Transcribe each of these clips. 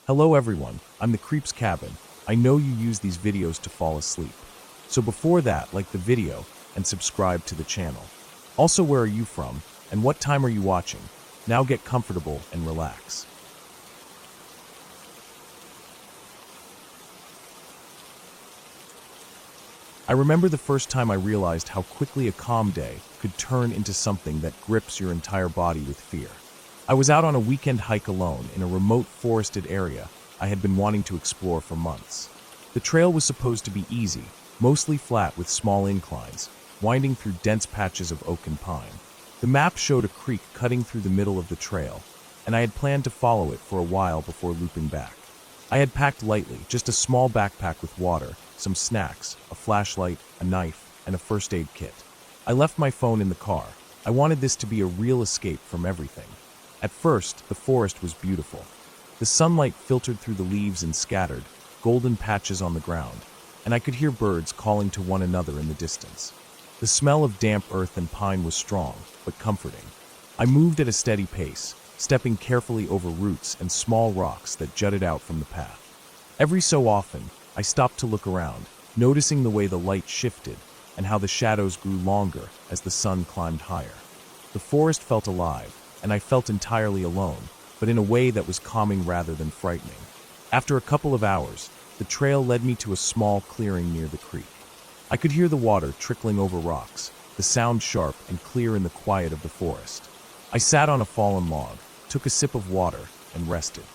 Hello everyone, I'm the Creep's Cabin. I know you use these videos to fall asleep. So before that, like the video and subscribe to the channel. Also, where are you from and what time are you watching? Now get comfortable and relax. I remember the first time I realized how quickly a calm day could turn into something that grips your entire body with fear. I was out on a weekend hike alone in a remote forested area I had been wanting to explore for months. The trail was supposed to be easy, mostly flat with small inclines, winding through dense patches of oak and pine. The map showed a creek cutting through the middle of the trail, and I had planned to follow it for a while before looping back. I had packed lightly, just a small backpack with water, some snacks, a flashlight, a knife, and a first aid kit. I left my phone in the car. I wanted this to be a real escape from everything. At first, the forest was beautiful. The sunlight filtered through the leaves and scattered golden patches on the ground, and I could hear birds calling to one another in the distance. The smell of damp earth and pine was strong, but comforting. I moved at a steady pace, stepping carefully over roots and small rocks that jutted out from the path. Every so often, I stopped to look around, noticing the way the light shifted and how the shadows grew longer as the sun climbed higher. The forest felt alive, and I felt entirely alone, but in a way that was calming rather than frightening. After a couple of hours, the trail led me to a small clearing near the creek. I could hear the water trickling over rocks, the sound sharp and clear in the quiet of the forest. I sat on a fallen log, took a sip of water, and rested.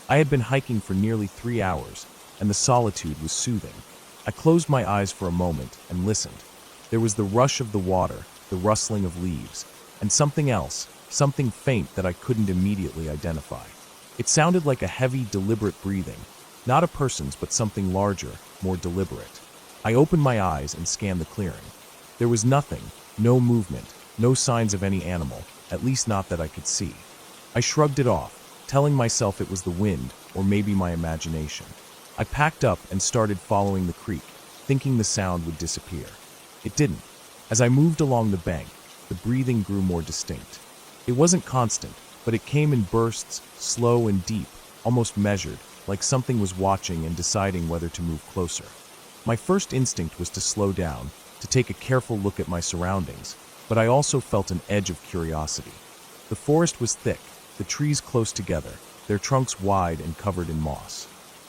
I had been hiking for nearly 3 hours, and the solitude was soothing. I closed my eyes for a moment and listened. There was the rush of the water, the rustling of leaves, and something else, something faint that I couldn't immediately identify. It sounded like a heavy, deliberate breathing, not a person's but something larger, more deliberate. I opened my eyes and scanned the clearing. There was nothing, no movement, no signs of any animal, at least not that I could see. I shrugged it off, telling myself it was the wind or maybe my imagination. I packed up and started following the creek, thinking the sound would disappear. It didn't. As I moved along the bank, the breathing grew more distinct. It wasn't constant, but it came in bursts, slow and deep, almost measured, like something was watching and deciding whether to move closer. My first instinct was to slow down, to take a careful look at my surroundings, but I also felt an edge of curiosity. The forest was thick, the trees close together, their trunks wide and covered in moss.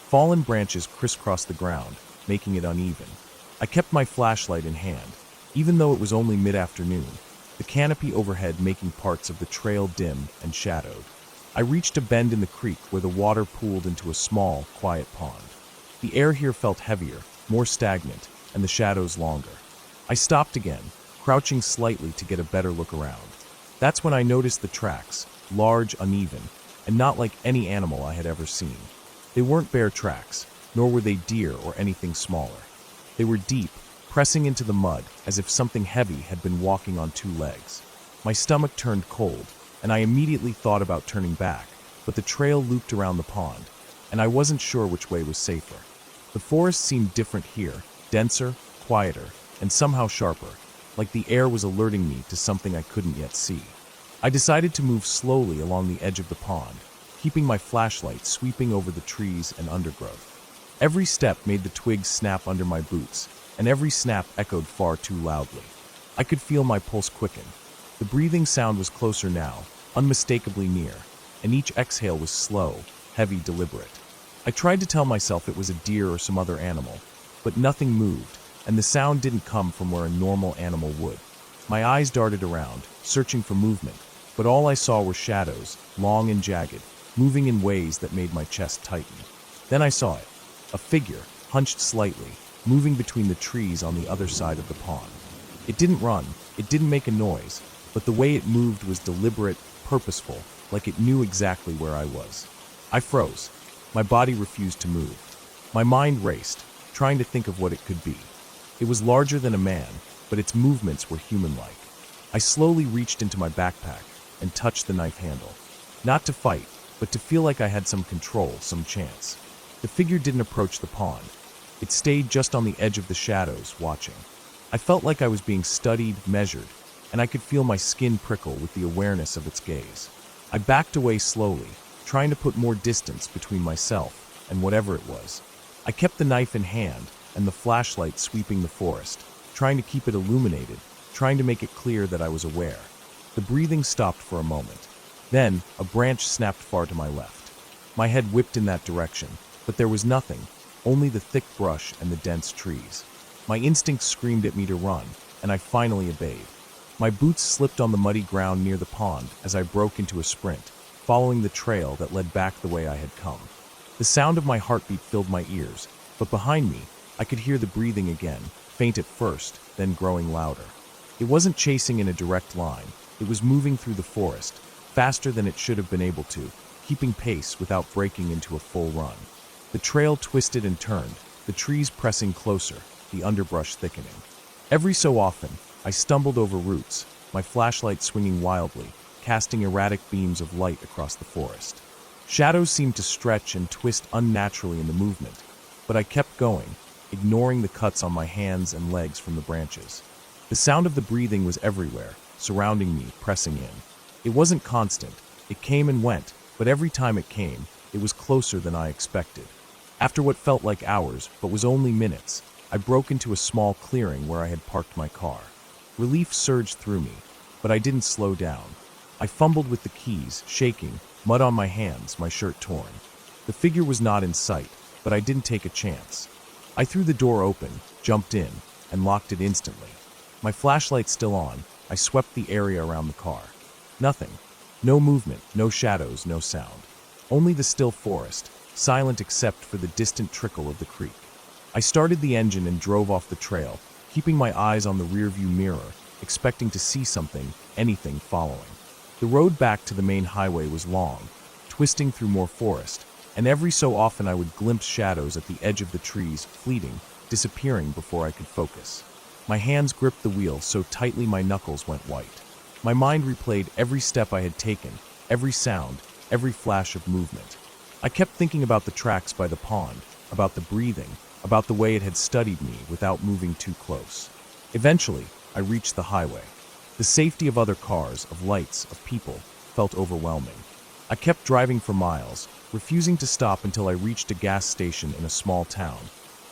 Fallen branches crisscrossed the ground, making it uneven. I kept my flashlight in hand, even though it was only mid-afternoon, the canopy overhead making parts of the trail dim and shadowed. I reached a bend in the creek where the water pooled into a small, quiet pond. The air here felt heavier, more stagnant, and the shadows longer. I stopped again, crouching slightly to get a better look around. That's when I noticed the tracks, large, uneven, and not like any animal I had ever seen. They weren't bear tracks, nor were they deer or anything smaller. They were deep, pressing into the mud as if something heavy had been walking on 2 legs. My stomach turned cold, and I immediately thought about turning back, but the trail looped around the pond, and I wasn't sure which way was safer. The forest seemed different here, denser, quieter, and somehow sharper, like the air was alerting me to something I couldn't yet see. I decided to move slowly along the edge of the pond, keeping my flashlight sweeping over the trees and undergrowth. Every step made the twigs snap under my boots, and every snap echoed far too loudly. I could feel my pulse quicken. The breathing sound was closer now, unmistakably near, and each exhale was slow, heavy, deliberate. I tried to tell myself it was a deer or some other animal, but nothing moved, and the sound didn't come from where a normal animal would. My eyes darted around, searching for movement, but all I saw were shadows, long and jagged, moving in ways that made my chest tighten. Then I saw it, a figure, hunched slightly, moving between the trees on the other side of the pond. It didn't run, it didn't make a noise, but the way it moved was deliberate, purposeful, like it knew exactly where I was. I froze. My body refused to move. My mind raced, trying to think of what it could be. It was larger than a man, but its movements were human-like. I slowly reached into my backpack and touched the knife handle. Not to fight, but to feel like I had some control, some chance. The figure didn't approach the pond. It stayed just on the edge of the shadows, watching. I felt like I was being studied, measured, and I could feel my skin prickle with the awareness of its gaze. I backed away slowly, trying to put more distance between myself and whatever it was. I kept the knife in hand and the flashlight sweeping the forest, trying to keep it illuminated, trying to make it clear that I was aware. The breathing stopped for a moment. Then, a branch snapped far to my left. My head whipped in that direction, but there was nothing, only the thick brush and the dense trees. My instincts screamed at me to run, and I finally obeyed. My boots slipped on the muddy ground near the pond as I broke into a sprint, following the trail that led back the way I had come. The sound of my heartbeat filled my ears, but behind me, I could hear the breathing again, faint at first, then growing louder. It wasn't chasing in a direct line. It was moving through the forest, faster than it should have been able to, keeping pace without breaking into a full run. The trail twisted and turned, the trees pressing closer, the underbrush thickening. Every so often, I stumbled over roots, my flashlight swinging wildly, casting erratic beams of light across the forest. Shadows seemed to stretch and twist unnaturally in the movement, but I kept going, ignoring the cuts on my hands and legs from the branches. The sound of the breathing was everywhere, surrounding me, pressing in. It wasn't constant. It came and went, but every time it came, it was closer than I expected. After what felt like hours, but was only minutes, I broke into a small clearing where I had parked my car. Relief surged through me, but I didn't slow down. I fumbled with the keys, shaking, mud on my hands, my shirt torn. The figure was not in sight, but I didn't take a chance. I threw the door open, jumped in, and locked it instantly. My flashlight still on, I swept the area around the car. Nothing. No movement, no shadows, no sound. Only the still forest, silent except for the distant trickle of the creek. I started the engine and drove off the trail, keeping my eyes on the rearview mirror, expecting to see something, anything following. The road back to the main highway was long, twisting through more forest, and every so often I would glimpse shadows at the edge of the trees, fleeting, disappearing before I could focus. My hands gripped the wheel so tightly my knuckles went white. My mind replayed every step I had taken, every sound, every flash of movement. I kept thinking about the tracks by the pond, about the breathing, about the way it had studied me without moving too close. Eventually, I reached the highway. The safety of other cars, of lights, of people, felt overwhelming. I kept driving for miles, refusing to stop until I reached a gas station in a small town,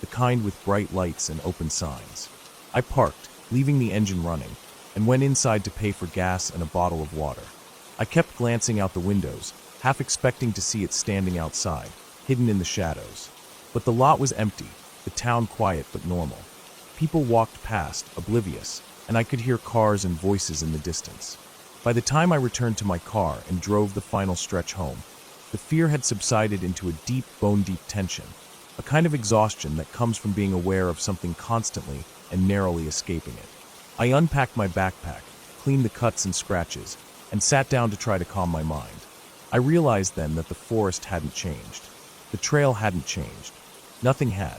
the kind with bright lights and open signs. I parked, leaving the engine running, and went inside to pay for gas and a bottle of water. I kept glancing out the windows, half expecting to see it standing outside, hidden in the shadows. But the lot was empty, the town quiet but normal. People walked past, oblivious, and I could hear cars and voices in the distance. By the time I returned to my car and drove the final stretch home, the fear had subsided into a deep, bone-deep tension, a kind of exhaustion that comes from being aware of something constantly and narrowly escaping it. I unpacked my backpack, cleaned the cuts and scratches, and sat down to try to calm my mind. I realized then that the forest hadn't changed. The trail hadn't changed. Nothing had.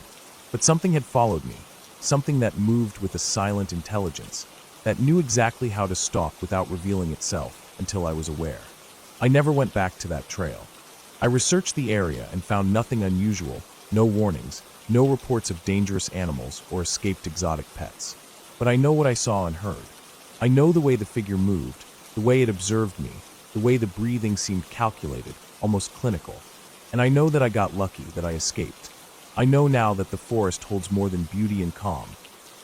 But something had followed me, something that moved with a silent intelligence, that knew exactly how to stalk without revealing itself until I was aware. I never went back to that trail. I researched the area and found nothing unusual, no warnings, no reports of dangerous animals or escaped exotic pets. But I know what I saw and heard. I know the way the figure moved, the way it observed me, the way the breathing seemed calculated, almost clinical. And I know that I got lucky, that I escaped. I know now that the forest holds more than beauty and calm.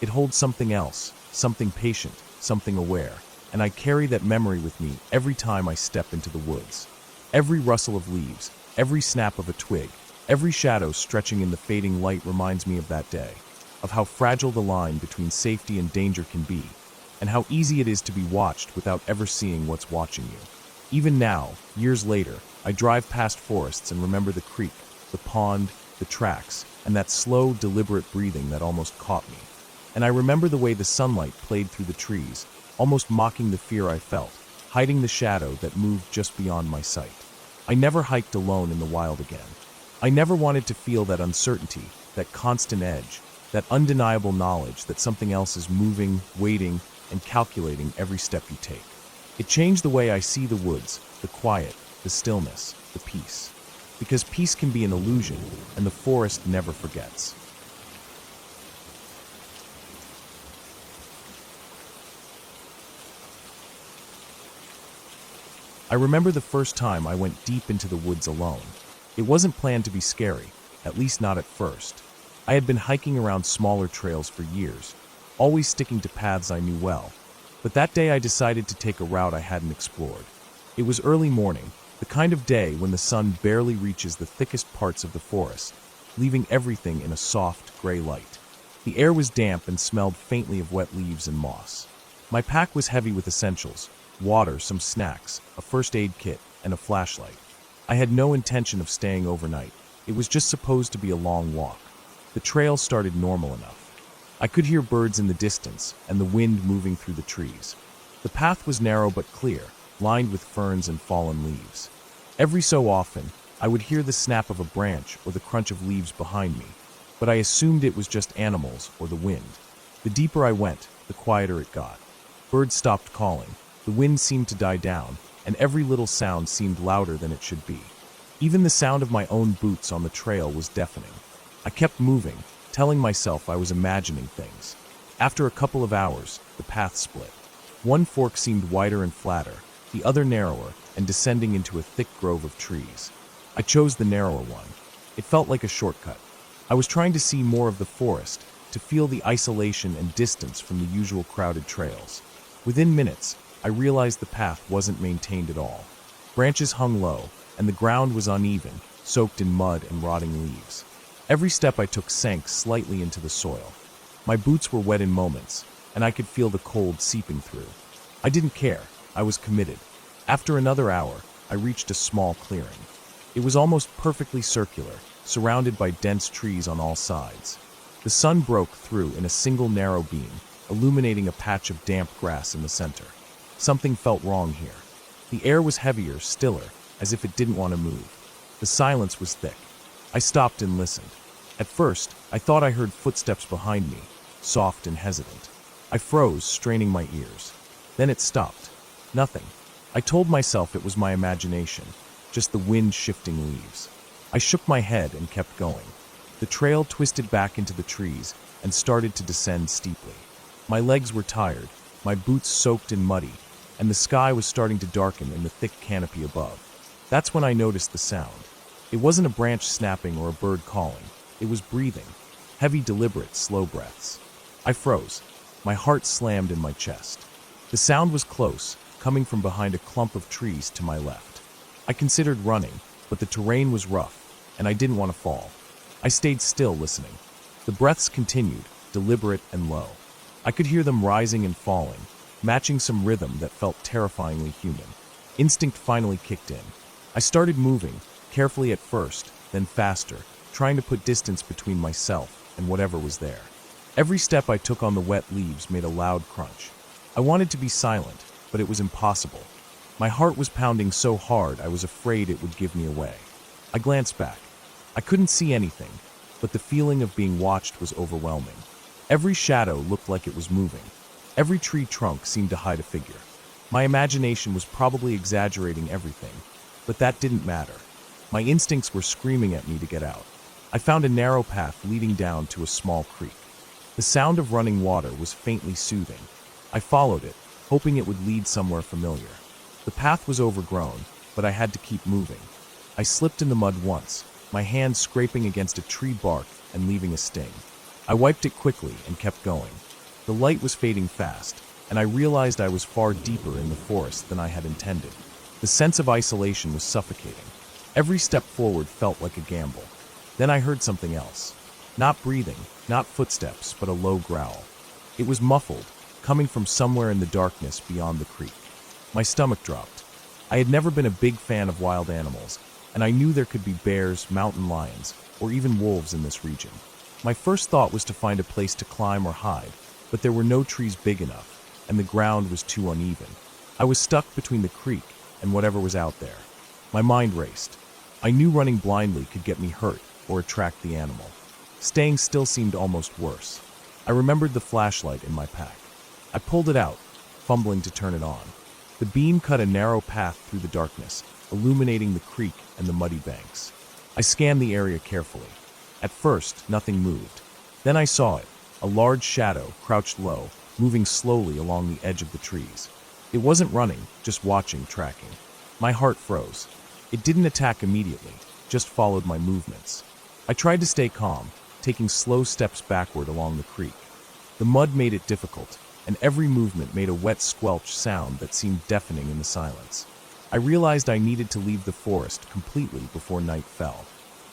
It holds something else, something patient, something aware, and I carry that memory with me every time I step into the woods. Every rustle of leaves, every snap of a twig, every shadow stretching in the fading light reminds me of that day, of how fragile the line between safety and danger can be, and how easy it is to be watched without ever seeing what's watching you. Even now, years later, I drive past forests and remember the creek, the pond, the tracks, and that slow, deliberate breathing that almost caught me. And I remember the way the sunlight played through the trees, almost mocking the fear I felt, hiding the shadow that moved just beyond my sight. I never hiked alone in the wild again. I never wanted to feel that uncertainty, that constant edge, that undeniable knowledge that something else is moving, waiting, and calculating every step you take. It changed the way I see the woods, the quiet, the stillness, the peace. Because peace can be an illusion, and the forest never forgets. I remember the first time I went deep into the woods alone. It wasn't planned to be scary, at least not at first. I had been hiking around smaller trails for years, always sticking to paths I knew well. But that day I decided to take a route I hadn't explored. It was early morning, the kind of day when the sun barely reaches the thickest parts of the forest, leaving everything in a soft, gray light. The air was damp and smelled faintly of wet leaves and moss. My pack was heavy with essentials: water, some snacks, a first aid kit, and a flashlight. I had no intention of staying overnight. It was just supposed to be a long walk. The trail started normal enough. I could hear birds in the distance and the wind moving through the trees. The path was narrow but clear, lined with ferns and fallen leaves. Every so often, I would hear the snap of a branch or the crunch of leaves behind me, but I assumed it was just animals or the wind. The deeper I went, the quieter it got. Birds stopped calling, the wind seemed to die down, and every little sound seemed louder than it should be. Even the sound of my own boots on the trail was deafening. I kept moving, telling myself I was imagining things. After a couple of hours, the path split. One fork seemed wider and flatter, the other narrower and descending into a thick grove of trees. I chose the narrower one. It felt like a shortcut. I was trying to see more of the forest, to feel the isolation and distance from the usual crowded trails. Within minutes, I realized the path wasn't maintained at all. Branches hung low, and the ground was uneven, soaked in mud and rotting leaves. Every step I took sank slightly into the soil. My boots were wet in moments, and I could feel the cold seeping through. I didn't care. I was committed. After another hour, I reached a small clearing. It was almost perfectly circular, surrounded by dense trees on all sides. The sun broke through in a single narrow beam, illuminating a patch of damp grass in the center. Something felt wrong here. The air was heavier, stiller, as if it didn't want to move. The silence was thick. I stopped and listened. At first, I thought I heard footsteps behind me, soft and hesitant. I froze, straining my ears. Then it stopped. Nothing. I told myself it was my imagination, just the wind shifting leaves. I shook my head and kept going. The trail twisted back into the trees and started to descend steeply. My legs were tired, my boots soaked and muddy, and the sky was starting to darken in the thick canopy above. That's when I noticed the sound. It wasn't a branch snapping or a bird calling. It was breathing, heavy, deliberate, slow breaths. I froze. My heart slammed in my chest. The sound was close, coming from behind a clump of trees to my left. I considered running, but the terrain was rough, and I didn't want to fall. I stayed still, listening. The breaths continued, deliberate and low. I could hear them rising and falling, matching some rhythm that felt terrifyingly human. Instinct finally kicked in. I started moving, carefully at first, then faster, trying to put distance between myself and whatever was there. Every step I took on the wet leaves made a loud crunch. I wanted to be silent, but it was impossible. My heart was pounding so hard I was afraid it would give me away. I glanced back. I couldn't see anything, but the feeling of being watched was overwhelming. Every shadow looked like it was moving. Every tree trunk seemed to hide a figure. My imagination was probably exaggerating everything, but that didn't matter. My instincts were screaming at me to get out. I found a narrow path leading down to a small creek. The sound of running water was faintly soothing. I followed it, hoping it would lead somewhere familiar. The path was overgrown, but I had to keep moving. I slipped in the mud once, my hand scraping against a tree bark and leaving a sting. I wiped it quickly and kept going. The light was fading fast, and I realized I was far deeper in the forest than I had intended. The sense of isolation was suffocating. Every step forward felt like a gamble. Then I heard something else. Not breathing, not footsteps, but a low growl. It was muffled, coming from somewhere in the darkness beyond the creek. My stomach dropped. I had never been a big fan of wild animals, and I knew there could be bears, mountain lions, or even wolves in this region. My first thought was to find a place to climb or hide, but there were no trees big enough, and the ground was too uneven. I was stuck between the creek and whatever was out there. My mind raced. I knew running blindly could get me hurt or attract the animal. Staying still seemed almost worse. I remembered the flashlight in my pack. I pulled it out, fumbling to turn it on. The beam cut a narrow path through the darkness, illuminating the creek and the muddy banks. I scanned the area carefully. At first, nothing moved. Then I saw it, a large shadow, crouched low, moving slowly along the edge of the trees. It wasn't running, just watching, tracking. My heart froze. It didn't attack immediately, just followed my movements. I tried to stay calm, taking slow steps backward along the creek. The mud made it difficult, and every movement made a wet squelch sound that seemed deafening in the silence. I realized I needed to leave the forest completely before night fell.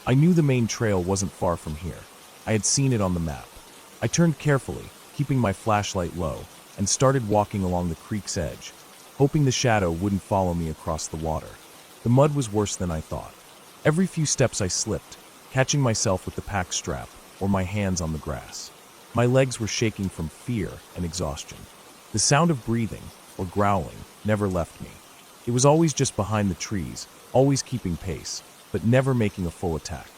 I knew the main trail wasn't far from here. I had seen it on the map. I turned carefully, keeping my flashlight low, and started walking along the creek's edge, hoping the shadow wouldn't follow me across the water. The mud was worse than I thought. Every few steps I slipped, catching myself with the pack strap or my hands on the grass. My legs were shaking from fear and exhaustion. The sound of breathing, or growling, never left me. It was always just behind the trees, always keeping pace, but never making a full attack.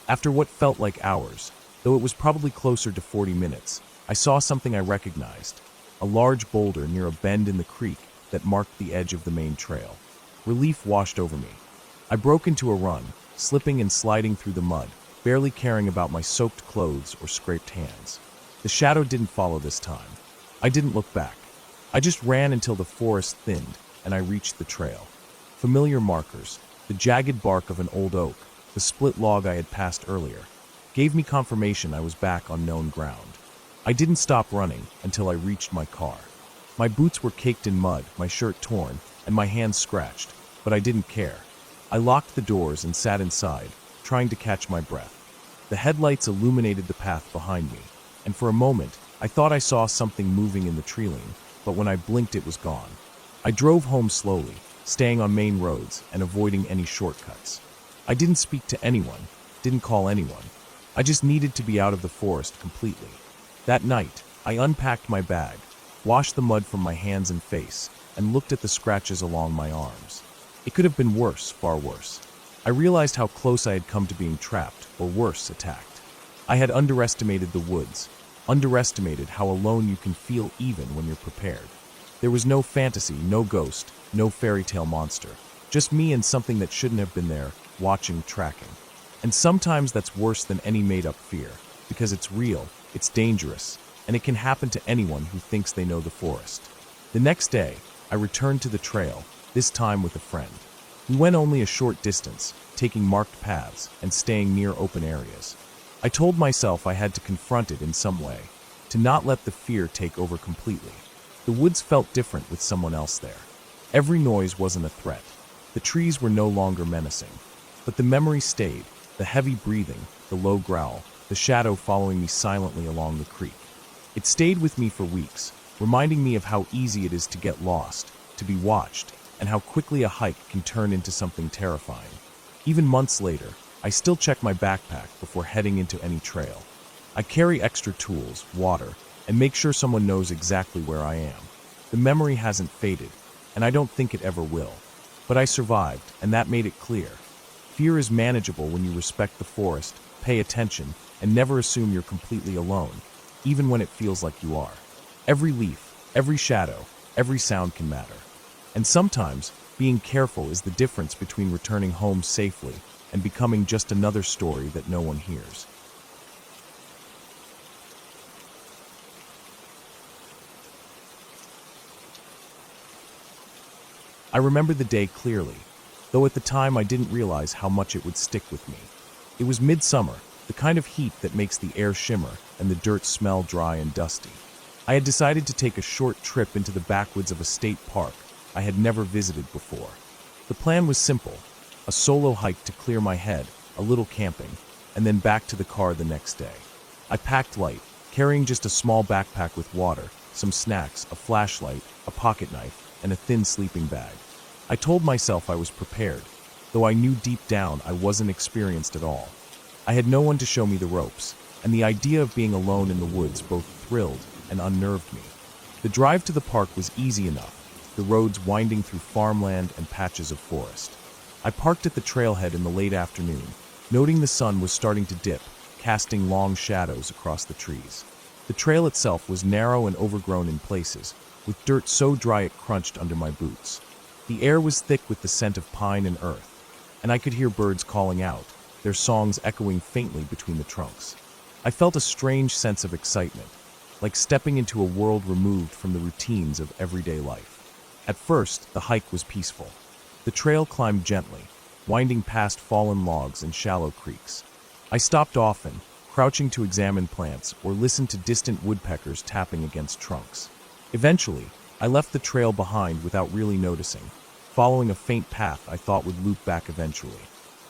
After what felt like hours, though it was probably closer to 40 minutes, I saw something I recognized, a large boulder near a bend in the creek that marked the edge of the main trail. Relief washed over me. I broke into a run, slipping and sliding through the mud, barely caring about my soaked clothes or scraped hands. The shadow didn't follow this time. I didn't look back. I just ran until the forest thinned and I reached the trail. Familiar markers, the jagged bark of an old oak, the split log I had passed earlier, gave me confirmation I was back on known ground. I didn't stop running until I reached my car. My boots were caked in mud, my shirt torn, and my hands scratched, but I didn't care. I locked the doors and sat inside, trying to catch my breath. The headlights illuminated the path behind me, and for a moment, I thought I saw something moving in the tree-line, but when I blinked it was gone. I drove home slowly, staying on main roads and avoiding any shortcuts. I didn't speak to anyone, didn't call anyone. I just needed to be out of the forest completely. That night, I unpacked my bag, washed the mud from my hands and face, and looked at the scratches along my arms. It could have been worse, far worse. I realized how close I had come to being trapped, or worse, attacked. I had underestimated the woods, underestimated how alone you can feel even when you're prepared. There was no fantasy, no ghost, no fairy tale monster. Just me and something that shouldn't have been there, watching, tracking. And sometimes that's worse than any made-up fear, because it's real, it's dangerous, and it can happen to anyone who thinks they know the forest. The next day, I returned to the trail, this time with a friend. We went only a short distance, taking marked paths and staying near open areas. I told myself I had to confront it in some way, to not let the fear take over completely. The woods felt different with someone else there. Every noise wasn't a threat. The trees were no longer menacing. But the memory stayed, the heavy breathing, the low growl, the shadow following me silently along the creek. It stayed with me for weeks, reminding me of how easy it is to get lost, to be watched, and how quickly a hike can turn into something terrifying. Even months later, I still check my backpack before heading into any trail. I carry extra tools, water, and make sure someone knows exactly where I am. The memory hasn't faded, and I don't think it ever will. But I survived, and that made it clear. Fear is manageable when you respect the forest, pay attention, and never assume you're completely alone, even when it feels like you are. Every leaf, every shadow, every sound can matter. And sometimes, being careful is the difference between returning home safely and becoming just another story that no one hears. I remember the day clearly, though at the time I didn't realize how much it would stick with me. It was midsummer, the kind of heat that makes the air shimmer and the dirt smell dry and dusty. I had decided to take a short trip into the backwoods of a state park I had never visited before. The plan was simple, a solo hike to clear my head, a little camping, and then back to the car the next day. I packed light, carrying just a small backpack with water, some snacks, a flashlight, a pocket knife, and a thin sleeping bag. I told myself I was prepared, though I knew deep down I wasn't experienced at all. I had no one to show me the ropes, and the idea of being alone in the woods both thrilled and unnerved me. The drive to the park was easy enough, the roads winding through farmland and patches of forest. I parked at the trailhead in the late afternoon, noting the sun was starting to dip, casting long shadows across the trees. The trail itself was narrow and overgrown in places, with dirt so dry it crunched under my boots. The air was thick with the scent of pine and earth, and I could hear birds calling out, their songs echoing faintly between the trunks. I felt a strange sense of excitement, like stepping into a world removed from the routines of everyday life. At first, the hike was peaceful. The trail climbed gently, winding past fallen logs and shallow creeks. I stopped often, crouching to examine plants or listen to distant woodpeckers tapping against trunks. Eventually, I left the trail behind without really noticing, following a faint path I thought would loop back eventually.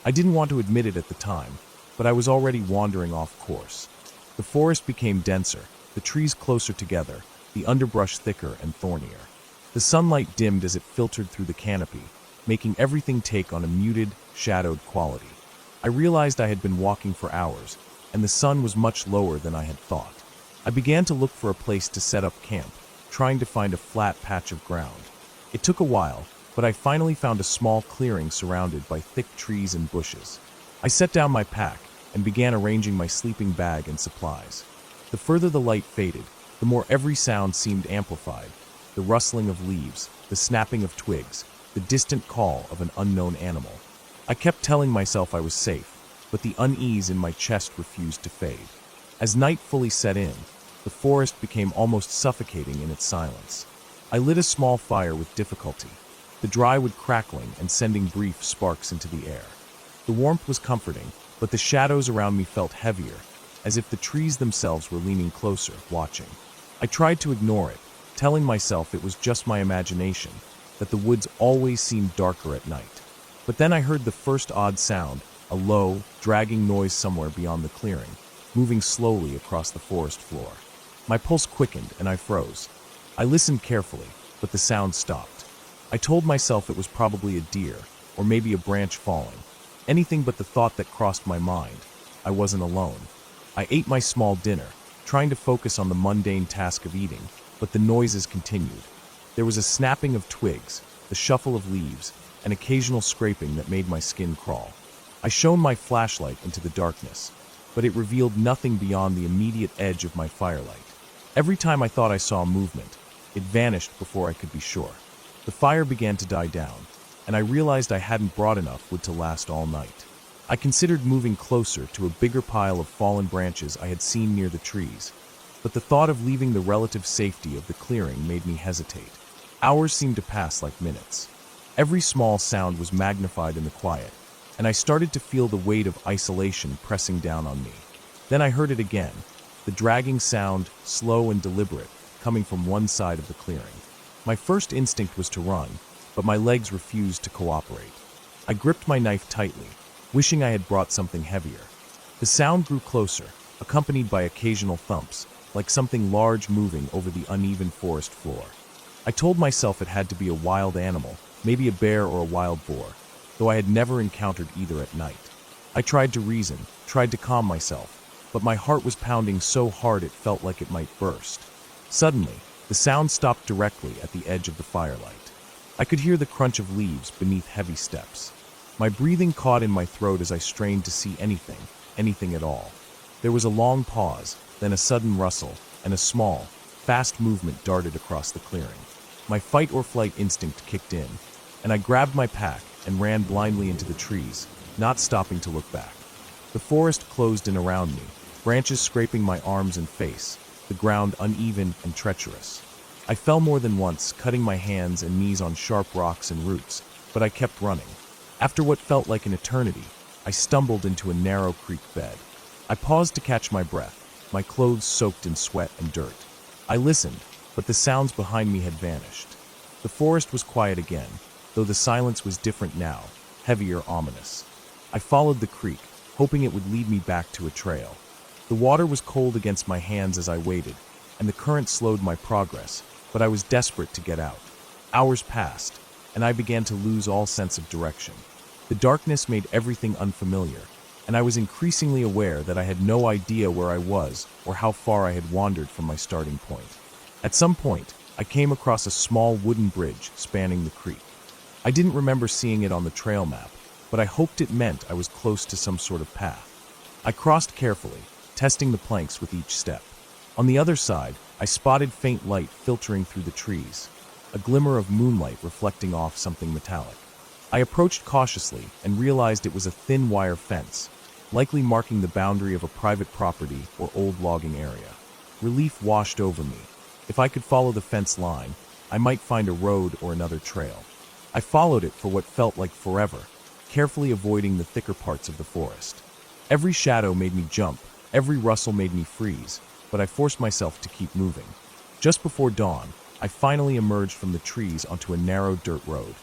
I didn't want to admit it at the time, but I was already wandering off course. The forest became denser, the trees closer together, the underbrush thicker and thornier. The sunlight dimmed as it filtered through the canopy, making everything take on a muted, shadowed quality. I realized I had been walking for hours, and the sun was much lower than I had thought. I began to look for a place to set up camp, trying to find a flat patch of ground. It took a while, but I finally found a small clearing surrounded by thick trees and bushes. I set down my pack and began arranging my sleeping bag and supplies. The further the light faded, the more every sound seemed amplified. The rustling of leaves, the snapping of twigs, the distant call of an unknown animal. I kept telling myself I was safe, but the unease in my chest refused to fade. As night fully set in, the forest became almost suffocating in its silence. I lit a small fire with difficulty, the dry wood crackling and sending brief sparks into the air. The warmth was comforting, but the shadows around me felt heavier, as if the trees themselves were leaning closer, watching. I tried to ignore it, telling myself it was just my imagination, that the woods always seemed darker at night. But then I heard the first odd sound, a low, dragging noise somewhere beyond the clearing, moving slowly across the forest floor. My pulse quickened and I froze. I listened carefully, but the sound stopped. I told myself it was probably a deer, or maybe a branch falling. Anything but the thought that crossed my mind. I wasn't alone. I ate my small dinner, trying to focus on the mundane task of eating, but the noises continued. There was a snapping of twigs, the shuffle of leaves, an occasional scraping that made my skin crawl. I shone my flashlight into the darkness, but it revealed nothing beyond the immediate edge of my firelight. Every time I thought I saw movement, it vanished before I could be sure. The fire began to die down, and I realized I hadn't brought enough wood to last all night. I considered moving closer to a bigger pile of fallen branches I had seen near the trees, but the thought of leaving the relative safety of the clearing made me hesitate. Hours seemed to pass like minutes. Every small sound was magnified in the quiet, and I started to feel the weight of isolation pressing down on me. Then I heard it again, the dragging sound, slow and deliberate, coming from one side of the clearing. My first instinct was to run, but my legs refused to cooperate. I gripped my knife tightly, wishing I had brought something heavier. The sound grew closer, accompanied by occasional thumps, like something large moving over the uneven forest floor. I told myself it had to be a wild animal, maybe a bear or a wild boar, though I had never encountered either at night. I tried to reason, tried to calm myself, but my heart was pounding so hard it felt like it might burst. Suddenly, the sound stopped directly at the edge of the firelight. I could hear the crunch of leaves beneath heavy steps. My breathing caught in my throat as I strained to see anything at all. There was a long pause, then a sudden rustle, and a small, fast movement darted across the clearing. My fight or flight instinct kicked in, and I grabbed my pack and ran blindly into the trees, not stopping to look back. The forest closed in around me, branches scraping my arms and face, the ground uneven and treacherous. I fell more than once, cutting my hands and knees on sharp rocks and roots, but I kept running. After what felt like an eternity, I stumbled into a narrow creek bed. I paused to catch my breath, my clothes soaked in sweat and dirt. I listened, but the sounds behind me had vanished. The forest was quiet again, though the silence was different now, heavier, ominous. I followed the creek, hoping it would lead me back to a trail. The water was cold against my hands as I waited, and the current slowed my progress, but I was desperate to get out. Hours passed, and I began to lose all sense of direction. The darkness made everything unfamiliar, and I was increasingly aware that I had no idea where I was or how far I had wandered from my starting point. At some point, I came across a small wooden bridge spanning the creek. I didn't remember seeing it on the trail map, but I hoped it meant I was close to some sort of path. I crossed carefully, testing the planks with each step. On the other side, I spotted faint light filtering through the trees, a glimmer of moonlight reflecting off something metallic. I approached cautiously and realized it was a thin wire fence, likely marking the boundary of a private property or old logging area. Relief washed over me. If I could follow the fence line, I might find a road or another trail. I followed it for what felt like forever, carefully avoiding the thicker parts of the forest. Every shadow made me jump, every rustle made me freeze, but I forced myself to keep moving. Just before dawn, I finally emerged from the trees onto a narrow dirt road.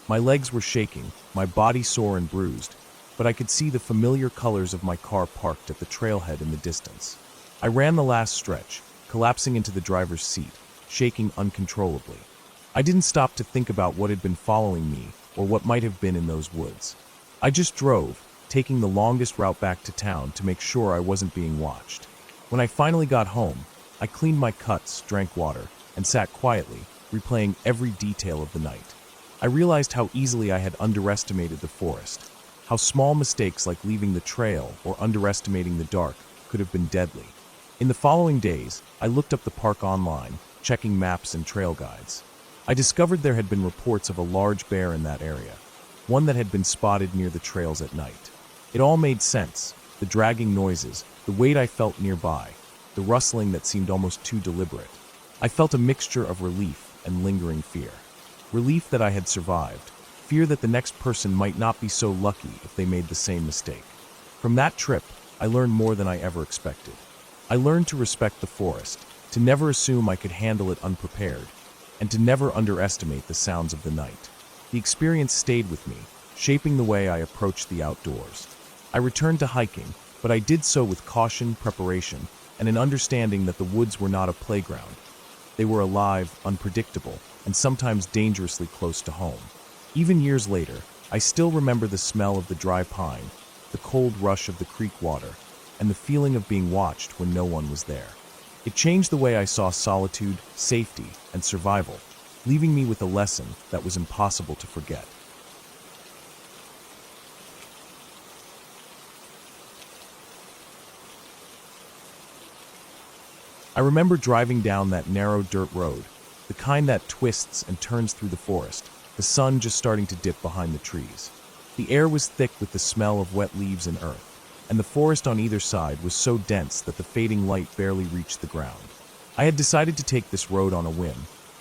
My legs were shaking, my body sore and bruised, but I could see the familiar colors of my car parked at the trailhead in the distance. I ran the last stretch, collapsing into the driver's seat, shaking uncontrollably. I didn't stop to think about what had been following me or what might have been in those woods. I just drove, taking the longest route back to town to make sure I wasn't being watched. When I finally got home, I cleaned my cuts, drank water, and sat quietly, replaying every detail of the night. I realized how easily I had underestimated the forest, how small mistakes like leaving the trail or underestimating the dark could have been deadly. In the following days, I looked up the park online, checking maps and trail guides. I discovered there had been reports of a large bear in that area, one that had been spotted near the trails at night. It all made sense: the dragging noises, the weight I felt nearby, the rustling that seemed almost too deliberate. I felt a mixture of relief and lingering fear. Relief that I had survived, fear that the next person might not be so lucky if they made the same mistake. From that trip, I learned more than I ever expected. I learned to respect the forest, to never assume I could handle it unprepared, and to never underestimate the sounds of the night. The experience stayed with me, shaping the way I approached the outdoors. I returned to hiking, but I did so with caution, preparation, and an understanding that the woods were not a playground. They were alive, unpredictable, and sometimes dangerously close to home. Even years later, I still remember the smell of the dry pine, the cold rush of the creek water, and the feeling of being watched when no one was there. It changed the way I saw solitude, safety, and survival, leaving me with a lesson that was impossible to forget. I remember driving down that narrow dirt road, the kind that twists and turns through the forest, the sun just starting to dip behind the trees. The air was thick with the smell of wet leaves and earth, and the forest on either side was so dense that the fading light barely reached the ground. I had decided to take this road on a whim,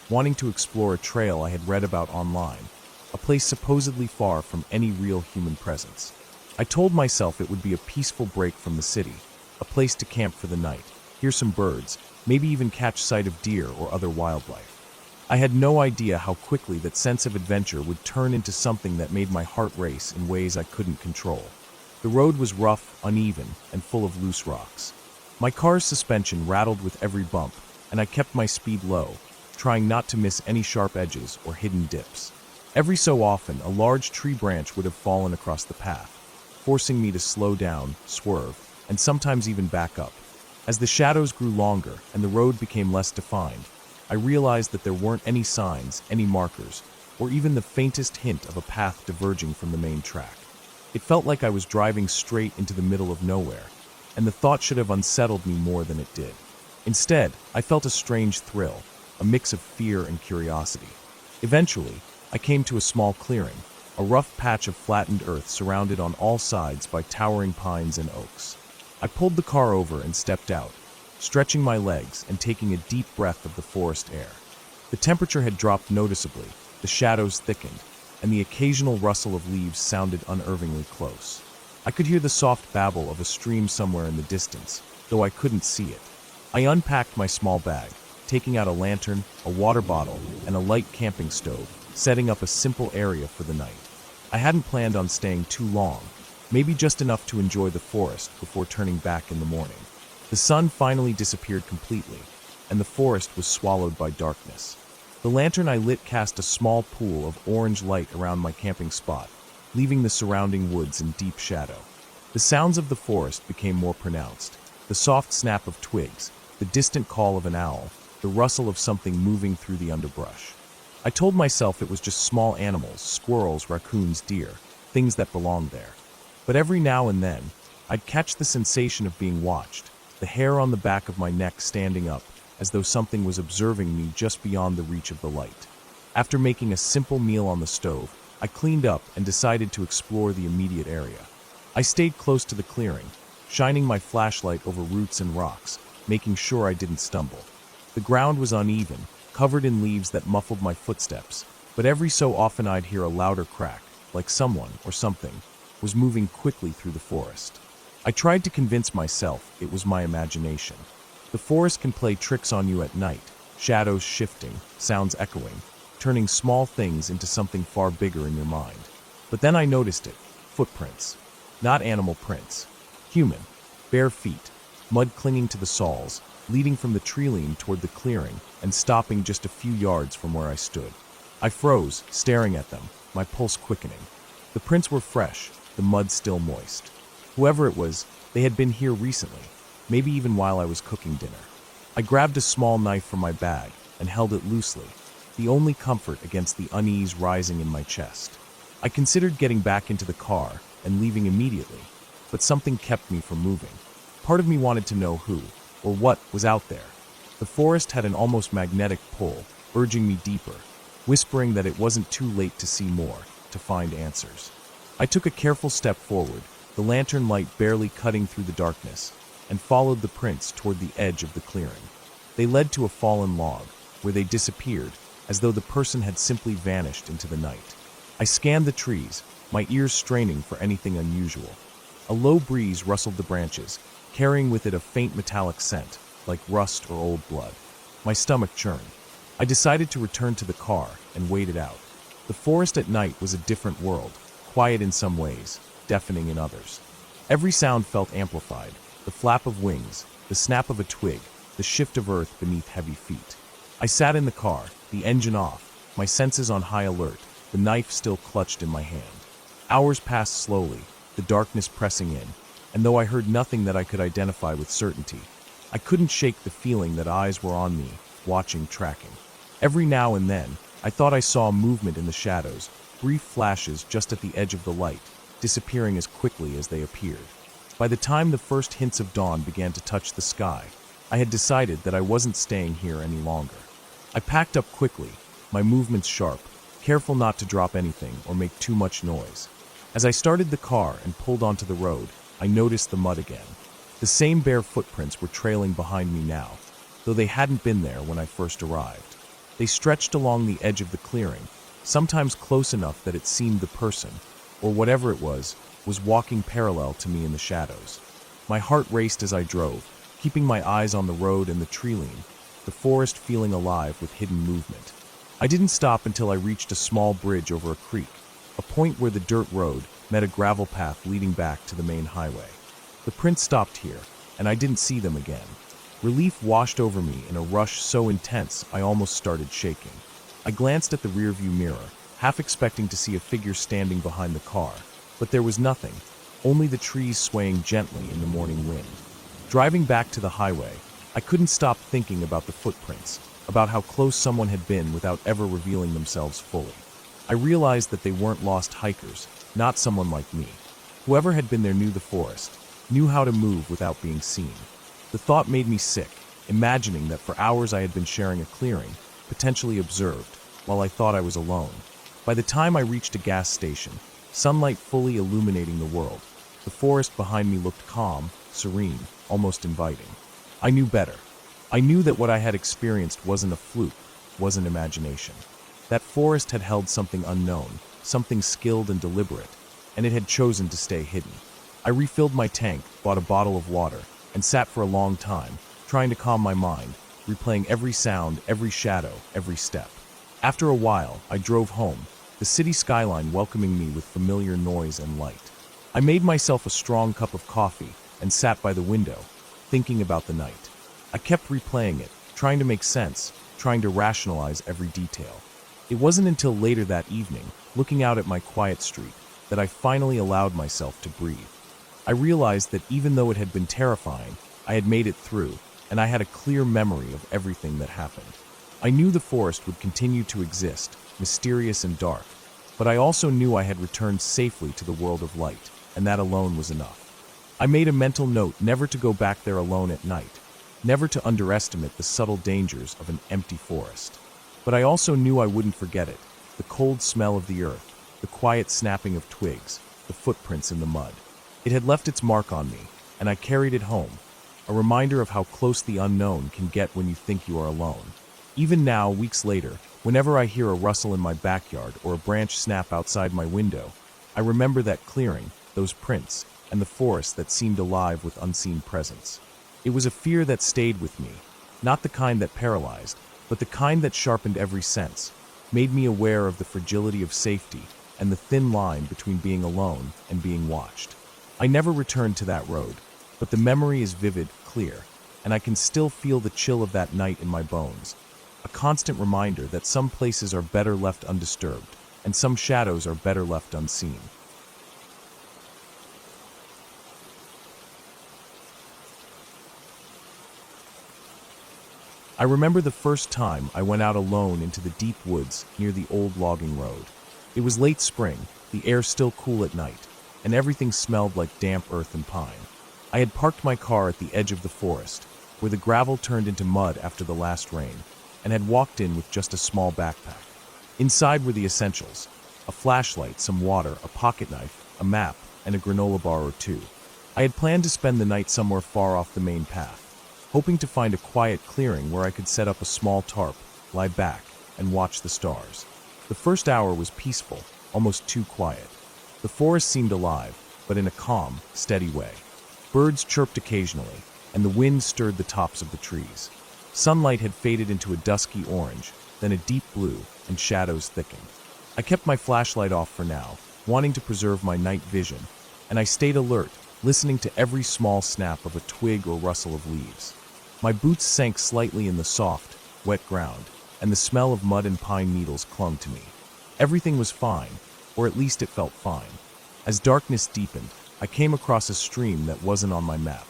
wanting to explore a trail I had read about online, a place supposedly far from any real human presence. I told myself it would be a peaceful break from the city, a place to camp for the night, hear some birds, maybe even catch sight of deer or other wildlife. I had no idea how quickly that sense of adventure would turn into something that made my heart race in ways I couldn't control. The road was rough, uneven, and full of loose rocks. My car's suspension rattled with every bump, and I kept my speed low, trying not to miss any sharp edges or hidden dips. Every so often, a large tree branch would have fallen across the path, forcing me to slow down, swerve, and sometimes even back up. As the shadows grew longer and the road became less defined, I realized that there weren't any signs, any markers, or even the faintest hint of a path diverging from the main track. It felt like I was driving straight into the middle of nowhere, and the thought should have unsettled me more than it did. Instead, I felt a strange thrill, a mix of fear and curiosity. Eventually, I came to a small clearing, a rough patch of flattened earth surrounded on all sides by towering pines and oaks. I pulled the car over and stepped out, stretching my legs and taking a deep breath of the forest air. The temperature had dropped noticeably, the shadows thickened, and the occasional rustle of leaves sounded unnervingly close. I could hear the soft babble of a stream somewhere in the distance, though I couldn't see it. I unpacked my small bag, taking out a lantern, a water bottle, and a light camping stove, setting up a simple area for the night. I hadn't planned on staying too long, maybe just enough to enjoy the forest before turning back in the morning. The sun finally disappeared completely, and the forest was swallowed by darkness. The lantern I lit cast a small pool of orange light around my camping spot, leaving the surrounding woods in deep shadow. The sounds of the forest became more pronounced: the soft snap of twigs, the distant call of an owl, the rustle of something moving through the underbrush. I told myself it was just small animals, squirrels, raccoons, deer, things that belonged there. But every now and then, I'd catch the sensation of being watched, the hair on the back of my neck standing up, as though something was observing me just beyond the reach of the light. After making a simple meal on the stove, I cleaned up and decided to explore the immediate area. I stayed close to the clearing, shining my flashlight over roots and rocks, making sure I didn't stumble. The ground was uneven, covered in leaves that muffled my footsteps, but every so often I'd hear a louder crack, like someone or something was moving quickly through the forest. I tried to convince myself it was my imagination. The forest can play tricks on you at night, shadows shifting, sounds echoing, turning small things into something far bigger in your mind. But then I noticed it, footprints. Not animal prints. Human. Bare feet, mud clinging to the soles, leading from the tree-line toward the clearing and stopping just a few yards from where I stood. I froze, staring at them, my pulse quickening. The prints were fresh, the mud still moist. Whoever it was, they had been here recently, maybe even while I was cooking dinner. I grabbed a small knife from my bag and held it loosely, the only comfort against the unease rising in my chest. I considered getting back into the car and leaving immediately, but something kept me from moving. Part of me wanted to know who, or what, was out there. The forest had an almost magnetic pull, urging me deeper, whispering that it wasn't too late to see more, to find answers. I took a careful step forward, the lantern light barely cutting through the darkness, and followed the prints toward the edge of the clearing. They led to a fallen log, where they disappeared, as though the person had simply vanished into the night. I scanned the trees, my ears straining for anything unusual. A low breeze rustled the branches, carrying with it a faint metallic scent, like rust or old blood. My stomach churned. I decided to return to the car and wait it out. The forest at night was a different world, quiet in some ways, deafening in others. Every sound felt amplified, the flap of wings, the snap of a twig, the shift of earth beneath heavy feet. I sat in the car, the engine off, my senses on high alert, the knife still clutched in my hand. Hours passed slowly, the darkness pressing in, and though I heard nothing that I could identify with certainty, I couldn't shake the feeling that eyes were on me, watching, tracking. Every now and then, I thought I saw movement in the shadows, brief flashes just at the edge of the light, disappearing as quickly as they appeared. By the time the first hints of dawn began to touch the sky, I had decided that I wasn't staying here any longer. I packed up quickly, my movements sharp, careful not to drop anything or make too much noise. As I started the car and pulled onto the road, I noticed the mud again. The same bare footprints were trailing behind me now, though they hadn't been there when I first arrived. They stretched along the edge of the clearing, sometimes close enough that it seemed the person, or whatever it was walking parallel to me in the shadows. My heart raced as I drove, keeping my eyes on the road and the tree-line, the forest feeling alive with hidden movement. I didn't stop until I reached a small bridge over a creek, a point where the dirt road met a gravel path leading back to the main highway. The prints stopped here, and I didn't see them again. Relief washed over me in a rush so intense I almost started shaking. I glanced at the rearview mirror, half expecting to see a figure standing behind the car, but there was nothing, only the trees swaying gently in the morning wind. Driving back to the highway, I couldn't stop thinking about the footprints, about how close someone had been without ever revealing themselves fully. I realized that they weren't lost hikers, not someone like me. Whoever had been there knew the forest, knew how to move without being seen. The thought made me sick, imagining that for hours I had been sharing a clearing, potentially observed, while I thought I was alone. By the time I reached a gas station, sunlight fully illuminating the world, the forest behind me looked calm, serene, almost inviting. I knew better. I knew that what I had experienced wasn't a fluke, wasn't imagination. That forest had held something unknown, something skilled and deliberate, and it had chosen to stay hidden. I refilled my tank, bought a bottle of water, and sat for a long time, trying to calm my mind, replaying every sound, every shadow, every step. After a while, I drove home, the city skyline welcoming me with familiar noise and light. I made myself a strong cup of coffee and sat by the window, thinking about the night. I kept replaying it, trying to make sense, trying to rationalize every detail. It wasn't until later that evening, looking out at my quiet street, that I finally allowed myself to breathe. I realized that even though it had been terrifying, I had made it through, and I had a clear memory of everything that happened. I knew the forest would continue to exist, mysterious and dark, but I also knew I had returned safely to the world of light, and that alone was enough. I made a mental note never to go back there alone at night, never to underestimate the subtle dangers of an empty forest. But I also knew I wouldn't forget it, the cold smell of the earth, the quiet snapping of twigs, the footprints in the mud. It had left its mark on me, and I carried it home, a reminder of how close the unknown can get when you think you are alone. Even now, weeks later, whenever I hear a rustle in my backyard or a branch snap outside my window, I remember that clearing, those prints, and the forest that seemed alive with unseen presence. It was a fear that stayed with me, not the kind that paralyzed, but the kind that sharpened every sense, made me aware of the fragility of safety and the thin line between being alone and being watched. I never returned to that road, but the memory is vivid, clear, and I can still feel the chill of that night in my bones, a constant reminder that some places are better left undisturbed, and some shadows are better left unseen. I remember the first time I went out alone into the deep woods near the old logging road. It was late spring, the air still cool at night, and everything smelled like damp earth and pine. I had parked my car at the edge of the forest, where the gravel turned into mud after the last rain, and had walked in with just a small backpack. Inside were the essentials: a flashlight, some water, a pocket knife, a map, and a granola bar or two. I had planned to spend the night somewhere far off the main path, hoping to find a quiet clearing where I could set up a small tarp, lie back, and watch the stars. The first hour was peaceful, almost too quiet. The forest seemed alive, but in a calm, steady way. Birds chirped occasionally, and the wind stirred the tops of the trees. Sunlight had faded into a dusky orange, then a deep blue, and shadows thickened. I kept my flashlight off for now, wanting to preserve my night vision, and I stayed alert, listening to every small snap of a twig or rustle of leaves. My boots sank slightly in the soft, wet ground, and the smell of mud and pine needles clung to me. Everything was fine, or at least it felt fine. As darkness deepened, I came across a stream that wasn't on my map.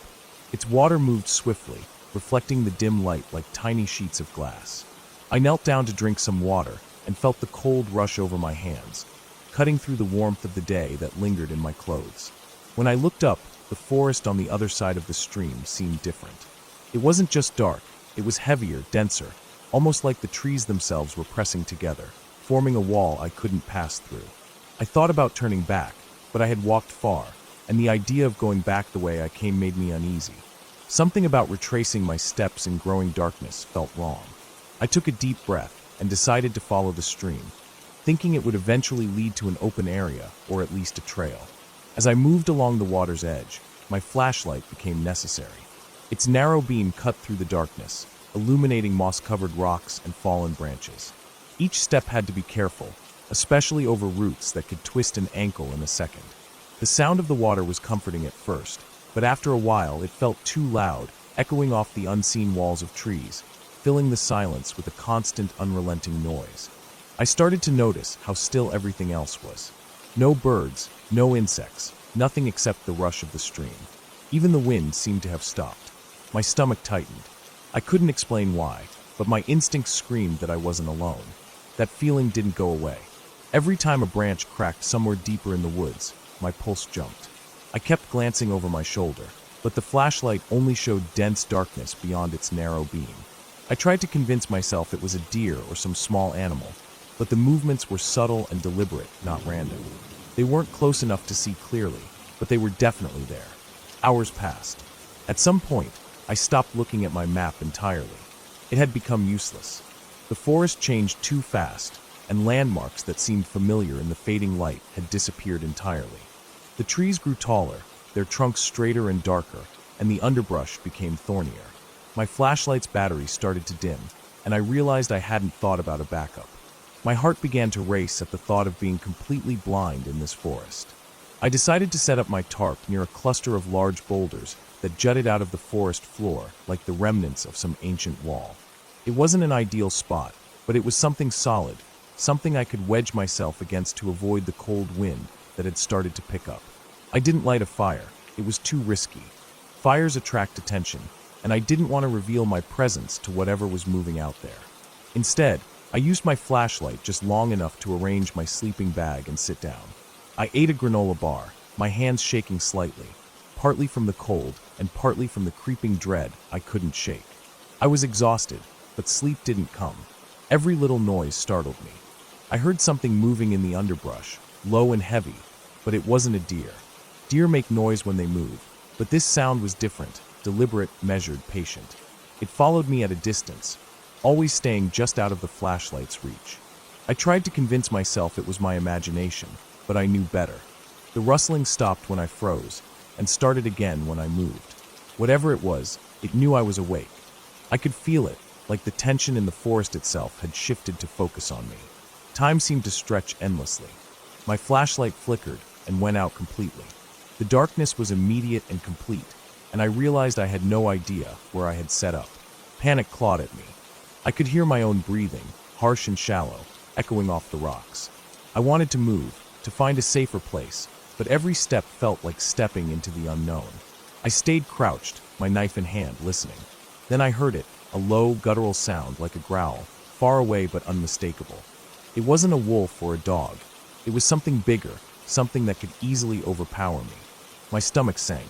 Its water moved swiftly, reflecting the dim light like tiny sheets of glass. I knelt down to drink some water and felt the cold rush over my hands, cutting through the warmth of the day that lingered in my clothes. When I looked up, the forest on the other side of the stream seemed different. It wasn't just dark, it was heavier, denser, almost like the trees themselves were pressing together, forming a wall I couldn't pass through. I thought about turning back, but I had walked far, and the idea of going back the way I came made me uneasy. Something about retracing my steps in growing darkness felt wrong. I took a deep breath and decided to follow the stream, thinking it would eventually lead to an open area, or at least a trail. As I moved along the water's edge, my flashlight became necessary. Its narrow beam cut through the darkness, illuminating moss-covered rocks and fallen branches. Each step had to be careful, especially over roots that could twist an ankle in a second. The sound of the water was comforting at first, but after a while it felt too loud, echoing off the unseen walls of trees, filling the silence with a constant, unrelenting noise. I started to notice how still everything else was. No birds, no insects, nothing except the rush of the stream. Even the wind seemed to have stopped. My stomach tightened. I couldn't explain why, but my instincts screamed that I wasn't alone. That feeling didn't go away. Every time a branch cracked somewhere deeper in the woods, my pulse jumped. I kept glancing over my shoulder, but the flashlight only showed dense darkness beyond its narrow beam. I tried to convince myself it was a deer or some small animal, but the movements were subtle and deliberate, not random. They weren't close enough to see clearly, but they were definitely there. Hours passed. At some point, I stopped looking at my map entirely. It had become useless. The forest changed too fast, and landmarks that seemed familiar in the fading light had disappeared entirely. The trees grew taller, their trunks straighter and darker, and the underbrush became thornier. My flashlight's battery started to dim, and I realized I hadn't thought about a backup. My heart began to race at the thought of being completely blind in this forest. I decided to set up my tarp near a cluster of large boulders that jutted out of the forest floor like the remnants of some ancient wall. It wasn't an ideal spot, but it was something solid, something I could wedge myself against to avoid the cold wind that had started to pick up. I didn't light a fire. It was too risky. Fires attract attention, and I didn't want to reveal my presence to whatever was moving out there. Instead, I used my flashlight just long enough to arrange my sleeping bag and sit down. I ate a granola bar, my hands shaking slightly, partly from the cold and partly from the creeping dread I couldn't shake. I was exhausted, but sleep didn't come. Every little noise startled me. I heard something moving in the underbrush, low and heavy, but it wasn't a deer. Deer make noise when they move, but this sound was different, deliberate, measured, patient. It followed me at a distance, always staying just out of the flashlight's reach. I tried to convince myself it was my imagination, but I knew better. The rustling stopped when I froze, and started again when I moved. Whatever it was, it knew I was awake. I could feel it, like the tension in the forest itself had shifted to focus on me. Time seemed to stretch endlessly. My flashlight flickered and went out completely. The darkness was immediate and complete, and I realized I had no idea where I had set up. Panic clawed at me. I could hear my own breathing, harsh and shallow, echoing off the rocks. I wanted to move, to find a safer place, but every step felt like stepping into the unknown. I stayed crouched, my knife in hand, listening. Then I heard it, a low, guttural sound like a growl, far away but unmistakable. It wasn't a wolf or a dog. It was something bigger, something that could easily overpower me. My stomach sank.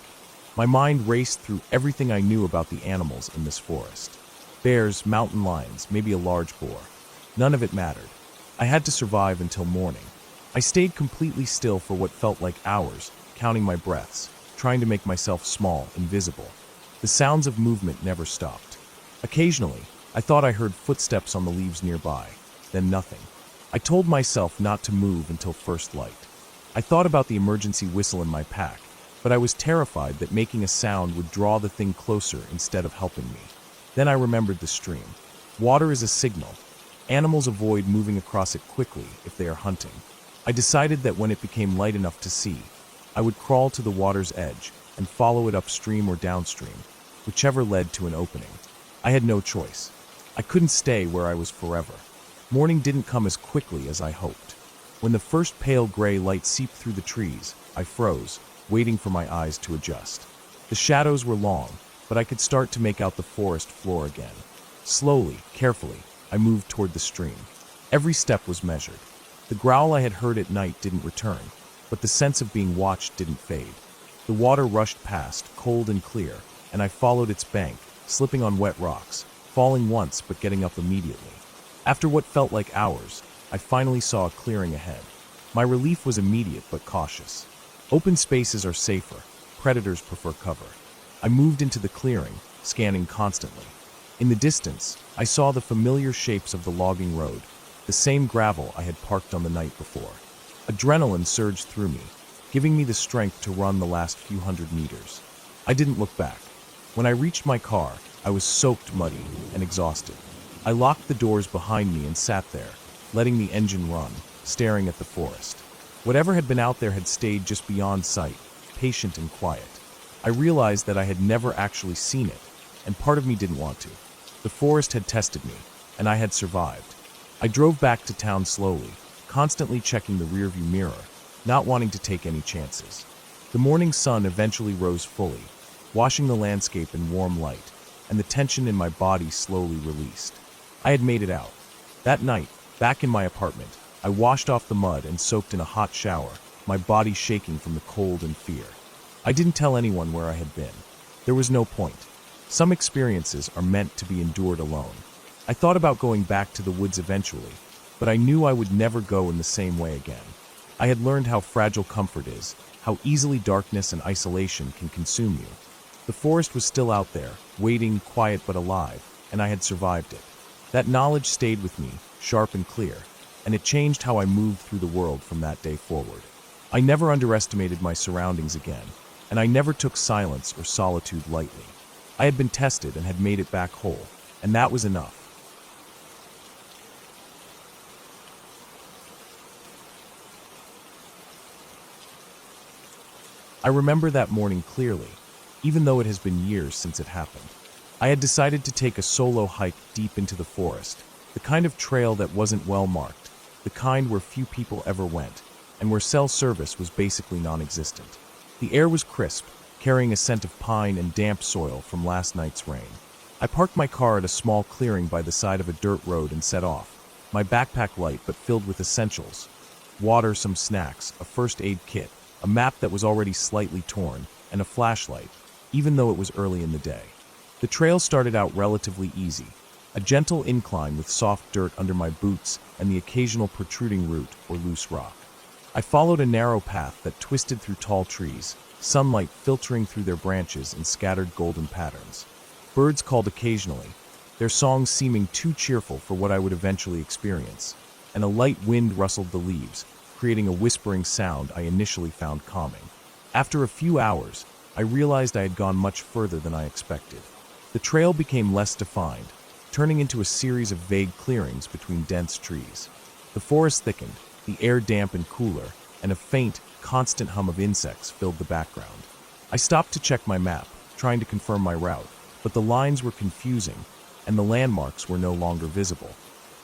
My mind raced through everything I knew about the animals in this forest. Bears, mountain lions, maybe a large boar. None of it mattered. I had to survive until morning. I stayed completely still for what felt like hours, counting my breaths, trying to make myself small, invisible. The sounds of movement never stopped. Occasionally, I thought I heard footsteps on the leaves nearby, then nothing. I told myself not to move until first light. I thought about the emergency whistle in my pack, but I was terrified that making a sound would draw the thing closer instead of helping me. Then I remembered the stream. Water is a signal. Animals avoid moving across it quickly if they are hunting. I decided that when it became light enough to see, I would crawl to the water's edge and follow it upstream or downstream, whichever led to an opening. I had no choice. I couldn't stay where I was forever. Morning didn't come as quickly as I hoped. When the first pale gray light seeped through the trees, I froze, waiting for my eyes to adjust. The shadows were long, but I could start to make out the forest floor again. Slowly, carefully, I moved toward the stream. Every step was measured. The growl I had heard at night didn't return, but the sense of being watched didn't fade. The water rushed past, cold and clear, and I followed its bank, slipping on wet rocks, falling once but getting up immediately. After what felt like hours, I finally saw a clearing ahead. My relief was immediate but cautious. Open spaces are safer. Predators prefer cover. I moved into the clearing, scanning constantly. In the distance, I saw the familiar shapes of the logging road, the same gravel I had parked on the night before. Adrenaline surged through me, giving me the strength to run the last few hundred meters. I didn't look back. When I reached my car, I was soaked muddy and exhausted. I locked the doors behind me and sat there, letting the engine run, staring at the forest. Whatever had been out there had stayed just beyond sight, patient and quiet. I realized that I had never actually seen it, and part of me didn't want to. The forest had tested me, and I had survived. I drove back to town slowly, constantly checking the rearview mirror, not wanting to take any chances. The morning sun eventually rose fully, washing the landscape in warm light, and the tension in my body slowly released. I had made it out. That night, back in my apartment, I washed off the mud and soaked in a hot shower, my body shaking from the cold and fear. I didn't tell anyone where I had been. There was no point. Some experiences are meant to be endured alone. I thought about going back to the woods eventually, but I knew I would never go in the same way again. I had learned how fragile comfort is, how easily darkness and isolation can consume you. The forest was still out there, waiting, quiet but alive, and I had survived it. That knowledge stayed with me, sharp and clear, and it changed how I moved through the world from that day forward. I never underestimated my surroundings again, and I never took silence or solitude lightly. I had been tested and had made it back whole, and that was enough. I remember that morning clearly, even though it has been years since it happened. I had decided to take a solo hike deep into the forest, the kind of trail that wasn't well marked, the kind where few people ever went, and where cell service was basically non-existent. The air was crisp, carrying a scent of pine and damp soil from last night's rain. I parked my car at a small clearing by the side of a dirt road and set off, my backpack light but filled with essentials: water, some snacks, a first aid kit, a map that was already slightly torn, and a flashlight, even though it was early in the day. The trail started out relatively easy, a gentle incline with soft dirt under my boots and the occasional protruding root or loose rock. I followed a narrow path that twisted through tall trees, sunlight filtering through their branches in scattered golden patterns. Birds called occasionally, their songs seeming too cheerful for what I would eventually experience, and a light wind rustled the leaves, creating a whispering sound I initially found calming. After a few hours, I realized I had gone much further than I expected. The trail became less defined, turning into a series of vague clearings between dense trees. The forest thickened, the air damp and cooler, and a faint, constant hum of insects filled the background. I stopped to check my map, trying to confirm my route, but the lines were confusing, and the landmarks were no longer visible.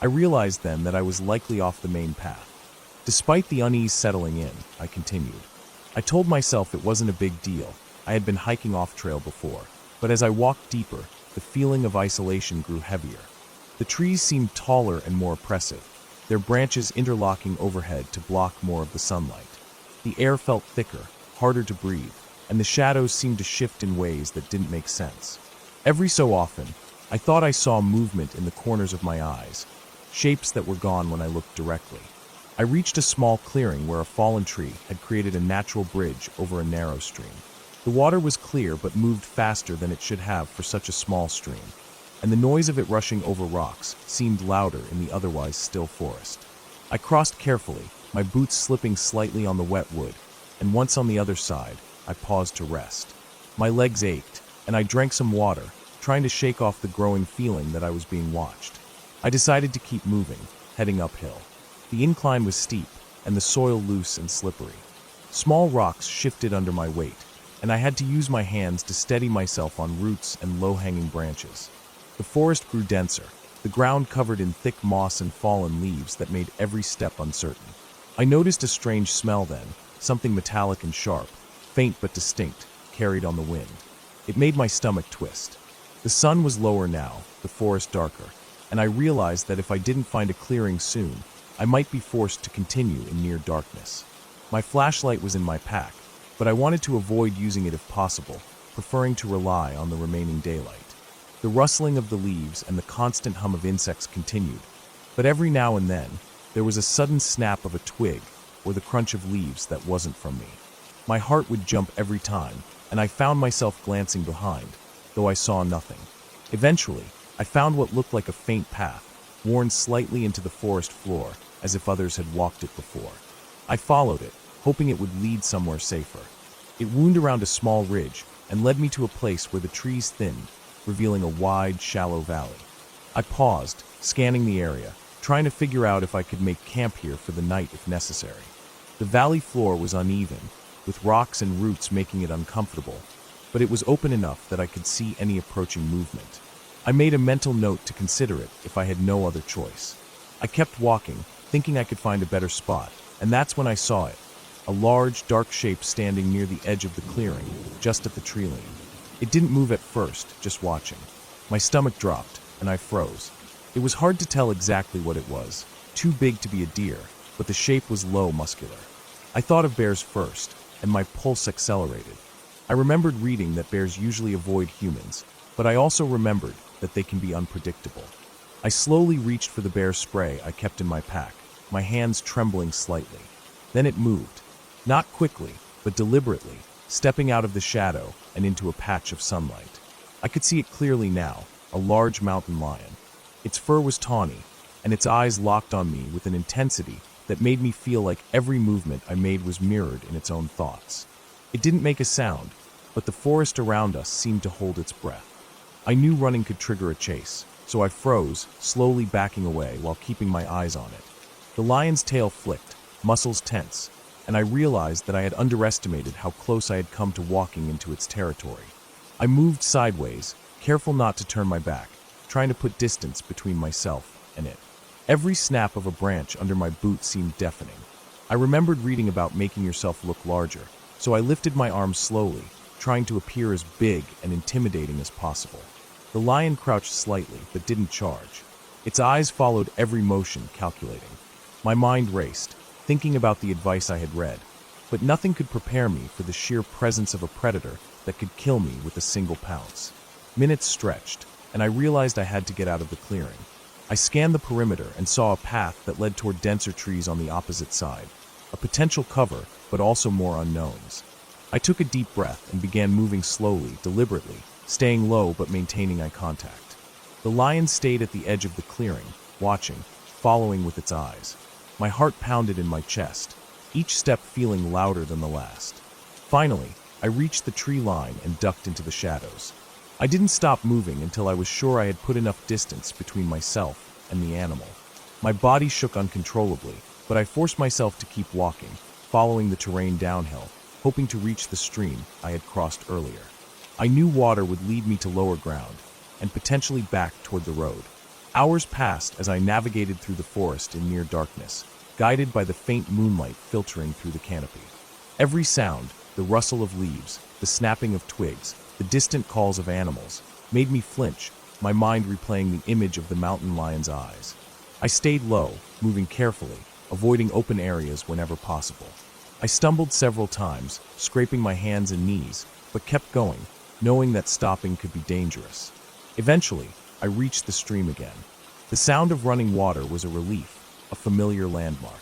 I realized then that I was likely off the main path. Despite the unease settling in, I continued. I told myself it wasn't a big deal. I had been hiking off-trail before, but as I walked deeper, the feeling of isolation grew heavier. The trees seemed taller and more oppressive, their branches interlocking overhead to block more of the sunlight. The air felt thicker, harder to breathe, and the shadows seemed to shift in ways that didn't make sense. Every so often, I thought I saw movement in the corners of my eyes, shapes that were gone when I looked directly. I reached a small clearing where a fallen tree had created a natural bridge over a narrow stream. The water was clear but moved faster than it should have for such a small stream, and the noise of it rushing over rocks seemed louder in the otherwise still forest. I crossed carefully, my boots slipping slightly on the wet wood, and once on the other side, I paused to rest. My legs ached, and I drank some water, trying to shake off the growing feeling that I was being watched. I decided to keep moving, heading uphill. The incline was steep, and the soil loose and slippery. Small rocks shifted under my weight, and I had to use my hands to steady myself on roots and low-hanging branches. The forest grew denser, the ground covered in thick moss and fallen leaves that made every step uncertain. I noticed a strange smell then, something metallic and sharp, faint but distinct, carried on the wind. It made my stomach twist. The sun was lower now, the forest darker, and I realized that if I didn't find a clearing soon, I might be forced to continue in near darkness. My flashlight was in my pack, but I wanted to avoid using it if possible, preferring to rely on the remaining daylight. The rustling of the leaves and the constant hum of insects continued, but every now and then, there was a sudden snap of a twig or the crunch of leaves that wasn't from me. My heart would jump every time, and I found myself glancing behind, though I saw nothing. Eventually, I found what looked like a faint path, worn slightly into the forest floor, as if others had walked it before. I followed it, hoping it would lead somewhere safer. It wound around a small ridge and led me to a place where the trees thinned, revealing a wide, shallow valley. I paused, scanning the area, trying to figure out if I could make camp here for the night if necessary. The valley floor was uneven, with rocks and roots making it uncomfortable, but it was open enough that I could see any approaching movement. I made a mental note to consider it if I had no other choice. I kept walking, thinking I could find a better spot, and that's when I saw it, a large, dark shape standing near the edge of the clearing, just at the tree line. It didn't move at first, just watching. My stomach dropped, and I froze. It was hard to tell exactly what it was, too big to be a deer, but the shape was low, muscular. I thought of bears first, and my pulse accelerated. I remembered reading that bears usually avoid humans, but I also remembered that they can be unpredictable. I slowly reached for the bear spray I kept in my pack, my hands trembling slightly. Then it moved. Not quickly, but deliberately, stepping out of the shadow and into a patch of sunlight. I could see it clearly now, a large mountain lion. Its fur was tawny, and its eyes locked on me with an intensity that made me feel like every movement I made was mirrored in its own thoughts. It didn't make a sound, but the forest around us seemed to hold its breath. I knew running could trigger a chase, so I froze, slowly backing away while keeping my eyes on it. The lion's tail flicked, muscles tense, and I realized that I had underestimated how close I had come to walking into its territory. I moved sideways, careful not to turn my back, trying to put distance between myself and it. Every snap of a branch under my boot seemed deafening. I remembered reading about making yourself look larger, so I lifted my arms slowly, trying to appear as big and intimidating as possible. The lion crouched slightly, but didn't charge. Its eyes followed every motion, calculating. My mind raced, thinking about the advice I had read, but nothing could prepare me for the sheer presence of a predator that could kill me with a single pounce. Minutes stretched, and I realized I had to get out of the clearing. I scanned the perimeter and saw a path that led toward denser trees on the opposite side, a potential cover, but also more unknowns. I took a deep breath and began moving slowly, deliberately, staying low but maintaining eye contact. The lion stayed at the edge of the clearing, watching, following with its eyes. My heart pounded in my chest, each step feeling louder than the last. Finally, I reached the tree line and ducked into the shadows. I didn't stop moving until I was sure I had put enough distance between myself and the animal. My body shook uncontrollably, but I forced myself to keep walking, following the terrain downhill, hoping to reach the stream I had crossed earlier. I knew water would lead me to lower ground, and potentially back toward the road. Hours passed as I navigated through the forest in near darkness, guided by the faint moonlight filtering through the canopy. Every sound, the rustle of leaves, the snapping of twigs, the distant calls of animals, made me flinch, my mind replaying the image of the mountain lion's eyes. I stayed low, moving carefully, avoiding open areas whenever possible. I stumbled several times, scraping my hands and knees, but kept going, knowing that stopping could be dangerous. Eventually, I reached the stream again. The sound of running water was a relief, a familiar landmark.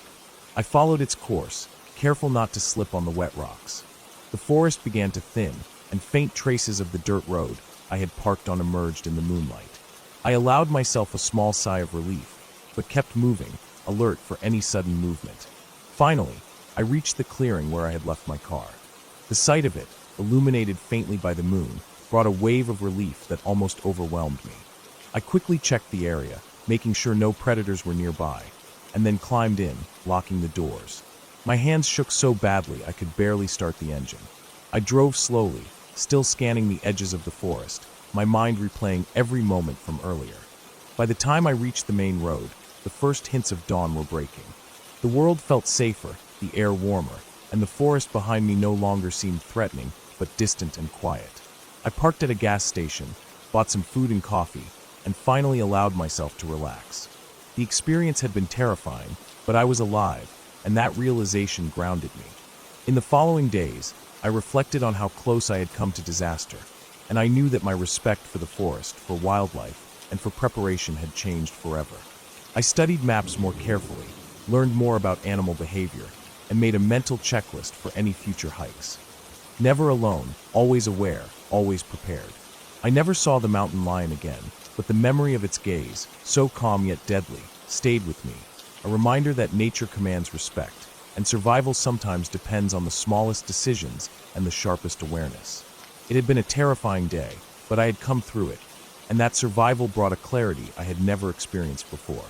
I followed its course, careful not to slip on the wet rocks. The forest began to thin, and faint traces of the dirt road I had parked on emerged in the moonlight. I allowed myself a small sigh of relief, but kept moving, alert for any sudden movement. Finally, I reached the clearing where I had left my car. The sight of it, illuminated faintly by the moon, brought a wave of relief that almost overwhelmed me. I quickly checked the area, making sure no predators were nearby, and then climbed in, locking the doors. My hands shook so badly I could barely start the engine. I drove slowly, still scanning the edges of the forest, my mind replaying every moment from earlier. By the time I reached the main road, the first hints of dawn were breaking. The world felt safer, the air warmer, and the forest behind me no longer seemed threatening, but distant and quiet. I parked at a gas station, bought some food and coffee, and finally allowed myself to relax. The experience had been terrifying, but I was alive, and that realization grounded me. In the following days, I reflected on how close I had come to disaster, and I knew that my respect for the forest, for wildlife, and for preparation had changed forever. I studied maps more carefully, learned more about animal behavior, and made a mental checklist for any future hikes. Never alone, always aware, always prepared. I never saw the mountain lion again, but the memory of its gaze, so calm yet deadly, stayed with me, a reminder that nature commands respect, and survival sometimes depends on the smallest decisions and the sharpest awareness. It had been a terrifying day, but I had come through it, and that survival brought a clarity I had never experienced before.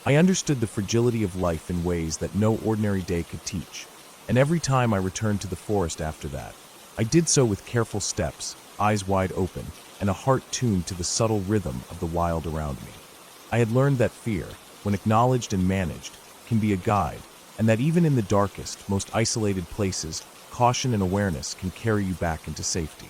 I understood the fragility of life in ways that no ordinary day could teach, and every time I returned to the forest after that, I did so with careful steps, eyes wide open, and a heart tuned to the subtle rhythm of the wild around me. I had learned that fear, when acknowledged and managed, can be a guide, and that even in the darkest, most isolated places, caution and awareness can carry you back into safety.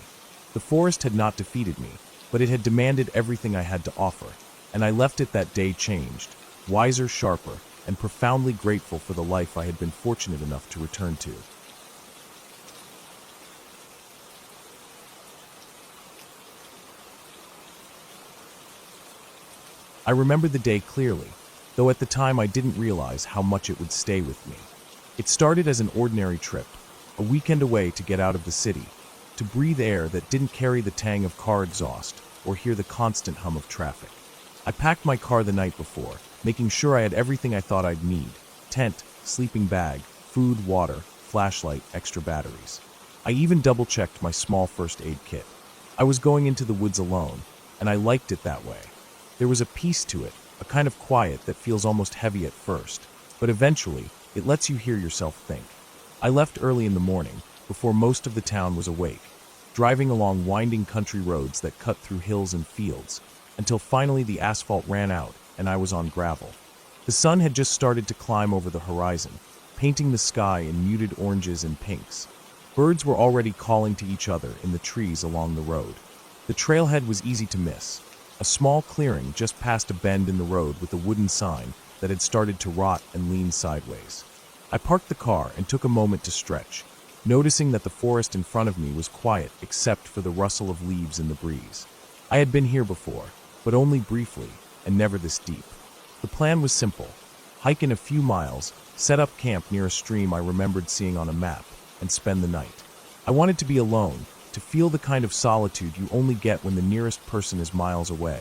The forest had not defeated me, but it had demanded everything I had to offer, and I left it that day changed, wiser, sharper, and profoundly grateful for the life I had been fortunate enough to return to. I remember the day clearly, though at the time I didn't realize how much it would stay with me. It started as an ordinary trip, a weekend away to get out of the city, to breathe air that didn't carry the tang of car exhaust or hear the constant hum of traffic. I packed my car the night before, making sure I had everything I thought I'd need: tent, sleeping bag, food, water, flashlight, extra batteries. I even double-checked my small first aid kit. I was going into the woods alone, and I liked it that way. There was a peace to it, a kind of quiet that feels almost heavy at first, but eventually, it lets you hear yourself think. I left early in the morning, before most of the town was awake, driving along winding country roads that cut through hills and fields, until finally the asphalt ran out and I was on gravel. The sun had just started to climb over the horizon, painting the sky in muted oranges and pinks. Birds were already calling to each other in the trees along the road. The trailhead was easy to miss, a small clearing just past a bend in the road with a wooden sign that had started to rot and lean sideways. I parked the car and took a moment to stretch, noticing that the forest in front of me was quiet except for the rustle of leaves in the breeze. I had been here before, but only briefly, and never this deep. The plan was simple: hike in a few miles, set up camp near a stream I remembered seeing on a map, and spend the night. I wanted to be alone, to feel the kind of solitude you only get when the nearest person is miles away.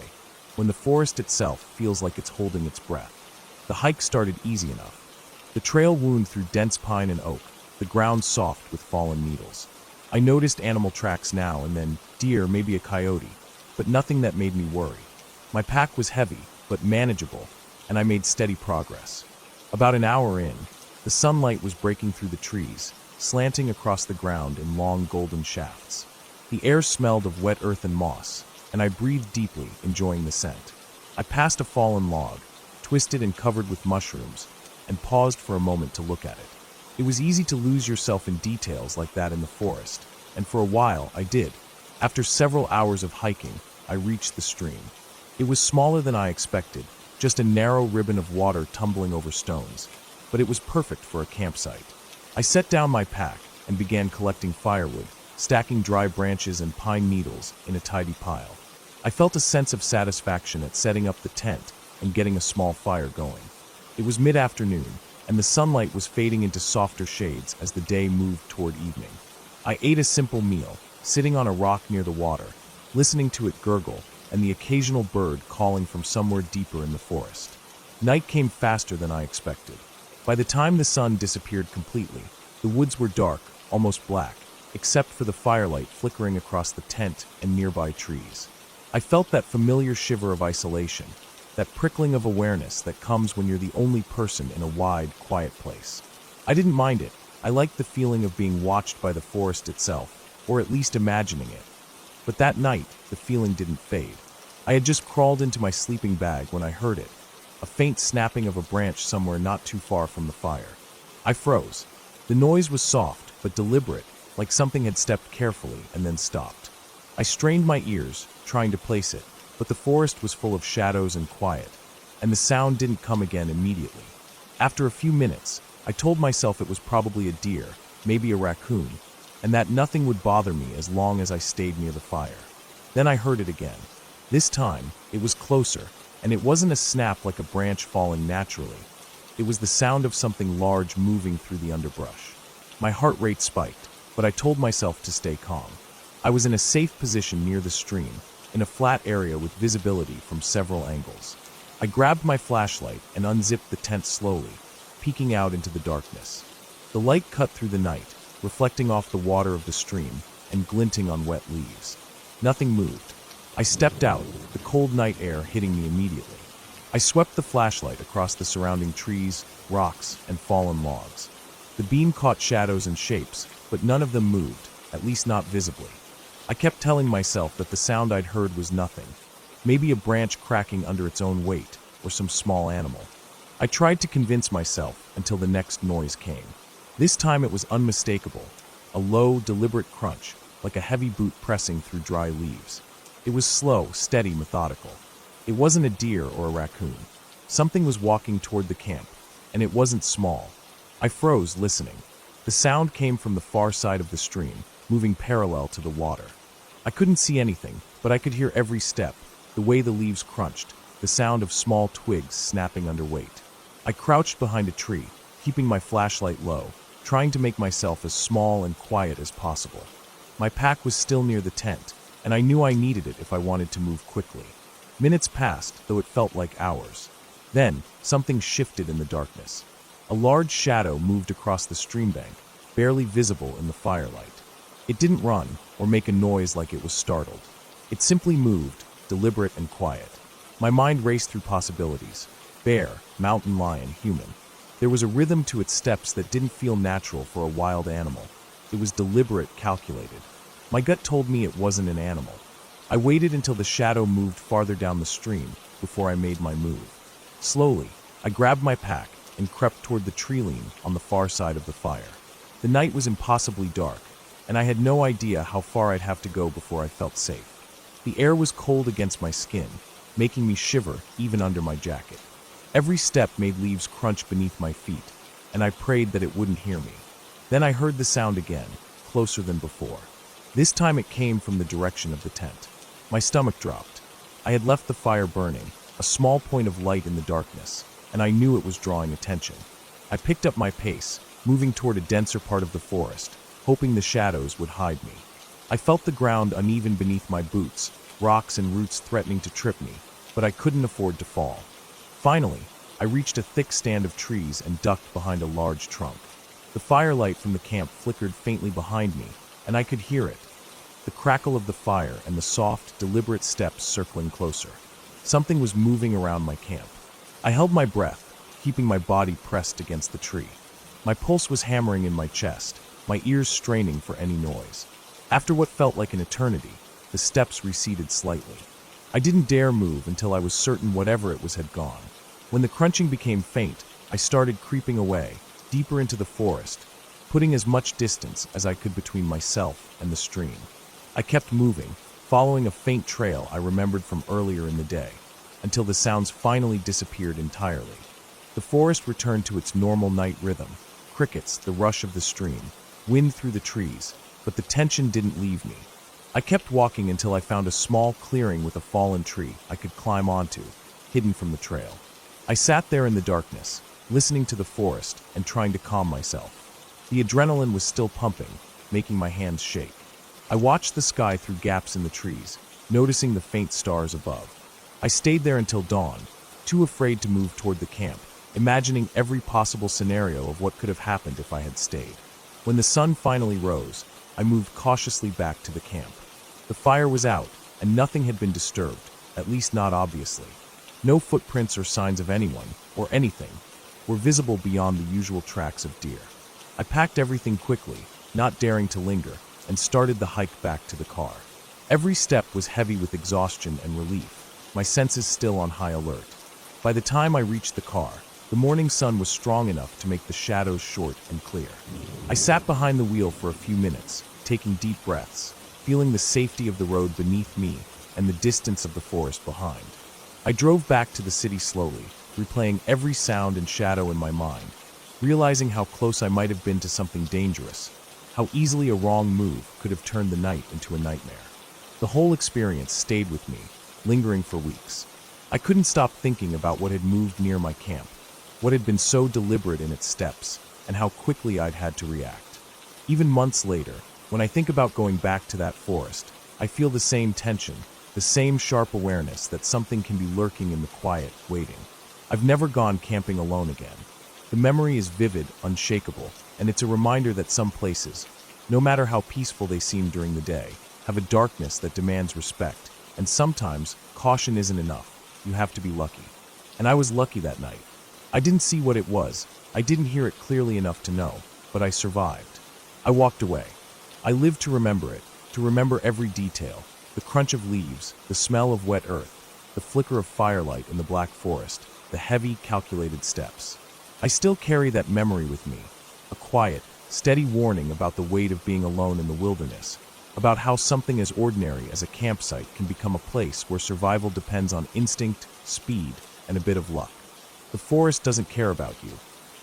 when the forest itself feels like it's holding its breath. The hike started easy enough. The trail wound through dense pine and oak, the ground soft with fallen needles. I noticed animal tracks now and then, deer, maybe a coyote, but nothing that made me worry. My pack was heavy, but manageable, and I made steady progress. About an hour in, the sunlight was breaking through the trees, slanting across the ground in long golden shafts. The air smelled of wet earth and moss, and I breathed deeply, enjoying the scent. I passed a fallen log, twisted and covered with mushrooms, and paused for a moment to look at it. It was easy to lose yourself in details like that in the forest, and for a while I did. After several hours of hiking, I reached the stream. It was smaller than I expected, just a narrow ribbon of water tumbling over stones, but it was perfect for a campsite. I set down my pack and began collecting firewood, stacking dry branches and pine needles in a tidy pile. I felt a sense of satisfaction at setting up the tent and getting a small fire going. It was mid-afternoon, and the sunlight was fading into softer shades as the day moved toward evening. I ate a simple meal, sitting on a rock near the water, listening to it gurgle and the occasional bird calling from somewhere deeper in the forest. Night came faster than I expected. By the time the sun disappeared completely, the woods were dark, almost black, except for the firelight flickering across the tent and nearby trees. I felt that familiar shiver of isolation, that prickling of awareness that comes when you're the only person in a wide, quiet place. I didn't mind it. I liked the feeling of being watched by the forest itself, or at least imagining it. But that night, the feeling didn't fade. I had just crawled into my sleeping bag when I heard it, a faint snapping of a branch somewhere not too far from the fire. I froze. The noise was soft, but deliberate, like something had stepped carefully and then stopped. I strained my ears, trying to place it, but the forest was full of shadows and quiet, and the sound didn't come again immediately. After a few minutes, I told myself it was probably a deer, maybe a raccoon, and that nothing would bother me as long as I stayed near the fire. Then I heard it again. This time, it was closer, and it wasn't a snap like a branch falling naturally. It was the sound of something large moving through the underbrush. My heart rate spiked, but I told myself to stay calm. I was in a safe position near the stream, in a flat area with visibility from several angles. I grabbed my flashlight and unzipped the tent slowly, peeking out into the darkness. The light cut through the night, reflecting off the water of the stream and glinting on wet leaves. Nothing moved. I stepped out, the cold night air hitting me immediately. I swept the flashlight across the surrounding trees, rocks, and fallen logs. The beam caught shadows and shapes, but none of them moved, at least not visibly. I kept telling myself that the sound I'd heard was nothing, maybe a branch cracking under its own weight, or some small animal. I tried to convince myself until the next noise came. This time it was unmistakable, a low, deliberate crunch, like a heavy boot pressing through dry leaves. It was slow, steady, methodical. It wasn't a deer or a raccoon. Something was walking toward the camp, and it wasn't small. I froze, listening. The sound came from the far side of the stream, moving parallel to the water. I couldn't see anything, but I could hear every step, the way the leaves crunched, the sound of small twigs snapping under weight. I crouched behind a tree, keeping my flashlight low, trying to make myself as small and quiet as possible. My pack was still near the tent, and I knew I needed it if I wanted to move quickly. Minutes passed, though it felt like hours. Then, something shifted in the darkness. A large shadow moved across the stream bank, barely visible in the firelight. It didn't run or make a noise like it was startled. It simply moved, deliberate and quiet. My mind raced through possibilities. Bear, mountain lion, human. There was a rhythm to its steps that didn't feel natural for a wild animal. It was deliberate, calculated. My gut told me it wasn't an animal. I waited until the shadow moved farther down the stream before I made my move. Slowly, I grabbed my pack and crept toward the tree line on the far side of the fire. The night was impossibly dark, and I had no idea how far I'd have to go before I felt safe. The air was cold against my skin, making me shiver even under my jacket. Every step made leaves crunch beneath my feet, and I prayed that it wouldn't hear me. Then I heard the sound again, closer than before. This time it came from the direction of the tent. My stomach dropped. I had left the fire burning, a small point of light in the darkness, and I knew it was drawing attention. I picked up my pace, moving toward a denser part of the forest, hoping the shadows would hide me. I felt the ground uneven beneath my boots, rocks and roots threatening to trip me, but I couldn't afford to fall. Finally, I reached a thick stand of trees and ducked behind a large trunk. The firelight from the camp flickered faintly behind me, and I could hear it. The crackle of the fire and the soft, deliberate steps circling closer. Something was moving around my camp. I held my breath, keeping my body pressed against the tree. My pulse was hammering in my chest, my ears straining for any noise. After what felt like an eternity, the steps receded slightly. I didn't dare move until I was certain whatever it was had gone. When the crunching became faint, I started creeping away, deeper into the forest, putting as much distance as I could between myself and the stream. I kept moving, following a faint trail I remembered from earlier in the day, until the sounds finally disappeared entirely. The forest returned to its normal night rhythm: crickets, the rush of the stream, wind through the trees, but the tension didn't leave me. I kept walking until I found a small clearing with a fallen tree I could climb onto, hidden from the trail. I sat there in the darkness, listening to the forest and trying to calm myself. The adrenaline was still pumping, making my hands shake. I watched the sky through gaps in the trees, noticing the faint stars above. I stayed there until dawn, too afraid to move toward the camp, imagining every possible scenario of what could have happened if I had stayed. When the sun finally rose, I moved cautiously back to the camp. The fire was out, and nothing had been disturbed, at least not obviously. No footprints or signs of anyone, or anything, were visible beyond the usual tracks of deer. I packed everything quickly, not daring to linger, and started the hike back to the car. Every step was heavy with exhaustion and relief, my senses still on high alert. By the time I reached the car, the morning sun was strong enough to make the shadows short and clear. I sat behind the wheel for a few minutes, taking deep breaths, feeling the safety of the road beneath me and the distance of the forest behind. I drove back to the city slowly, replaying every sound and shadow in my mind, realizing how close I might have been to something dangerous, how easily a wrong move could have turned the night into a nightmare. The whole experience stayed with me, lingering for weeks. I couldn't stop thinking about what had moved near my camp, what had been so deliberate in its steps, and how quickly I'd had to react. Even months later, when I think about going back to that forest, I feel the same tension, the same sharp awareness that something can be lurking in the quiet, waiting. I've never gone camping alone again. The memory is vivid, unshakable, and it's a reminder that some places, no matter how peaceful they seem during the day, have a darkness that demands respect, and sometimes caution isn't enough. You have to be lucky. And I was lucky that night. I didn't see what it was, I didn't hear it clearly enough to know, but I survived. I walked away. I lived to remember it, to remember every detail, the crunch of leaves, the smell of wet earth, the flicker of firelight in the black forest, the heavy, calculated steps. I still carry that memory with me, a quiet, steady warning about the weight of being alone in the wilderness, about how something as ordinary as a campsite can become a place where survival depends on instinct, speed, and a bit of luck. The forest doesn't care about you,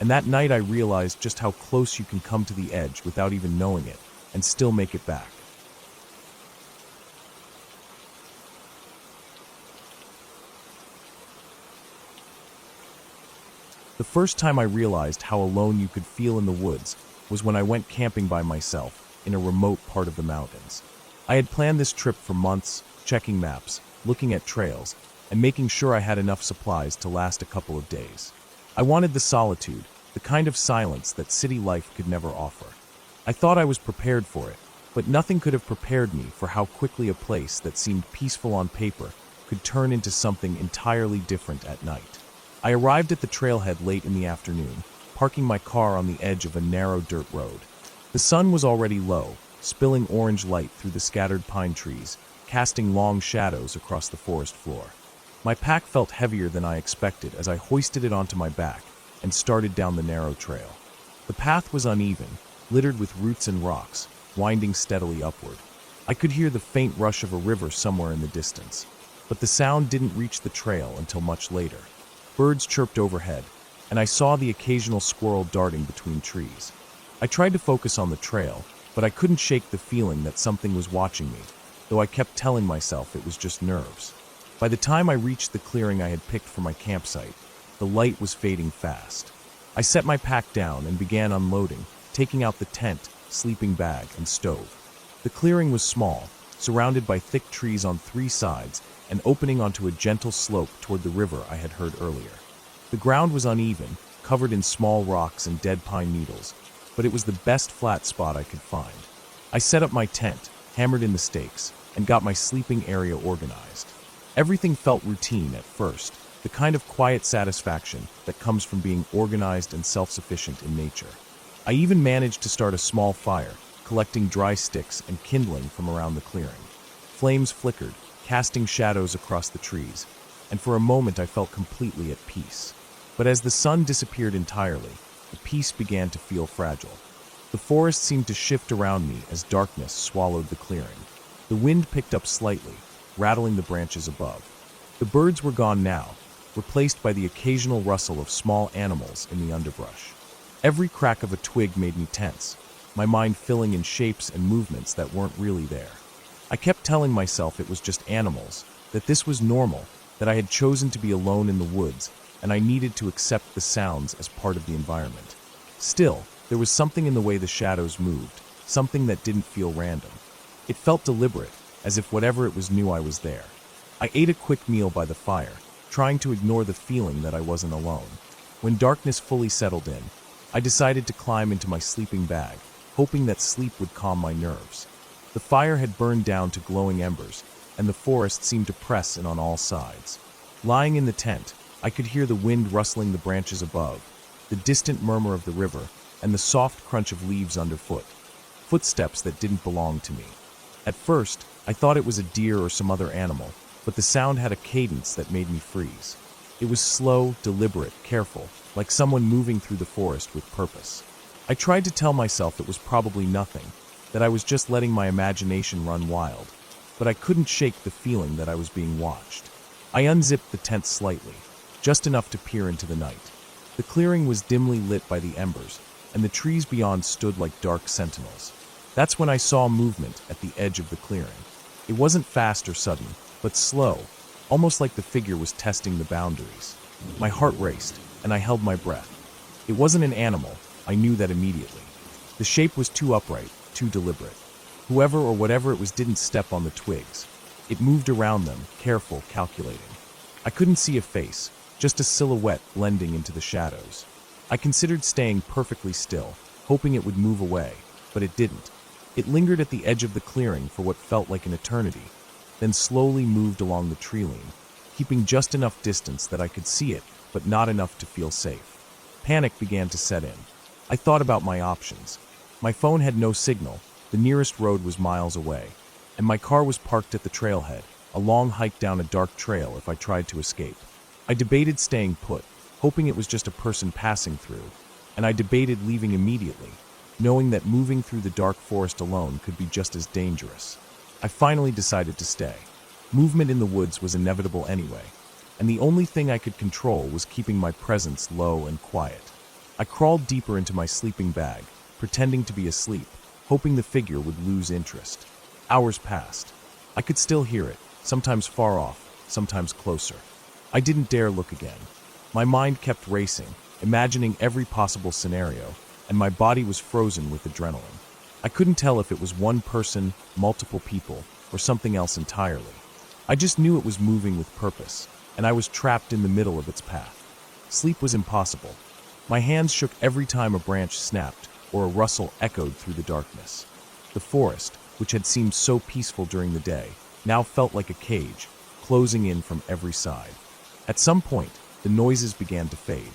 and that night I realized just how close you can come to the edge without even knowing it, and still make it back. The first time I realized how alone you could feel in the woods was when I went camping by myself in a remote part of the mountains. I had planned this trip for months, checking maps, looking at trails, and making sure I had enough supplies to last a couple of days. I wanted the solitude, the kind of silence that city life could never offer. I thought I was prepared for it, but nothing could have prepared me for how quickly a place that seemed peaceful on paper could turn into something entirely different at night. I arrived at the trailhead late in the afternoon, parking my car on the edge of a narrow dirt road. The sun was already low, spilling orange light through the scattered pine trees, casting long shadows across the forest floor. My pack felt heavier than I expected as I hoisted it onto my back and started down the narrow trail. The path was uneven, littered with roots and rocks, winding steadily upward. I could hear the faint rush of a river somewhere in the distance, but the sound didn't reach the trail until much later. Birds chirped overhead, and I saw the occasional squirrel darting between trees. I tried to focus on the trail, but I couldn't shake the feeling that something was watching me, though I kept telling myself it was just nerves. By the time I reached the clearing I had picked for my campsite, the light was fading fast. I set my pack down and began unloading, taking out the tent, sleeping bag, and stove. The clearing was small, surrounded by thick trees on three sides and opening onto a gentle slope toward the river I had heard earlier. The ground was uneven, covered in small rocks and dead pine needles, but it was the best flat spot I could find. I set up my tent, hammered in the stakes, and got my sleeping area organized. Everything felt routine at first, the kind of quiet satisfaction that comes from being organized and self-sufficient in nature. I even managed to start a small fire, collecting dry sticks and kindling from around the clearing. Flames flickered, casting shadows across the trees, and for a moment I felt completely at peace. But as the sun disappeared entirely, the peace began to feel fragile. The forest seemed to shift around me as darkness swallowed the clearing. The wind picked up slightly, rattling the branches above. The birds were gone now, replaced by the occasional rustle of small animals in the underbrush. Every crack of a twig made me tense, my mind filling in shapes and movements that weren't really there. I kept telling myself it was just animals, that this was normal, that I had chosen to be alone in the woods, and I needed to accept the sounds as part of the environment. Still, there was something in the way the shadows moved, something that didn't feel random. It felt deliberate, as if whatever it was knew I was there. I ate a quick meal by the fire, trying to ignore the feeling that I wasn't alone. When darkness fully settled in, I decided to climb into my sleeping bag, hoping that sleep would calm my nerves. The fire had burned down to glowing embers, and the forest seemed to press in on all sides. Lying in the tent, I could hear the wind rustling the branches above, the distant murmur of the river, and the soft crunch of leaves underfoot. Footsteps that didn't belong to me. At first, I thought it was a deer or some other animal, but the sound had a cadence that made me freeze. It was slow, deliberate, careful, like someone moving through the forest with purpose. I tried to tell myself it was probably nothing, that I was just letting my imagination run wild, but I couldn't shake the feeling that I was being watched. I unzipped the tent slightly, just enough to peer into the night. The clearing was dimly lit by the embers, and the trees beyond stood like dark sentinels. That's when I saw movement at the edge of the clearing. It wasn't fast or sudden, but slow, almost like the figure was testing the boundaries. My heart raced, and I held my breath. It wasn't an animal, I knew that immediately. The shape was too upright, too deliberate. Whoever or whatever it was didn't step on the twigs. It moved around them, careful, calculating. I couldn't see a face, just a silhouette blending into the shadows. I considered staying perfectly still, hoping it would move away, but it didn't. It lingered at the edge of the clearing for what felt like an eternity, then slowly moved along the tree-line, keeping just enough distance that I could see it, but not enough to feel safe. Panic began to set in. I thought about my options. My phone had no signal, the nearest road was miles away, and my car was parked at the trailhead, a long hike down a dark trail if I tried to escape. I debated staying put, hoping it was just a person passing through, and I debated leaving immediately, knowing that moving through the dark forest alone could be just as dangerous. I finally decided to stay. Movement in the woods was inevitable anyway, and the only thing I could control was keeping my presence low and quiet. I crawled deeper into my sleeping bag, pretending to be asleep, hoping the figure would lose interest. Hours passed. I could still hear it, sometimes far off, sometimes closer. I didn't dare look again. My mind kept racing, imagining every possible scenario, and my body was frozen with adrenaline. I couldn't tell if it was one person, multiple people, or something else entirely. I just knew it was moving with purpose, and I was trapped in the middle of its path. Sleep was impossible. My hands shook every time a branch snapped or a rustle echoed through the darkness. The forest, which had seemed so peaceful during the day, now felt like a cage, closing in from every side. At some point, the noises began to fade.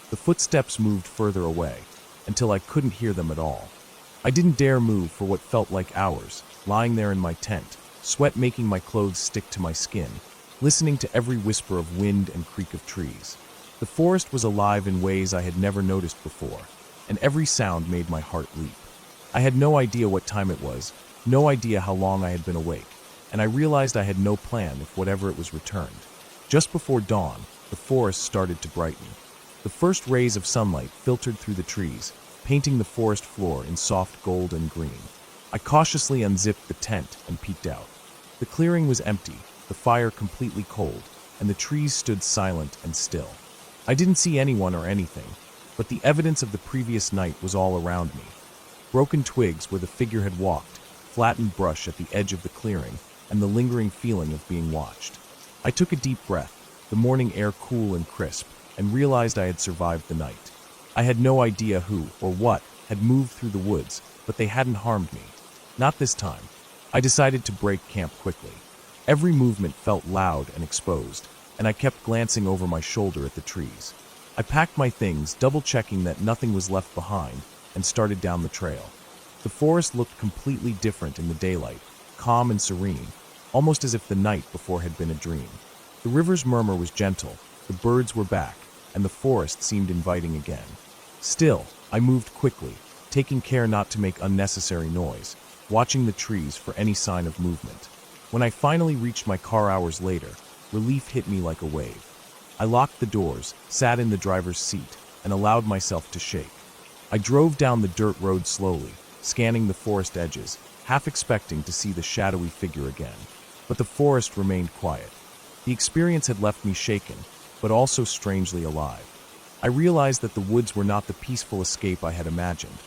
The footsteps moved further away, until I couldn't hear them at all. I didn't dare move for what felt like hours, lying there in my tent, sweat making my clothes stick to my skin, listening to every whisper of wind and creak of trees. The forest was alive in ways I had never noticed before, and every sound made my heart leap. I had no idea what time it was, no idea how long I had been awake, and I realized I had no plan if whatever it was returned. Just before dawn, the forest started to brighten. The first rays of sunlight filtered through the trees, painting the forest floor in soft gold and green. I cautiously unzipped the tent and peeked out. The clearing was empty, the fire completely cold, and the trees stood silent and still. I didn't see anyone or anything, but the evidence of the previous night was all around me. Broken twigs where the figure had walked, flattened brush at the edge of the clearing, and the lingering feeling of being watched. I took a deep breath, the morning air cool and crisp, and realized I had survived the night. I had no idea who or what had moved through the woods, but they hadn't harmed me. Not this time. I decided to break camp quickly. Every movement felt loud and exposed, and I kept glancing over my shoulder at the trees. I packed my things, double-checking that nothing was left behind, and started down the trail. The forest looked completely different in the daylight, calm and serene, almost as if the night before had been a dream. The river's murmur was gentle, the birds were back, and the forest seemed inviting again. Still, I moved quickly, taking care not to make unnecessary noise, watching the trees for any sign of movement. When I finally reached my car hours later, relief hit me like a wave. I locked the doors, sat in the driver's seat, and allowed myself to shake. I drove down the dirt road slowly, scanning the forest edges, half expecting to see the shadowy figure again. But the forest remained quiet. The experience had left me shaken, but also strangely alive. I realized that the woods were not the peaceful escape I had imagined.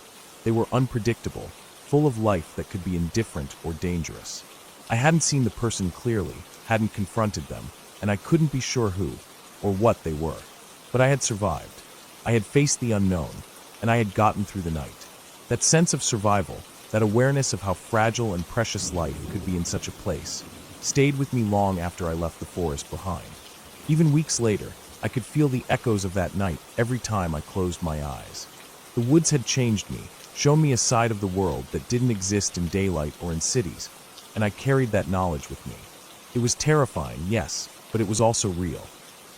They were unpredictable, full of life that could be indifferent or dangerous. I hadn't seen the person clearly, hadn't confronted them, and I couldn't be sure who or what they were. But I had survived. I had faced the unknown, and I had gotten through the night. That sense of survival, that awareness of how fragile and precious life could be in such a place, stayed with me long after I left the forest behind. Even weeks later, I could feel the echoes of that night every time I closed my eyes. The woods had changed me, shown me a side of the world that didn't exist in daylight or in cities, and I carried that knowledge with me. It was terrifying, yes, but it was also real.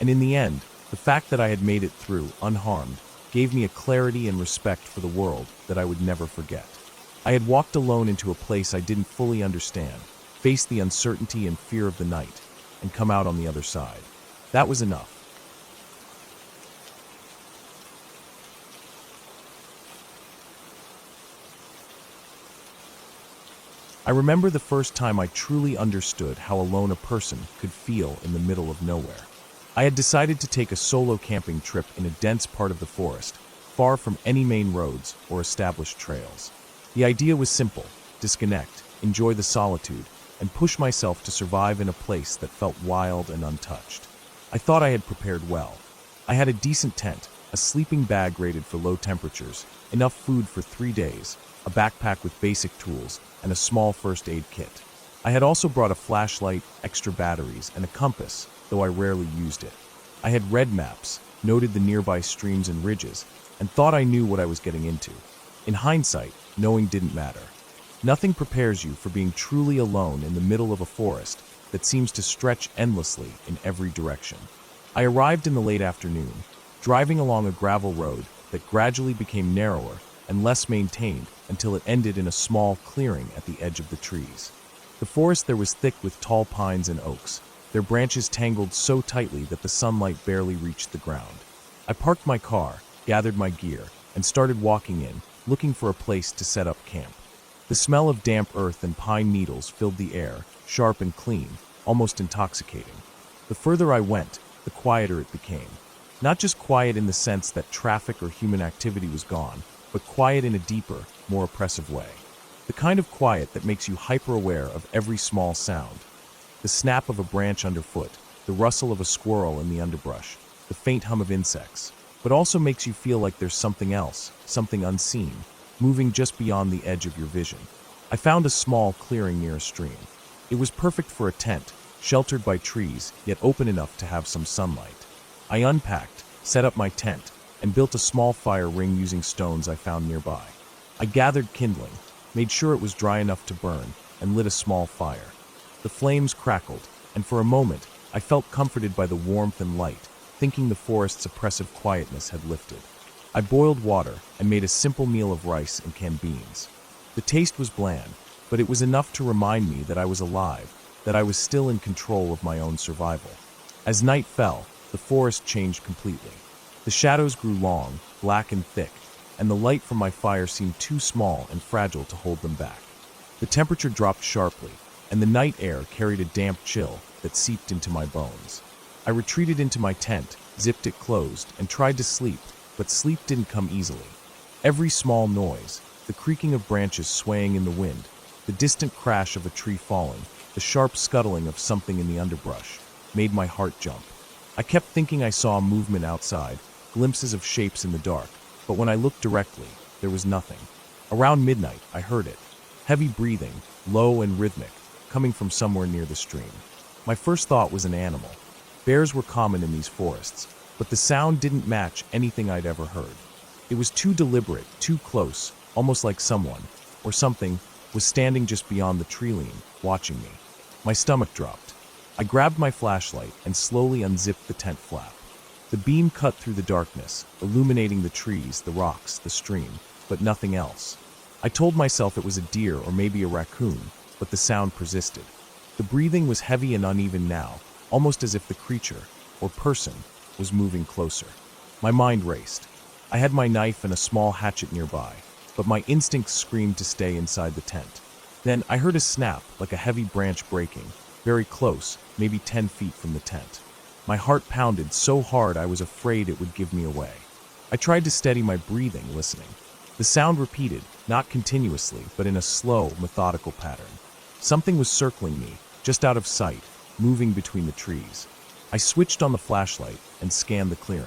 And in the end, the fact that I had made it through, unharmed, gave me a clarity and respect for the world that I would never forget. I had walked alone into a place I didn't fully understand, faced the uncertainty and fear of the night, and come out on the other side. That was enough. I remember the first time I truly understood how alone a person could feel in the middle of nowhere. I had decided to take a solo camping trip in a dense part of the forest, far from any main roads or established trails. The idea was simple: disconnect, enjoy the solitude, and push myself to survive in a place that felt wild and untouched. I thought I had prepared well. I had a decent tent, a sleeping bag rated for low temperatures, enough food for 3 days, a backpack with basic tools, and a small first aid kit. I had also brought a flashlight, extra batteries, and a compass, though I rarely used it. I had read maps, noted the nearby streams and ridges, and thought I knew what I was getting into. In hindsight, knowing didn't matter. Nothing prepares you for being truly alone in the middle of a forest that seems to stretch endlessly in every direction. I arrived in the late afternoon, driving along a gravel road that gradually became narrower and less maintained until it ended in a small clearing at the edge of the trees. The forest there was thick with tall pines and oaks, their branches tangled so tightly that the sunlight barely reached the ground. I parked my car, gathered my gear, and started walking in, looking for a place to set up camp. The smell of damp earth and pine needles filled the air, sharp and clean, almost intoxicating. The further I went, the quieter it became. Not just quiet in the sense that traffic or human activity was gone, but quiet in a deeper, more oppressive way. The kind of quiet that makes you hyper-aware of every small sound. The snap of a branch underfoot, the rustle of a squirrel in the underbrush, the faint hum of insects, but also makes you feel like there's something else, something unseen, moving just beyond the edge of your vision. I found a small clearing near a stream. It was perfect for a tent, sheltered by trees, yet open enough to have some sunlight. I unpacked, set up my tent, and built a small fire ring using stones I found nearby. I gathered kindling, made sure it was dry enough to burn, and lit a small fire. The flames crackled, and for a moment, I felt comforted by the warmth and light, thinking the forest's oppressive quietness had lifted. I boiled water and made a simple meal of rice and canned beans. The taste was bland, but it was enough to remind me that I was alive, that I was still in control of my own survival. As night fell, the forest changed completely. The shadows grew long, black and thick, and the light from my fire seemed too small and fragile to hold them back. The temperature dropped sharply, and the night air carried a damp chill that seeped into my bones. I retreated into my tent, zipped it closed, and tried to sleep, but sleep didn't come easily. Every small noise, the creaking of branches swaying in the wind, The distant crash of a tree falling, the sharp scuttling of something in the underbrush, made my heart jump. I kept thinking I saw movement outside, glimpses of shapes in the dark, but when I looked directly, there was nothing. Around midnight, I heard it. Heavy breathing, low and rhythmic, coming from somewhere near the stream. My first thought was an animal. Bears were common in these forests, but the sound didn't match anything I'd ever heard. It was too deliberate, too close, almost like someone, or something, was standing just beyond the tree line, watching me. My stomach dropped. I grabbed my flashlight and slowly unzipped the tent flap. The beam cut through the darkness, illuminating the trees, the rocks, the stream, but nothing else. I told myself it was a deer or maybe a raccoon, but the sound persisted. The breathing was heavy and uneven now, almost as if the creature, or person, was moving closer. My mind raced. I had my knife and a small hatchet nearby, but my instincts screamed to stay inside the tent. Then I heard a snap, like a heavy branch breaking, very close, maybe 10 feet from the tent. My heart pounded so hard I was afraid it would give me away. I tried to steady my breathing, listening. The sound repeated, not continuously, but in a slow, methodical pattern. Something was circling me, just out of sight, moving between the trees. I switched on the flashlight and scanned the clearing.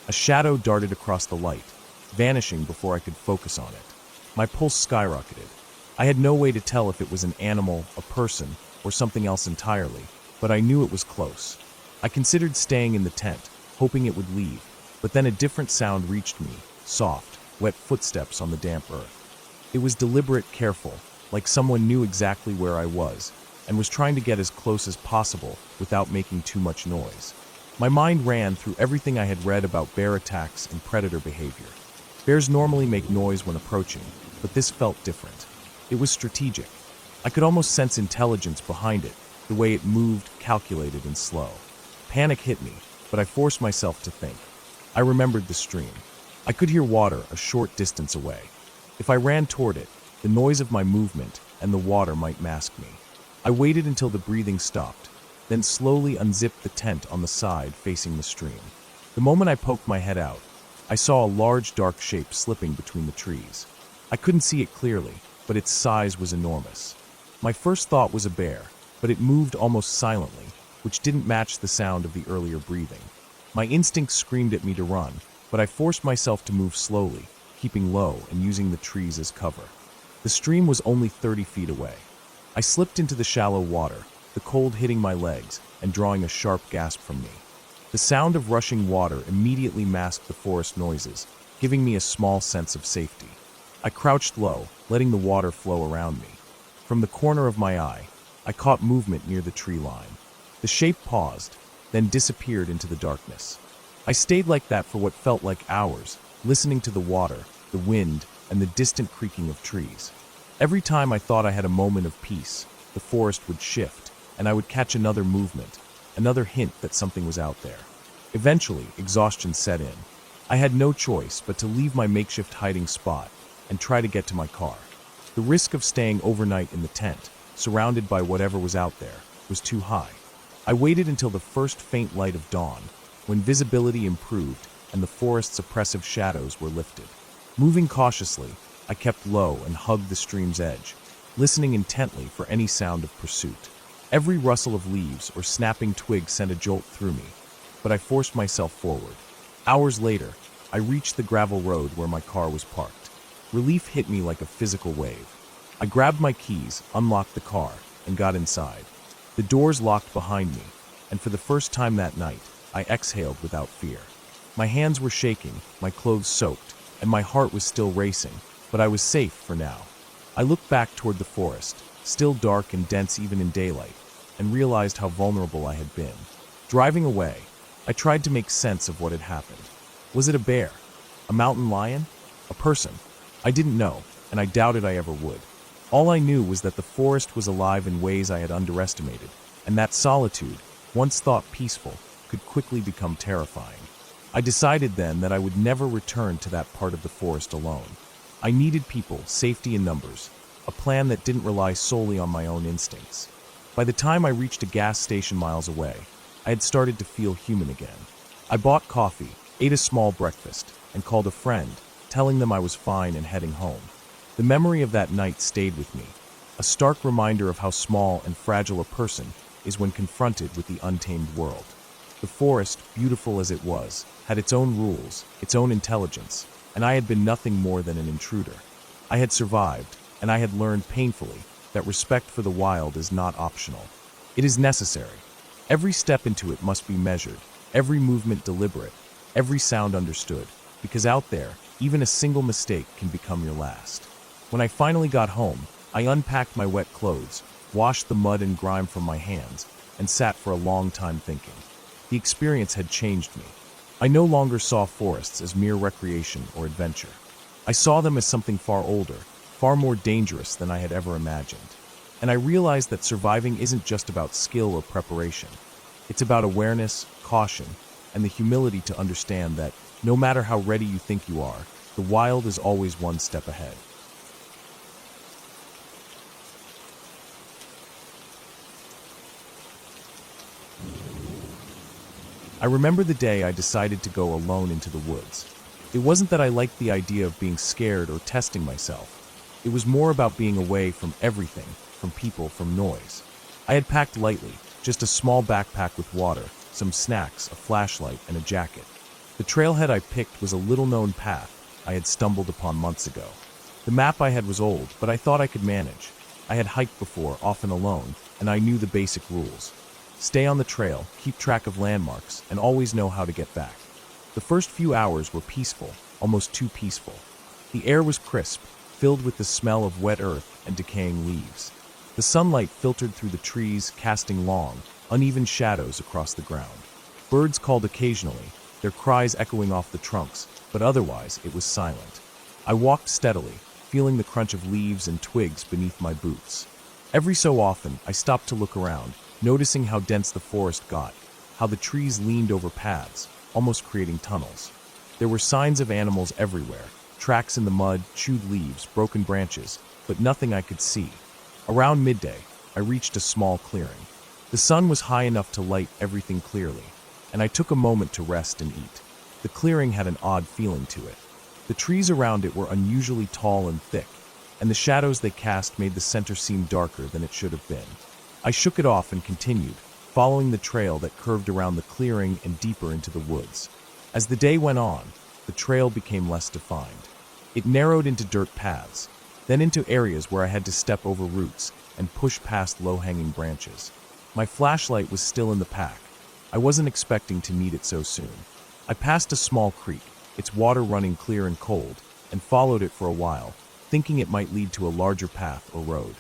A shadow darted across the light, vanishing before I could focus on it. My pulse skyrocketed. I had no way to tell if it was an animal, a person, or something else entirely, but I knew it was close. I considered staying in the tent, hoping it would leave, but then a different sound reached me, soft, wet footsteps on the damp earth. It was deliberate, careful, like someone knew exactly where I was, and was trying to get as close as possible without making too much noise. My mind ran through everything I had read about bear attacks and predator behavior. Bears normally make noise when approaching, but this felt different. It was strategic. I could almost sense intelligence behind it, the way it moved, calculated and slow. Panic hit me, but I forced myself to think. I remembered the stream. I could hear water a short distance away. If I ran toward it, the noise of my movement and the water might mask me. I waited until the breathing stopped, then slowly unzipped the tent on the side facing the stream. The moment I poked my head out, I saw a large dark shape slipping between the trees. I couldn't see it clearly, but its size was enormous. My first thought was a bear, but it moved almost silently, which didn't match the sound of the earlier breathing. My instincts screamed at me to run, but I forced myself to move slowly, keeping low and using the trees as cover. The stream was only 30 feet away. I slipped into the shallow water, the cold hitting my legs and drawing a sharp gasp from me. The sound of rushing water immediately masked the forest noises, giving me a small sense of safety. I crouched low, letting the water flow around me. From the corner of my eye, I caught movement near the tree line. The shape paused, then disappeared into the darkness. I stayed like that for what felt like hours, listening to the water, the wind, and the distant creaking of trees. Every time I thought I had a moment of peace, the forest would shift, and I would catch another movement, another hint that something was out there. Eventually, exhaustion set in. I had no choice but to leave my makeshift hiding spot and try to get to my car. The risk of staying overnight in the tent, surrounded by whatever was out there, was too high. I waited until the first faint light of dawn, when visibility improved and the forest's oppressive shadows were lifted. Moving cautiously, I kept low and hugged the stream's edge, listening intently for any sound of pursuit. Every rustle of leaves or snapping twig sent a jolt through me, but I forced myself forward. Hours later, I reached the gravel road where my car was parked. Relief hit me like a physical wave. I grabbed my keys, unlocked the car, and got inside. The doors locked behind me, and for the first time that night, I exhaled without fear. My hands were shaking, my clothes soaked, and my heart was still racing, but I was safe for now. I looked back toward the forest, still dark and dense even in daylight, and realized how vulnerable I had been. Driving away, I tried to make sense of what had happened. Was it a bear? A mountain lion? A person? I didn't know, and I doubted I ever would. All I knew was that the forest was alive in ways I had underestimated, and that solitude, once thought peaceful, could quickly become terrifying. I decided then that I would never return to that part of the forest alone. I needed people, safety in numbers, a plan that didn't rely solely on my own instincts. By the time I reached a gas station miles away, I had started to feel human again. I bought coffee, ate a small breakfast, and called a friend, telling them I was fine and heading home. The memory of that night stayed with me. a stark reminder of how small and fragile a person is when confronted with the untamed world. The forest, beautiful as it was, had its own rules, its own intelligence, and I had been nothing more than an intruder. I had survived, and I had learned painfully that respect for the wild is not optional. It is necessary. Every step into it must be measured, every movement deliberate, every sound understood, because out there, even a single mistake can become your last. When I finally got home, I unpacked my wet clothes, washed the mud and grime from my hands, and sat for a long time thinking. The experience had changed me. I no longer saw forests as mere recreation or adventure. I saw them as something far older, far more dangerous than I had ever imagined. And I realized that surviving isn't just about skill or preparation. It's about awareness, caution, and the humility to understand that no matter how ready you think you are, the wild is always one step ahead. I remember the day I decided to go alone into the woods. It wasn't that I liked the idea of being scared or testing myself. It was more about being away from everything, from people, from noise. I had packed lightly, just a small backpack with water, some snacks, a flashlight, and a jacket. The trailhead I picked was a little-known path I had stumbled upon months ago. The map I had was old, but I thought I could manage. I had hiked before, often alone, and I knew the basic rules. Stay on the trail, keep track of landmarks, and always know how to get back. The first few hours were peaceful, almost too peaceful. The air was crisp, filled with the smell of wet earth and decaying leaves. The sunlight filtered through the trees, casting long, uneven shadows across the ground. Birds called occasionally, their cries echoing off the trunks, but otherwise it was silent. I walked steadily, feeling the crunch of leaves and twigs beneath my boots. Every so often, I stopped to look around, noticing how dense the forest got, how the trees leaned over paths, almost creating tunnels. There were signs of animals everywhere, tracks in the mud, chewed leaves, broken branches, but nothing I could see. Around midday, I reached a small clearing. The sun was high enough to light everything clearly, and I took a moment to rest and eat. The clearing had an odd feeling to it. The trees around it were unusually tall and thick, and the shadows they cast made the center seem darker than it should have been. I shook it off and continued, following the trail that curved around the clearing and deeper into the woods. As the day went on, the trail became less defined. It narrowed into dirt paths, then into areas where I had to step over roots and push past low-hanging branches. My flashlight was still in the pack. I wasn't expecting to need it so soon. I passed a small creek, its water running clear and cold, and followed it for a while, thinking it might lead to a larger path or road.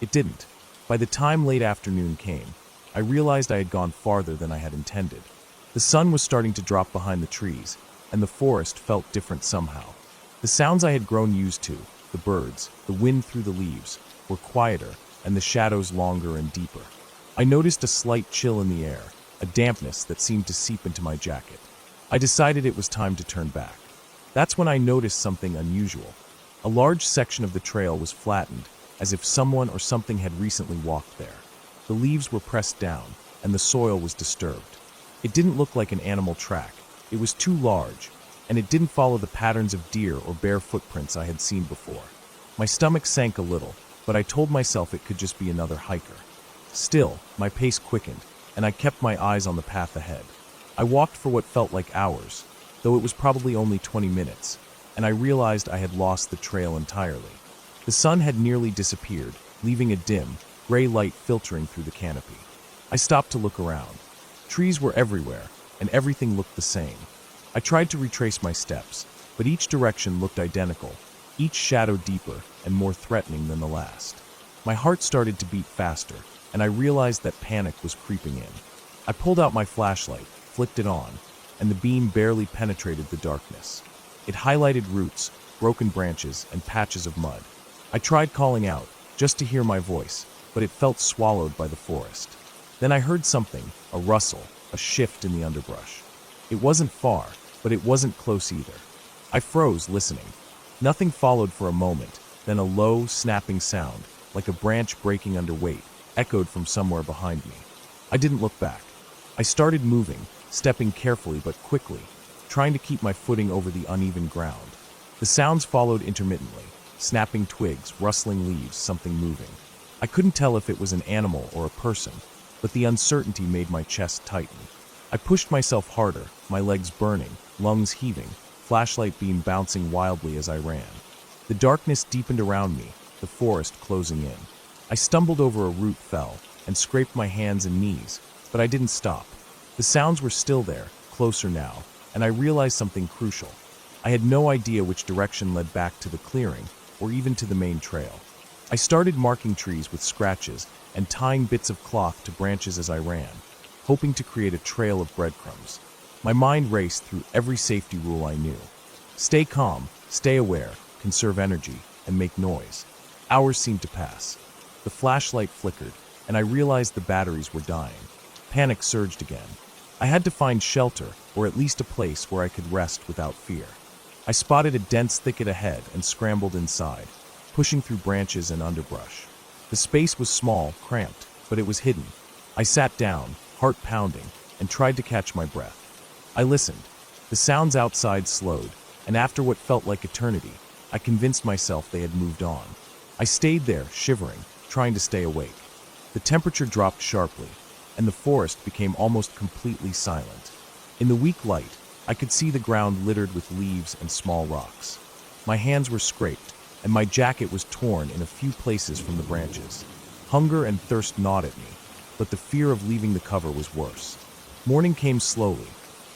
It didn't. By the time late afternoon came, I realized I had gone farther than I had intended. The sun was starting to drop behind the trees, and the forest felt different somehow. The sounds I had grown used to, the birds, the wind through the leaves, were quieter, and the shadows longer and deeper. I noticed a slight chill in the air, a dampness that seemed to seep into my jacket. I decided it was time to turn back. That's when I noticed something unusual. A large section of the trail was flattened, as if someone or something had recently walked there. The leaves were pressed down, and the soil was disturbed. It didn't look like an animal track. It was too large, and it didn't follow the patterns of deer or bear footprints I had seen before. My stomach sank a little, but I told myself it could just be another hiker. Still, my pace quickened, and I kept my eyes on the path ahead. I walked for what felt like hours, though it was probably only 20 minutes, and I realized I had lost the trail entirely. The sun had nearly disappeared, leaving a dim, gray light filtering through the canopy. I stopped to look around. Trees were everywhere, and everything looked the same. I tried to retrace my steps, but each direction looked identical, each shadow deeper and more threatening than the last. My heart started to beat faster, and I realized that panic was creeping in. I pulled out my flashlight, flicked it on, and the beam barely penetrated the darkness. It highlighted roots, broken branches, and patches of mud. I tried calling out, just to hear my voice, but it felt swallowed by the forest. Then I heard something, a rustle, a shift in the underbrush. It wasn't far, but it wasn't close either. I froze, listening. Nothing followed for a moment, then a low, snapping sound, like a branch breaking under weight, echoed from somewhere behind me. I didn't look back. I started moving, stepping carefully but quickly, trying to keep my footing over the uneven ground. The sounds followed intermittently, snapping twigs, rustling leaves, something moving. I couldn't tell if it was an animal or a person, but the uncertainty made my chest tighten. I pushed myself harder, my legs burning, lungs heaving, flashlight beam bouncing wildly as I ran. The darkness deepened around me, the forest closing in. I stumbled over a root, fell, and scraped my hands and knees, but I didn't stop. The sounds were still there, closer now, and I realized something crucial. I had no idea which direction led back to the clearing, or even to the main trail. I started marking trees with scratches and tying bits of cloth to branches as I ran, hoping to create a trail of breadcrumbs. My mind raced through every safety rule I knew. Stay calm, stay aware, conserve energy, and make noise. Hours seemed to pass. The flashlight flickered, and I realized the batteries were dying. Panic surged again. I had to find shelter, or at least a place where I could rest without fear. I spotted a dense thicket ahead and scrambled inside, pushing through branches and underbrush. The space was small, cramped, but it was hidden. I sat down, heart pounding, and tried to catch my breath. I listened. The sounds outside slowed, and after what felt like eternity, I convinced myself they had moved on. I stayed there, shivering, trying to stay awake. The temperature dropped sharply, and the forest became almost completely silent. In the weak light, I could see the ground littered with leaves and small rocks. My hands were scraped, and my jacket was torn in a few places from the branches. Hunger and thirst gnawed at me, but the fear of leaving the cover was worse. Morning came slowly,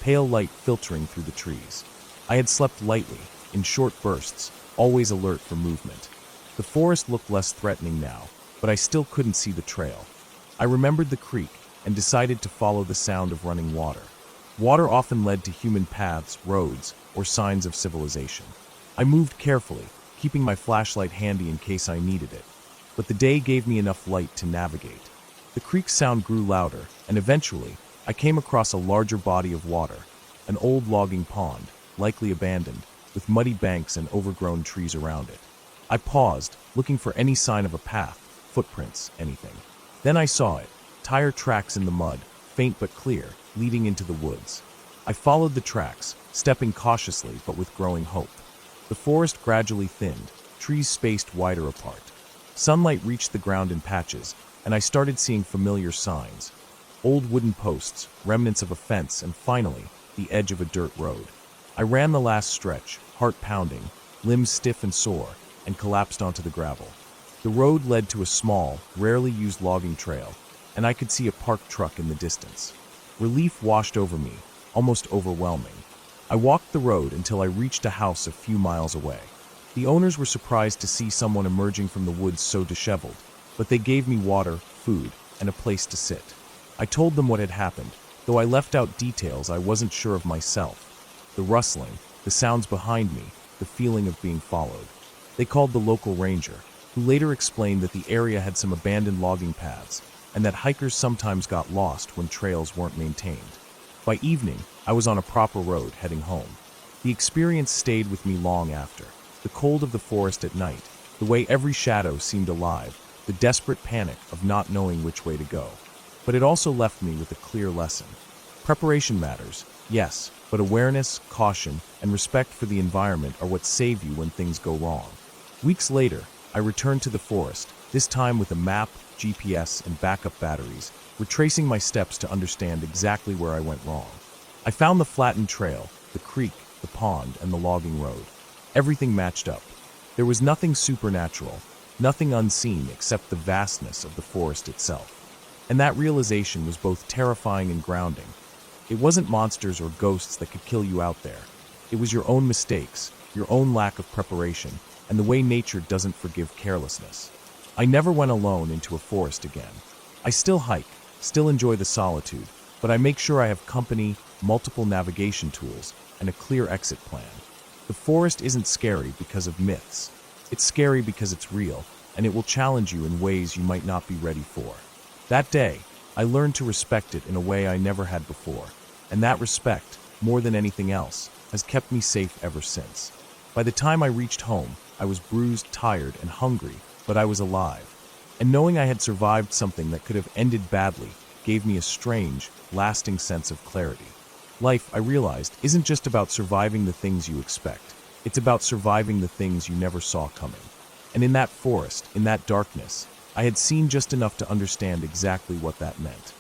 pale light filtering through the trees. I had slept lightly, in short bursts, always alert for movement. The forest looked less threatening now, but I still couldn't see the trail. I remembered the creek and decided to follow the sound of running water. Water often led to human paths, roads, or signs of civilization. I moved carefully, keeping my flashlight handy in case I needed it, but the day gave me enough light to navigate. The creek's sound grew louder, and eventually, I came across a larger body of water, an old logging pond, likely abandoned, with muddy banks and overgrown trees around it. I paused, looking for any sign of a path, footprints, anything. Then I saw it, tire tracks in the mud, faint but clear, leading into the woods. I followed the tracks, stepping cautiously but with growing hope. The forest gradually thinned, trees spaced wider apart. Sunlight reached the ground in patches, and I started seeing familiar signs. Old wooden posts, remnants of a fence, and finally, the edge of a dirt road. I ran the last stretch, heart pounding, limbs stiff and sore, and collapsed onto the gravel. The road led to a small, rarely used logging trail, and I could see a parked truck in the distance. Relief washed over me, almost overwhelming. I walked the road until I reached a house a few miles away. The owners were surprised to see someone emerging from the woods so disheveled, but they gave me water, food, and a place to sit. I told them what had happened, though I left out details I wasn't sure of myself. The rustling, the sounds behind me, the feeling of being followed. They called the local ranger, who later explained that the area had some abandoned logging paths, and that hikers sometimes got lost when trails weren't maintained. By evening, I was on a proper road heading home. The experience stayed with me long after. The cold of the forest at night, the way every shadow seemed alive, the desperate panic of not knowing which way to go. But it also left me with a clear lesson. Preparation matters, yes, but awareness, caution, and respect for the environment are what save you when things go wrong. Weeks later, I returned to the forest, this time with a map, GPS, and backup batteries, retracing my steps to understand exactly where I went wrong. I found the flattened trail, the creek, the pond, and the logging road. Everything matched up. There was nothing supernatural, nothing unseen except the vastness of the forest itself. And that realization was both terrifying and grounding. It wasn't monsters or ghosts that could kill you out there. It was your own mistakes, your own lack of preparation, and the way nature doesn't forgive carelessness. I never went alone into a forest again. I still hike, still enjoy the solitude, but I make sure I have company, multiple navigation tools, and a clear exit plan. The forest isn't scary because of myths. It's scary because it's real, and it will challenge you in ways you might not be ready for. That day, I learned to respect it in a way I never had before, and that respect, more than anything else, has kept me safe ever since. By the time I reached home, I was bruised, tired, and hungry, but I was alive. And knowing I had survived something that could have ended badly gave me a strange, lasting sense of clarity. Life, I realized, isn't just about surviving the things you expect. It's about surviving the things you never saw coming. And in that forest, in that darkness, I had seen just enough to understand exactly what that meant.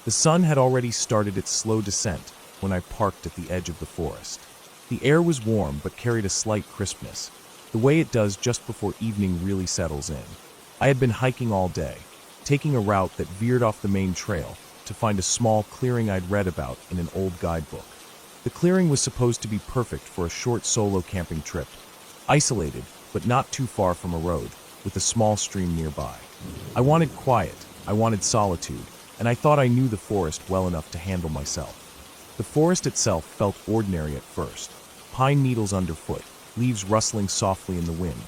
The sun had already started its slow descent when I parked at the edge of the forest. The air was warm but carried a slight crispness, the way it does just before evening really settles in. I had been hiking all day, taking a route that veered off the main trail to find a small clearing I'd read about in an old guidebook. The clearing was supposed to be perfect for a short solo camping trip, isolated but not too far from a road, with a small stream nearby. I wanted quiet, I wanted solitude, and I thought I knew the forest well enough to handle myself. The forest itself felt ordinary at first, pine needles underfoot, leaves rustling softly in the wind,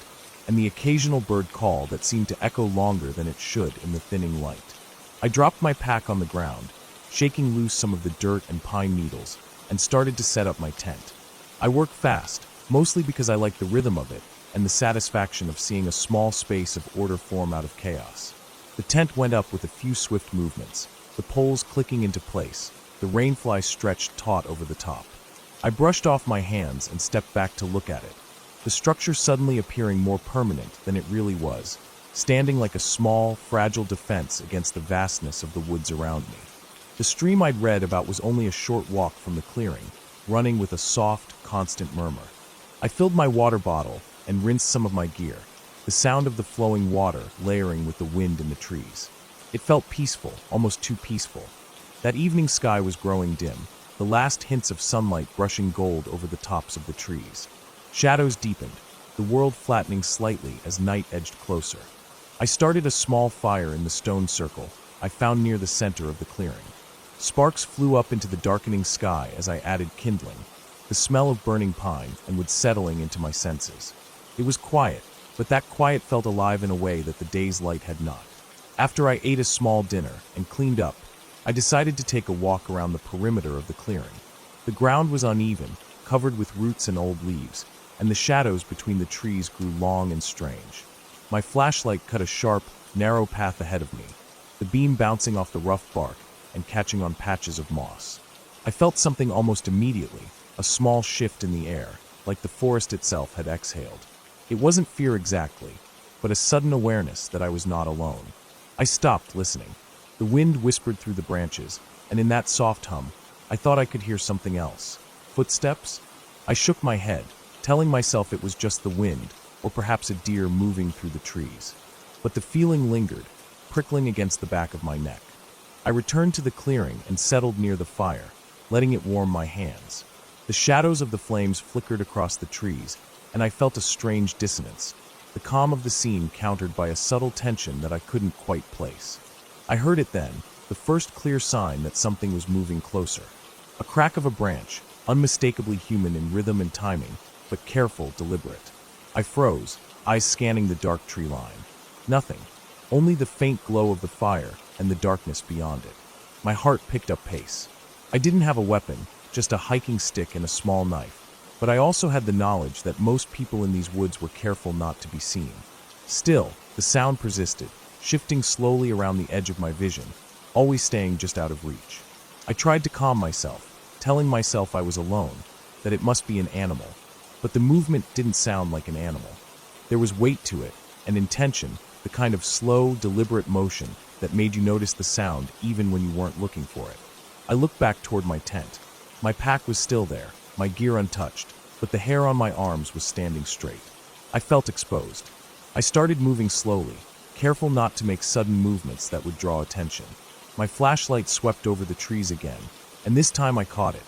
and the occasional bird call that seemed to echo longer than it should in the thinning light. I dropped my pack on the ground, shaking loose some of the dirt and pine needles, and started to set up my tent. I work fast, mostly because I like the rhythm of it and the satisfaction of seeing a small space of order form out of chaos. The tent went up with a few swift movements, the poles clicking into place, the rainfly stretched taut over the top. I brushed off my hands and stepped back to look at it, the structure suddenly appearing more permanent than it really was, standing like a small, fragile defense against the vastness of the woods around me. The stream I'd read about was only a short walk from the clearing, running with a soft, constant murmur. I filled my water bottle and rinsed some of my gear, the sound of the flowing water layering with the wind in the trees. It felt peaceful, almost too peaceful. That evening sky was growing dim, the last hints of sunlight brushing gold over the tops of the trees. Shadows deepened, the world flattening slightly as night edged closer. I started a small fire in the stone circle I found near the center of the clearing. Sparks flew up into the darkening sky as I added kindling, the smell of burning pine and wood settling into my senses. It was quiet, but that quiet felt alive in a way that the day's light had not. After I ate a small dinner and cleaned up, I decided to take a walk around the perimeter of the clearing. The ground was uneven, covered with roots and old leaves, and the shadows between the trees grew long and strange. My flashlight cut a sharp, narrow path ahead of me, the beam bouncing off the rough bark and catching on patches of moss. I felt something almost immediately, a small shift in the air, like the forest itself had exhaled. It wasn't fear exactly, but a sudden awareness that I was not alone. I stopped listening. The wind whispered through the branches, and in that soft hum, I thought I could hear something else. Footsteps? I shook my head, telling myself it was just the wind, or perhaps a deer moving through the trees. But the feeling lingered, prickling against the back of my neck. I returned to the clearing and settled near the fire, letting it warm my hands. The shadows of the flames flickered across the trees, and I felt a strange dissonance, the calm of the scene countered by a subtle tension that I couldn't quite place. I heard it then, the first clear sign that something was moving closer. A crack of a branch, unmistakably human in rhythm and timing, but careful, deliberate. I froze, eyes scanning the dark tree line. Nothing, only the faint glow of the fire and the darkness beyond it. My heart picked up pace. I didn't have a weapon, just a hiking stick and a small knife, but I also had the knowledge that most people in these woods were careful not to be seen. Still, the sound persisted, shifting slowly around the edge of my vision, always staying just out of reach. I tried to calm myself, telling myself I was alone, that it must be an animal, but the movement didn't sound like an animal. There was weight to it, and intention, the kind of slow, deliberate motion that made you notice the sound even when you weren't looking for it. I looked back toward my tent. My pack was still there, my gear untouched, but the hair on my arms was standing straight. I felt exposed. I started moving slowly, careful not to make sudden movements that would draw attention. My flashlight swept over the trees again, and this time I caught it,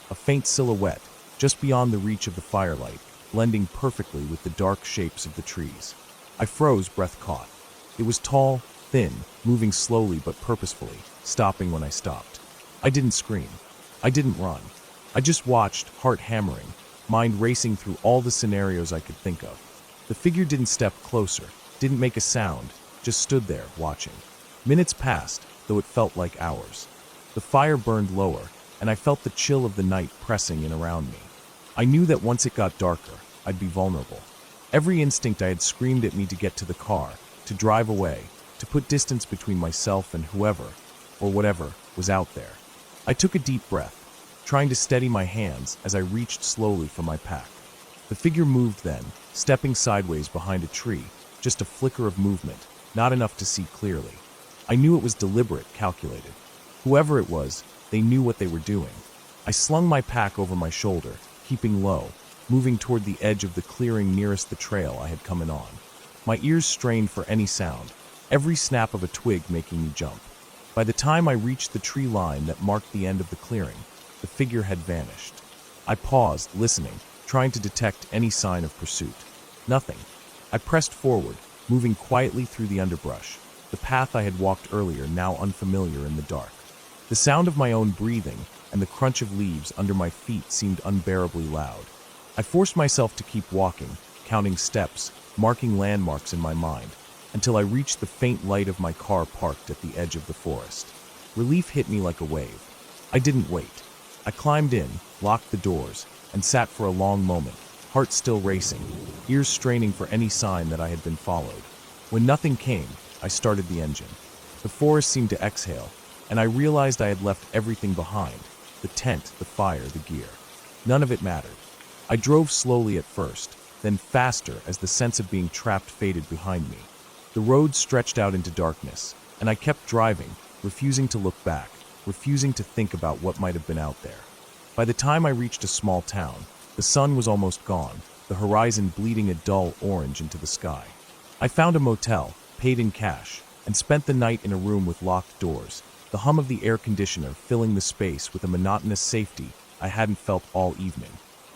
a faint silhouette, just beyond the reach of the firelight, blending perfectly with the dark shapes of the trees. I froze, breath caught. It was tall, thin, moving slowly but purposefully, stopping when I stopped. I didn't scream. I didn't run. I just watched, heart hammering, mind racing through all the scenarios I could think of. The figure didn't step closer, didn't make a sound, just stood there, watching. Minutes passed, though it felt like hours. The fire burned lower, and I felt the chill of the night pressing in around me. I knew that once it got darker, I'd be vulnerable. Every instinct I had screamed at me to get to the car, to drive away, to put distance between myself and whoever, or whatever, was out there. I took a deep breath, trying to steady my hands as I reached slowly for my pack. The figure moved then, stepping sideways behind a tree, just a flicker of movement, not enough to see clearly. I knew it was deliberate, calculated. Whoever it was, they knew what they were doing. I slung my pack over my shoulder, keeping low, moving toward the edge of the clearing nearest the trail I had come in on. My ears strained for any sound, every snap of a twig making me jump. By the time I reached the tree line that marked the end of the clearing, the figure had vanished. I paused, listening, trying to detect any sign of pursuit. Nothing. I pressed forward, moving quietly through the underbrush, the path I had walked earlier now unfamiliar in the dark. The sound of my own breathing and the crunch of leaves under my feet seemed unbearably loud. I forced myself to keep walking, counting steps, marking landmarks in my mind, until I reached the faint light of my car parked at the edge of the forest. Relief hit me like a wave. I didn't wait. I climbed in, locked the doors, and sat for a long moment, heart still racing, ears straining for any sign that I had been followed. When nothing came, I started the engine. The forest seemed to exhale, and I realized I had left everything behind: the tent, the fire, the gear. None of it mattered. I drove slowly at first, then faster as the sense of being trapped faded behind me. The road stretched out into darkness, and I kept driving, refusing to look back, refusing to think about what might have been out there. By the time I reached a small town, the sun was almost gone, the horizon bleeding a dull orange into the sky. I found a motel, paid in cash, and spent the night in a room with locked doors, the hum of the air conditioner filling the space with a monotonous safety I hadn't felt all evening.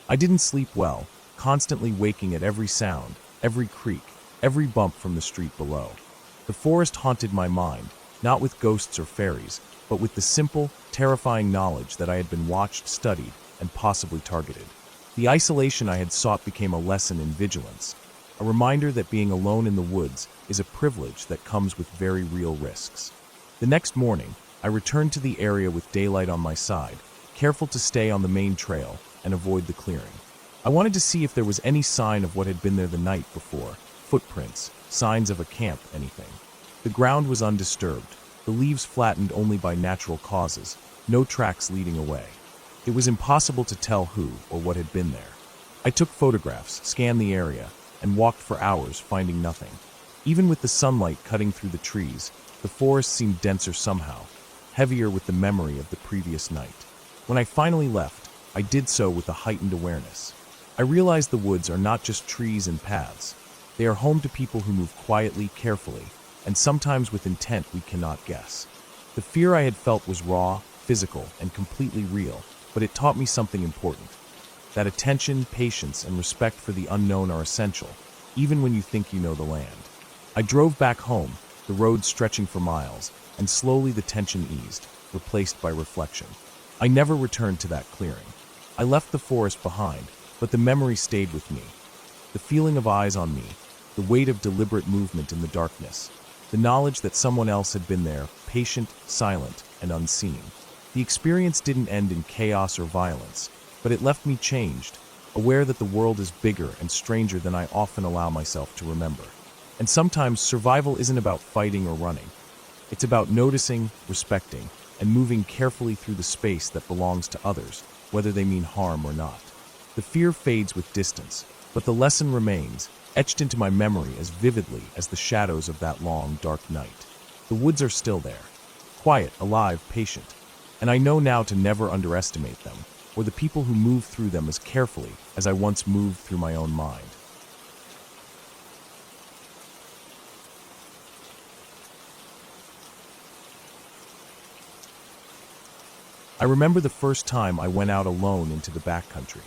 I didn't sleep well, constantly waking at every sound, every creak, every bump from the street below. The forest haunted my mind, not with ghosts or fairies, but with the simple, terrifying knowledge that I had been watched, studied, and possibly targeted. The isolation I had sought became a lesson in vigilance, a reminder that being alone in the woods is a privilege that comes with very real risks. The next morning, I returned to the area with daylight on my side, careful to stay on the main trail and avoid the clearing. I wanted to see if there was any sign of what had been there the night before, footprints, signs of a camp, anything. The ground was undisturbed, the leaves flattened only by natural causes, no tracks leading away. It was impossible to tell who or what had been there. I took photographs, scanned the area, and walked for hours, finding nothing. Even with the sunlight cutting through the trees, the forest seemed denser somehow, heavier with the memory of the previous night. When I finally left, I did so with a heightened awareness. I realized the woods are not just trees and paths. They are home to people who move quietly, carefully, and sometimes with intent we cannot guess. The fear I had felt was raw, physical, and completely real, but it taught me something important. That attention, patience, and respect for the unknown are essential, even when you think you know the land. I drove back home, the road stretching for miles, and slowly the tension eased, replaced by reflection. I never returned to that clearing. I left the forest behind, but the memory stayed with me. The feeling of eyes on me, the weight of deliberate movement in the darkness, the knowledge that someone else had been there, patient, silent, and unseen. The experience didn't end in chaos or violence, but it left me changed, aware that the world is bigger and stranger than I often allow myself to remember. And sometimes survival isn't about fighting or running. It's about noticing, respecting, and moving carefully through the space that belongs to others, whether they mean harm or not. The fear fades with distance, but the lesson remains, etched into my memory as vividly as the shadows of that long, dark night. The woods are still there, quiet, alive, patient, and I know now to never underestimate them, or the people who move through them as carefully as I once moved through my own mind. I remember the first time I went out alone into the backcountry.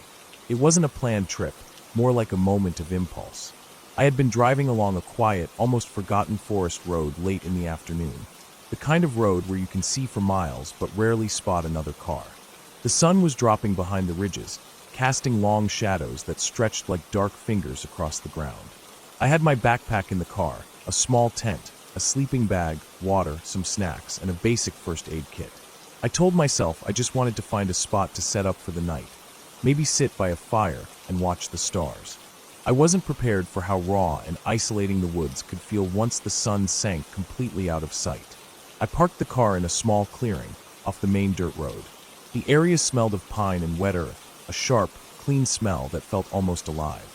It wasn't a planned trip, more like a moment of impulse. I had been driving along a quiet, almost forgotten forest road late in the afternoon, the kind of road where you can see for miles but rarely spot another car. The sun was dropping behind the ridges, casting long shadows that stretched like dark fingers across the ground. I had my backpack in the car, a small tent, a sleeping bag, water, some snacks, and a basic first aid kit. I told myself I just wanted to find a spot to set up for the night, maybe sit by a fire and watch the stars. I wasn't prepared for how raw and isolating the woods could feel once the sun sank completely out of sight. I parked the car in a small clearing off the main dirt road. The area smelled of pine and wet earth, a sharp, clean smell that felt almost alive.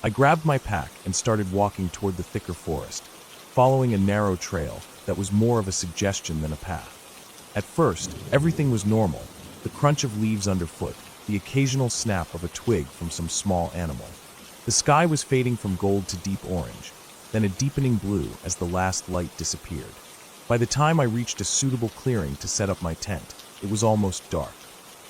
I grabbed my pack and started walking toward the thicker forest, following a narrow trail that was more of a suggestion than a path. At first, everything was normal, the crunch of leaves underfoot, the occasional snap of a twig from some small animal. The sky was fading from gold to deep orange, then a deepening blue as the last light disappeared. By the time I reached a suitable clearing to set up my tent, it was almost dark.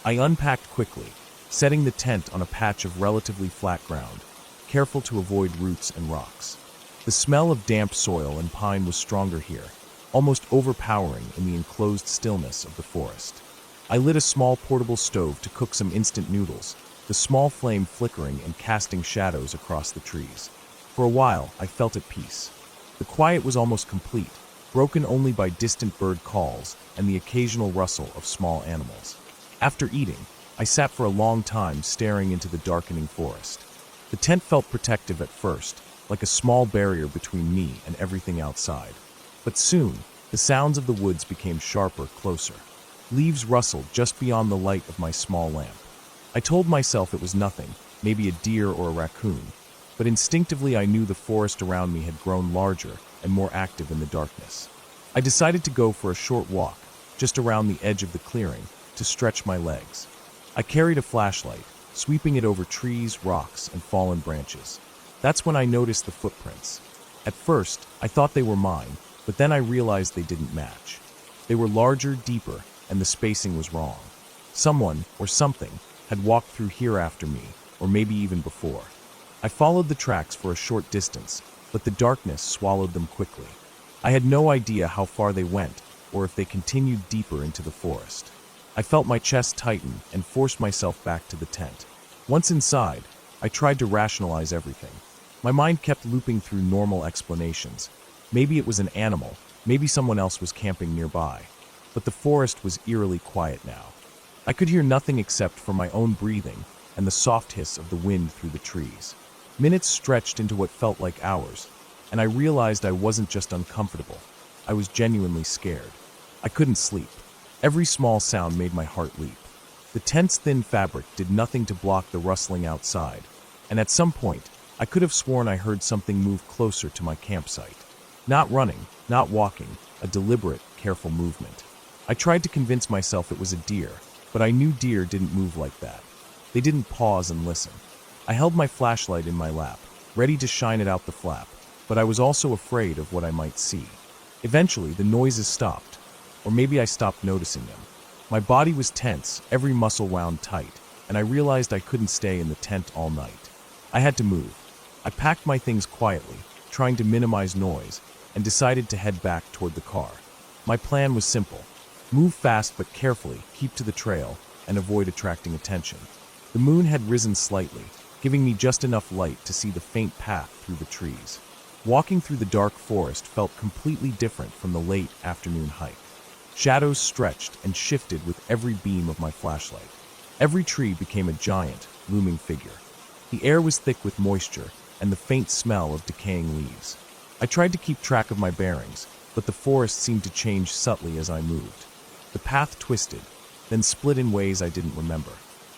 I unpacked quickly, setting the tent on a patch of relatively flat ground, careful to avoid roots and rocks. The smell of damp soil and pine was stronger here, almost overpowering in the enclosed stillness of the forest. I lit a small portable stove to cook some instant noodles, the small flame flickering and casting shadows across the trees. For a while, I felt at peace. The quiet was almost complete, broken only by distant bird calls and the occasional rustle of small animals. After eating, I sat for a long time staring into the darkening forest. The tent felt protective at first, like a small barrier between me and everything outside. But soon, the sounds of the woods became sharper, closer. Leaves rustled just beyond the light of my small lamp. I told myself it was nothing, maybe a deer or a raccoon, but instinctively I knew the forest around me had grown larger and more active in the darkness. I decided to go for a short walk, just around the edge of the clearing, to stretch my legs. I carried a flashlight, sweeping it over trees, rocks, and fallen branches. That's when I noticed the footprints. At first, I thought they were mine, but then I realized they didn't match. They were larger, deeper, and the spacing was wrong. Someone, or something, had walked through here after me, or maybe even before. I followed the tracks for a short distance, but the darkness swallowed them quickly. I had no idea how far they went, or if they continued deeper into the forest. I felt my chest tighten and forced myself back to the tent. Once inside, I tried to rationalize everything. My mind kept looping through normal explanations. Maybe it was an animal, maybe someone else was camping nearby. But the forest was eerily quiet now. I could hear nothing except for my own breathing and the soft hiss of the wind through the trees. Minutes stretched into what felt like hours, and I realized I wasn't just uncomfortable. I was genuinely scared. I couldn't sleep. Every small sound made my heart leap. The tent's thin fabric did nothing to block the rustling outside, and at some point, I could have sworn I heard something move closer to my campsite. Not running, not walking, a deliberate, careful movement. I tried to convince myself it was a deer, but I knew deer didn't move like that. They didn't pause and listen. I held my flashlight in my lap, ready to shine it out the flap, but I was also afraid of what I might see. Eventually, the noises stopped, or maybe I stopped noticing them. My body was tense, every muscle wound tight, and I realized I couldn't stay in the tent all night. I had to move. I packed my things quietly, trying to minimize noise, and decided to head back toward the car. My plan was simple. Move fast but carefully, keep to the trail, and avoid attracting attention. The moon had risen slightly, giving me just enough light to see the faint path through the trees. Walking through the dark forest felt completely different from the late afternoon hike. Shadows stretched and shifted with every beam of my flashlight. Every tree became a giant, looming figure. The air was thick with moisture and the faint smell of decaying leaves. I tried to keep track of my bearings, but the forest seemed to change subtly as I moved. The path twisted, then split in ways I didn't remember.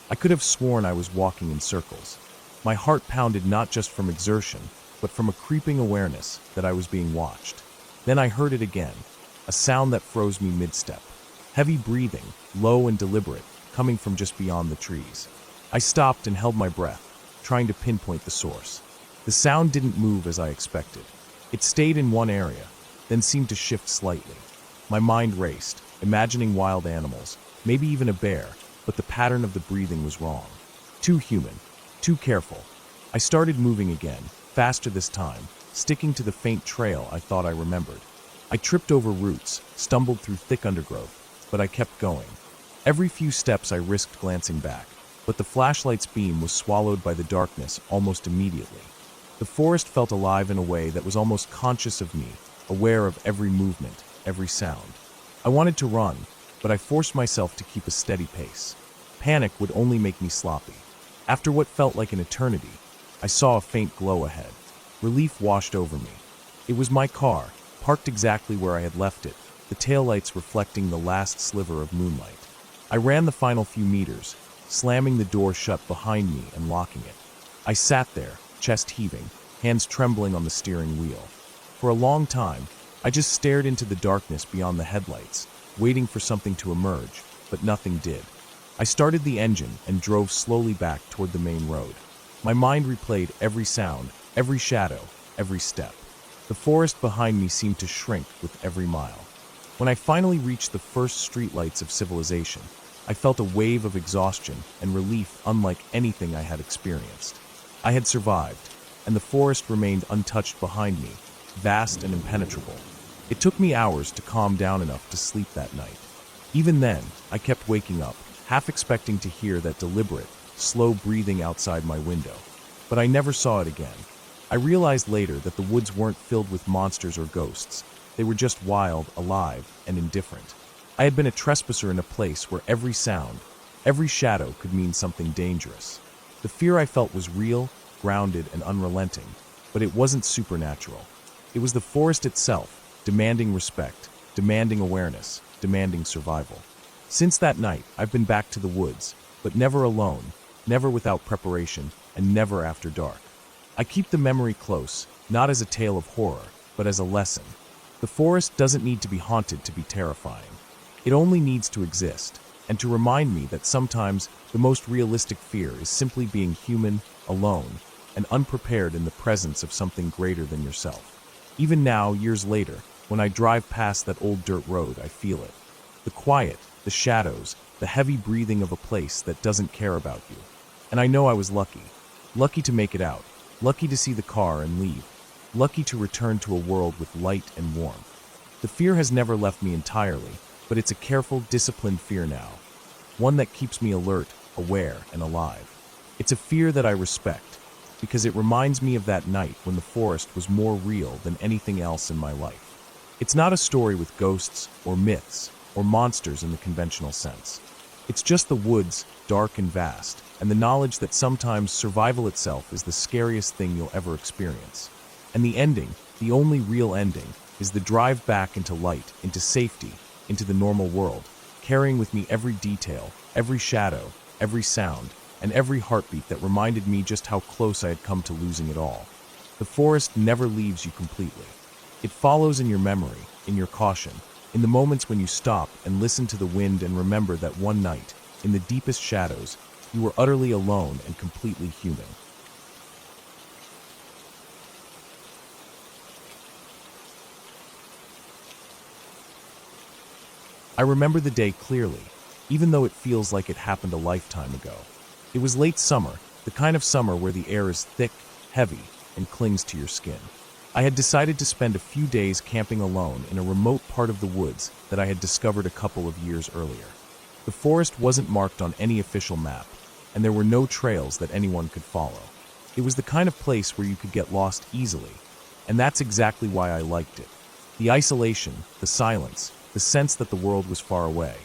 I could have sworn I was walking in circles. My heart pounded not just from exertion, but from a creeping awareness that I was being watched. Then I heard it again, a sound that froze me mid-step. Heavy breathing, low and deliberate, coming from just beyond the trees. I stopped and held my breath, trying to pinpoint the source. The sound didn't move as I expected. It stayed in one area, then seemed to shift slightly. My mind raced, imagining wild animals, maybe even a bear, but the pattern of the breathing was wrong. Too human, too careful. I started moving again, faster this time, sticking to the faint trail I thought I remembered. I tripped over roots, stumbled through thick undergrowth, but I kept going. Every few steps I risked glancing back, but the flashlight's beam was swallowed by the darkness almost immediately. The forest felt alive in a way that was almost conscious of me, aware of every movement, every sound. I wanted to run, but I forced myself to keep a steady pace. Panic would only make me sloppy. After what felt like an eternity, I saw a faint glow ahead. Relief washed over me. It was my car, parked exactly where I had left it, the taillights reflecting the last sliver of moonlight. I ran the final few meters, slamming the door shut behind me and locking it. I sat there, chest heaving, hands trembling on the steering wheel. For a long time, I just stared into the darkness beyond the headlights, waiting for something to emerge, but nothing did. I started the engine and drove slowly back toward the main road. My mind replayed every sound, every shadow, every step. The forest behind me seemed to shrink with every mile. When I finally reached the first streetlights of civilization, I felt a wave of exhaustion and relief unlike anything I had experienced. I had survived, and the forest remained untouched behind me, vast and impenetrable. It took me hours to calm down enough to sleep that night. Even then, I kept waking up, half expecting to hear that deliberate, slow breathing outside my window. But I never saw it again. I realized later that the woods weren't filled with monsters or ghosts. They were just wild, alive, and indifferent. I had been a trespasser in a place where every sound, every shadow could mean something dangerous. The fear I felt was real, grounded, and unrelenting, but it wasn't supernatural. It was the forest itself, demanding respect, demanding awareness, demanding survival. Since that night, I've been back to the woods, but never alone, never without preparation, and never after dark. I keep the memory close, not as a tale of horror, but as a lesson. The forest doesn't need to be haunted to be terrifying. It only needs to exist, and to remind me that sometimes the most realistic fear is simply being human, alone, and unprepared in the presence of something greater than yourself. Even now, years later, when I drive past that old dirt road, I feel it. The quiet, the shadows, the heavy breathing of a place that doesn't care about you. And I know I was lucky. Lucky to make it out. Lucky to see the car and leave. Lucky to return to a world with light and warmth. The fear has never left me entirely, but it's a careful, disciplined fear now. One that keeps me alert, aware, and alive. It's a fear that I respect, because it reminds me of that night when the forest was more real than anything else in my life. It's not a story with ghosts, or myths, or monsters in the conventional sense. It's just the woods, dark and vast, and the knowledge that sometimes survival itself is the scariest thing you'll ever experience. And the ending, the only real ending, is the drive back into light, into safety, into the normal world, carrying with me every detail, every shadow, every sound, and every heartbeat that reminded me just how close I had come to losing it all. The forest never leaves you completely. It follows in your memory, in your caution, in the moments when you stop and listen to the wind and remember that one night, in the deepest shadows, you were utterly alone and completely human. I remember the day clearly, even though it feels like it happened a lifetime ago. It was late summer, the kind of summer where the air is thick, heavy, and clings to your skin. I had decided to spend a few days camping alone in a remote part of the woods that I had discovered a couple of years earlier. The forest wasn't marked on any official map, and there were no trails that anyone could follow. It was the kind of place where you could get lost easily, and that's exactly why I liked it. The isolation, the silence, the sense that the world was far away.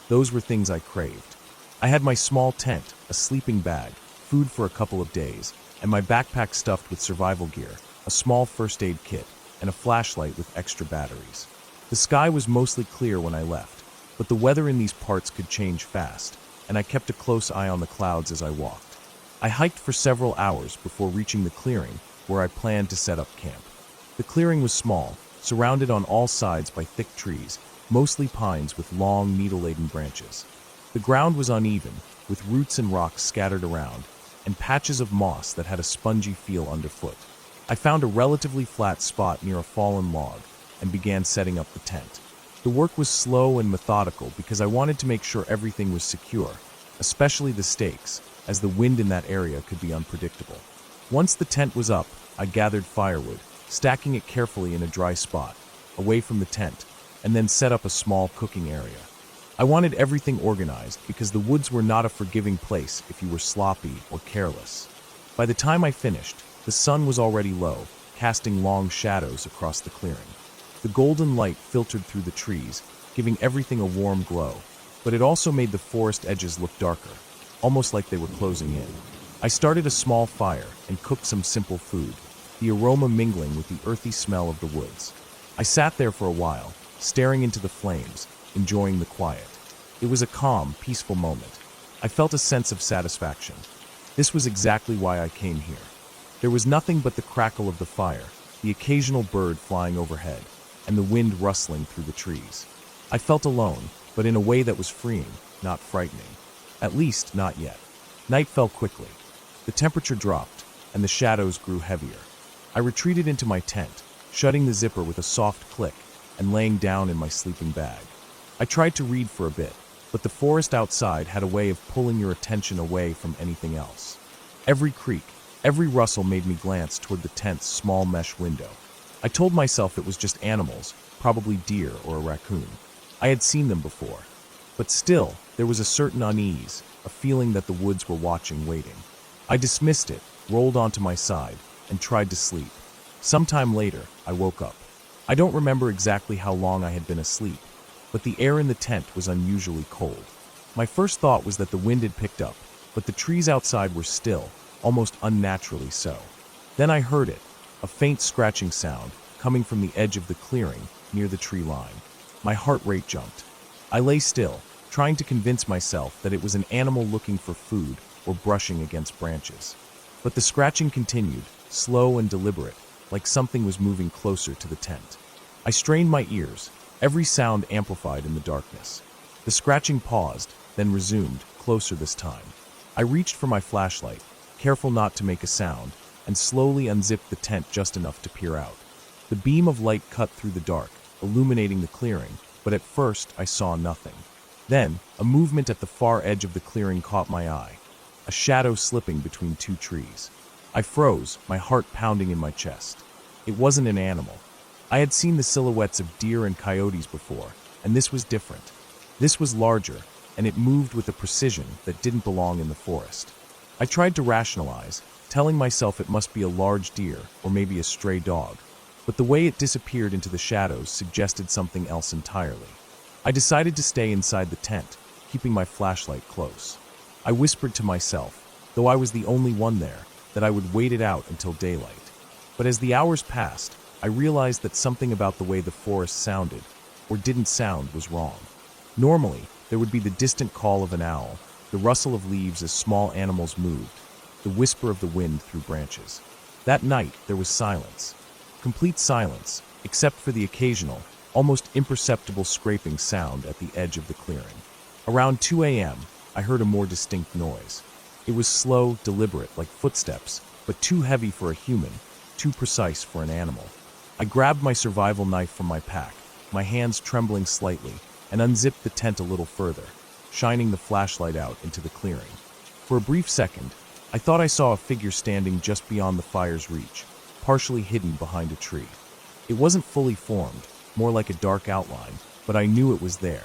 Those were things I craved. I had my small tent, a sleeping bag, food for a couple of days, and my backpack stuffed with survival gear, a small first aid kit, and a flashlight with extra batteries. The sky was mostly clear when I left, but the weather in these parts could change fast, and I kept a close eye on the clouds as I walked. I hiked for several hours before reaching the clearing where I planned to set up camp. The clearing was small, surrounded on all sides by thick trees, mostly pines with long, needle-laden branches. The ground was uneven, with roots and rocks scattered around, and patches of moss that had a spongy feel underfoot. I found a relatively flat spot near a fallen log and began setting up the tent. The work was slow and methodical because I wanted to make sure everything was secure, especially the stakes, as the wind in that area could be unpredictable. Once the tent was up, I gathered firewood, stacking it carefully in a dry spot, away from the tent, and then set up a small cooking area. I wanted everything organized because the woods were not a forgiving place if you were sloppy or careless. By the time I finished, the sun was already low, casting long shadows across the clearing. The golden light filtered through the trees, giving everything a warm glow, but it also made the forest edges look darker, almost like they were closing in. I started a small fire and cooked some simple food, the aroma mingling with the earthy smell of the woods. I sat there for a while, staring into the flames, enjoying the quiet. It was a calm, peaceful moment. I felt a sense of satisfaction. This was exactly why I came here. There was nothing but the crackle of the fire, the occasional bird flying overhead, and the wind rustling through the trees. I felt alone, but in a way that was freeing, not frightening. At least, not yet. Night fell quickly. The temperature dropped, and the shadows grew heavier. I retreated into my tent, shutting the zipper with a soft click and laying down in my sleeping bag. I tried to read for a bit, but the forest outside had a way of pulling your attention away from anything else. Every creak, every rustle made me glance toward the tent's small mesh window. I told myself it was just animals, probably deer or a raccoon. I had seen them before. But still, there was a certain unease, a feeling that the woods were watching, waiting. I dismissed it, rolled onto my side, and tried to sleep. Sometime later, I woke up. I don't remember exactly how long I had been asleep, but the air in the tent was unusually cold. My first thought was that the wind had picked up, but the trees outside were still, almost unnaturally so. Then I heard it, a faint scratching sound, coming from the edge of the clearing near the tree line. My heart rate jumped. I lay still, trying to convince myself that it was an animal looking for food or brushing against branches. But the scratching continued, slow and deliberate, like something was moving closer to the tent. I strained my ears, every sound amplified in the darkness. The scratching paused, then resumed, closer this time. I reached for my flashlight, careful not to make a sound, and slowly unzipped the tent just enough to peer out. The beam of light cut through the dark, illuminating the clearing, but at first I saw nothing. Then, a movement at the far edge of the clearing caught my eye, a shadow slipping between two trees. I froze, my heart pounding in my chest. It wasn't an animal. I had seen the silhouettes of deer and coyotes before, and this was different. This was larger, and it moved with a precision that didn't belong in the forest. I tried to rationalize, telling myself it must be a large deer or maybe a stray dog, but the way it disappeared into the shadows suggested something else entirely. I decided to stay inside the tent, keeping my flashlight close. I whispered to myself, though I was the only one there, that I would wait it out until daylight. But as the hours passed, I realized that something about the way the forest sounded, or didn't sound, was wrong. Normally, there would be the distant call of an owl, the rustle of leaves as small animals moved, the whisper of the wind through branches. That night, there was silence. Complete silence, except for the occasional, almost imperceptible scraping sound at the edge of the clearing. Around 2 a.m., I heard a more distinct noise. It was slow, deliberate, like footsteps, but too heavy for a human, too precise for an animal. I grabbed my survival knife from my pack, my hands trembling slightly, and unzipped the tent a little further, shining the flashlight out into the clearing. For a brief second, I thought I saw a figure standing just beyond the fire's reach, partially hidden behind a tree. It wasn't fully formed, more like a dark outline, but I knew it was there.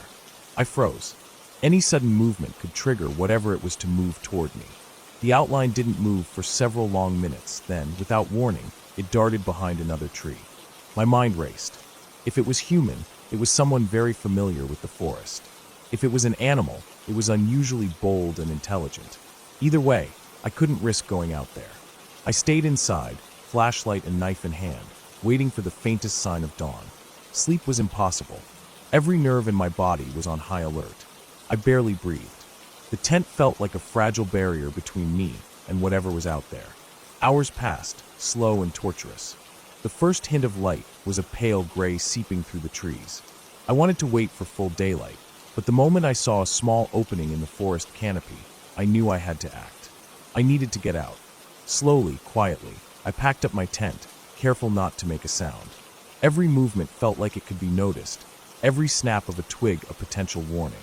I froze. Any sudden movement could trigger whatever it was to move toward me. The outline didn't move for several long minutes, then, without warning, it darted behind another tree. My mind raced. If it was human, it was someone very familiar with the forest. If it was an animal, it was unusually bold and intelligent. Either way, I couldn't risk going out there. I stayed inside, flashlight and knife in hand, waiting for the faintest sign of dawn. Sleep was impossible. Every nerve in my body was on high alert. I barely breathed. The tent felt like a fragile barrier between me and whatever was out there. Hours passed, slow and torturous. The first hint of light was a pale gray seeping through the trees. I wanted to wait for full daylight, but the moment I saw a small opening in the forest canopy, I knew I had to act. I needed to get out. Slowly, quietly, I packed up my tent, careful not to make a sound. Every movement felt like it could be noticed, every snap of a twig a potential warning.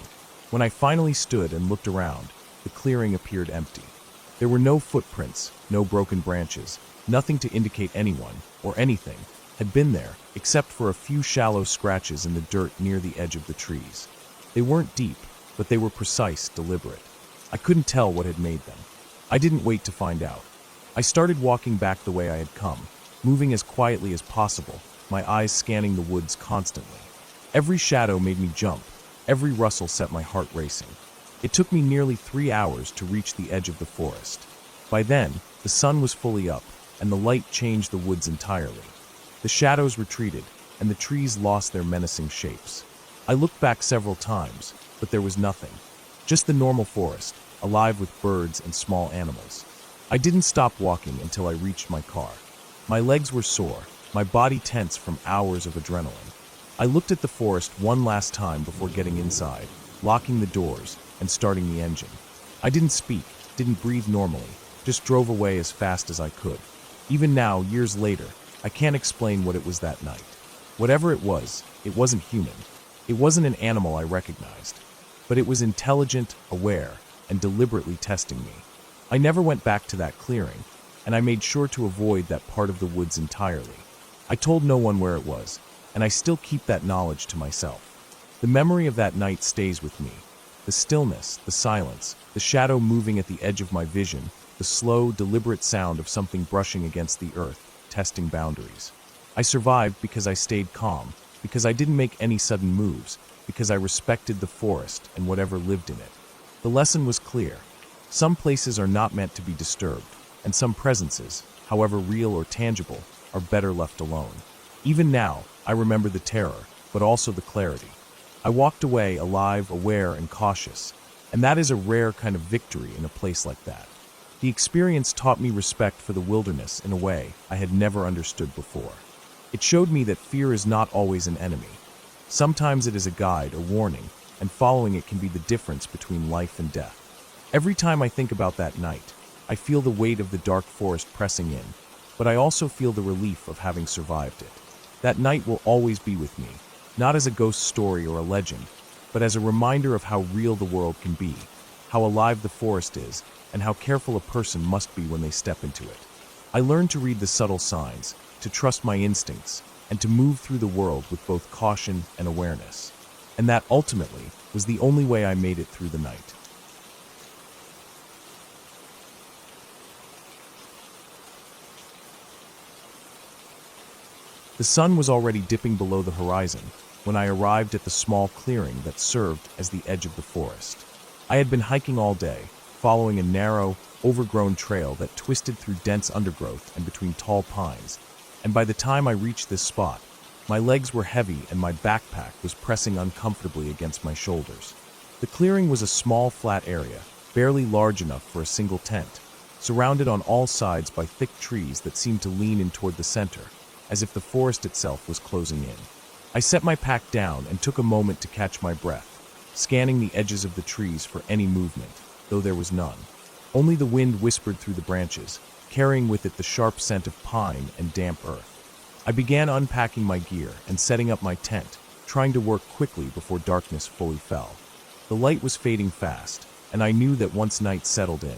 When I finally stood and looked around, the clearing appeared empty. There were no footprints, no broken branches, nothing to indicate anyone, or anything, had been there, except for a few shallow scratches in the dirt near the edge of the trees. They weren't deep, but they were precise, deliberate. I couldn't tell what had made them. I didn't wait to find out. I started walking back the way I had come, moving as quietly as possible, my eyes scanning the woods constantly. Every shadow made me jump, every rustle set my heart racing. It took me nearly 3 hours to reach the edge of the forest. By then, the sun was fully up, and the light changed the woods entirely. The shadows retreated, and the trees lost their menacing shapes. I looked back several times, but there was nothing. Just the normal forest, alive with birds and small animals. I didn't stop walking until I reached my car. My legs were sore, my body tense from hours of adrenaline. I looked at the forest one last time before getting inside, locking the doors and starting the engine. I didn't speak, didn't breathe normally, just drove away as fast as I could. Even now, years later, I can't explain what it was that night. Whatever it wasn't human. It wasn't an animal I recognized. But it was intelligent, aware, and deliberately testing me. I never went back to that clearing, and I made sure to avoid that part of the woods entirely. I told no one where it was, and I still keep that knowledge to myself. The memory of that night stays with me. The stillness, the silence, the shadow moving at the edge of my vision, the slow, deliberate sound of something brushing against the earth, testing boundaries. I survived because I stayed calm, because I didn't make any sudden moves, because I respected the forest and whatever lived in it. The lesson was clear. Some places are not meant to be disturbed, and some presences, however real or tangible, are better left alone. Even now, I remember the terror, but also the clarity. I walked away alive, aware, and cautious, and that is a rare kind of victory in a place like that. The experience taught me respect for the wilderness in a way I had never understood before. It showed me that fear is not always an enemy. Sometimes it is a guide, a warning, and following it can be the difference between life and death. Every time I think about that night, I feel the weight of the dark forest pressing in, but I also feel the relief of having survived it. That night will always be with me, not as a ghost story or a legend, but as a reminder of how real the world can be, how alive the forest is, and how careful a person must be when they step into it. I learned to read the subtle signs, to trust my instincts, and to move through the world with both caution and awareness. And that ultimately was the only way I made it through the night. The sun was already dipping below the horizon when I arrived at the small clearing that served as the edge of the forest. I had been hiking all day, following a narrow, overgrown trail that twisted through dense undergrowth and between tall pines, and by the time I reached this spot, my legs were heavy and my backpack was pressing uncomfortably against my shoulders. The clearing was a small, flat area, barely large enough for a single tent, surrounded on all sides by thick trees that seemed to lean in toward the center, as if the forest itself was closing in. I set my pack down and took a moment to catch my breath, scanning the edges of the trees for any movement, though there was none. Only the wind whispered through the branches, carrying with it the sharp scent of pine and damp earth. I began unpacking my gear and setting up my tent, trying to work quickly before darkness fully fell. The light was fading fast, and I knew that once night settled in,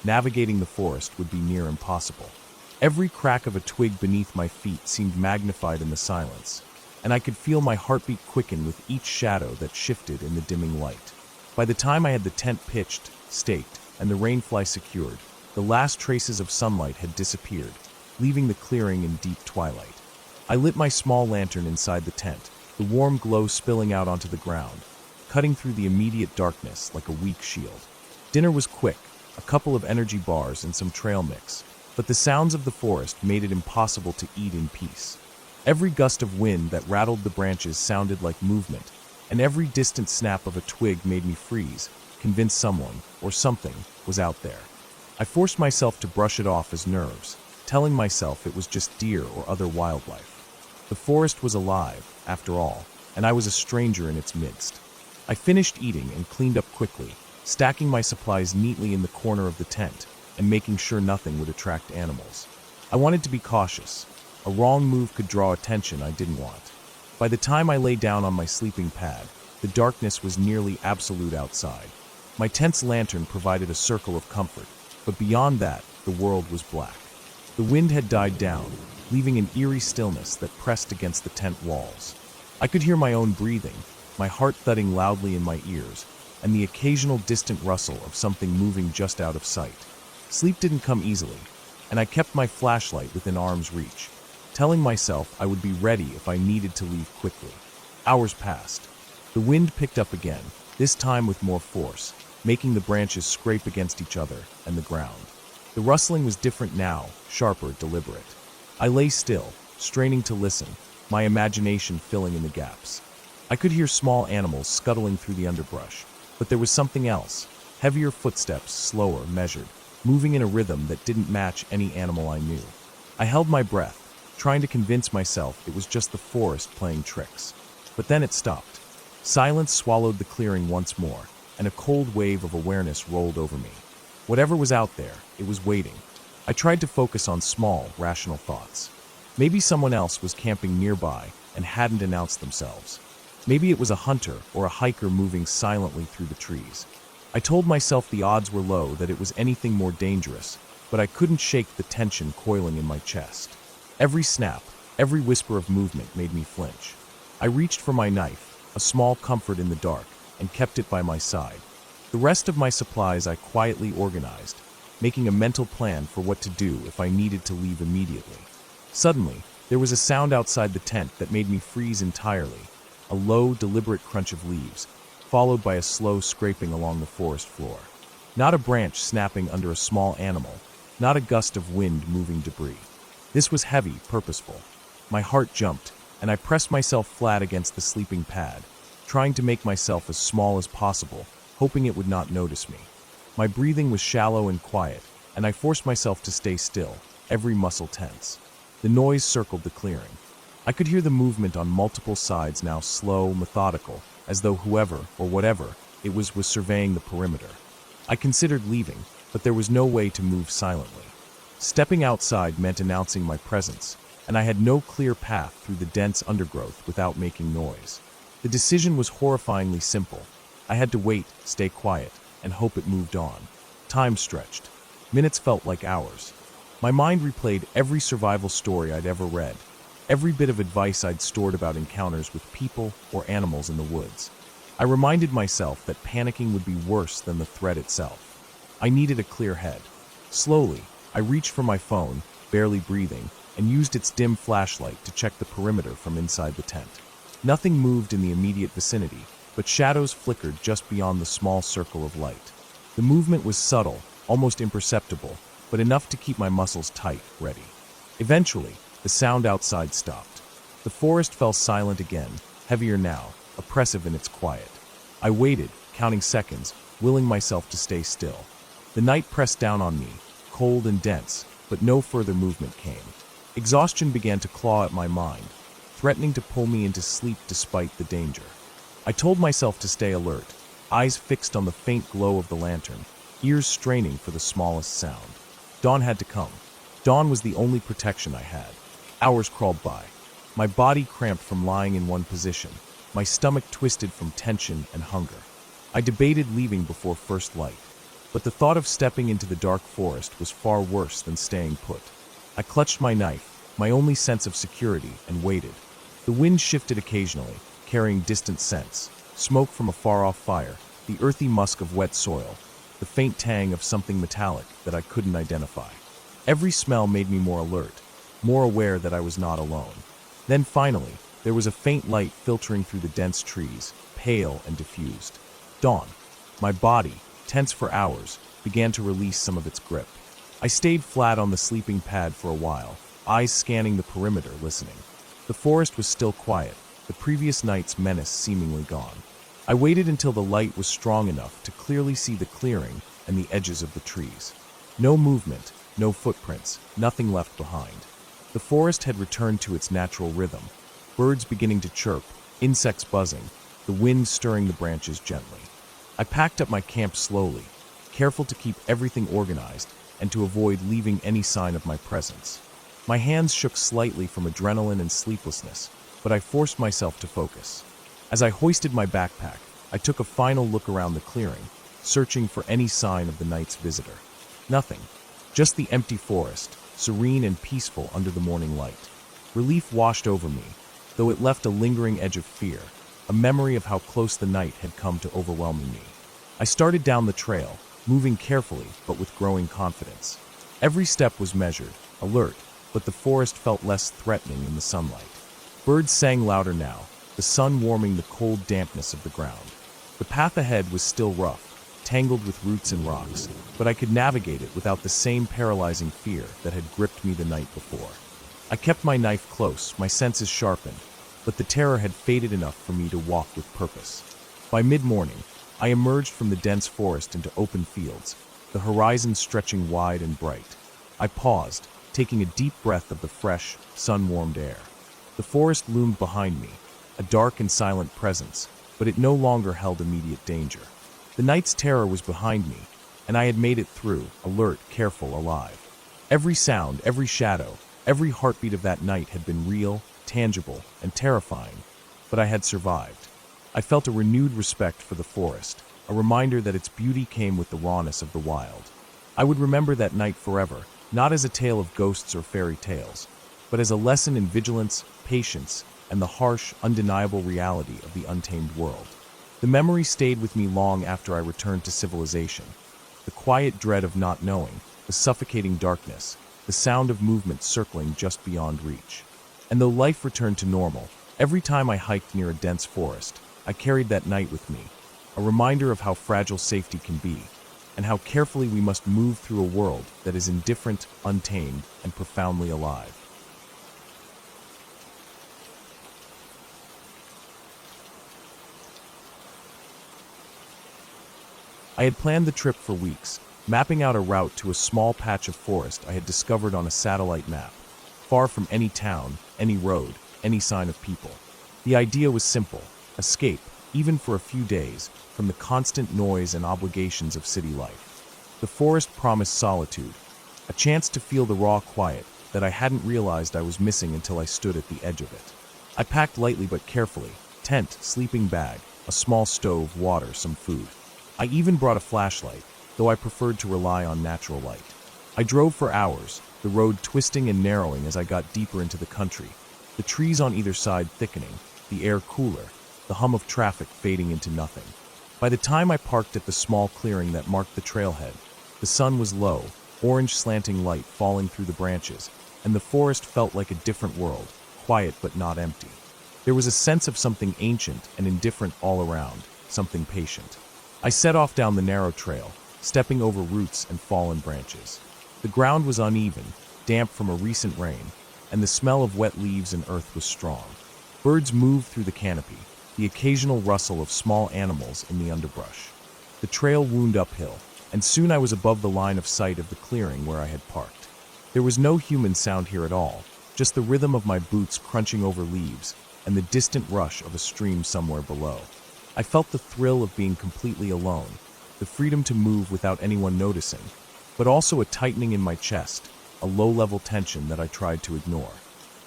navigating the forest would be near impossible. Every crack of a twig beneath my feet seemed magnified in the silence, and I could feel my heartbeat quicken with each shadow that shifted in the dimming light. By the time I had the tent pitched, staked, and the rainfly secured, the last traces of sunlight had disappeared, leaving the clearing in deep twilight. I lit my small lantern inside the tent, the warm glow spilling out onto the ground, cutting through the immediate darkness like a weak shield. Dinner was quick, a couple of energy bars and some trail mix, but the sounds of the forest made it impossible to eat in peace. Every gust of wind that rattled the branches sounded like movement, and every distant snap of a twig made me freeze, convinced someone, or something, was out there. I forced myself to brush it off as nerves, telling myself it was just deer or other wildlife. The forest was alive, after all, and I was a stranger in its midst. I finished eating and cleaned up quickly, stacking my supplies neatly in the corner of the tent and making sure nothing would attract animals. I wanted to be cautious. A wrong move could draw attention I didn't want. By the time I lay down on my sleeping pad, the darkness was nearly absolute outside. My tent's lantern provided a circle of comfort, but beyond that, the world was black. The wind had died down, leaving an eerie stillness that pressed against the tent walls. I could hear my own breathing, my heart thudding loudly in my ears, and the occasional distant rustle of something moving just out of sight. Sleep didn't come easily, and I kept my flashlight within arm's reach, telling myself I would be ready if I needed to leave quickly. Hours passed. The wind picked up again, this time with more force, making the branches scrape against each other and the ground. The rustling was different now, sharper, deliberate. I lay still, straining to listen, my imagination filling in the gaps. I could hear small animals scuttling through the underbrush, but there was something else. Heavier footsteps, slower, measured, moving in a rhythm that didn't match any animal I knew. I held my breath, trying to convince myself it was just the forest playing tricks. But then it stopped. Silence swallowed the clearing once more, and a cold wave of awareness rolled over me. Whatever was out there, it was waiting. I tried to focus on small, rational thoughts. Maybe someone else was camping nearby and hadn't announced themselves. Maybe it was a hunter or a hiker moving silently through the trees. I told myself the odds were low that it was anything more dangerous, but I couldn't shake the tension coiling in my chest. Every snap, every whisper of movement made me flinch. I reached for my knife, a small comfort in the dark, and kept it by my side. The rest of my supplies I quietly organized, making a mental plan for what to do if I needed to leave immediately. Suddenly, there was a sound outside the tent that made me freeze entirely, a low, deliberate crunch of leaves, followed by a slow scraping along the forest floor. Not a branch snapping under a small animal, not a gust of wind moving debris. This was heavy, purposeful. My heart jumped, and I pressed myself flat against the sleeping pad, trying to make myself as small as possible, hoping it would not notice me. My breathing was shallow and quiet, and I forced myself to stay still, every muscle tense. The noise circled the clearing. I could hear the movement on multiple sides, now slow, methodical, as though whoever, or whatever, it was surveying the perimeter. I considered leaving, but there was no way to move silently. Stepping outside meant announcing my presence, and I had no clear path through the dense undergrowth without making noise. The decision was horrifyingly simple. I had to wait, stay quiet, and hope it moved on. Time stretched. Minutes felt like hours. My mind replayed every survival story I'd ever read, every bit of advice I'd stored about encounters with people or animals in the woods. I reminded myself that panicking would be worse than the threat itself. I needed a clear head. Slowly, I reached for my phone, barely breathing, and used its dim flashlight to check the perimeter from inside the tent. Nothing moved in the immediate vicinity, but shadows flickered just beyond the small circle of light. The movement was subtle, almost imperceptible, but enough to keep my muscles tight, ready. Eventually, the sound outside stopped. The forest fell silent again, heavier now, oppressive in its quiet. I waited, counting seconds, willing myself to stay still. The night pressed down on me, cold and dense, but no further movement came. Exhaustion began to claw at my mind, threatening to pull me into sleep despite the danger. I told myself to stay alert, eyes fixed on the faint glow of the lantern, ears straining for the smallest sound. Dawn had to come. Dawn was the only protection I had. Hours crawled by. My body cramped from lying in one position, my stomach twisted from tension and hunger. I debated leaving before first light, but the thought of stepping into the dark forest was far worse than staying put. I clutched my knife, my only sense of security, and waited. The wind shifted occasionally, carrying distant scents, smoke from a far-off fire, the earthy musk of wet soil, the faint tang of something metallic that I couldn't identify. Every smell made me more alert, more aware that I was not alone. Then finally, there was a faint light filtering through the dense trees, pale and diffused. Dawn. My body, tense for hours, began to release some of its grip. I stayed flat on the sleeping pad for a while, eyes scanning the perimeter, listening. The forest was still quiet, the previous night's menace seemingly gone. I waited until the light was strong enough to clearly see the clearing and the edges of the trees. No movement, no footprints, nothing left behind. The forest had returned to its natural rhythm, birds beginning to chirp, insects buzzing, the wind stirring the branches gently. I packed up my camp slowly, careful to keep everything organized and to avoid leaving any sign of my presence. My hands shook slightly from adrenaline and sleeplessness, but I forced myself to focus. As I hoisted my backpack, I took a final look around the clearing, searching for any sign of the night's visitor. Nothing. Just the empty forest, serene and peaceful under the morning light. Relief washed over me, though it left a lingering edge of fear, a memory of how close the night had come to overwhelming me. I started down the trail, moving carefully but with growing confidence. Every step was measured, alert, but the forest felt less threatening in the sunlight. Birds sang louder now, the sun warming the cold dampness of the ground. The path ahead was still rough, tangled with roots and rocks, but I could navigate it without the same paralyzing fear that had gripped me the night before. I kept my knife close, my senses sharpened, but the terror had faded enough for me to walk with purpose. By mid-morning, I emerged from the dense forest into open fields, the horizon stretching wide and bright. I paused, taking a deep breath of the fresh, sun-warmed air. The forest loomed behind me, a dark and silent presence, but it no longer held immediate danger. The night's terror was behind me, and I had made it through, alert, careful, alive. Every sound, every shadow, every heartbeat of that night had been real, tangible, and terrifying, but I had survived. I felt a renewed respect for the forest, a reminder that its beauty came with the rawness of the wild. I would remember that night forever, not as a tale of ghosts or fairy tales, but as a lesson in vigilance, patience, and the harsh, undeniable reality of the untamed world. The memory stayed with me long after I returned to civilization. The quiet dread of not knowing, the suffocating darkness, the sound of movement circling just beyond reach. And though life returned to normal, every time I hiked near a dense forest, I carried that night with me, a reminder of how fragile safety can be, and how carefully we must move through a world that is indifferent, untamed, and profoundly alive. I had planned the trip for weeks, mapping out a route to a small patch of forest I had discovered on a satellite map, far from any town, any road, any sign of people. The idea was simple: escape, even for a few days, from the constant noise and obligations of city life. The forest promised solitude, a chance to feel the raw quiet that I hadn't realized I was missing until I stood at the edge of it. I packed lightly but carefully: tent, sleeping bag, a small stove, water, some food. I even brought a flashlight, though I preferred to rely on natural light. I drove for hours, the road twisting and narrowing as I got deeper into the country, the trees on either side thickening, the air cooler, the hum of traffic fading into nothing. By the time I parked at the small clearing that marked the trailhead, the sun was low, orange slanting light falling through the branches, and the forest felt like a different world, quiet but not empty. There was a sense of something ancient and indifferent all around, something patient. I set off down the narrow trail, stepping over roots and fallen branches. The ground was uneven, damp from a recent rain, and the smell of wet leaves and earth was strong. Birds moved through the canopy, the occasional rustle of small animals in the underbrush. The trail wound uphill, and soon I was above the line of sight of the clearing where I had parked. There was no human sound here at all, just the rhythm of my boots crunching over leaves and the distant rush of a stream somewhere below. I felt the thrill of being completely alone, the freedom to move without anyone noticing, but also a tightening in my chest, a low-level tension that I tried to ignore.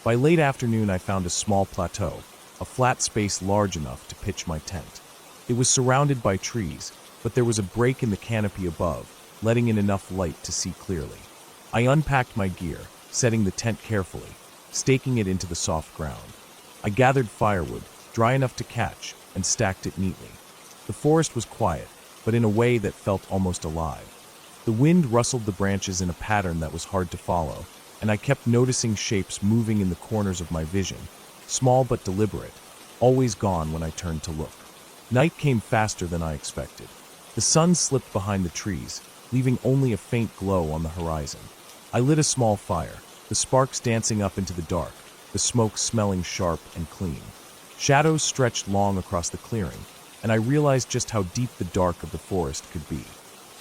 By late afternoon, I found a small plateau, a flat space large enough to pitch my tent. It was surrounded by trees, but there was a break in the canopy above, letting in enough light to see clearly. I unpacked my gear, setting the tent carefully, staking it into the soft ground. I gathered firewood, dry enough to catch, and stacked it neatly. The forest was quiet, but in a way that felt almost alive. The wind rustled the branches in a pattern that was hard to follow, and I kept noticing shapes moving in the corners of my vision, small but deliberate, always gone when I turned to look. Night came faster than I expected. The sun slipped behind the trees, leaving only a faint glow on the horizon. I lit a small fire, the sparks dancing up into the dark, the smoke smelling sharp and clean. Shadows stretched long across the clearing, and I realized just how deep the dark of the forest could be.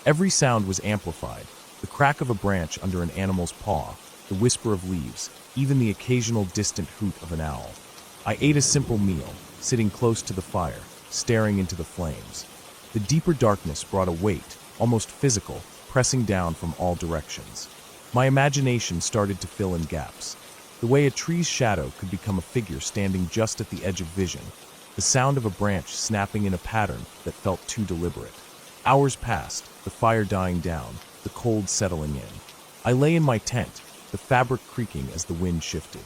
Every sound was amplified: the crack of a branch under an animal's paw, the whisper of leaves, even the occasional distant hoot of an owl. I ate a simple meal, sitting close to the fire, staring into the flames. The deeper darkness brought a weight, almost physical, pressing down from all directions. My imagination started to fill in gaps. The way a tree's shadow could become a figure standing just at the edge of vision, the sound of a branch snapping in a pattern that felt too deliberate. Hours passed, the fire dying down, the cold settling in. I lay in my tent, the fabric creaking as the wind shifted.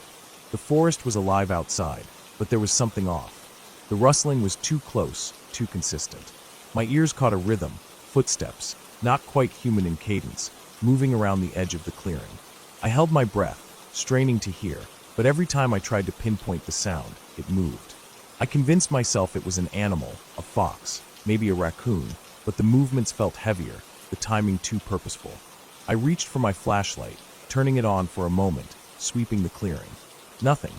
The forest was alive outside, but there was something off. The rustling was too close, too consistent. My ears caught a rhythm, footsteps, not quite human in cadence, moving around the edge of the clearing. I held my breath, straining to hear, but every time I tried to pinpoint the sound, it moved. I convinced myself it was an animal, a fox, maybe a raccoon, but the movements felt heavier, the timing too purposeful. I reached for my flashlight, turning it on for a moment, sweeping the clearing. Nothing.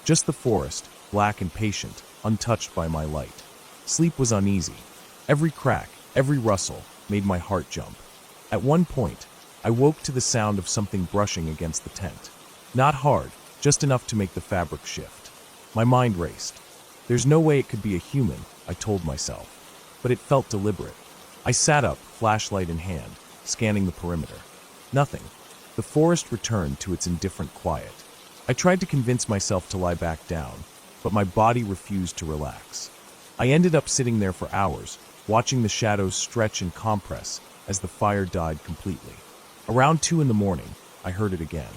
Just the forest, black and patient, untouched by my light. Sleep was uneasy. Every crack, every rustle, made my heart jump. At one point, I woke to the sound of something brushing against the tent. Not hard, just enough to make the fabric shift. My mind raced. There's no way it could be a human, I told myself. But it felt deliberate. I sat up, flashlight in hand, scanning the perimeter. Nothing. The forest returned to its indifferent quiet. I tried to convince myself to lie back down, but my body refused to relax. I ended up sitting there for hours, watching the shadows stretch and compress as the fire died completely. Around 2 a.m, I heard it again.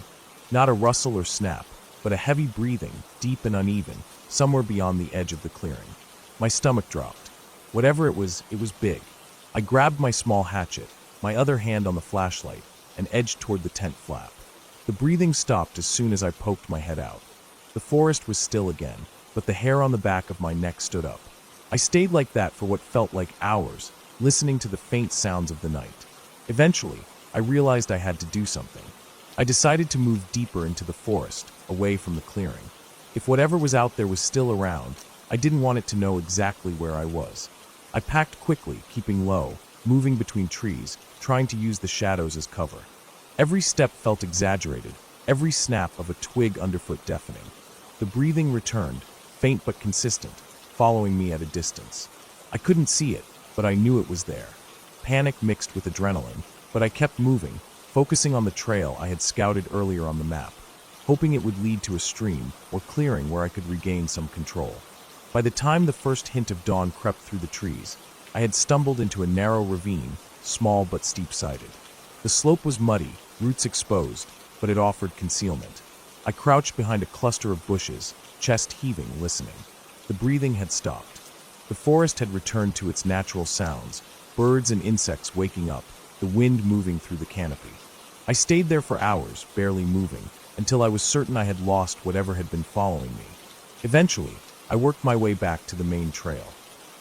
Not a rustle or snap, but a heavy breathing, deep and uneven, somewhere beyond the edge of the clearing. My stomach dropped. Whatever it was big. I grabbed my small hatchet, my other hand on the flashlight, and edged toward the tent flap. The breathing stopped as soon as I poked my head out. The forest was still again, but the hair on the back of my neck stood up. I stayed like that for what felt like hours, listening to the faint sounds of the night. Eventually, I realized I had to do something. I decided to move deeper into the forest, away from the clearing. If whatever was out there was still around, I didn't want it to know exactly where I was. I packed quickly, keeping low, moving between trees, trying to use the shadows as cover. Every step felt exaggerated, every snap of a twig underfoot deafening. The breathing returned, faint but consistent, following me at a distance. I couldn't see it, but I knew it was there. Panic mixed with adrenaline, but I kept moving, focusing on the trail I had scouted earlier on the map, hoping it would lead to a stream or clearing where I could regain some control. By the time the first hint of dawn crept through the trees, I had stumbled into a narrow ravine, small but steep-sided. The slope was muddy, roots exposed, but it offered concealment. I crouched behind a cluster of bushes, chest heaving, listening. The breathing had stopped. The forest had returned to its natural sounds, birds and insects waking up, the wind moving through the canopy. I stayed there for hours, barely moving, until I was certain I had lost whatever had been following me. Eventually, I worked my way back to the main trail.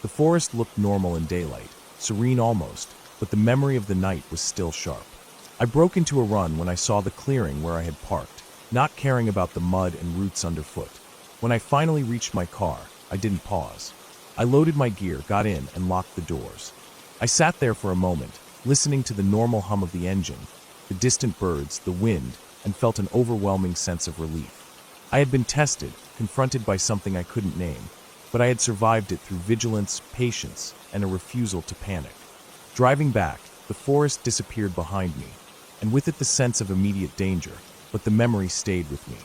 The forest looked normal in daylight, serene almost, but the memory of the night was still sharp. I broke into a run when I saw the clearing where I had parked, not caring about the mud and roots underfoot. When I finally reached my car, I didn't pause. I loaded my gear, got in, and locked the doors. I sat there for a moment, listening to the normal hum of the engine, the distant birds, the wind, and felt an overwhelming sense of relief. I had been tested, confronted by something I couldn't name, but I had survived it through vigilance, patience, and a refusal to panic. Driving back, the forest disappeared behind me, and with it the sense of immediate danger, but the memory stayed with me.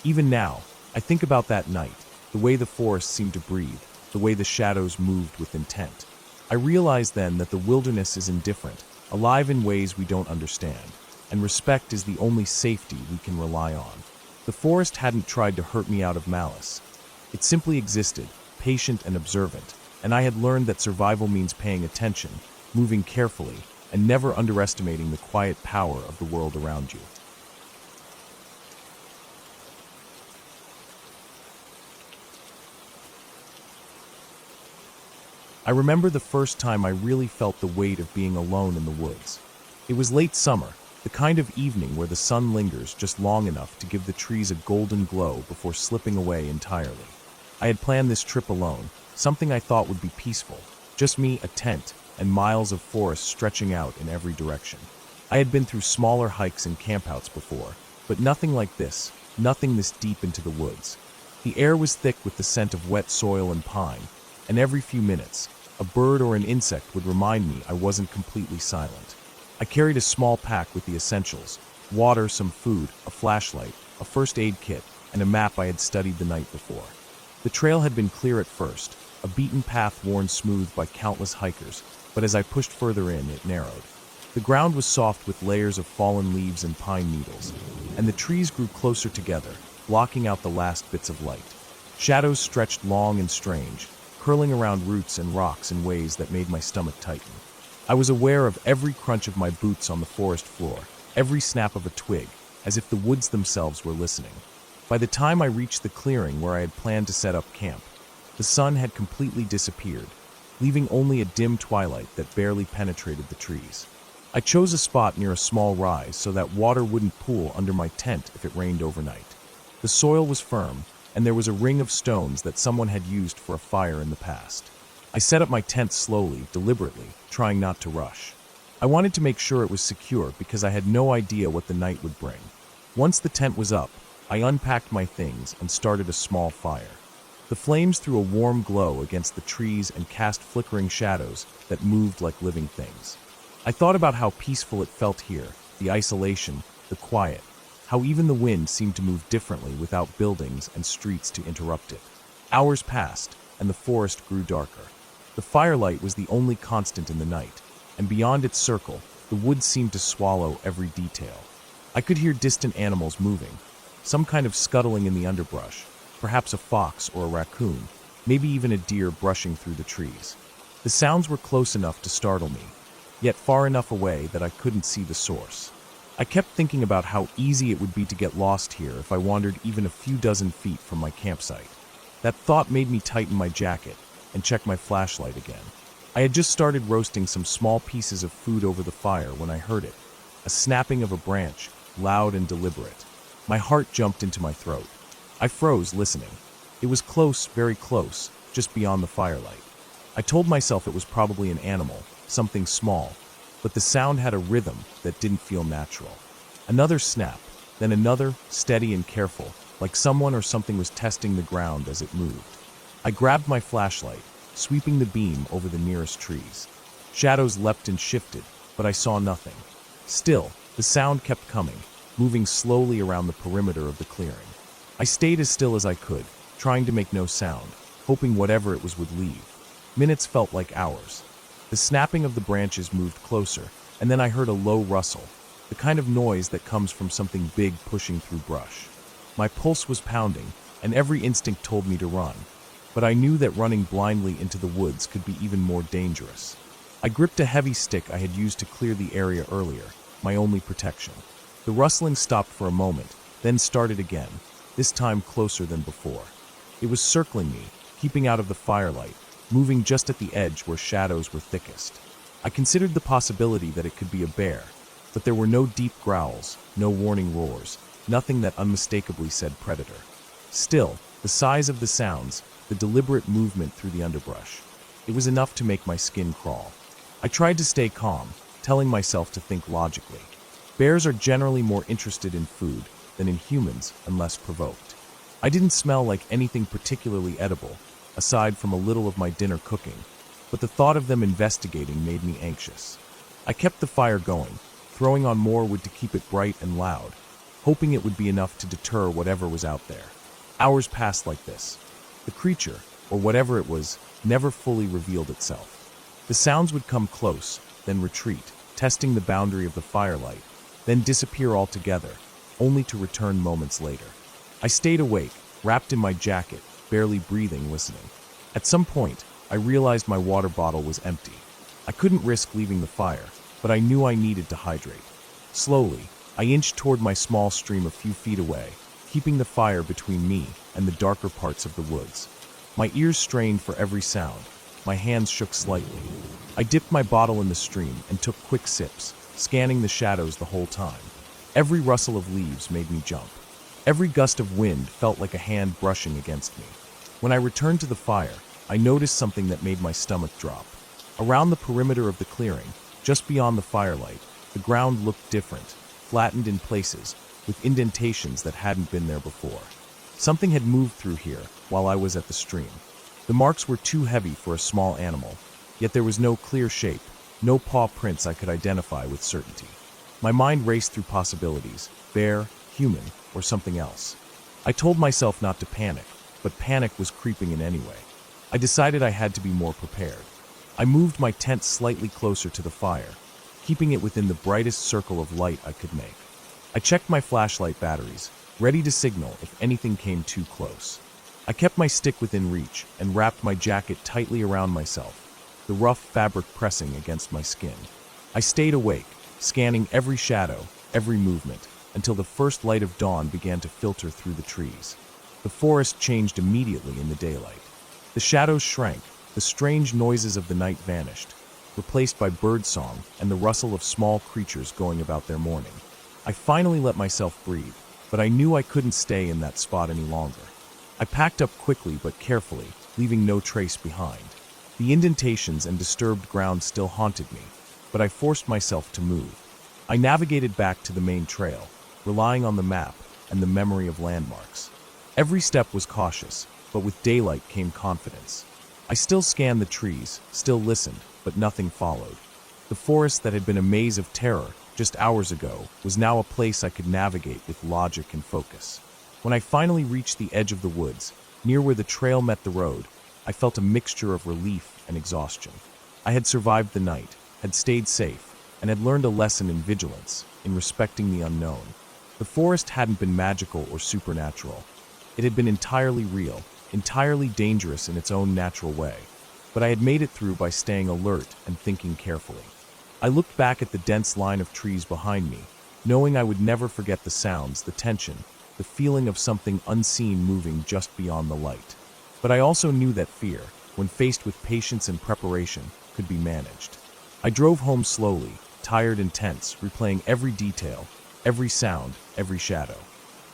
Even now, I think about that night, the way the forest seemed to breathe, the way the shadows moved with intent. I realized then that the wilderness is indifferent, alive in ways we don't understand, and respect is the only safety we can rely on. The forest hadn't tried to hurt me out of malice. It simply existed, patient and observant, and I had learned that survival means paying attention, moving carefully, and never underestimating the quiet power of the world around you. I remember the first time I really felt the weight of being alone in the woods. It was late summer, the kind of evening where the sun lingers just long enough to give the trees a golden glow before slipping away entirely. I had planned this trip alone, something I thought would be peaceful, just me, a tent, and miles of forest stretching out in every direction. I had been through smaller hikes and campouts before, but nothing like this, nothing this deep into the woods. The air was thick with the scent of wet soil and pine, and every few minutes, a bird or an insect would remind me I wasn't completely silent. I carried a small pack with the essentials: water, some food, a flashlight, a first aid kit, and a map I had studied the night before. The trail had been clear at first, a beaten path worn smooth by countless hikers, but as I pushed further in, it narrowed. The ground was soft with layers of fallen leaves and pine needles, and the trees grew closer together, blocking out the last bits of light. Shadows stretched long and strange, curling around roots and rocks in ways that made my stomach tighten. I was aware of every crunch of my boots on the forest floor, every snap of a twig, as if the woods themselves were listening. By the time I reached the clearing where I had planned to set up camp, the sun had completely disappeared, leaving only a dim twilight that barely penetrated the trees. I chose a spot near a small rise so that water wouldn't pool under my tent if it rained overnight. The soil was firm, and there was a ring of stones that someone had used for a fire in the past. I set up my tent slowly, deliberately, trying not to rush. I wanted to make sure it was secure because I had no idea what the night would bring. Once the tent was up, I unpacked my things and started a small fire. The flames threw a warm glow against the trees and cast flickering shadows that moved like living things. I thought about how peaceful it felt here, the isolation, the quiet, how even the wind seemed to move differently without buildings and streets to interrupt it. Hours passed, and the forest grew darker. The firelight was the only constant in the night, and beyond its circle, the woods seemed to swallow every detail. I could hear distant animals moving, some kind of scuttling in the underbrush, perhaps a fox or a raccoon, maybe even a deer brushing through the trees. The sounds were close enough to startle me, yet far enough away that I couldn't see the source. I kept thinking about how easy it would be to get lost here if I wandered even a few dozen feet from my campsite. That thought made me tighten my jacket and check my flashlight again. I had just started roasting some small pieces of food over the fire when I heard it, a snapping of a branch, loud and deliberate. My heart jumped into my throat. I froze, listening. It was close, very close, just beyond the firelight. I told myself it was probably an animal, something small, but the sound had a rhythm that didn't feel natural. Another snap, then another, steady and careful, like someone or something was testing the ground as it moved. I grabbed my flashlight, sweeping the beam over the nearest trees. Shadows leapt and shifted, but I saw nothing. Still, the sound kept coming, moving slowly around the perimeter of the clearing. I stayed as still as I could, trying to make no sound, hoping whatever it was would leave. Minutes felt like hours. The snapping of the branches moved closer, and then I heard a low rustle, the kind of noise that comes from something big pushing through brush. My pulse was pounding, and every instinct told me to run, but I knew that running blindly into the woods could be even more dangerous. I gripped a heavy stick I had used to clear the area earlier, my only protection. The rustling stopped for a moment, then started again, this time closer than before. It was circling me, keeping out of the firelight, moving just at the edge where shadows were thickest. I considered the possibility that it could be a bear, but there were no deep growls, no warning roars, nothing that unmistakably said predator. Still, the size of the sounds, the deliberate movement through the underbrush, it was enough to make my skin crawl. I tried to stay calm, telling myself to think logically. Bears are generally more interested in food than in humans unless provoked. I didn't smell like anything particularly edible, aside from a little of my dinner cooking, but the thought of them investigating made me anxious. I kept the fire going, throwing on more wood to keep it bright and loud, hoping it would be enough to deter whatever was out there. Hours passed like this. The creature, or whatever it was, never fully revealed itself. The sounds would come close, then retreat, testing the boundary of the firelight, then disappear altogether, only to return moments later. I stayed awake, wrapped in my jacket, barely breathing, listening. At some point, I realized my water bottle was empty. I couldn't risk leaving the fire, but I knew I needed to hydrate. Slowly, I inched toward my small stream a few feet away, keeping the fire between me and the darker parts of the woods. My ears strained for every sound. My hands shook slightly. I dipped my bottle in the stream and took quick sips, scanning the shadows the whole time. Every rustle of leaves made me jump. Every gust of wind felt like a hand brushing against me. When I returned to the fire, I noticed something that made my stomach drop. Around the perimeter of the clearing, just beyond the firelight, the ground looked different, flattened in places, with indentations that hadn't been there before. Something had moved through here while I was at the stream. The marks were too heavy for a small animal, yet there was no clear shape, no paw prints I could identify with certainty. My mind raced through possibilities: bear, human, or something else. I told myself not to panic, but panic was creeping in anyway. I decided I had to be more prepared. I moved my tent slightly closer to the fire, keeping it within the brightest circle of light I could make. I checked my flashlight batteries, ready to signal if anything came too close. I kept my stick within reach and wrapped my jacket tightly around myself, the rough fabric pressing against my skin. I stayed awake, scanning every shadow, every movement, until the first light of dawn began to filter through the trees. The forest changed immediately in the daylight. The shadows shrank, the strange noises of the night vanished, replaced by birdsong and the rustle of small creatures going about their morning. I finally let myself breathe, but I knew I couldn't stay in that spot any longer. I packed up quickly but carefully, leaving no trace behind. The indentations and disturbed ground still haunted me, but I forced myself to move. I navigated back to the main trail, relying on the map and the memory of landmarks. Every step was cautious, but with daylight came confidence. I still scanned the trees, still listened, but nothing followed. The forest that had been a maze of terror just hours ago was now a place I could navigate with logic and focus. When I finally reached the edge of the woods, near where the trail met the road, I felt a mixture of relief and exhaustion. I had survived the night, had stayed safe, and had learned a lesson in vigilance, in respecting the unknown. The forest hadn't been magical or supernatural. It had been entirely real, entirely dangerous in its own natural way, but I had made it through by staying alert and thinking carefully. I looked back at the dense line of trees behind me, knowing I would never forget the sounds, the tension, the feeling of something unseen moving just beyond the light. But I also knew that fear, when faced with patience and preparation, could be managed. I drove home slowly, tired and tense, replaying every detail, every sound, every shadow.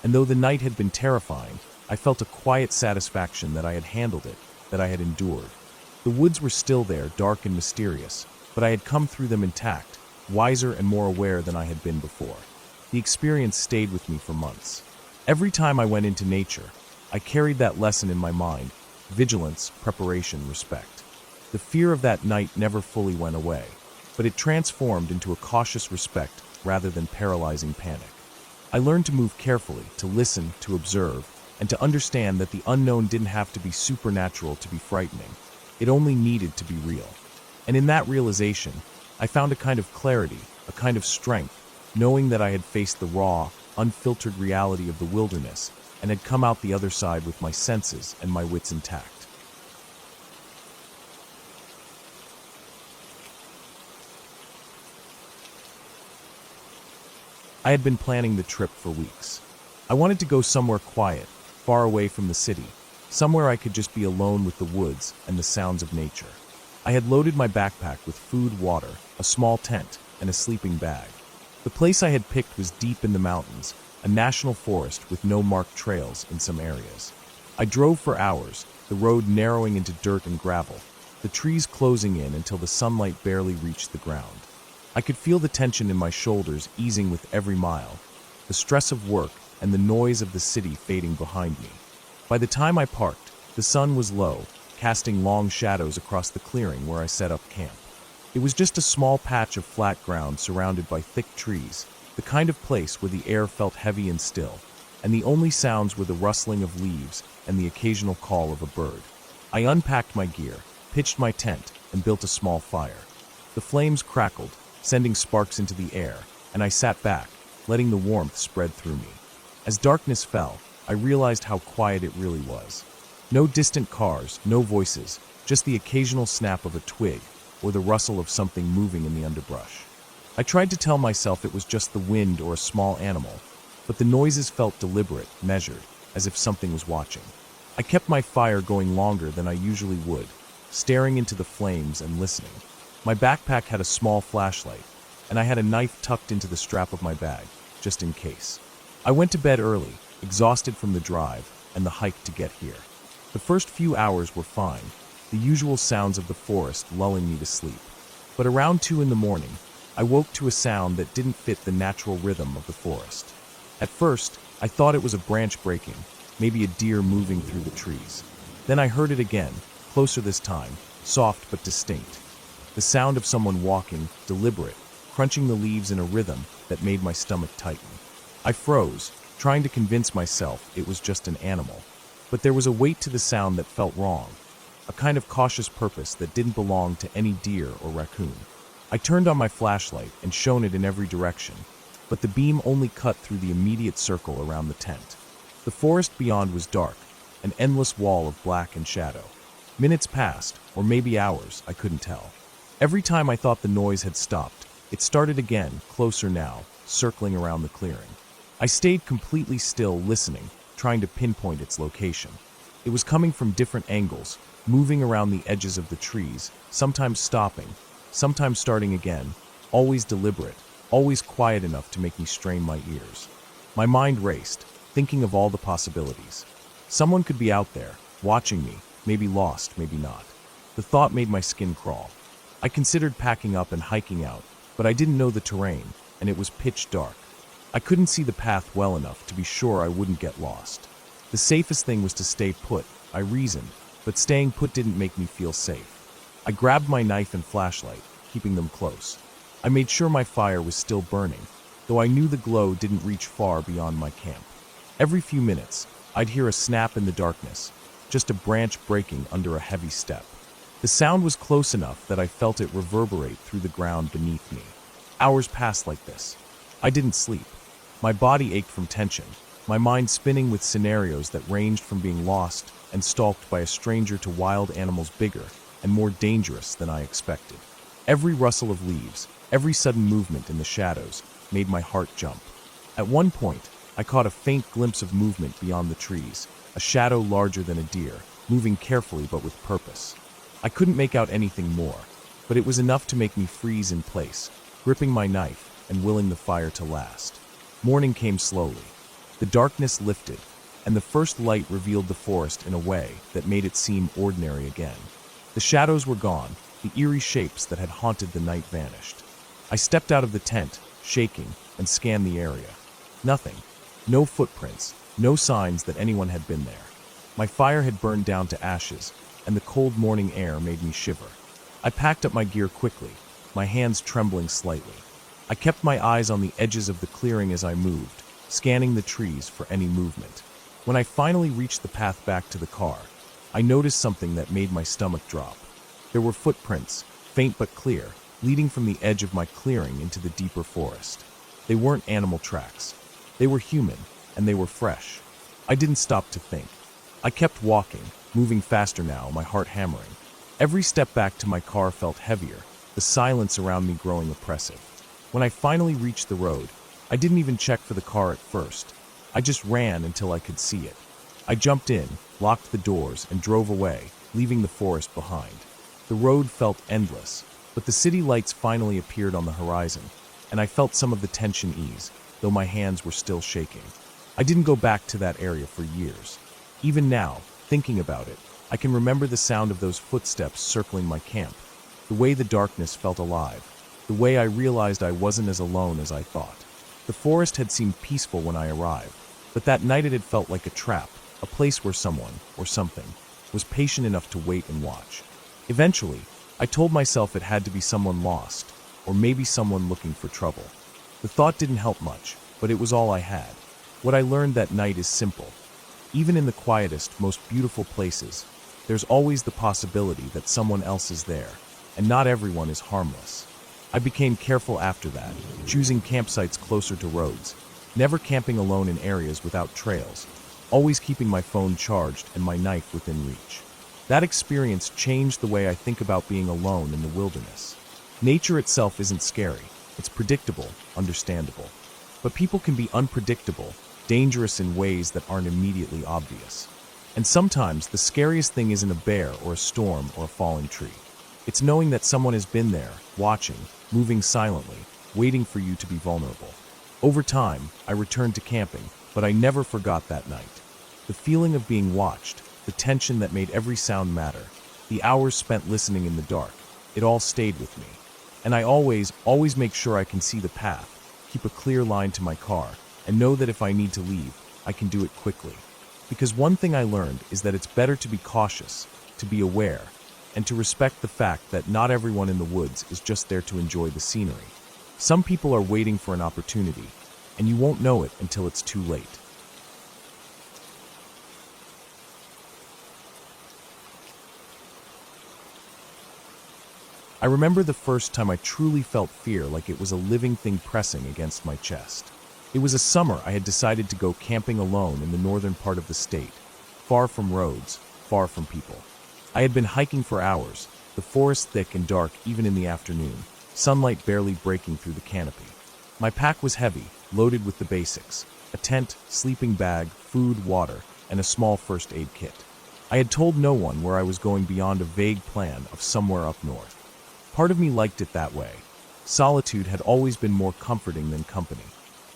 And though the night had been terrifying, I felt a quiet satisfaction that I had handled it, that I had endured. The woods were still there, dark and mysterious, but I had come through them intact, wiser and more aware than I had been before. The experience stayed with me for months. Every time I went into nature, I carried that lesson in my mind: vigilance, preparation, respect. The fear of that night never fully went away, but it transformed into a cautious respect rather than paralyzing panic. I learned to move carefully, to listen, to observe, and to understand that the unknown didn't have to be supernatural to be frightening. It only needed to be real. And in that realization, I found a kind of clarity, a kind of strength, knowing that I had faced the raw, unfiltered reality of the wilderness and had come out the other side with my senses and my wits intact. I had been planning the trip for weeks. I wanted to go somewhere quiet, far away from the city, somewhere I could just be alone with the woods and the sounds of nature. I had loaded my backpack with food, water, a small tent, and a sleeping bag. The place I had picked was deep in the mountains, a national forest with no marked trails in some areas. I drove for hours, the road narrowing into dirt and gravel, the trees closing in until the sunlight barely reached the ground. I could feel the tension in my shoulders easing with every mile, the stress of work and the noise of the city fading behind me. By the time I parked, the sun was low, casting long shadows across the clearing where I set up camp. It was just a small patch of flat ground surrounded by thick trees, the kind of place where the air felt heavy and still, and the only sounds were the rustling of leaves and the occasional call of a bird. I unpacked my gear, pitched my tent, and built a small fire. The flames crackled, sending sparks into the air, and I sat back, letting the warmth spread through me. As darkness fell, I realized how quiet it really was. No distant cars, no voices, just the occasional snap of a twig or the rustle of something moving in the underbrush. I tried to tell myself it was just the wind or a small animal, but the noises felt deliberate, measured, as if something was watching. I kept my fire going longer than I usually would, staring into the flames and listening. My backpack had a small flashlight, and I had a knife tucked into the strap of my bag, just in case. I went to bed early, exhausted from the drive and the hike to get here. The first few hours were fine, the usual sounds of the forest lulling me to sleep. But around 2 in the morning, I woke to a sound that didn't fit the natural rhythm of the forest. At first, I thought it was a branch breaking, maybe a deer moving through the trees. Then I heard it again, closer this time, soft but distinct. The sound of someone walking, deliberate, crunching the leaves in a rhythm that made my stomach tighten. I froze, trying to convince myself it was just an animal. But there was a weight to the sound that felt wrong, a kind of cautious purpose that didn't belong to any deer or raccoon. I turned on my flashlight and shone it in every direction, but the beam only cut through the immediate circle around the tent. The forest beyond was dark, an endless wall of black and shadow. Minutes passed, or maybe hours, I couldn't tell. Every time I thought the noise had stopped, it started again, closer now, circling around the clearing. I stayed completely still, listening, trying to pinpoint its location. It was coming from different angles, moving around the edges of the trees, sometimes stopping, sometimes starting again, always deliberate, always quiet enough to make me strain my ears. My mind raced, thinking of all the possibilities. Someone could be out there, watching me, maybe lost, maybe not. The thought made my skin crawl. I considered packing up and hiking out, but I didn't know the terrain, and it was pitch dark. I couldn't see the path well enough to be sure I wouldn't get lost. The safest thing was to stay put, I reasoned, but staying put didn't make me feel safe. I grabbed my knife and flashlight, keeping them close. I made sure my fire was still burning, though I knew the glow didn't reach far beyond my camp. Every few minutes, I'd hear a snap in the darkness, just a branch breaking under a heavy step. The sound was close enough that I felt it reverberate through the ground beneath me. Hours passed like this. I didn't sleep. My body ached from tension, my mind spinning with scenarios that ranged from being lost and stalked by a stranger to wild animals bigger and more dangerous than I expected. Every rustle of leaves, every sudden movement in the shadows, made my heart jump. At one point, I caught a faint glimpse of movement beyond the trees, a shadow larger than a deer, moving carefully but with purpose. I couldn't make out anything more, but it was enough to make me freeze in place, gripping my knife and willing the fire to last. Morning came slowly. The darkness lifted, and the first light revealed the forest in a way that made it seem ordinary again. The shadows were gone, the eerie shapes that had haunted the night vanished. I stepped out of the tent, shaking, and scanned the area. Nothing. No footprints, no signs that anyone had been there. My fire had burned down to ashes, and the cold morning air made me shiver. I packed up my gear quickly, my hands trembling slightly. I kept my eyes on the edges of the clearing as I moved, scanning the trees for any movement. When I finally reached the path back to the car, I noticed something that made my stomach drop. There were footprints, faint but clear, leading from the edge of my clearing into the deeper forest. They weren't animal tracks. They were human, and they were fresh. I didn't stop to think. I kept walking, moving faster now, my heart hammering. Every step back to my car felt heavier, the silence around me growing oppressive. When I finally reached the road, I didn't even check for the car at first. I just ran until I could see it. I jumped in, locked the doors, and drove away, leaving the forest behind. The road felt endless, but the city lights finally appeared on the horizon, and I felt some of the tension ease, though my hands were still shaking. I didn't go back to that area for years. Even now, thinking about it, I can remember the sound of those footsteps circling my camp, the way the darkness felt alive, the way I realized I wasn't as alone as I thought. The forest had seemed peaceful when I arrived, but that night it had felt like a trap, a place where someone, or something, was patient enough to wait and watch. Eventually, I told myself it had to be someone lost, or maybe someone looking for trouble. The thought didn't help much, but it was all I had. What I learned that night is simple. Even in the quietest, most beautiful places, there's always the possibility that someone else is there, and not everyone is harmless. I became careful after that, choosing campsites closer to roads, never camping alone in areas without trails, always keeping my phone charged and my knife within reach. That experience changed the way I think about being alone in the wilderness. Nature itself isn't scary, it's predictable, understandable. But people can be unpredictable, dangerous in ways that aren't immediately obvious. And sometimes the scariest thing isn't a bear or a storm or a falling tree. It's knowing that someone has been there, watching, moving silently, waiting for you to be vulnerable. Over time, I returned to camping, but I never forgot that night. The feeling of being watched, the tension that made every sound matter, the hours spent listening in the dark, it all stayed with me. And I always make sure I can see the path, keep a clear line to my car, and know that if I need to leave, I can do it quickly. Because one thing I learned is that it's better to be cautious, to be aware, and to respect the fact that not everyone in the woods is just there to enjoy the scenery. Some people are waiting for an opportunity, and you won't know it until it's too late. I remember the first time I truly felt fear like it was a living thing pressing against my chest. It was a summer I had decided to go camping alone in the northern part of the state, far from roads, far from people. I had been hiking for hours, the forest thick and dark even in the afternoon, sunlight barely breaking through the canopy. My pack was heavy, loaded with the basics: a tent, sleeping bag, food, water, and a small first aid kit. I had told no one where I was going beyond a vague plan of somewhere up north. Part of me liked it that way. Solitude had always been more comforting than company.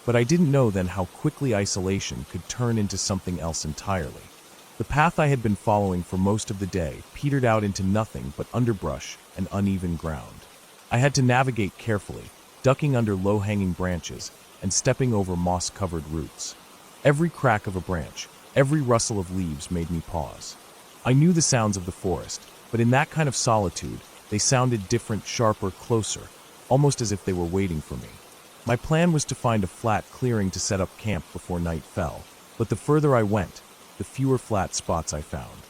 But I didn't know then how quickly isolation could turn into something else entirely. The path I had been following for most of the day petered out into nothing but underbrush and uneven ground. I had to navigate carefully, ducking under low-hanging branches and stepping over moss-covered roots. Every crack of a branch, every rustle of leaves made me pause. I knew the sounds of the forest, but in that kind of solitude, they sounded different, sharper, closer, almost as if they were waiting for me. My plan was to find a flat clearing to set up camp before night fell, but the further I went, the fewer flat spots I found.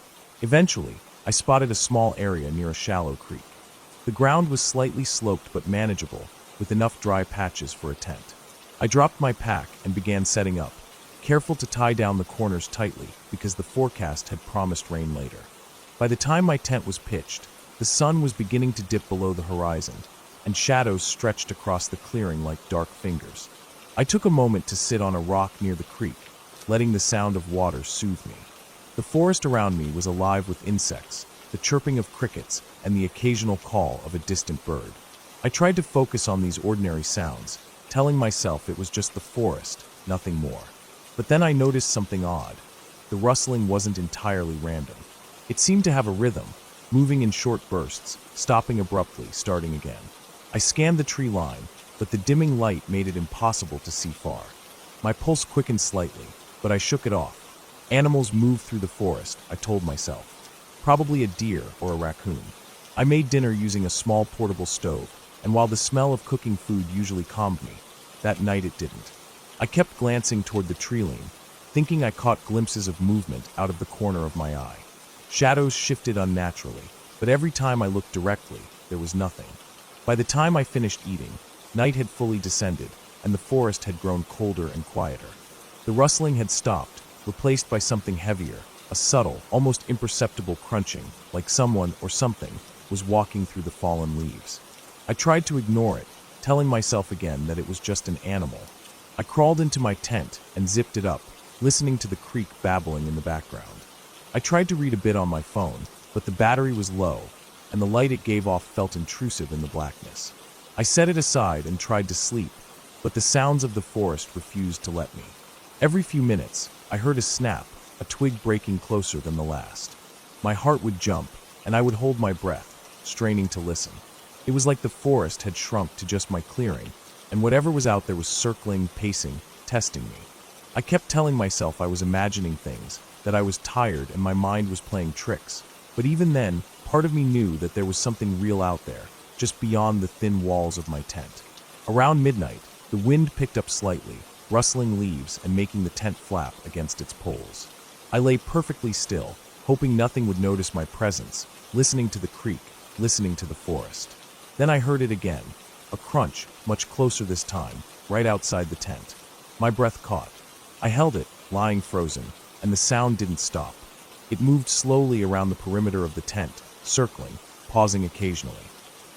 Eventually, I spotted a small area near a shallow creek. The ground was slightly sloped but manageable, with enough dry patches for a tent. I dropped my pack and began setting up, careful to tie down the corners tightly because the forecast had promised rain later. By the time my tent was pitched, the sun was beginning to dip below the horizon, and shadows stretched across the clearing like dark fingers. I took a moment to sit on a rock near the creek, letting the sound of water soothe me. The forest around me was alive with insects, the chirping of crickets, and the occasional call of a distant bird. I tried to focus on these ordinary sounds, telling myself it was just the forest, nothing more. But then I noticed something odd. The rustling wasn't entirely random. It seemed to have a rhythm, moving in short bursts, stopping abruptly, starting again. I scanned the tree line, but the dimming light made it impossible to see far. My pulse quickened slightly, but I shook it off. Animals move through the forest, I told myself. Probably a deer or a raccoon. I made dinner using a small portable stove, and while the smell of cooking food usually calmed me, that night it didn't. I kept glancing toward the tree line, thinking I caught glimpses of movement out of the corner of my eye. Shadows shifted unnaturally, but every time I looked directly, there was nothing. By the time I finished eating, night had fully descended, and the forest had grown colder and quieter. The rustling had stopped, replaced by something heavier, a subtle, almost imperceptible crunching, like someone or something was walking through the fallen leaves. I tried to ignore it, telling myself again that it was just an animal. I crawled into my tent and zipped it up, listening to the creek babbling in the background. I tried to read a bit on my phone, but the battery was low, and the light it gave off felt intrusive in the blackness. I set it aside and tried to sleep, but the sounds of the forest refused to let me. Every few minutes, I heard a snap, a twig breaking closer than the last. My heart would jump, and I would hold my breath, straining to listen. It was like the forest had shrunk to just my clearing, and whatever was out there was circling, pacing, testing me. I kept telling myself I was imagining things, that I was tired and my mind was playing tricks. But even then, part of me knew that there was something real out there, just beyond the thin walls of my tent. Around midnight, the wind picked up slightly, rustling leaves and making the tent flap against its poles. I lay perfectly still, hoping nothing would notice my presence, listening to the creek, listening to the forest. Then I heard it again, a crunch, much closer this time, right outside the tent. My breath caught. I held it, lying frozen, and the sound didn't stop. It moved slowly around the perimeter of the tent, circling, pausing occasionally.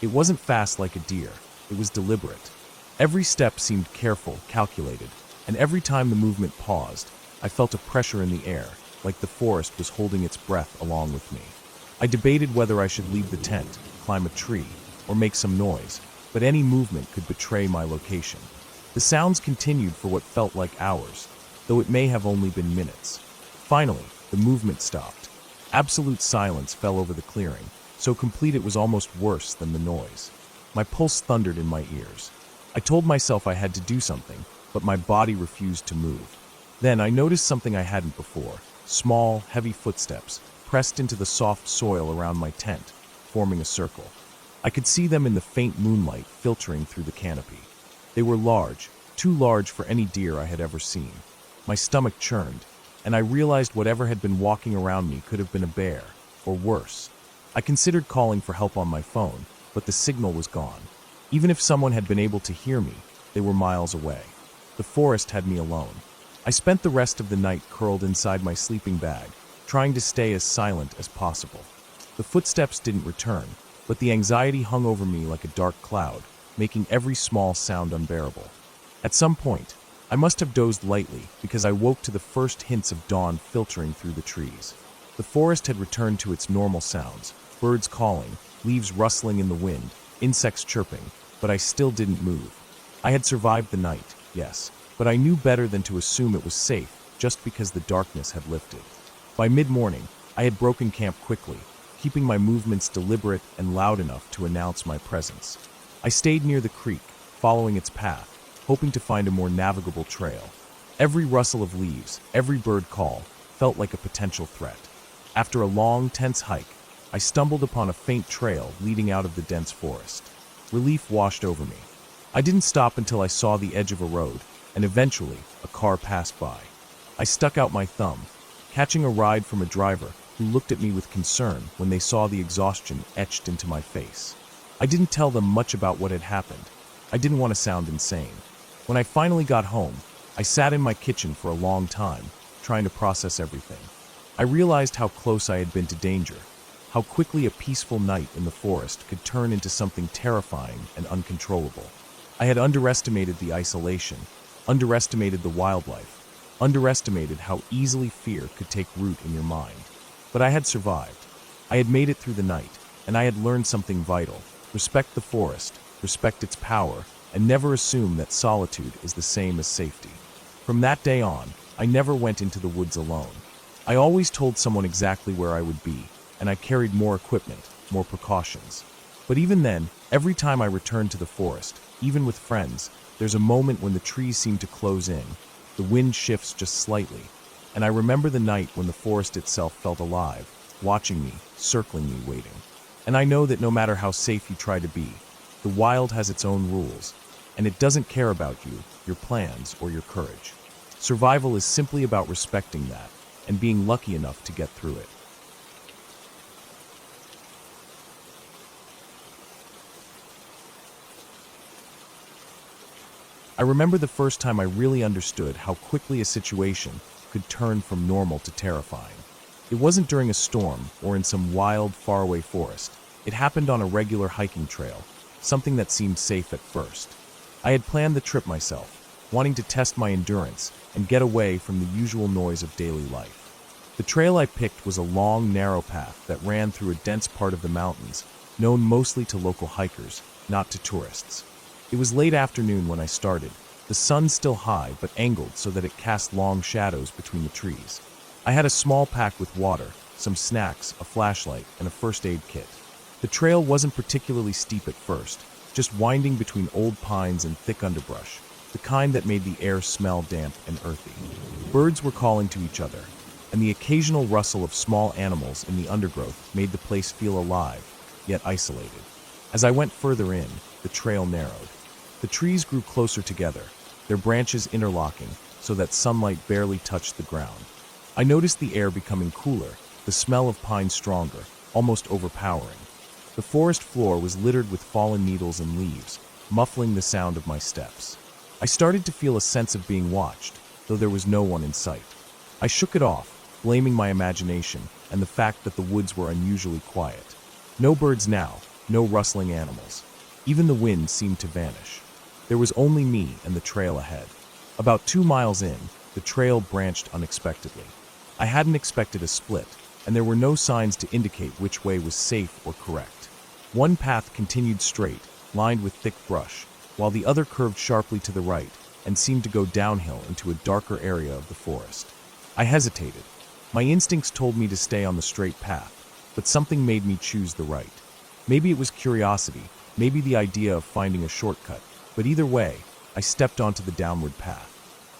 It wasn't fast like a deer, it was deliberate. Every step seemed careful, calculated, and every time the movement paused, I felt a pressure in the air, like the forest was holding its breath along with me. I debated whether I should leave the tent, climb a tree, or make some noise, but any movement could betray my location. The sounds continued for what felt like hours, though it may have only been minutes. Finally, the movement stopped. Absolute silence fell over the clearing, so complete it was almost worse than the noise. My pulse thundered in my ears. I told myself I had to do something, but my body refused to move. Then I noticed something I hadn't before, small, heavy footsteps, pressed into the soft soil around my tent, forming a circle. I could see them in the faint moonlight filtering through the canopy. They were large, too large for any deer I had ever seen. My stomach churned, and I realized whatever had been walking around me could have been a bear, or worse. I considered calling for help on my phone, but the signal was gone. Even if someone had been able to hear me, they were miles away. The forest had me alone. I spent the rest of the night curled inside my sleeping bag, trying to stay as silent as possible. The footsteps didn't return, but the anxiety hung over me like a dark cloud, making every small sound unbearable. At some point, I must have dozed lightly because I woke to the first hints of dawn filtering through the trees. The forest had returned to its normal sounds, birds calling, leaves rustling in the wind, insects chirping, but I still didn't move. I had survived the night, yes, but I knew better than to assume it was safe just because the darkness had lifted. By mid-morning, I had broken camp quickly, keeping my movements deliberate and loud enough to announce my presence. I stayed near the creek, following its path, hoping to find a more navigable trail. Every rustle of leaves, every bird call, felt like a potential threat. After a long, tense hike, I stumbled upon a faint trail leading out of the dense forest. Relief washed over me. I didn't stop until I saw the edge of a road, and eventually, a car passed by. I stuck out my thumb, catching a ride from a driver who looked at me with concern when they saw the exhaustion etched into my face. I didn't tell them much about what had happened. I didn't want to sound insane. When I finally got home, I sat in my kitchen for a long time, trying to process everything. I realized how close I had been to danger, how quickly a peaceful night in the forest could turn into something terrifying and uncontrollable. I had underestimated the isolation, underestimated the wildlife, underestimated how easily fear could take root in your mind. But I had survived. I had made it through the night, and I had learned something vital. Respect the forest, respect its power, and never assume that solitude is the same as safety. From that day on, I never went into the woods alone. I always told someone exactly where I would be, and I carried more equipment, more precautions. But even then, every time I returned to the forest, even with friends, there's a moment when the trees seem to close in, the wind shifts just slightly, and I remember the night when the forest itself felt alive, watching me, circling me, waiting. And I know that no matter how safe you try to be, the wild has its own rules, and it doesn't care about you, your plans, or your courage. Survival is simply about respecting that, and being lucky enough to get through it. I remember the first time I really understood how quickly a situation could turn from normal to terrifying. It wasn't during a storm or in some wild, faraway forest. It happened on a regular hiking trail, something that seemed safe at first. I had planned the trip myself, wanting to test my endurance and get away from the usual noise of daily life. The trail I picked was a long, narrow path that ran through a dense part of the mountains, known mostly to local hikers, not to tourists. It was late afternoon when I started, the sun still high but angled so that it cast long shadows between the trees. I had a small pack with water, some snacks, a flashlight, and a first aid kit. The trail wasn't particularly steep at first, just winding between old pines and thick underbrush, the kind that made the air smell damp and earthy. Birds were calling to each other, and the occasional rustle of small animals in the undergrowth made the place feel alive, yet isolated. As I went further in, the trail narrowed. The trees grew closer together, their branches interlocking so that sunlight barely touched the ground. I noticed the air becoming cooler, the smell of pine stronger, almost overpowering. The forest floor was littered with fallen needles and leaves, muffling the sound of my steps. I started to feel a sense of being watched, though there was no one in sight. I shook it off, blaming my imagination and the fact that the woods were unusually quiet. No birds now, no rustling animals. Even the wind seemed to vanish. There was only me and the trail ahead. About 2 miles in, the trail branched unexpectedly. I hadn't expected a split, and there were no signs to indicate which way was safe or correct. One path continued straight, lined with thick brush, while the other curved sharply to the right and seemed to go downhill into a darker area of the forest. I hesitated. My instincts told me to stay on the straight path, but something made me choose the right. Maybe it was curiosity, maybe the idea of finding a shortcut, but either way, I stepped onto the downward path.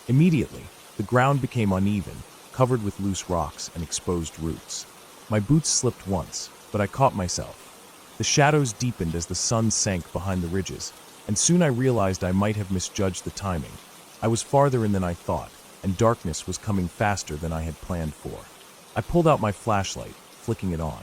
Immediately, the ground became uneven, covered with loose rocks and exposed roots. My boots slipped once, but I caught myself. The shadows deepened as the sun sank behind the ridges, and soon I realized I might have misjudged the timing. I was farther in than I thought, and darkness was coming faster than I had planned for. I pulled out my flashlight, flicking it on.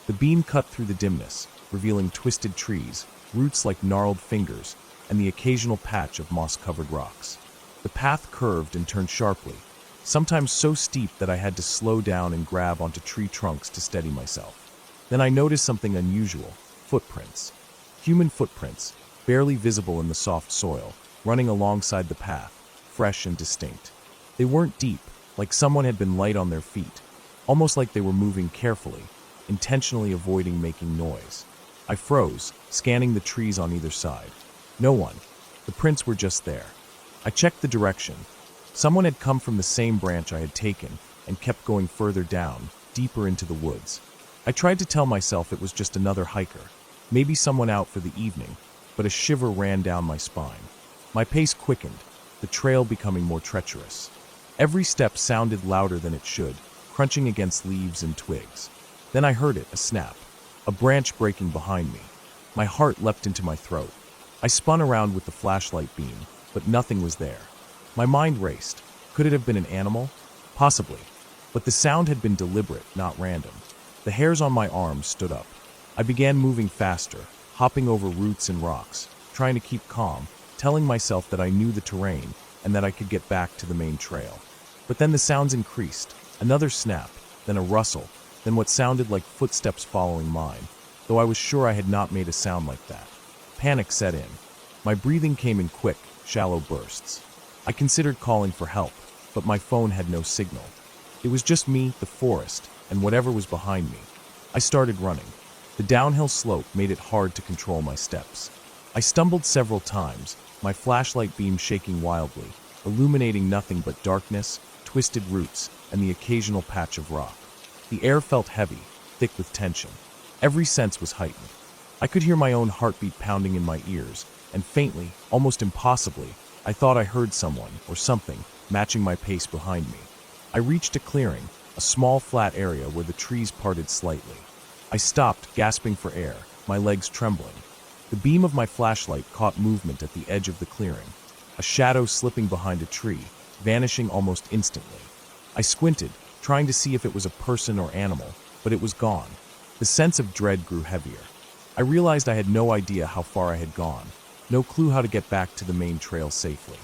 The beam cut through the dimness, revealing twisted trees, roots like gnarled fingers, and the occasional patch of moss-covered rocks. The path curved and turned sharply, sometimes so steep that I had to slow down and grab onto tree trunks to steady myself. Then I noticed something unusual: footprints. Human footprints, barely visible in the soft soil, running alongside the path, fresh and distinct. They weren't deep, like someone had been light on their feet, almost like they were moving carefully, intentionally avoiding making noise. I froze, scanning the trees on either side. No one. The prints were just there. I checked the direction. Someone had come from the same branch I had taken, and kept going further down, deeper into the woods. I tried to tell myself it was just another hiker, maybe someone out for the evening, but a shiver ran down my spine. My pace quickened, the trail becoming more treacherous. Every step sounded louder than it should, crunching against leaves and twigs. Then I heard it, a snap, a branch breaking behind me. My heart leapt into my throat. I spun around with the flashlight beam, but nothing was there. My mind raced. Could it have been an animal? Possibly. But the sound had been deliberate, not random. The hairs on my arms stood up. I began moving faster, hopping over roots and rocks, trying to keep calm, telling myself that I knew the terrain and that I could get back to the main trail. But then the sounds increased. Another snap, then a rustle, then what sounded like footsteps following mine, though I was sure I had not made a sound like that. Panic set in. My breathing came in quick, shallow bursts. I considered calling for help, but my phone had no signal. It was just me, the forest, and whatever was behind me. I started running. The downhill slope made it hard to control my steps. I stumbled several times, my flashlight beam shaking wildly, illuminating nothing but darkness, twisted roots, and the occasional patch of rock. The air felt heavy, thick with tension. Every sense was heightened. I could hear my own heartbeat pounding in my ears, and faintly, almost impossibly, I thought I heard someone, or something, matching my pace behind me. I reached a clearing, a small flat area where the trees parted slightly. I stopped, gasping for air, my legs trembling. The beam of my flashlight caught movement at the edge of the clearing, a shadow slipping behind a tree, vanishing almost instantly. I squinted, trying to see if it was a person or animal, but it was gone. The sense of dread grew heavier. I realized I had no idea how far I had gone, no clue how to get back to the main trail safely.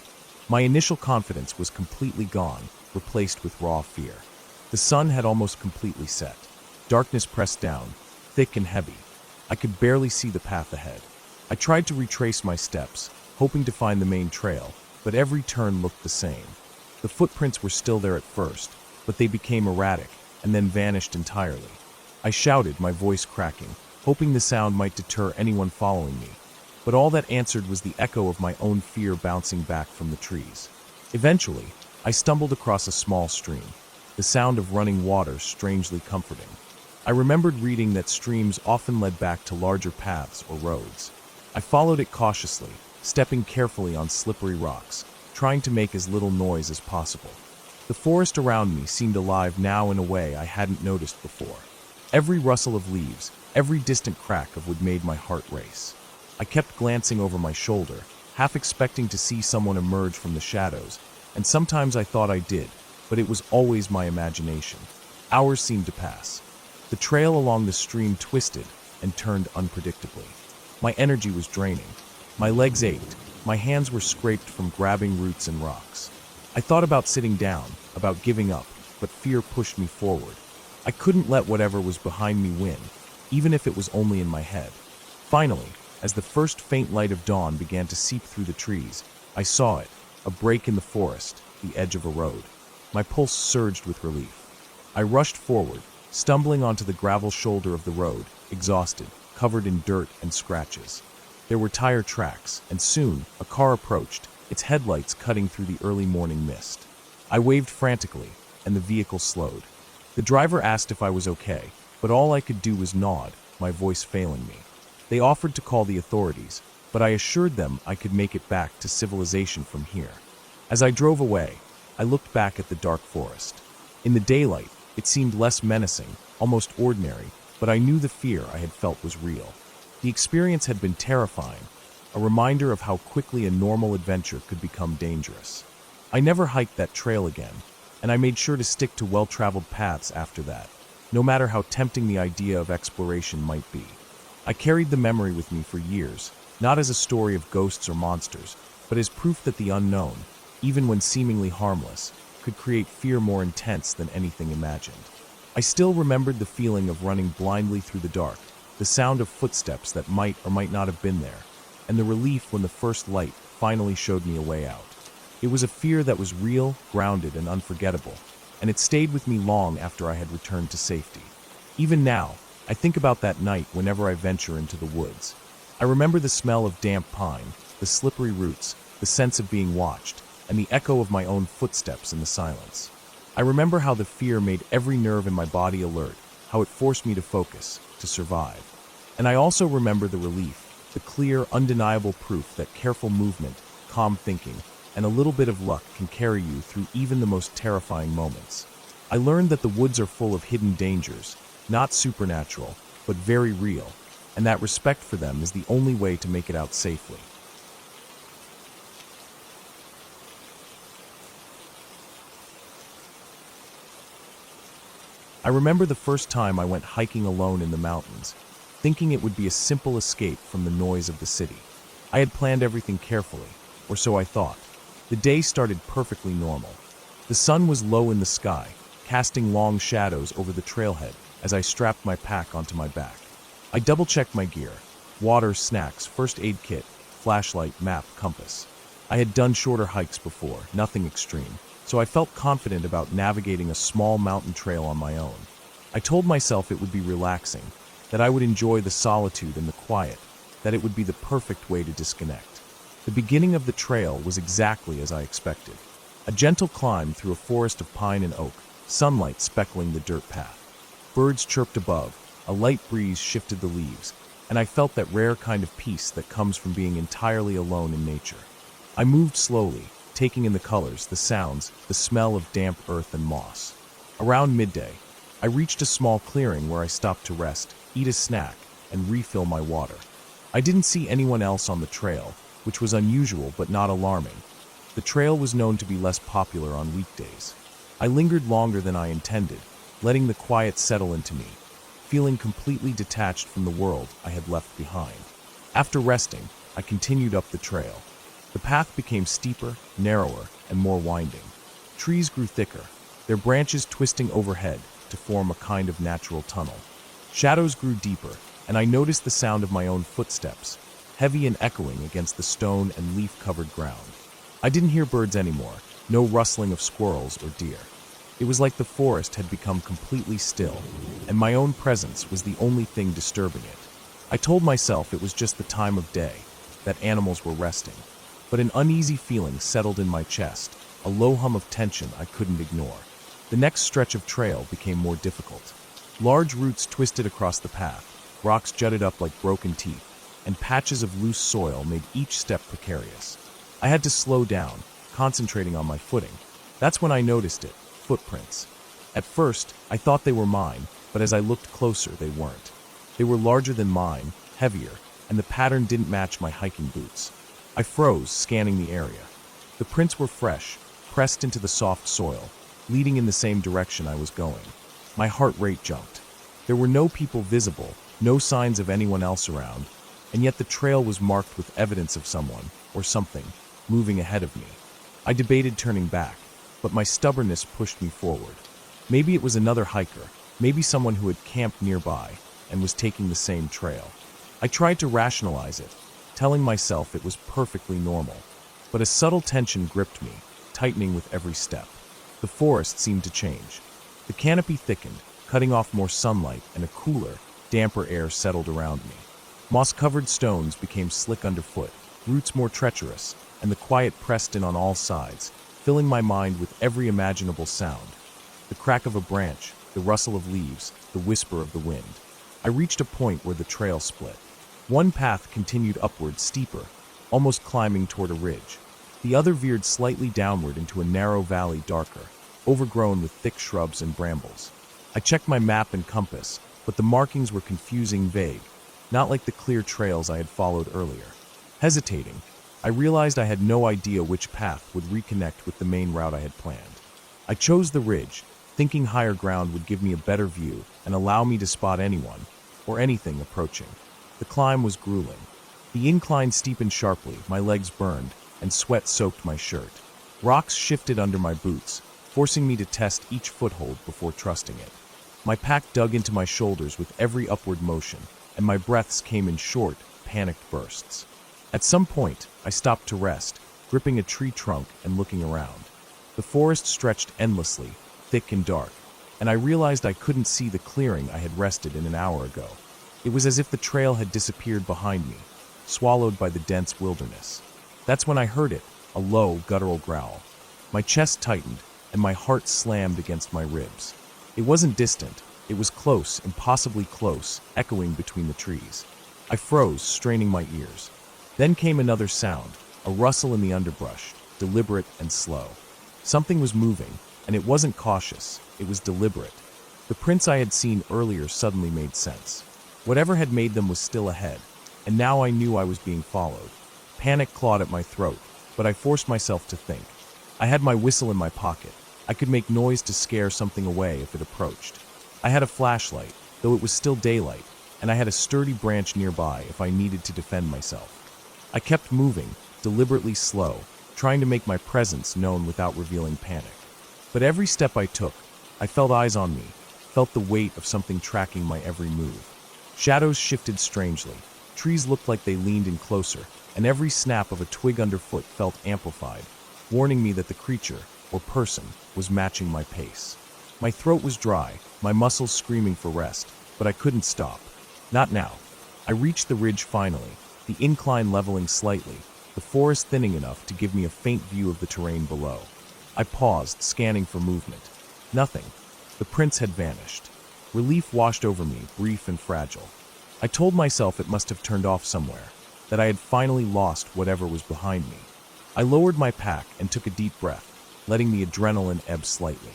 My initial confidence was completely gone, replaced with raw fear. The sun had almost completely set. Darkness pressed down, thick and heavy. I could barely see the path ahead. I tried to retrace my steps, hoping to find the main trail, but every turn looked the same. The footprints were still there at first, but they became erratic and then vanished entirely. I shouted, my voice cracking, hoping the sound might deter anyone following me, but all that answered was the echo of my own fear bouncing back from the trees. Eventually, I stumbled across a small stream, the sound of running water strangely comforting. I remembered reading that streams often led back to larger paths or roads. I followed it cautiously, stepping carefully on slippery rocks, trying to make as little noise as possible. The forest around me seemed alive now in a way I hadn't noticed before. Every rustle of leaves, every distant crack of wood made my heart race. I kept glancing over my shoulder, half expecting to see someone emerge from the shadows, and sometimes I thought I did, but it was always my imagination. Hours seemed to pass. The trail along the stream twisted and turned unpredictably. My energy was draining. My legs ached. My hands were scraped from grabbing roots and rocks. I thought about sitting down, about giving up, but fear pushed me forward. I couldn't let whatever was behind me win, even if it was only in my head. Finally, as the first faint light of dawn began to seep through the trees, I saw it, a break in the forest, the edge of a road. My pulse surged with relief. I rushed forward, stumbling onto the gravel shoulder of the road, exhausted, covered in dirt and scratches. There were tire tracks, and soon a car approached, its headlights cutting through the early morning mist. I waved frantically, and the vehicle slowed. The driver asked if I was okay, but all I could do was nod, my voice failing me. They offered to call the authorities, but I assured them I could make it back to civilization from here. As I drove away, I looked back at the dark forest. In the daylight, it seemed less menacing, almost ordinary, but I knew the fear I had felt was real. The experience had been terrifying, a reminder of how quickly a normal adventure could become dangerous. I never hiked that trail again, and I made sure to stick to well-traveled paths after that, no matter how tempting the idea of exploration might be. I carried the memory with me for years, not as a story of ghosts or monsters, but as proof that the unknown, even when seemingly harmless, could create fear more intense than anything imagined. I still remembered the feeling of running blindly through the dark, the sound of footsteps that might or might not have been there, and the relief when the first light finally showed me a way out. It was a fear that was real, grounded, and unforgettable, and it stayed with me long after I had returned to safety. Even now, I think about that night whenever I venture into the woods. I remember the smell of damp pine, the slippery roots, the sense of being watched, and the echo of my own footsteps in the silence. I remember how the fear made every nerve in my body alert, how it forced me to focus, to survive. And I also remember the relief, the clear, undeniable proof that careful movement, calm thinking, and a little bit of luck can carry you through even the most terrifying moments. I learned that the woods are full of hidden dangers, not supernatural, but very real, and that respect for them is the only way to make it out safely. I remember the first time I went hiking alone in the mountains, thinking it would be a simple escape from the noise of the city. I had planned everything carefully, or so I thought. The day started perfectly normal. The sun was low in the sky, casting long shadows over the trailhead as I strapped my pack onto my back. I double-checked my gear: water, snacks, first aid kit, flashlight, map, compass. I had done shorter hikes before, nothing extreme, so I felt confident about navigating a small mountain trail on my own. I told myself it would be relaxing, that I would enjoy the solitude and the quiet, that it would be the perfect way to disconnect. The beginning of the trail was exactly as I expected. A gentle climb through a forest of pine and oak, sunlight speckling the dirt path. Birds chirped above, a light breeze shifted the leaves, and I felt that rare kind of peace that comes from being entirely alone in nature. I moved slowly, taking in the colors, the sounds, the smell of damp earth and moss. Around midday, I reached a small clearing where I stopped to rest, eat a snack, and refill my water. I didn't see anyone else on the trail, which was unusual but not alarming. The trail was known to be less popular on weekdays. I lingered longer than I intended, letting the quiet settle into me, feeling completely detached from the world I had left behind. After resting, I continued up the trail. The path became steeper, narrower, and more winding. Trees grew thicker, their branches twisting overhead to form a kind of natural tunnel. Shadows grew deeper, and I noticed the sound of my own footsteps, heavy and echoing against the stone and leaf-covered ground. I didn't hear birds anymore, no rustling of squirrels or deer. It was like the forest had become completely still, and my own presence was the only thing disturbing it. I told myself it was just the time of day, that animals were resting. But an uneasy feeling settled in my chest, a low hum of tension I couldn't ignore. The next stretch of trail became more difficult. Large roots twisted across the path, rocks jutted up like broken teeth, and patches of loose soil made each step precarious. I had to slow down, concentrating on my footing. That's when I noticed it: footprints. At first, I thought they were mine, but as I looked closer, they weren't. They were larger than mine, heavier, and the pattern didn't match my hiking boots. I froze, scanning the area. The prints were fresh, pressed into the soft soil, leading in the same direction I was going. My heart rate jumped. There were no people visible, no signs of anyone else around, and yet the trail was marked with evidence of someone, or something, moving ahead of me. I debated turning back, but my stubbornness pushed me forward. Maybe it was another hiker, maybe someone who had camped nearby and was taking the same trail. I tried to rationalize it, telling myself it was perfectly normal, but a subtle tension gripped me, tightening with every step. The forest seemed to change. The canopy thickened, cutting off more sunlight, and a cooler, damper air settled around me. Moss-covered stones became slick underfoot, roots more treacherous, and the quiet pressed in on all sides, filling my mind with every imaginable sound. The crack of a branch, the rustle of leaves, the whisper of the wind. I reached a point where the trail split. One path continued upward, steeper, almost climbing toward a ridge. The other veered slightly downward into a narrow valley, darker, overgrown with thick shrubs and brambles. I checked my map and compass, but the markings were confusing, vague, not like the clear trails I had followed earlier. Hesitating, I realized I had no idea which path would reconnect with the main route I had planned. I chose the ridge, thinking higher ground would give me a better view and allow me to spot anyone or anything approaching. The climb was grueling. The incline steepened sharply, my legs burned, and sweat soaked my shirt. Rocks shifted under my boots, forcing me to test each foothold before trusting it. My pack dug into my shoulders with every upward motion, and my breaths came in short, panicked bursts. At some point, I stopped to rest, gripping a tree trunk and looking around. The forest stretched endlessly, thick and dark, and I realized I couldn't see the clearing I had rested in an hour ago. It was as if the trail had disappeared behind me, swallowed by the dense wilderness. That's when I heard it, a low, guttural growl. My chest tightened, and my heart slammed against my ribs. It wasn't distant. It was close, impossibly close, echoing between the trees. I froze, straining my ears. Then came another sound, a rustle in the underbrush, deliberate and slow. Something was moving, and it wasn't cautious, it was deliberate. The prints I had seen earlier suddenly made sense. Whatever had made them was still ahead, and now I knew I was being followed. Panic clawed at my throat, but I forced myself to think. I had my whistle in my pocket. I could make noise to scare something away if it approached. I had a flashlight, though it was still daylight, and I had a sturdy branch nearby if I needed to defend myself. I kept moving, deliberately slow, trying to make my presence known without revealing panic. But every step I took, I felt eyes on me, felt the weight of something tracking my every move. Shadows shifted strangely. Trees looked like they leaned in closer, and every snap of a twig underfoot felt amplified, warning me that the creature, or person, was matching my pace. My throat was dry, my muscles screaming for rest, but I couldn't stop. Not now. I reached the ridge finally, the incline leveling slightly, the forest thinning enough to give me a faint view of the terrain below. I paused, scanning for movement. Nothing. The prints had vanished. Relief washed over me, brief and fragile. I told myself it must have turned off somewhere, that I had finally lost whatever was behind me. I lowered my pack and took a deep breath, letting the adrenaline ebb slightly.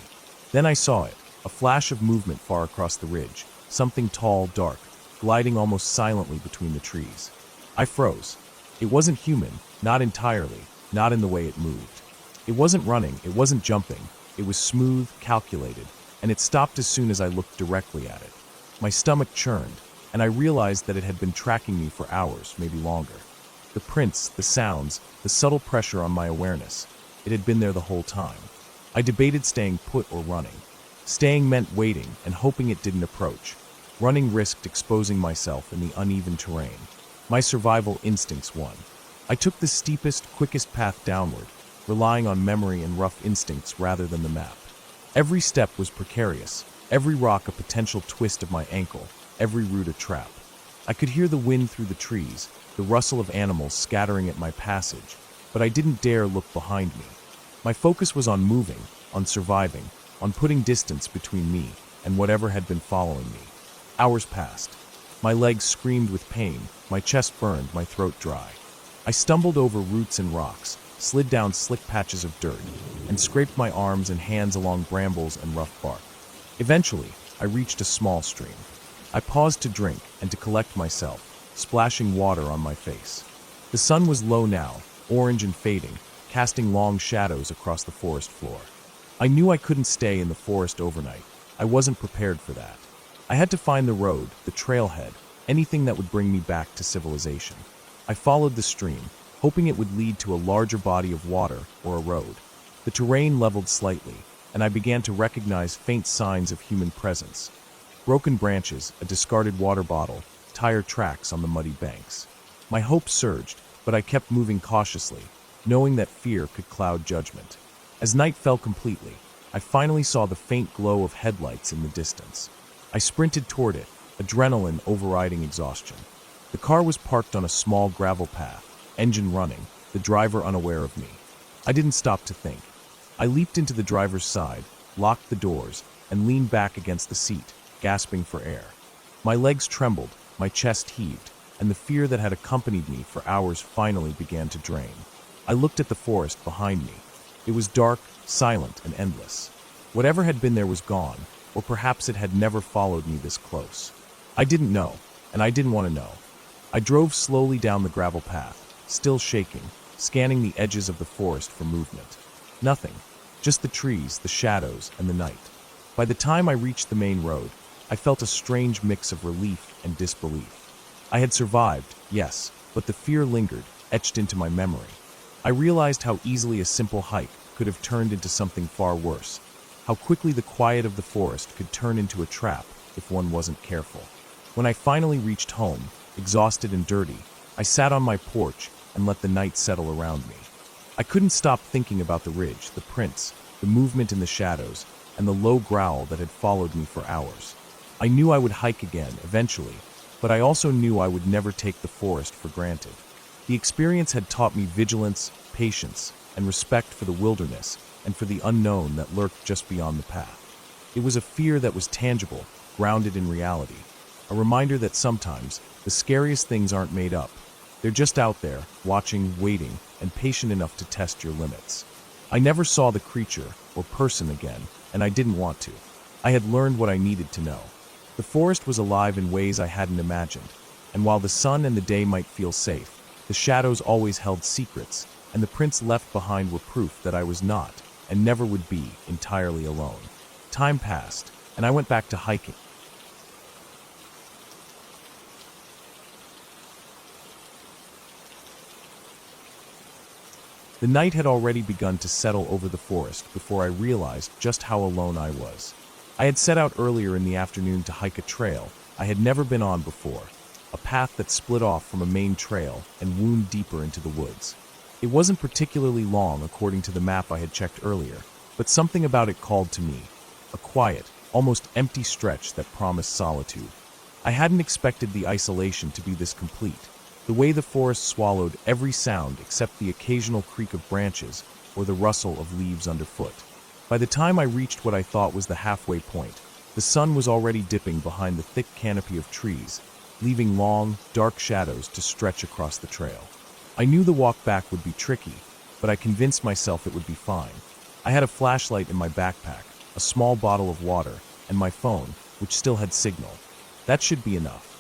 Then I saw it, a flash of movement far across the ridge, something tall, dark, gliding almost silently between the trees. I froze. It wasn't human, not entirely, not in the way it moved. It wasn't running, it wasn't jumping. It was smooth, calculated, and it stopped as soon as I looked directly at it. My stomach churned, and I realized that it had been tracking me for hours, maybe longer. The prints, the sounds, the subtle pressure on my awareness, it had been there the whole time. I debated staying put or running. Staying meant waiting and hoping it didn't approach. Running risked exposing myself in the uneven terrain. My survival instincts won. I took the steepest, quickest path downward, relying on memory and rough instincts rather than the map. Every step was precarious, every rock a potential twist of my ankle, every root a trap. I could hear the wind through the trees, the rustle of animals scattering at my passage, but I didn't dare look behind me. My focus was on moving, on surviving, on putting distance between me and whatever had been following me. Hours passed. My legs screamed with pain, my chest burned, my throat dry. I stumbled over roots and rocks, slid down slick patches of dirt, and scraped my arms and hands along brambles and rough bark. Eventually, I reached a small stream. I paused to drink and to collect myself, splashing water on my face. The sun was low now, orange and fading, casting long shadows across the forest floor. I knew I couldn't stay in the forest overnight. I wasn't prepared for that. I had to find the road, the trailhead, anything that would bring me back to civilization. I followed the stream, hoping it would lead to a larger body of water or a road. The terrain leveled slightly, and I began to recognize faint signs of human presence. Broken branches, a discarded water bottle, tire tracks on the muddy banks. My hope surged, but I kept moving cautiously, knowing that fear could cloud judgment. As night fell completely, I finally saw the faint glow of headlights in the distance. I sprinted toward it, adrenaline overriding exhaustion. The car was parked on a small gravel path, engine running, the driver unaware of me. I didn't stop to think. I leaped into the driver's side, locked the doors, and leaned back against the seat, gasping for air. My legs trembled, my chest heaved, and the fear that had accompanied me for hours finally began to drain. I looked at the forest behind me. It was dark, silent, and endless. Whatever had been there was gone, or perhaps it had never followed me this close. I didn't know, and I didn't want to know. I drove slowly down the gravel path, still shaking, scanning the edges of the forest for movement. Nothing, just the trees, the shadows, and the night. By the time I reached the main road, I felt a strange mix of relief and disbelief. I had survived, yes, but the fear lingered, etched into my memory. I realized how easily a simple hike could have turned into something far worse, how quickly the quiet of the forest could turn into a trap if one wasn't careful. When I finally reached home, exhausted and dirty, I sat on my porch and let the night settle around me. I couldn't stop thinking about the ridge, the prints, the movement in the shadows, and the low growl that had followed me for hours. I knew I would hike again, eventually, but I also knew I would never take the forest for granted. The experience had taught me vigilance, patience, and respect for the wilderness, and for the unknown that lurked just beyond the path. It was a fear that was tangible, grounded in reality. A reminder that sometimes the scariest things aren't made up. They're just out there, watching, waiting, and patient enough to test your limits. I never saw the creature or person again, and I didn't want to. I had learned what I needed to know. The forest was alive in ways I hadn't imagined, and while the sun and the day might feel safe, the shadows always held secrets, and the prints left behind were proof that I was not, and never would be, entirely alone. Time passed, and I went back to hiking. The night had already begun to settle over the forest before I realized just how alone I was. I had set out earlier in the afternoon to hike a trail I had never been on before, a path that split off from a main trail and wound deeper into the woods. It wasn't particularly long according to the map I had checked earlier, but something about it called to me, a quiet, almost empty stretch that promised solitude. I hadn't expected the isolation to be this complete. The way the forest swallowed every sound except the occasional creak of branches or the rustle of leaves underfoot. By the time I reached what I thought was the halfway point, the sun was already dipping behind the thick canopy of trees, leaving long, dark shadows to stretch across the trail. I knew the walk back would be tricky, but I convinced myself it would be fine. I had a flashlight in my backpack, a small bottle of water, and my phone, which still had signal. That should be enough.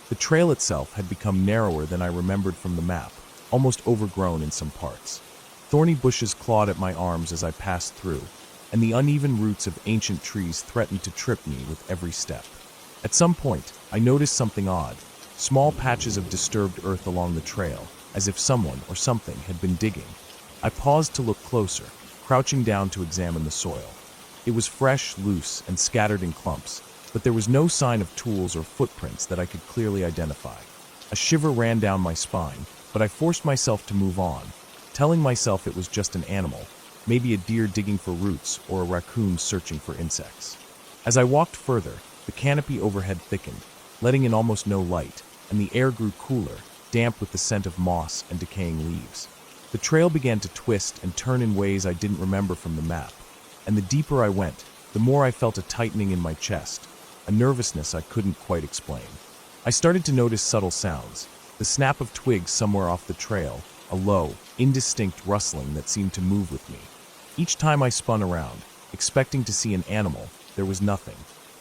The trail itself had become narrower than I remembered from the map, almost overgrown in some parts. Thorny bushes clawed at my arms as I passed through, and the uneven roots of ancient trees threatened to trip me with every step. At some point, I noticed something odd, small patches of disturbed earth along the trail, as if someone or something had been digging. I paused to look closer, crouching down to examine the soil. It was fresh, loose, and scattered in clumps, but there was no sign of tools or footprints that I could clearly identify. A shiver ran down my spine, but I forced myself to move on, telling myself it was just an animal, maybe a deer digging for roots or a raccoon searching for insects. As I walked further, the canopy overhead thickened, letting in almost no light, and the air grew cooler, damp with the scent of moss and decaying leaves. The trail began to twist and turn in ways I didn't remember from the map, and the deeper I went, the more I felt a tightening in my chest, a nervousness I couldn't quite explain. I started to notice subtle sounds, the snap of twigs somewhere off the trail, a low, indistinct rustling that seemed to move with me. Each time I spun around, expecting to see an animal, there was nothing.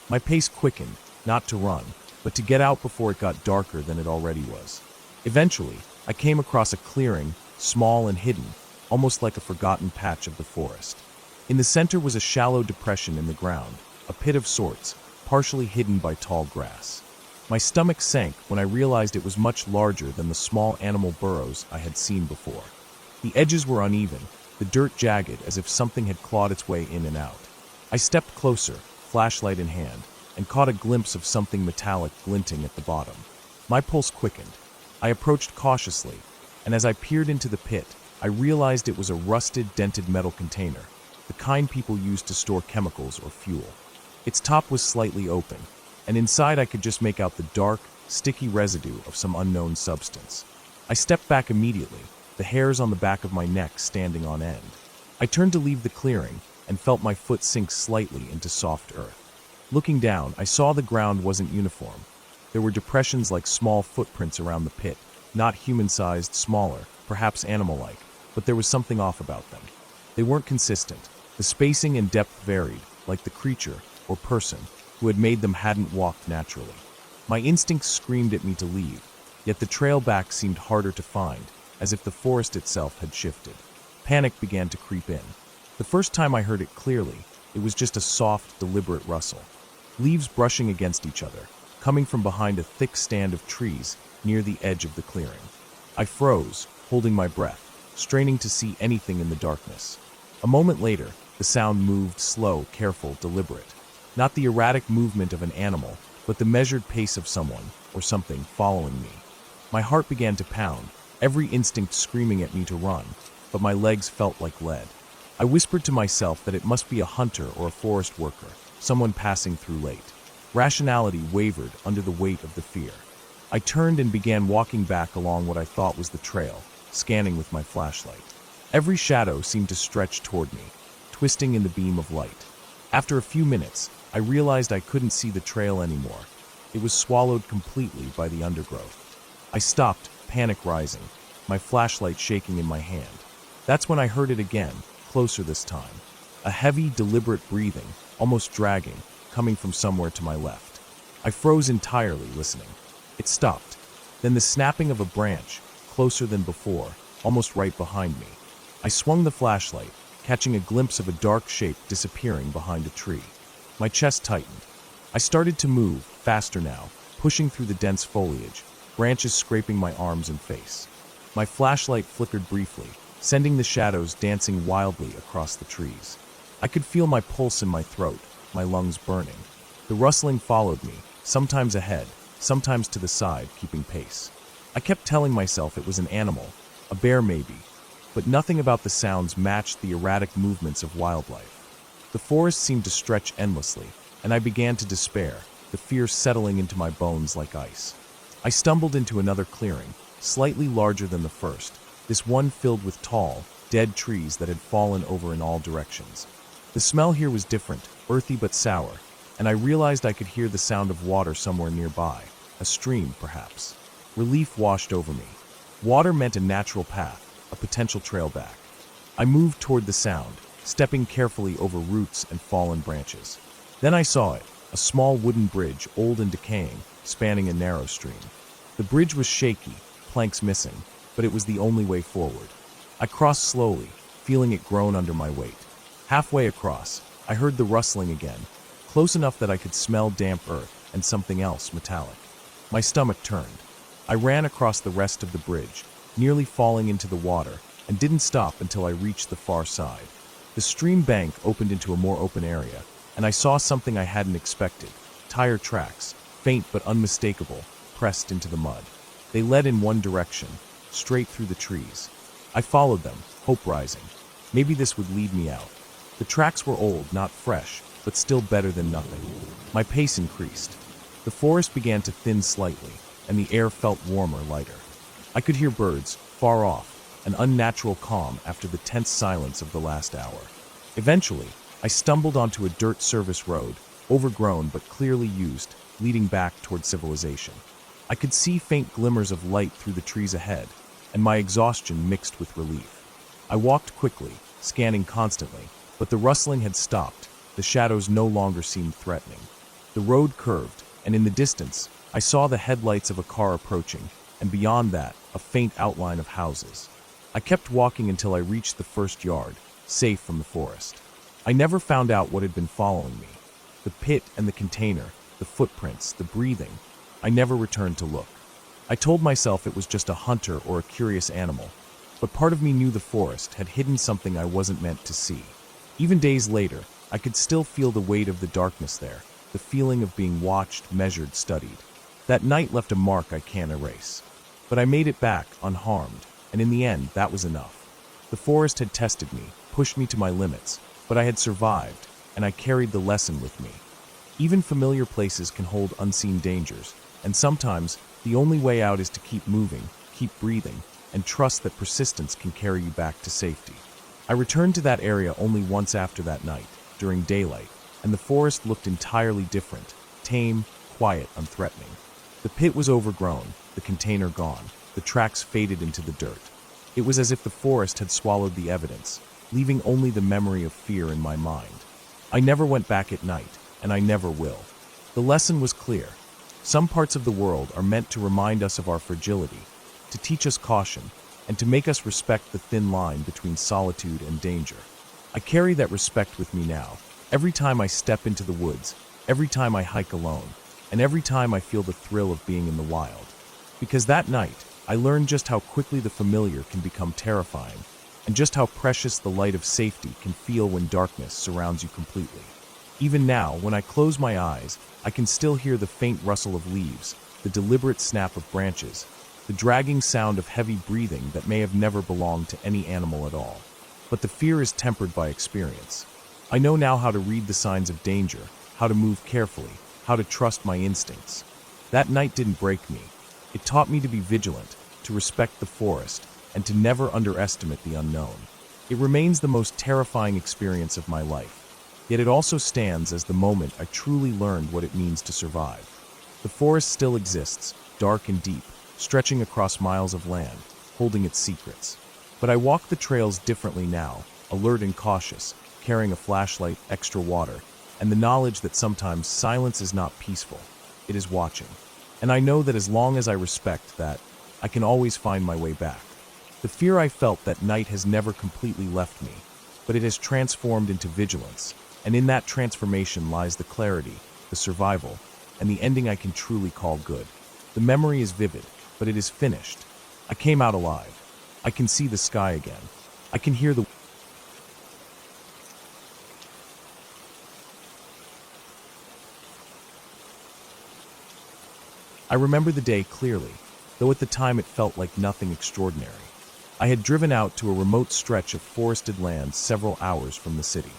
My pace quickened, not to run, but to get out before it got darker than it already was. Eventually, I came across a clearing, small and hidden, almost like a forgotten patch of the forest. In the center was a shallow depression in the ground, a pit of sorts, partially hidden by tall grass. My stomach sank when I realized it was much larger than the small animal burrows I had seen before. The edges were uneven, the dirt jagged as if something had clawed its way in and out. I stepped closer, flashlight in hand, and caught a glimpse of something metallic glinting at the bottom. My pulse quickened. I approached cautiously, and as I peered into the pit, I realized it was a rusted, dented metal container, the kind people use to store chemicals or fuel. Its top was slightly open, and inside I could just make out the dark, sticky residue of some unknown substance. I stepped back immediately, the hairs on the back of my neck standing on end. I turned to leave the clearing and felt my foot sink slightly into soft earth. Looking down, I saw the ground wasn't uniform. There were depressions like small footprints around the pit, not human-sized, smaller, perhaps animal-like, but there was something off about them. They weren't consistent. The spacing and depth varied, like the creature, or person, who had made them hadn't walked naturally. My instincts screamed at me to leave, yet the trail back seemed harder to find, as if the forest itself had shifted. Panic began to creep in. The first time I heard it clearly, it was just a soft, deliberate rustle. Leaves brushing against each other, coming from behind a thick stand of trees near the edge of the clearing. I froze, holding my breath, straining to see anything in the darkness. A moment later, the sound moved slow, careful, deliberate. Not the erratic movement of an animal, but the measured pace of someone, or something, following me. My heart began to pound, every instinct screaming at me to run, but my legs felt like lead. I whispered to myself that it must be a hunter or a forest worker, someone passing through late. Rationality wavered under the weight of the fear. I turned and began walking back along what I thought was the trail, scanning with my flashlight. Every shadow seemed to stretch toward me, twisting in the beam of light. After a few minutes, I realized I couldn't see the trail anymore. It was swallowed completely by the undergrowth. I stopped, panic rising, my flashlight shaking in my hand. That's when I heard it again, closer this time. A heavy, deliberate breathing, almost dragging, coming from somewhere to my left. I froze entirely, listening. It stopped. Then the snapping of a branch, closer than before, almost right behind me. I swung the flashlight, catching a glimpse of a dark shape disappearing behind a tree. My chest tightened. I started to move, faster now, pushing through the dense foliage, branches scraping my arms and face. My flashlight flickered briefly, sending the shadows dancing wildly across the trees. I could feel my pulse in my throat, my lungs burning. The rustling followed me, sometimes ahead, sometimes to the side, keeping pace. I kept telling myself it was an animal, a bear maybe, but nothing about the sounds matched the erratic movements of wildlife. The forest seemed to stretch endlessly, and I began to despair, the fear settling into my bones like ice. I stumbled into another clearing, slightly larger than the first, this one filled with tall, dead trees that had fallen over in all directions. The smell here was different, earthy but sour, and I realized I could hear the sound of water somewhere nearby, a stream perhaps. Relief washed over me. Water meant a natural path, a potential trail back. I moved toward the sound, stepping carefully over roots and fallen branches. Then I saw it, a small wooden bridge, old and decaying, spanning a narrow stream. The bridge was shaky, planks missing, but it was the only way forward. I crossed slowly, feeling it groan under my weight. Halfway across, I heard the rustling again, close enough that I could smell damp earth and something else metallic. My stomach turned. I ran across the rest of the bridge, nearly falling into the water, and didn't stop until I reached the far side. The stream bank opened into a more open area, and I saw something I hadn't expected. Tire tracks, faint but unmistakable, pressed into the mud. They led in one direction, straight through the trees. I followed them, hope rising. Maybe this would lead me out. The tracks were old, not fresh, but still better than nothing. My pace increased. The forest began to thin slightly, and the air felt warmer, lighter. I could hear birds, far off, an unnatural calm after the tense silence of the last hour. Eventually, I stumbled onto a dirt service road, overgrown but clearly used, leading back toward civilization. I could see faint glimmers of light through the trees ahead, and my exhaustion mixed with relief. I walked quickly, scanning constantly, but the rustling had stopped. The shadows no longer seemed threatening. The road curved, and in the distance, I saw the headlights of a car approaching, and beyond that, a faint outline of houses. I kept walking until I reached the first yard, safe from the forest. I never found out what had been following me. The pit and the container, the footprints, the breathing. I never returned to look. I told myself it was just a hunter or a curious animal, but part of me knew the forest had hidden something I wasn't meant to see. Even days later, I could still feel the weight of the darkness there, the feeling of being watched, measured, studied. That night left a mark I can't erase. But I made it back, unharmed, and in the end, that was enough. The forest had tested me, pushed me to my limits, but I had survived, and I carried the lesson with me. Even familiar places can hold unseen dangers, and sometimes the only way out is to keep moving, keep breathing, and trust that persistence can carry you back to safety. I returned to that area only once after that night, during daylight, and the forest looked entirely different, tame, quiet, unthreatening. The pit was overgrown, the container gone, the tracks faded into the dirt. It was as if the forest had swallowed the evidence, leaving only the memory of fear in my mind. I never went back at night, and I never will. The lesson was clear. Some parts of the world are meant to remind us of our fragility, to teach us caution, and to make us respect the thin line between solitude and danger. I carry that respect with me now, every time I step into the woods, every time I hike alone, and every time I feel the thrill of being in the wild. Because that night, I learned just how quickly the familiar can become terrifying, and just how precious the light of safety can feel when darkness surrounds you completely. Even now, when I close my eyes, I can still hear the faint rustle of leaves, the deliberate snap of branches, the dragging sound of heavy breathing that may have never belonged to any animal at all. But the fear is tempered by experience. I know now how to read the signs of danger, how to move carefully, how to trust my instincts. That night didn't break me. It taught me to be vigilant, to respect the forest, and to never underestimate the unknown. It remains the most terrifying experience of my life, yet it also stands as the moment I truly learned what it means to survive. The forest still exists, dark and deep, stretching across miles of land, holding its secrets. But I walk the trails differently now, alert and cautious, carrying a flashlight, extra water, and the knowledge that sometimes silence is not peaceful, it is watching. And I know that as long as I respect that, I can always find my way back. The fear I felt that night has never completely left me, but it has transformed into vigilance, and in that transformation lies the clarity, the survival, and the ending I can truly call good. The memory is vivid, but it is finished. I came out alive. I can see the sky again. I can hear the I remember the day clearly, though at the time it felt like nothing extraordinary. I had driven out to a remote stretch of forested land several hours from the city.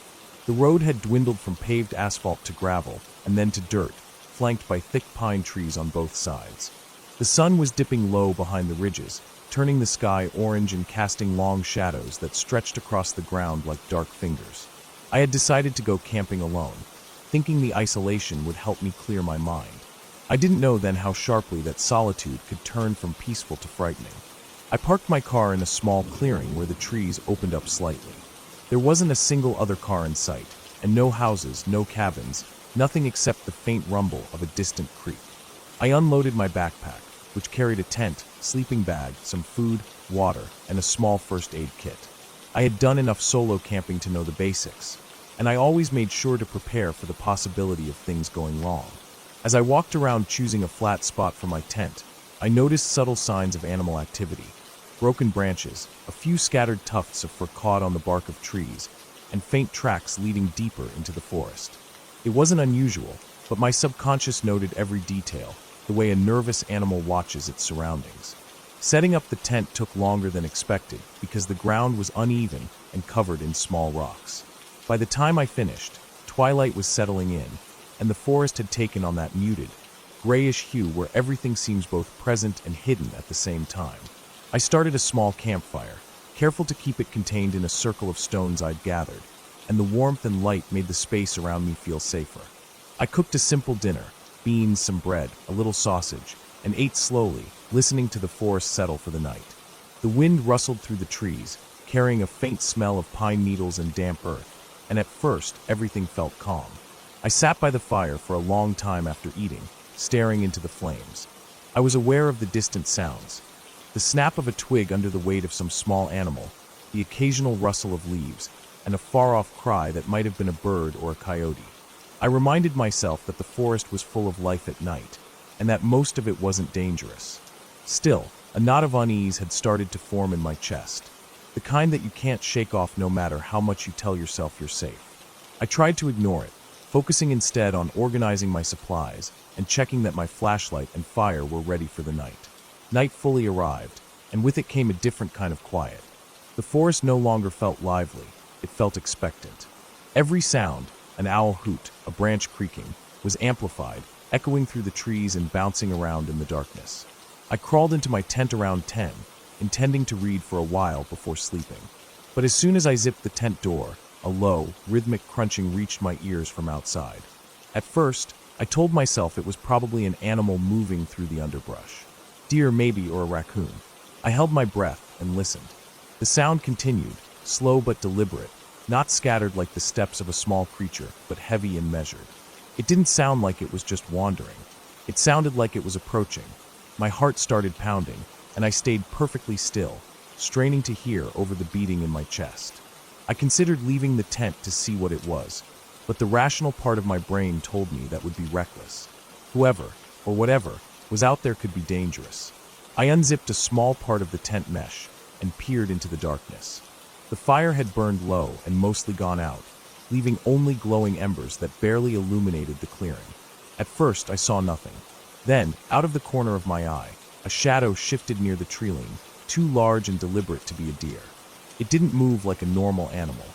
The road had dwindled from paved asphalt to gravel, and then to dirt, flanked by thick pine trees on both sides. The sun was dipping low behind the ridges, turning the sky orange and casting long shadows that stretched across the ground like dark fingers. I had decided to go camping alone, thinking the isolation would help me clear my mind. I didn't know then how sharply that solitude could turn from peaceful to frightening. I parked my car in a small clearing where the trees opened up slightly. There wasn't a single other car in sight, and no houses, no cabins, nothing except the faint rumble of a distant creek. I unloaded my backpack, which carried a tent, sleeping bag, some food, water, and a small first aid kit. I had done enough solo camping to know the basics, and I always made sure to prepare for the possibility of things going wrong. As I walked around choosing a flat spot for my tent, I noticed subtle signs of animal activity. Broken branches, a few scattered tufts of fur caught on the bark of trees, and faint tracks leading deeper into the forest. It wasn't unusual, but my subconscious noted every detail, the way a nervous animal watches its surroundings. Setting up the tent took longer than expected because the ground was uneven and covered in small rocks. By the time I finished, twilight was settling in, and the forest had taken on that muted, grayish hue where everything seems both present and hidden at the same time. I started a small campfire, careful to keep it contained in a circle of stones I'd gathered, and the warmth and light made the space around me feel safer. I cooked a simple dinner, beans, some bread, a little sausage, and ate slowly, listening to the forest settle for the night. The wind rustled through the trees, carrying a faint smell of pine needles and damp earth, and at first everything felt calm. I sat by the fire for a long time after eating, staring into the flames. I was aware of the distant sounds. The snap of a twig under the weight of some small animal, the occasional rustle of leaves, and a far-off cry that might have been a bird or a coyote. I reminded myself that the forest was full of life at night, and that most of it wasn't dangerous. Still, a knot of unease had started to form in my chest, the kind that you can't shake off no matter how much you tell yourself you're safe. I tried to ignore it, focusing instead on organizing my supplies and checking that my flashlight and fire were ready for the night. Night fully arrived, and with it came a different kind of quiet. The forest no longer felt lively, it felt expectant. Every sound, an owl hoot, a branch creaking, was amplified, echoing through the trees and bouncing around in the darkness. I crawled into my tent around 10, intending to read for a while before sleeping. But as soon as I zipped the tent door, a low, rhythmic crunching reached my ears from outside. At first, I told myself it was probably an animal moving through the underbrush. Deer maybe, or a raccoon. I held my breath and listened. The sound continued, slow but deliberate, not scattered like the steps of a small creature, but heavy and measured. It didn't sound like it was just wandering. It sounded like it was approaching. My heart started pounding, and I stayed perfectly still, straining to hear over the beating in my chest. I considered leaving the tent to see what it was, but the rational part of my brain told me that would be reckless. Whoever, or whatever, was out there could be dangerous. I unzipped a small part of the tent mesh and peered into the darkness. The fire had burned low and mostly gone out, leaving only glowing embers that barely illuminated the clearing. At first, I saw nothing. Then, out of the corner of my eye, a shadow shifted near the treeline, too large and deliberate to be a deer. It didn't move like a normal animal.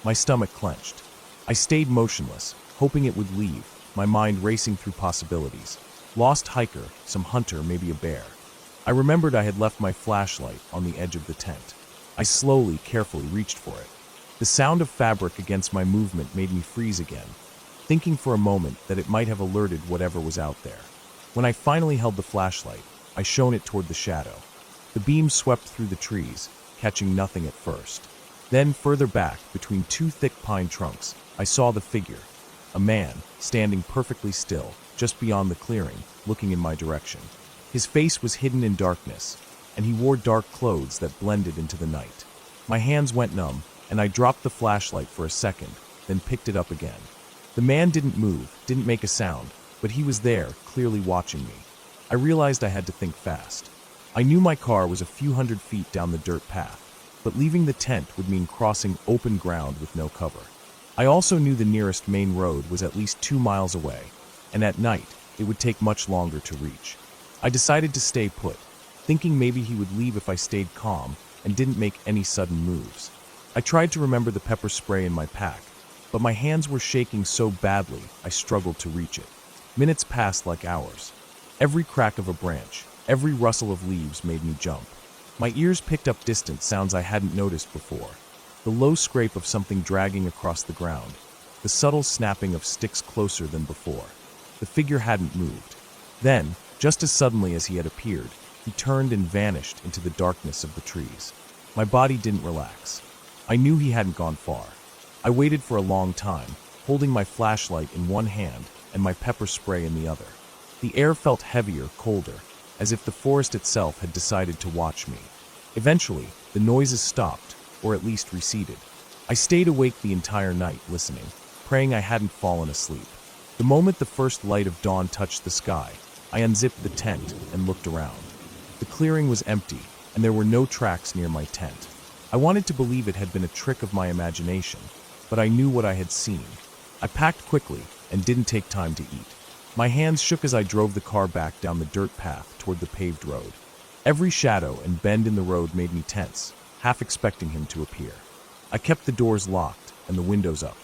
My stomach clenched. I stayed motionless, hoping it would leave, my mind racing through possibilities. Lost hiker, some hunter, maybe a bear. I remembered I had left my flashlight on the edge of the tent. I slowly, carefully reached for it. The sound of fabric against my movement made me freeze again, thinking for a moment that it might have alerted whatever was out there. When I finally held the flashlight, I shone it toward the shadow. The beam swept through the trees, catching nothing at first. Then, further back, between two thick pine trunks, I saw the figure. A man, standing perfectly still, just beyond the clearing, looking in my direction. His face was hidden in darkness, and he wore dark clothes that blended into the night. My hands went numb, and I dropped the flashlight for a second, then picked it up again. The man didn't move, didn't make a sound, but he was there, clearly watching me. I realized I had to think fast. I knew my car was a few hundred feet down the dirt path, but leaving the tent would mean crossing open ground with no cover. I also knew the nearest main road was at least 2 miles away, and at night, it would take much longer to reach. I decided to stay put, thinking maybe he would leave if I stayed calm and didn't make any sudden moves. I tried to remember the pepper spray in my pack, but my hands were shaking so badly I struggled to reach it. Minutes passed like hours. Every crack of a branch, every rustle of leaves made me jump. My ears picked up distant sounds I hadn't noticed before. The low scrape of something dragging across the ground, the subtle snapping of sticks closer than before. The figure hadn't moved. Then, just as suddenly as he had appeared, he turned and vanished into the darkness of the trees. My body didn't relax. I knew he hadn't gone far. I waited for a long time, holding my flashlight in one hand and my pepper spray in the other. The air felt heavier, colder, as if the forest itself had decided to watch me. Eventually, the noises stopped, or at least receded. I stayed awake the entire night, listening, praying I hadn't fallen asleep. The moment the first light of dawn touched the sky, I unzipped the tent and looked around. The clearing was empty, and there were no tracks near my tent. I wanted to believe it had been a trick of my imagination, but I knew what I had seen. I packed quickly and didn't take time to eat. My hands shook as I drove the car back down the dirt path toward the paved road. Every shadow and bend in the road made me tense, half expecting him to appear. I kept the doors locked and the windows up.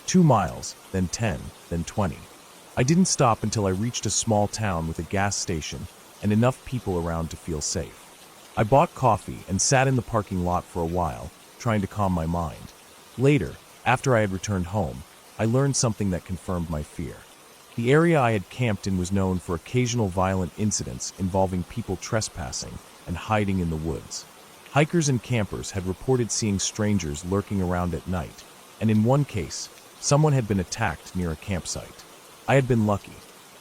2 miles, then 10, then 20. I didn't stop until I reached a small town with a gas station and enough people around to feel safe. I bought coffee and sat in the parking lot for a while, trying to calm my mind. Later, after I had returned home, I learned something that confirmed my fear. The area I had camped in was known for occasional violent incidents involving people trespassing and hiding in the woods. Hikers and campers had reported seeing strangers lurking around at night, and in one case, someone had been attacked near a campsite. I had been lucky.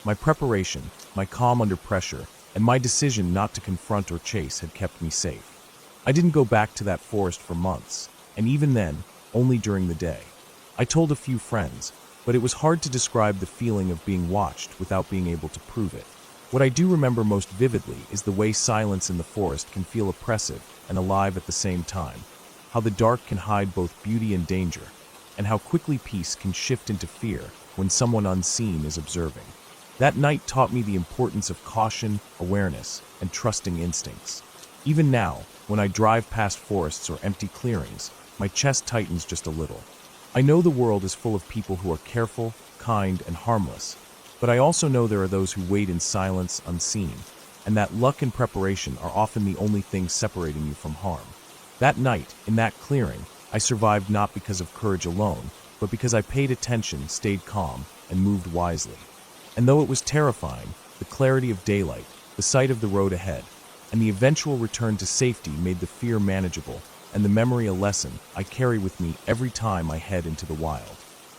My preparation, my calm under pressure, and my decision not to confront or chase had kept me safe. I didn't go back to that forest for months, and even then, only during the day. I told a few friends, but it was hard to describe the feeling of being watched without being able to prove it. What I do remember most vividly is the way silence in the forest can feel oppressive and alive at the same time, how the dark can hide both beauty and danger, and how quickly peace can shift into fear when someone unseen is observing. That night taught me the importance of caution, awareness, and trusting instincts. Even now, when I drive past forests or empty clearings, my chest tightens just a little. I know the world is full of people who are careful, kind, and harmless, but I also know there are those who wait in silence, unseen, and that luck and preparation are often the only things separating you from harm. That night, in that clearing, I survived not because of courage alone, but because I paid attention, stayed calm, and moved wisely. And though it was terrifying, the clarity of daylight, the sight of the road ahead, and the eventual return to safety made the fear manageable, and the memory a lesson I carry with me every time I head into the wild.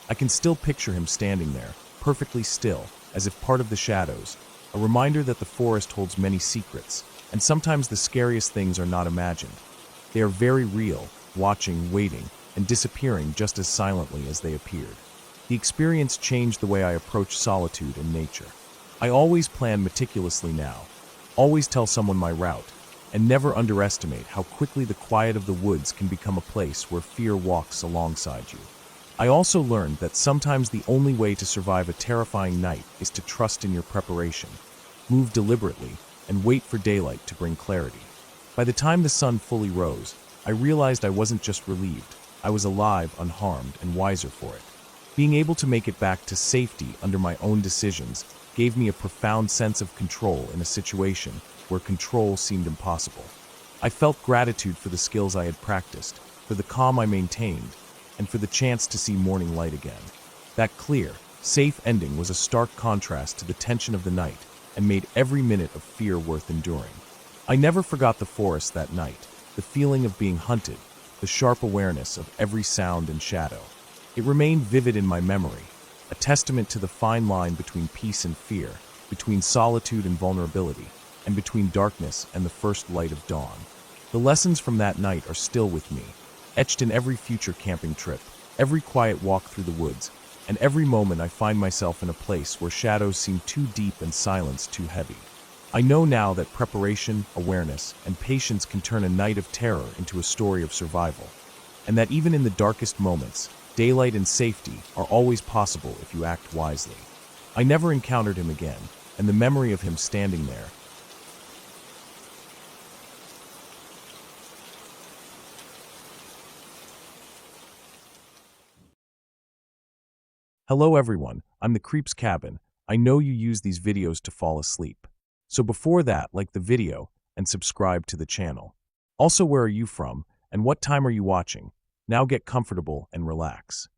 I can still picture him standing there, perfectly still, as if part of the shadows, a reminder that the forest holds many secrets, and sometimes the scariest things are not imagined. They are very real, watching, waiting, and disappearing just as silently as they appeared. The experience changed the way I approach solitude and nature. I always plan meticulously now, always tell someone my route, and never underestimate how quickly the quiet of the woods can become a place where fear walks alongside you. I also learned that sometimes the only way to survive a terrifying night is to trust in your preparation, move deliberately, and wait for daylight to bring clarity. By the time the sun fully rose, I realized I wasn't just relieved, I was alive, unharmed, and wiser for it. Being able to make it back to safety under my own decisions gave me a profound sense of control in a situation where control seemed impossible. I felt gratitude for the skills I had practiced, for the calm I maintained, and for the chance to see morning light again. That clear, safe ending was a stark contrast to the tension of the night and made every minute of fear worth enduring. I never forgot the forest that night, the feeling of being hunted, the sharp awareness of every sound and shadow. It remained vivid in my memory, a testament to the fine line between peace and fear, between solitude and vulnerability, and between darkness and the first light of dawn. The lessons from that night are still with me, etched in every future camping trip, every quiet walk through the woods, and every moment I find myself in a place where shadows seem too deep and silence too heavy. I know now that preparation, awareness, and patience can turn a night of terror into a story of survival, and that even in the darkest moments, daylight and safety are always possible if you act wisely. I never encountered him again, and the memory of him standing there. Hello everyone, I'm the Creep's Cabin. I know you use these videos to fall asleep. So before that, like the video and subscribe to the channel. Also, where are you from and what time are you watching? Now get comfortable and relax.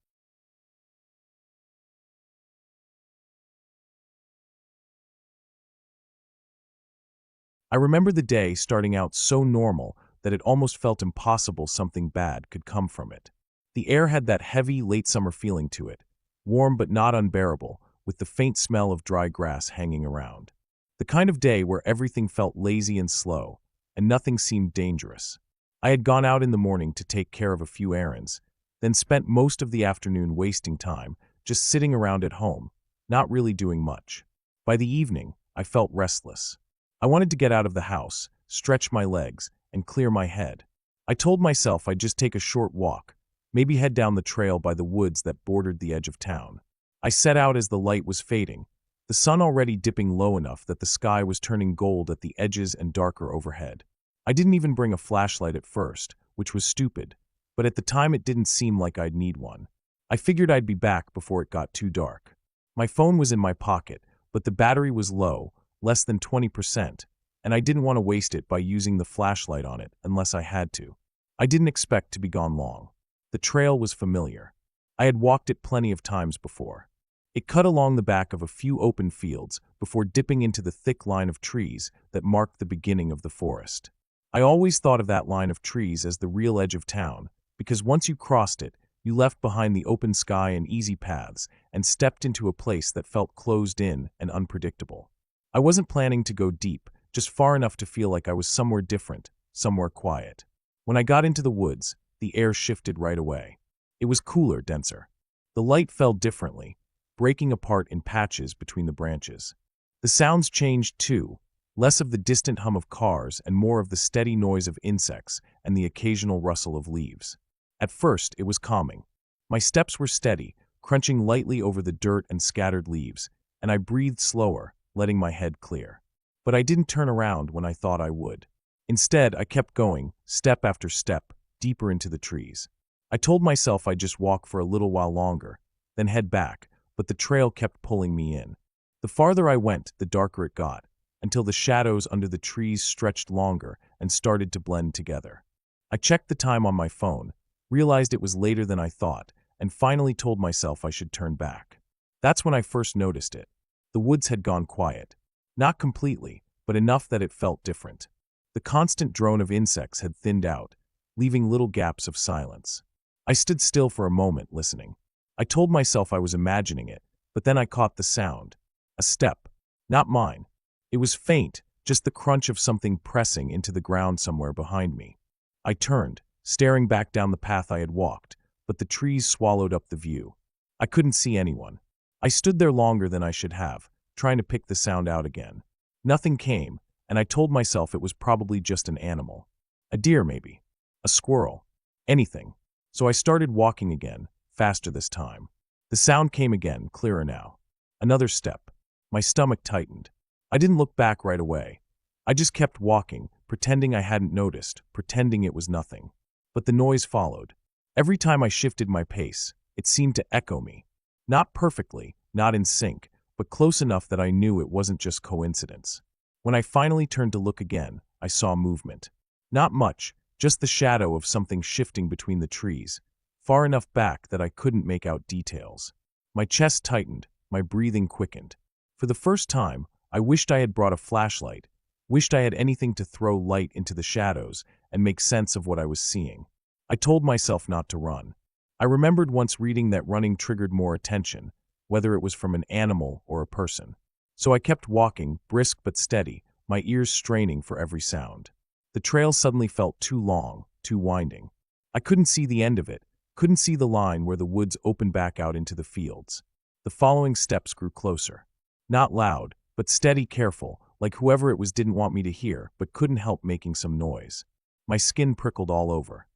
I remember the day starting out so normal that it almost felt impossible something bad could come from it. The air had that heavy, late summer feeling to it, warm but not unbearable, with the faint smell of dry grass hanging around. The kind of day where everything felt lazy and slow, and nothing seemed dangerous. I had gone out in the morning to take care of a few errands, then spent most of the afternoon wasting time, just sitting around at home, not really doing much. By the evening, I felt restless. I wanted to get out of the house, stretch my legs, and clear my head. I told myself I'd just take a short walk, maybe head down the trail by the woods that bordered the edge of town. I set out as the light was fading, the sun already dipping low enough that the sky was turning gold at the edges and darker overhead. I didn't even bring a flashlight at first, which was stupid, but at the time it didn't seem like I'd need one. I figured I'd be back before it got too dark. My phone was in my pocket, but the battery was low, less than 20%, and I didn't want to waste it by using the flashlight on it unless I had to. I didn't expect to be gone long. The trail was familiar. I had walked it plenty of times before. It cut along the back of a few open fields before dipping into the thick line of trees that marked the beginning of the forest. I always thought of that line of trees as the real edge of town, because once you crossed it, you left behind the open sky and easy paths and stepped into a place that felt closed in and unpredictable. I wasn't planning to go deep, just far enough to feel like I was somewhere different, somewhere quiet. When I got into the woods, the air shifted right away. It was cooler, denser. The light fell differently, breaking apart in patches between the branches. The sounds changed too, less of the distant hum of cars and more of the steady noise of insects and the occasional rustle of leaves. At first, it was calming. My steps were steady, crunching lightly over the dirt and scattered leaves, and I breathed slower, letting my head clear. But I didn't turn around when I thought I would. Instead, I kept going, step after step, deeper into the trees. I told myself I'd just walk for a little while longer, then head back, but the trail kept pulling me in. The farther I went, the darker it got, until the shadows under the trees stretched longer and started to blend together. I checked the time on my phone, realized it was later than I thought, and finally told myself I should turn back. That's when I first noticed it. The woods had gone quiet. Not completely, but enough that it felt different. The constant drone of insects had thinned out, leaving little gaps of silence. I stood still for a moment, listening. I told myself I was imagining it, but then I caught the sound. A step. Not mine. It was faint, just the crunch of something pressing into the ground somewhere behind me. I turned, staring back down the path I had walked, but the trees swallowed up the view. I couldn't see anyone. I stood there longer than I should have, trying to pick the sound out again. Nothing came, and I told myself it was probably just an animal. A deer, maybe. A squirrel. Anything. So I started walking again, faster this time. The sound came again, clearer now. Another step. My stomach tightened. I didn't look back right away. I just kept walking, pretending I hadn't noticed, pretending it was nothing. But the noise followed. Every time I shifted my pace, it seemed to echo me. Not perfectly, not in sync, but close enough that I knew it wasn't just coincidence. When I finally turned to look again, I saw movement. Not much, just the shadow of something shifting between the trees, far enough back that I couldn't make out details. My chest tightened, my breathing quickened. For the first time, I wished I had brought a flashlight, wished I had anything to throw light into the shadows and make sense of what I was seeing. I told myself not to run. I remembered once reading that running triggered more attention, whether it was from an animal or a person. So I kept walking, brisk but steady, my ears straining for every sound. The trail suddenly felt too long, too winding. I couldn't see the end of it, couldn't see the line where the woods opened back out into the fields. The following steps grew closer. Not loud, but steady, careful, like whoever it was didn't want me to hear, but couldn't help making some noise. My skin prickled all over.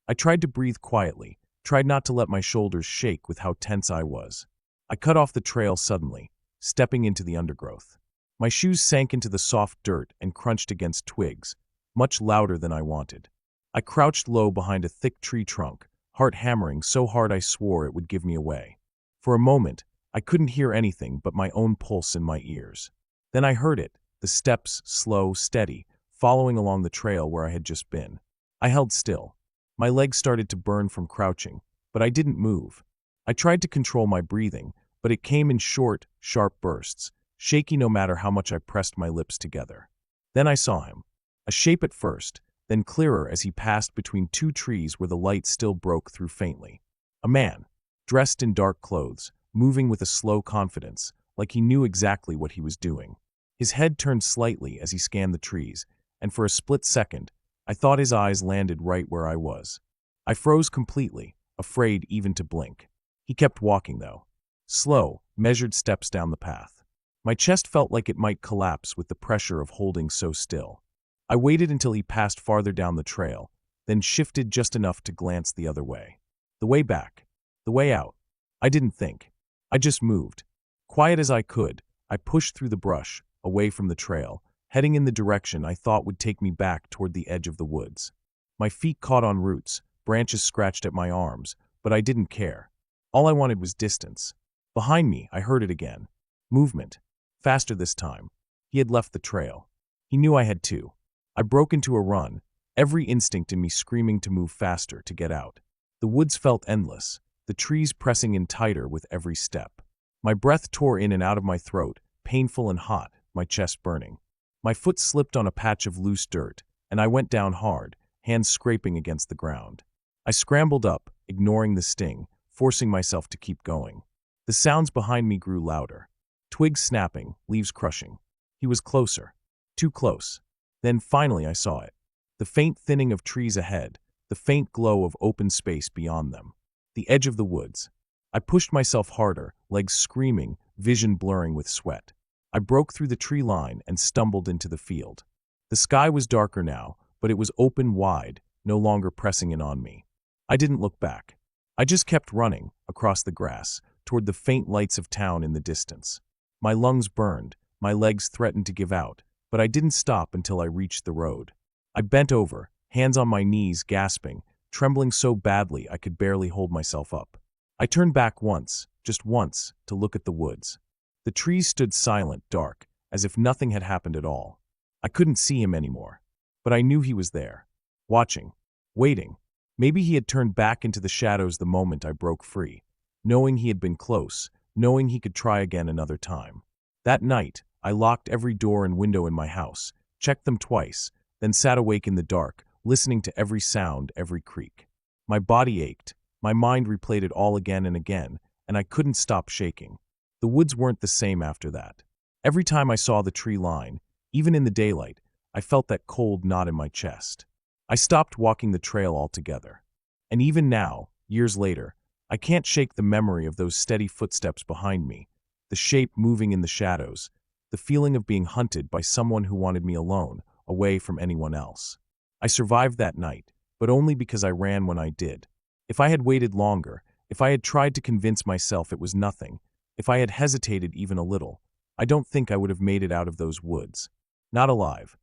I tried to breathe quietly, tried not to let my shoulders shake with how tense I was. I cut off the trail suddenly, stepping into the undergrowth. My shoes sank into the soft dirt and crunched against twigs, much louder than I wanted. I crouched low behind a thick tree trunk, heart hammering so hard I swore it would give me away. For a moment, I couldn't hear anything but my own pulse in my ears. Then I heard it, the steps, slow, steady, following along the trail where I had just been. I held still. My legs started to burn from crouching, but I didn't move. I tried to control my breathing, but it came in short, sharp bursts, shaky no matter how much I pressed my lips together. Then I saw him. A shape at first, then clearer as he passed between two trees where the light still broke through faintly. A man, dressed in dark clothes, moving with a slow confidence, like he knew exactly what he was doing. His head turned slightly as he scanned the trees, and for a split second, I thought his eyes landed right where I was. I froze completely, afraid even to blink. He kept walking, though. Slow, measured steps down the path. My chest felt like it might collapse with the pressure of holding so still. I waited until he passed farther down the trail, then shifted just enough to glance the other way. The way back. The way out. I didn't think. I just moved. Quiet as I could, I pushed through the brush, away from the trail, heading in the direction I thought would take me back toward the edge of the woods. My feet caught on roots, branches scratched at my arms, but I didn't care. All I wanted was distance. Behind me, I heard it again. Movement. Faster this time. He had left the trail. He knew I had too. I broke into a run, every instinct in me screaming to move faster, to get out. The woods felt endless, the trees pressing in tighter with every step. My breath tore in and out of my throat, painful and hot, my chest burning. My foot slipped on a patch of loose dirt, and I went down hard, hands scraping against the ground. I scrambled up, ignoring the sting, forcing myself to keep going. The sounds behind me grew louder. Twigs snapping, leaves crushing. He was closer. Too close. Then finally I saw it. The faint thinning of trees ahead, the faint glow of open space beyond them. The edge of the woods. I pushed myself harder, legs screaming, vision blurring with sweat. I broke through the tree line and stumbled into the field. The sky was darker now, but it was open wide, no longer pressing in on me. I didn't look back. I just kept running, across the grass, toward the faint lights of town in the distance. My lungs burned, my legs threatened to give out, but I didn't stop until I reached the road. I bent over, hands on my knees, gasping, trembling so badly I could barely hold myself up. I turned back once, just once, to look at the woods. The trees stood silent, dark, as if nothing had happened at all. I couldn't see him anymore, but I knew he was there, watching, waiting. Maybe he had turned back into the shadows the moment I broke free, knowing he had been close, knowing he could try again another time. That night, I locked every door and window in my house, checked them twice, then sat awake in the dark, listening to every sound, every creak. My body ached, my mind replayed it all again and again, and I couldn't stop shaking. The woods weren't the same after that. Every time I saw the tree line, even in the daylight, I felt that cold knot in my chest. I stopped walking the trail altogether. And even now, years later, I can't shake the memory of those steady footsteps behind me, the shape moving in the shadows, the feeling of being hunted by someone who wanted me alone, away from anyone else. I survived that night, but only because I ran when I did. If I had waited longer, if I had tried to convince myself it was nothing, if I had hesitated even a little, I don't think I would have made it out of those woods. Not alive.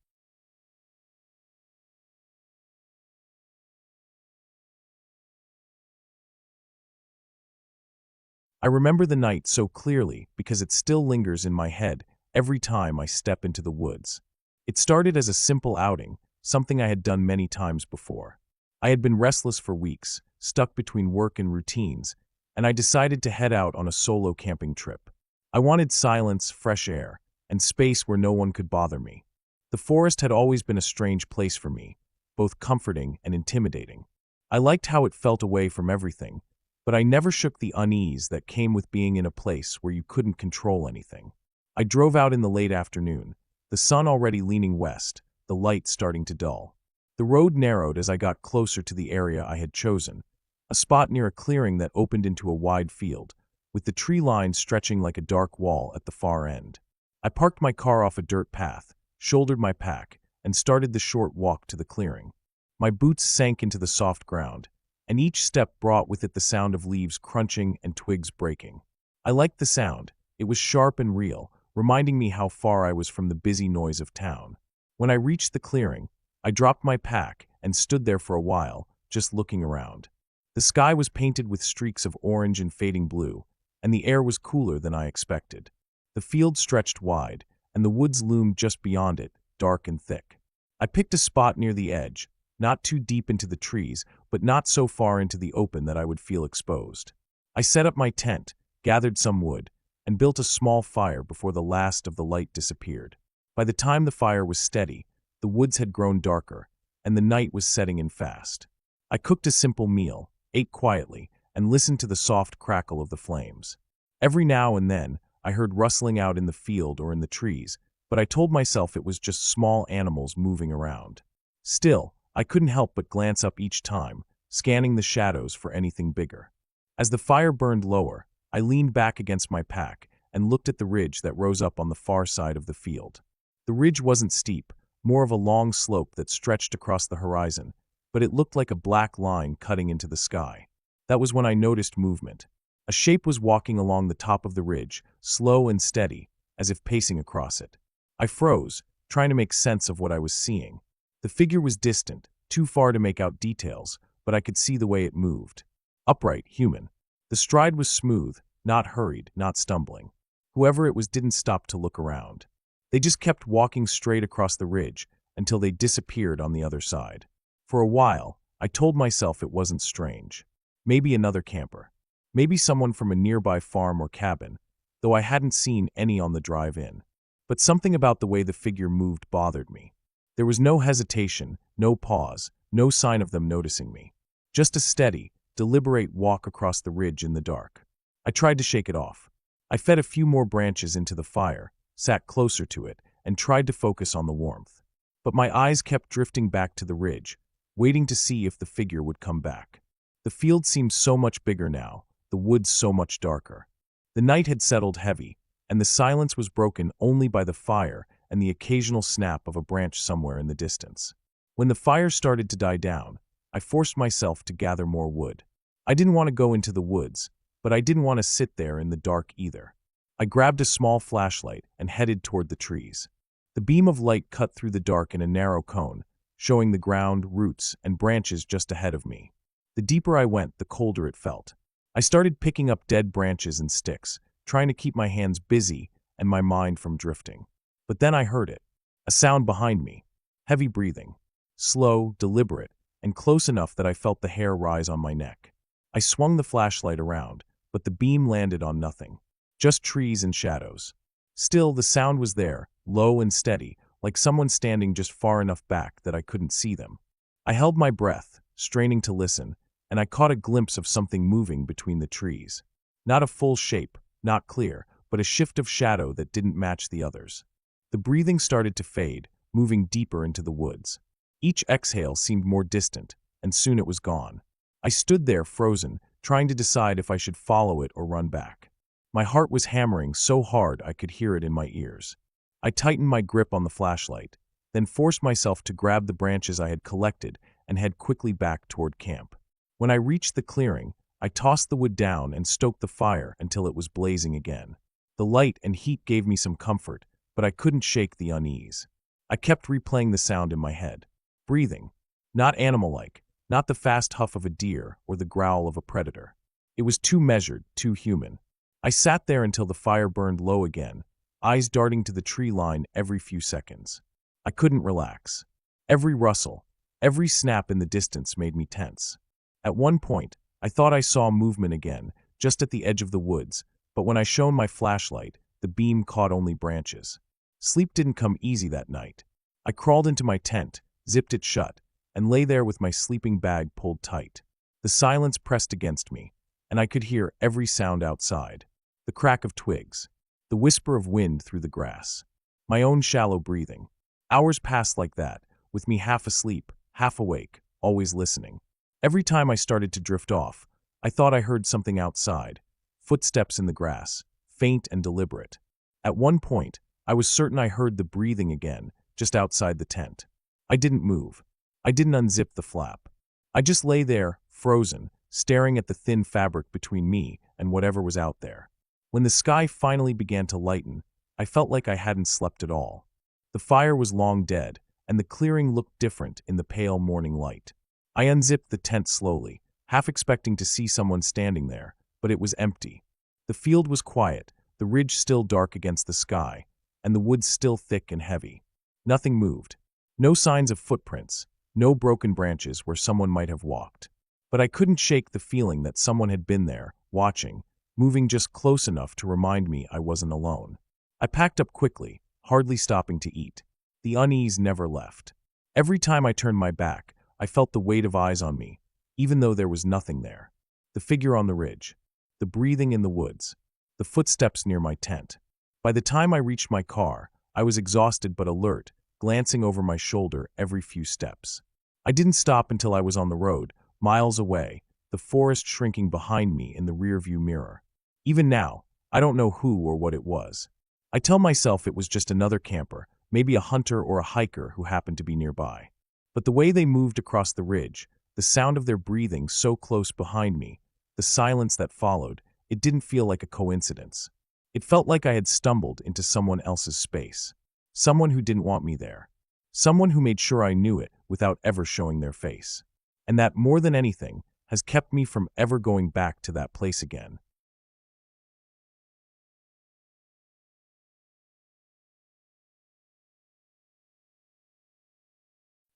I remember the night so clearly because it still lingers in my head every time I step into the woods. It started as a simple outing, something I had done many times before. I had been restless for weeks, stuck between work and routines, and I decided to head out on a solo camping trip. I wanted silence, fresh air, and space where no one could bother me. The forest had always been a strange place for me, both comforting and intimidating. I liked how it felt away from everything, but I never shook the unease that came with being in a place where you couldn't control anything. I drove out in the late afternoon, the sun already leaning west, the light starting to dull. The road narrowed as I got closer to the area I had chosen, a spot near a clearing that opened into a wide field, with the tree line stretching like a dark wall at the far end. I parked my car off a dirt path, shouldered my pack, and started the short walk to the clearing. My boots sank into the soft ground, and each step brought with it the sound of leaves crunching and twigs breaking. I liked the sound. It was sharp and real, reminding me how far I was from the busy noise of town. When I reached the clearing, I dropped my pack and stood there for a while, just looking around. The sky was painted with streaks of orange and fading blue, and the air was cooler than I expected. The field stretched wide, and the woods loomed just beyond it, dark and thick. I picked a spot near the edge, not too deep into the trees, but not so far into the open that I would feel exposed. I set up my tent, gathered some wood, and built a small fire before the last of the light disappeared. By the time the fire was steady, the woods had grown darker, and the night was setting in fast. I cooked a simple meal, ate quietly, and listened to the soft crackle of the flames. Every now and then, I heard rustling out in the field or in the trees, but I told myself it was just small animals moving around. Still, I couldn't help but glance up each time, scanning the shadows for anything bigger. As the fire burned lower, I leaned back against my pack and looked at the ridge that rose up on the far side of the field. The ridge wasn't steep, more of a long slope that stretched across the horizon, but it looked like a black line cutting into the sky. That was when I noticed movement. A shape was walking along the top of the ridge, slow and steady, as if pacing across it. I froze, trying to make sense of what I was seeing. The figure was distant, too far to make out details, but I could see the way it moved. Upright, human. The stride was smooth, not hurried, not stumbling. Whoever it was didn't stop to look around. They just kept walking straight across the ridge until they disappeared on the other side. For a while, I told myself it wasn't strange. Maybe another camper. Maybe someone from a nearby farm or cabin, though I hadn't seen any on the drive in. But something about the way the figure moved bothered me. There was no hesitation, no pause, no sign of them noticing me. Just a steady, deliberate walk across the ridge in the dark. I tried to shake it off. I fed a few more branches into the fire, sat closer to it, and tried to focus on the warmth. But my eyes kept drifting back to the ridge, waiting to see if the figure would come back. The field seemed so much bigger now, the woods so much darker. The night had settled heavy, and the silence was broken only by the fire and the occasional snap of a branch somewhere in the distance. When the fire started to die down, I forced myself to gather more wood. I didn't want to go into the woods, but I didn't want to sit there in the dark either. I grabbed a small flashlight and headed toward the trees. The beam of light cut through the dark in a narrow cone, showing the ground, roots, and branches just ahead of me. The deeper I went, the colder it felt. I started picking up dead branches and sticks, trying to keep my hands busy and my mind from drifting. But then I heard it. A sound behind me. Heavy breathing. Slow, deliberate, and close enough that I felt the hair rise on my neck. I swung the flashlight around, but the beam landed on nothing. Just trees and shadows. Still, the sound was there, low and steady, like someone standing just far enough back that I couldn't see them. I held my breath, straining to listen, and I caught a glimpse of something moving between the trees. Not a full shape, not clear, but a shift of shadow that didn't match the others. The breathing started to fade, moving deeper into the woods. Each exhale seemed more distant, and soon it was gone. I stood there frozen, trying to decide if I should follow it or run back. My heart was hammering so hard I could hear it in my ears. I tightened my grip on the flashlight, then forced myself to grab the branches I had collected and head quickly back toward camp. When I reached the clearing, I tossed the wood down and stoked the fire until it was blazing again. The light and heat gave me some comfort, but I couldn't shake the unease. I kept replaying the sound in my head. Breathing. Not animal-like, not the fast huff of a deer or the growl of a predator. It was too measured, too human. I sat there until the fire burned low again, eyes darting to the tree line every few seconds. I couldn't relax. Every rustle, every snap in the distance made me tense. At one point, I thought I saw movement again, just at the edge of the woods, but when I shone my flashlight, the beam caught only branches. Sleep didn't come easy that night. I crawled into my tent, zipped it shut, and lay there with my sleeping bag pulled tight. The silence pressed against me, and I could hear every sound outside. The crack of twigs, the whisper of wind through the grass, my own shallow breathing. Hours passed like that, with me half asleep, half awake, always listening. Every time I started to drift off, I thought I heard something outside, footsteps in the grass, faint and deliberate. At one point, I was certain I heard the breathing again, just outside the tent. I didn't move. I didn't unzip the flap. I just lay there, frozen, staring at the thin fabric between me and whatever was out there. When the sky finally began to lighten, I felt like I hadn't slept at all. The fire was long dead, and the clearing looked different in the pale morning light. I unzipped the tent slowly, half expecting to see someone standing there, but it was empty. The field was quiet, the ridge still dark against the sky, and the woods still thick and heavy. Nothing moved. No signs of footprints, no broken branches where someone might have walked. But I couldn't shake the feeling that someone had been there, watching, moving just close enough to remind me I wasn't alone. I packed up quickly, hardly stopping to eat. The unease never left. Every time I turned my back, I felt the weight of eyes on me, even though there was nothing there. The figure on the ridge, the breathing in the woods, the footsteps near my tent. By the time I reached my car, I was exhausted but alert, glancing over my shoulder every few steps. I didn't stop until I was on the road, miles away, the forest shrinking behind me in the rearview mirror. Even now, I don't know who or what it was. I tell myself it was just another camper, maybe a hunter or a hiker who happened to be nearby. But the way they moved across the ridge, the sound of their breathing so close behind me, the silence that followed, it didn't feel like a coincidence. It felt like I had stumbled into someone else's space. Someone who didn't want me there. Someone who made sure I knew it without ever showing their face. And that, more than anything, has kept me from ever going back to that place again.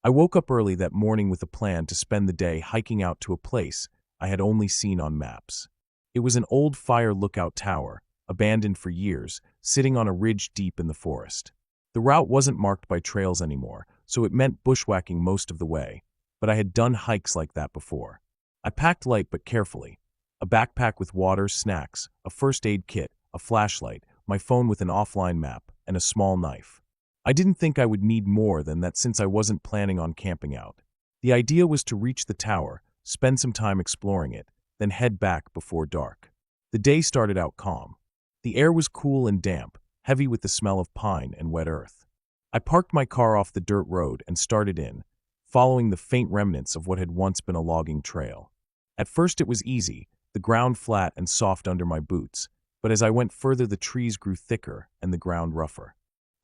I woke up early that morning with a plan to spend the day hiking out to a place I had only seen on maps. It was an old fire lookout tower, abandoned for years, sitting on a ridge deep in the forest. The route wasn't marked by trails anymore, so it meant bushwhacking most of the way, but I had done hikes like that before. I packed light but carefully. A backpack with water, snacks, a first aid kit, a flashlight, my phone with an offline map, and a small knife. I didn't think I would need more than that since I wasn't planning on camping out. The idea was to reach the tower, spend some time exploring it, then head back before dark. The day started out calm. The air was cool and damp, heavy with the smell of pine and wet earth. I parked my car off the dirt road and started in, following the faint remnants of what had once been a logging trail. At first it was easy, the ground flat and soft under my boots, but as I went further the trees grew thicker and the ground rougher.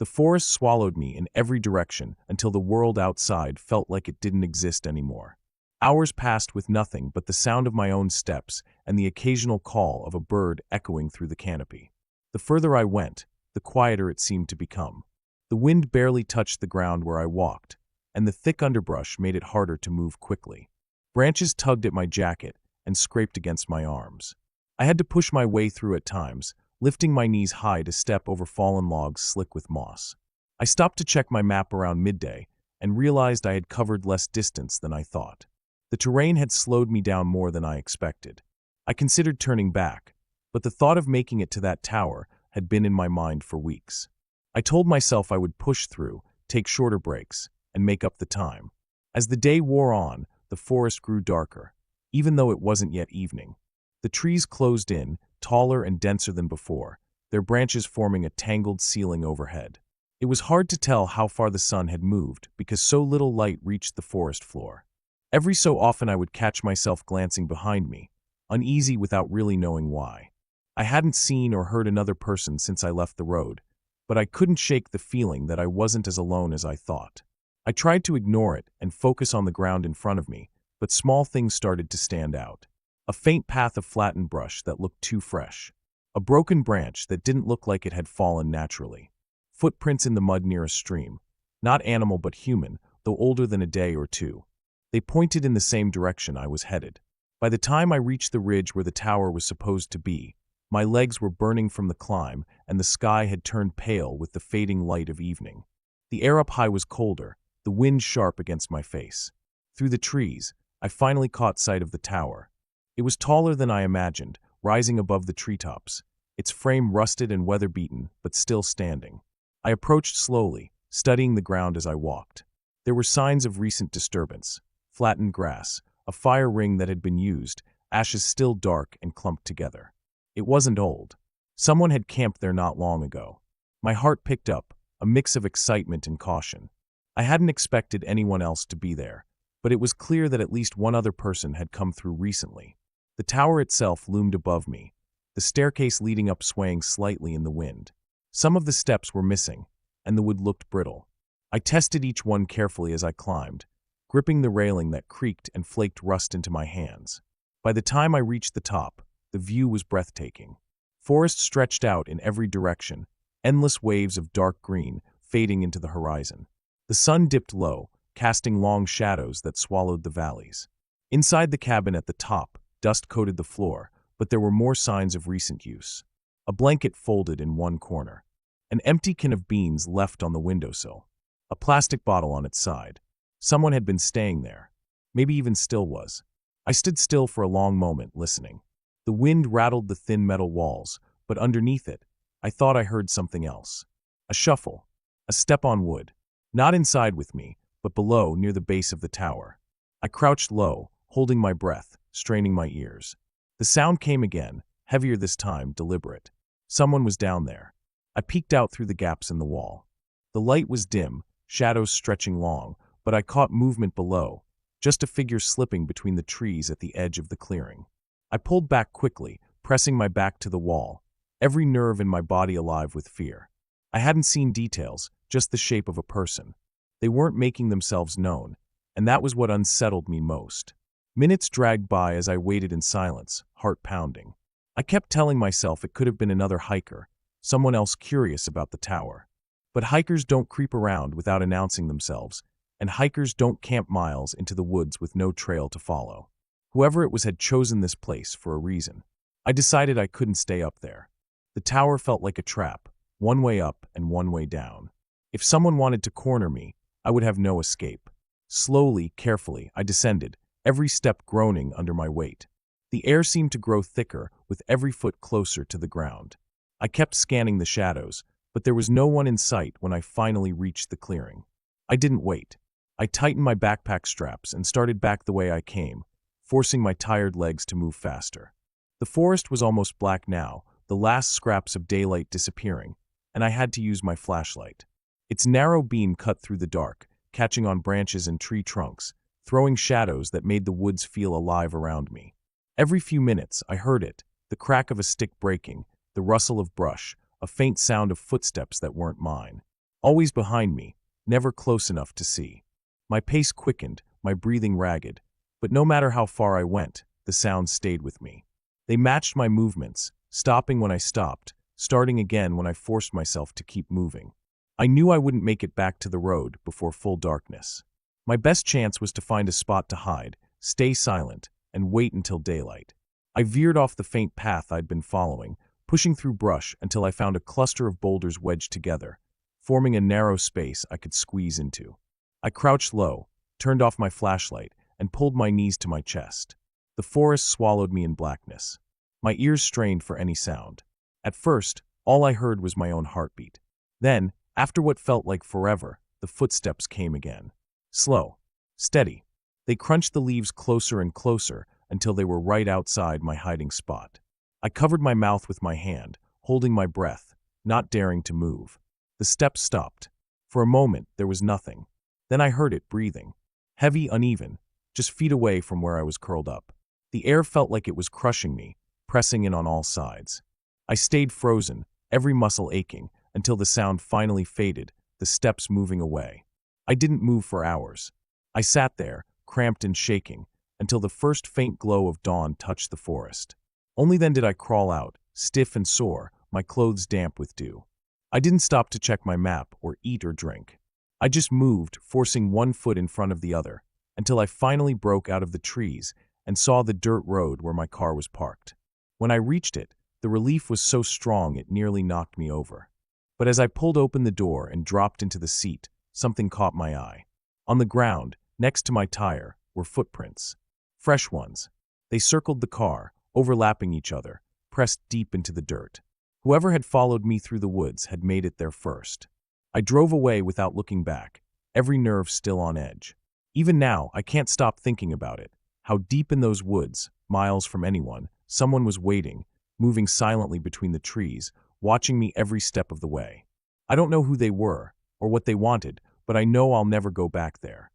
The forest swallowed me in every direction until the world outside felt like it didn't exist anymore. Hours passed with nothing but the sound of my own steps and the occasional call of a bird echoing through the canopy. The further I went, the quieter it seemed to become. The wind barely touched the ground where I walked, and the thick underbrush made it harder to move quickly. Branches tugged at my jacket and scraped against my arms. I had to push my way through at times, lifting my knees high to step over fallen logs slick with moss. I stopped to check my map around midday and realized I had covered less distance than I thought. The terrain had slowed me down more than I expected. I considered turning back, but the thought of making it to that tower had been in my mind for weeks. I told myself I would push through, take shorter breaks, and make up the time. As the day wore on, the forest grew darker, even though it wasn't yet evening. The trees closed in, taller and denser than before, their branches forming a tangled ceiling overhead. It was hard to tell how far the sun had moved because so little light reached the forest floor. Every so often I would catch myself glancing behind me, uneasy without really knowing why. I hadn't seen or heard another person since I left the road, but I couldn't shake the feeling that I wasn't as alone as I thought. I tried to ignore it and focus on the ground in front of me, but small things started to stand out. A faint path of flattened brush that looked too fresh. A broken branch that didn't look like it had fallen naturally. Footprints in the mud near a stream. Not animal but human, though older than a day or two. They pointed in the same direction I was headed. By the time I reached the ridge where the tower was supposed to be, my legs were burning from the climb, and the sky had turned pale with the fading light of evening. The air up high was colder, the wind sharp against my face. Through the trees, I finally caught sight of the tower. It was taller than I imagined, rising above the treetops, its frame rusted and weather-beaten, but still standing. I approached slowly, studying the ground as I walked. There were signs of recent disturbance: flattened grass, a fire ring that had been used, ashes still dark and clumped together. It wasn't old. Someone had camped there not long ago. My heart picked up, a mix of excitement and caution. I hadn't expected anyone else to be there, but it was clear that at least one other person had come through recently. The tower itself loomed above me, the staircase leading up swaying slightly in the wind. Some of the steps were missing, and the wood looked brittle. I tested each one carefully as I climbed, gripping the railing that creaked and flaked rust into my hands. By the time I reached the top, the view was breathtaking. Forest stretched out in every direction, endless waves of dark green fading into the horizon. The sun dipped low, casting long shadows that swallowed the valleys. Inside the cabin at the top, dust coated the floor, but there were more signs of recent use. A blanket folded in one corner. An empty can of beans left on the windowsill. A plastic bottle on its side. Someone had been staying there. Maybe even still was. I stood still for a long moment, listening. The wind rattled the thin metal walls, but underneath it, I thought I heard something else. A shuffle. A step on wood. Not inside with me, but below, near the base of the tower. I crouched low, holding my breath, straining my ears. The sound came again, heavier this time, deliberate. Someone was down there. I peeked out through the gaps in the wall. The light was dim, shadows stretching long, but I caught movement below, just a figure slipping between the trees at the edge of the clearing. I pulled back quickly, pressing my back to the wall, every nerve in my body alive with fear. I hadn't seen details, just the shape of a person. They weren't making themselves known, and that was what unsettled me most. Minutes dragged by as I waited in silence, heart pounding. I kept telling myself it could have been another hiker, someone else curious about the tower. But hikers don't creep around without announcing themselves, and hikers don't camp miles into the woods with no trail to follow. Whoever it was had chosen this place for a reason. I decided I couldn't stay up there. The tower felt like a trap, one way up and one way down. If someone wanted to corner me, I would have no escape. Slowly, carefully, I descended, every step groaning under my weight. The air seemed to grow thicker with every foot closer to the ground. I kept scanning the shadows, but there was no one in sight when I finally reached the clearing. I didn't wait. I tightened my backpack straps and started back the way I came, forcing my tired legs to move faster. The forest was almost black now, the last scraps of daylight disappearing, and I had to use my flashlight. Its narrow beam cut through the dark, catching on branches and tree trunks, throwing shadows that made the woods feel alive around me. Every few minutes, I heard it, the crack of a stick breaking, the rustle of brush, a faint sound of footsteps that weren't mine. Always behind me, never close enough to see. My pace quickened, my breathing ragged, but no matter how far I went, the sounds stayed with me. They matched my movements, stopping when I stopped, starting again when I forced myself to keep moving. I knew I wouldn't make it back to the road before full darkness. My best chance was to find a spot to hide, stay silent, and wait until daylight. I veered off the faint path I'd been following, pushing through brush until I found a cluster of boulders wedged together, forming a narrow space I could squeeze into. I crouched low, turned off my flashlight, and pulled my knees to my chest. The forest swallowed me in blackness. My ears strained for any sound. At first, all I heard was my own heartbeat. Then, after what felt like forever, the footsteps came again. Slow, steady. They crunched the leaves closer and closer until they were right outside my hiding spot. I covered my mouth with my hand, holding my breath, not daring to move. The steps stopped. For a moment, there was nothing. Then I heard it breathing. Heavy, uneven, just feet away from where I was curled up. The air felt like it was crushing me, pressing in on all sides. I stayed frozen, every muscle aching, until the sound finally faded, the steps moving away. I didn't move for hours. I sat there, cramped and shaking, until the first faint glow of dawn touched the forest. Only then did I crawl out, stiff and sore, my clothes damp with dew. I didn't stop to check my map or eat or drink. I just moved, forcing one foot in front of the other, until I finally broke out of the trees and saw the dirt road where my car was parked. When I reached it, the relief was so strong it nearly knocked me over. But as I pulled open the door and dropped into the seat, something caught my eye. On the ground, next to my tire, were footprints. Fresh ones. They circled the car, overlapping each other, pressed deep into the dirt. Whoever had followed me through the woods had made it there first. I drove away without looking back, every nerve still on edge. Even now, I can't stop thinking about it. How deep in those woods, miles from anyone, someone was waiting, moving silently between the trees, watching me every step of the way. I don't know who they were, or what they wanted, but I know I'll never go back there.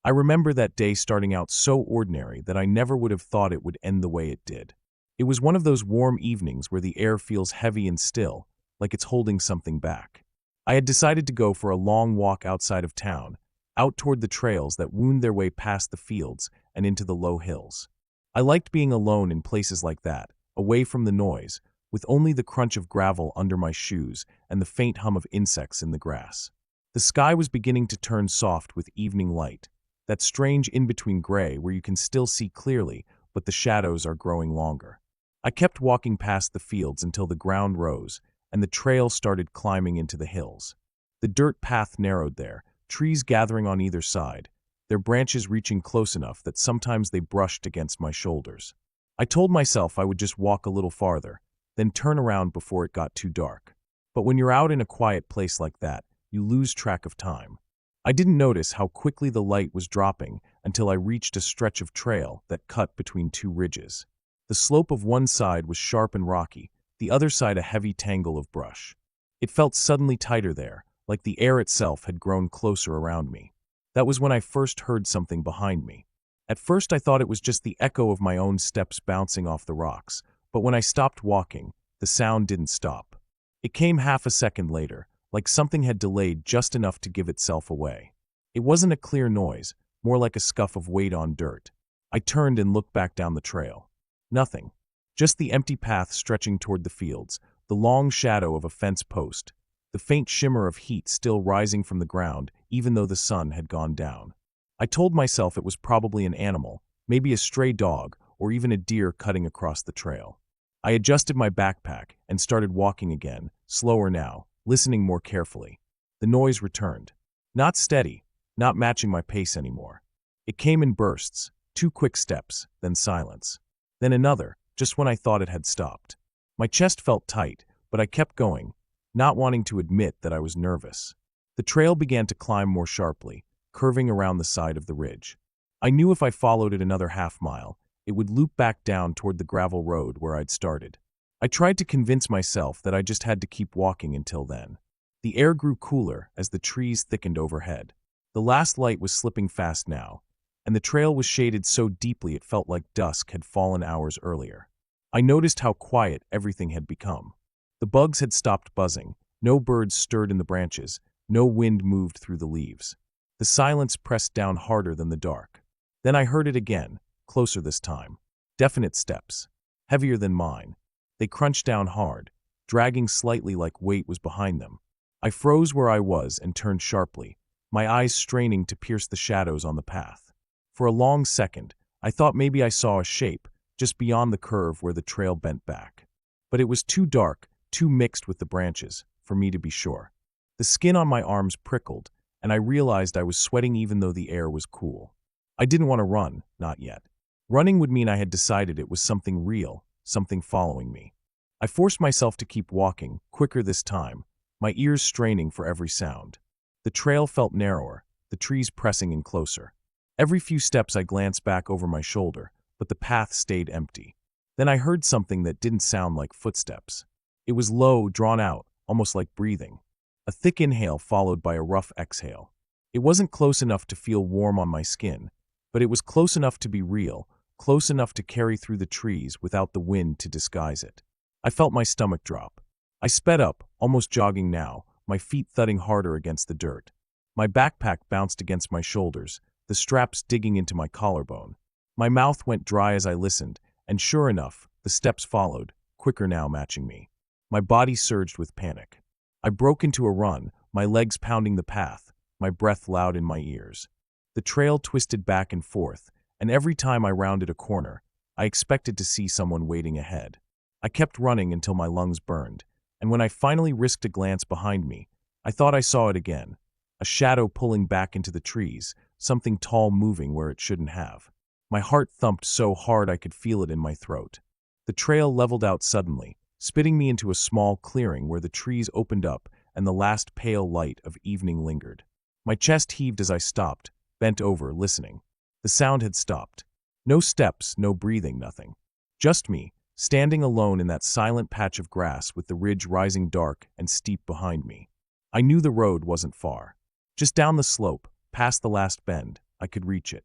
I remember that day starting out so ordinary that I never would have thought it would end the way it did. It was one of those warm evenings where the air feels heavy and still, like it's holding something back. I had decided to go for a long walk outside of town, out toward the trails that wound their way past the fields and into the low hills. I liked being alone in places like that, away from the noise, with only the crunch of gravel under my shoes and the faint hum of insects in the grass. The sky was beginning to turn soft with evening light, that strange in-between gray where you can still see clearly, but the shadows are growing longer. I kept walking past the fields until the ground rose, and the trail started climbing into the hills. The dirt path narrowed there, trees gathering on either side, their branches reaching close enough that sometimes they brushed against my shoulders. I told myself I would just walk a little farther, then turn around before it got too dark. But when you're out in a quiet place like that, you lose track of time. I didn't notice how quickly the light was dropping until I reached a stretch of trail that cut between two ridges. The slope of one side was sharp and rocky, the other side a heavy tangle of brush. It felt suddenly tighter there, like the air itself had grown closer around me. That was when I first heard something behind me. At first I thought it was just the echo of my own steps bouncing off the rocks, but when I stopped walking, the sound didn't stop. It came half a second later, like something had delayed just enough to give itself away. It wasn't a clear noise, more like a scuff of weight on dirt. I turned and looked back down the trail. Nothing. Just the empty path stretching toward the fields, the long shadow of a fence post, the faint shimmer of heat still rising from the ground even though the sun had gone down. I told myself it was probably an animal, maybe a stray dog or even a deer cutting across the trail. I adjusted my backpack and started walking again, slower now, listening more carefully. The noise returned. Not steady, not matching my pace anymore. It came in bursts, 2 quick steps, then silence. Then another, just when I thought it had stopped. My chest felt tight, but I kept going, not wanting to admit that I was nervous. The trail began to climb more sharply, curving around the side of the ridge. I knew if I followed it another half-mile, it would loop back down toward the gravel road where I'd started. I tried to convince myself that I just had to keep walking until then. The air grew cooler as the trees thickened overhead. The last light was slipping fast now, and the trail was shaded so deeply it felt like dusk had fallen hours earlier. I noticed how quiet everything had become. The bugs had stopped buzzing, no birds stirred in the branches, no wind moved through the leaves. The silence pressed down harder than the dark. Then I heard it again, closer this time. Definite steps, heavier than mine. They crunched down hard, dragging slightly like weight was behind them. I froze where I was and turned sharply, my eyes straining to pierce the shadows on the path. For a long second, I thought maybe I saw a shape, just beyond the curve where the trail bent back. But it was too dark, too mixed with the branches, for me to be sure. The skin on my arms prickled, and I realized I was sweating even though the air was cool. I didn't want to run, not yet. Running would mean I had decided it was something real, something following me. I forced myself to keep walking, quicker this time, my ears straining for every sound. The trail felt narrower, the trees pressing in closer. Every few steps I glanced back over my shoulder, but the path stayed empty. Then I heard something that didn't sound like footsteps. It was low, drawn out, almost like breathing. A thick inhale followed by a rough exhale. It wasn't close enough to feel warm on my skin, but it was close enough to be real, close enough to carry through the trees without the wind to disguise it. I felt my stomach drop. I sped up, almost jogging now, my feet thudding harder against the dirt. My backpack bounced against my shoulders, the straps digging into my collarbone. My mouth went dry as I listened, and sure enough, The steps followed, quicker now matching me. My body surged with panic. I broke into a run, my legs pounding the path, my breath loud in my ears. The trail twisted back and forth, and every time I rounded a corner, I expected to see someone waiting ahead. I kept running until my lungs burned, and when I finally risked a glance behind me, I thought I saw it again. A shadow pulling back into the trees, something tall moving where it shouldn't have. My heart thumped so hard I could feel it in my throat. The trail leveled out suddenly, spitting me into a small clearing where the trees opened up and the last pale light of evening lingered. My chest heaved as I stopped, bent over, listening. The sound had stopped. No steps, no breathing, nothing. Just me, standing alone in that silent patch of grass with the ridge rising dark and steep behind me. I knew the road wasn't far. Just down the slope, past the last bend, I could reach it.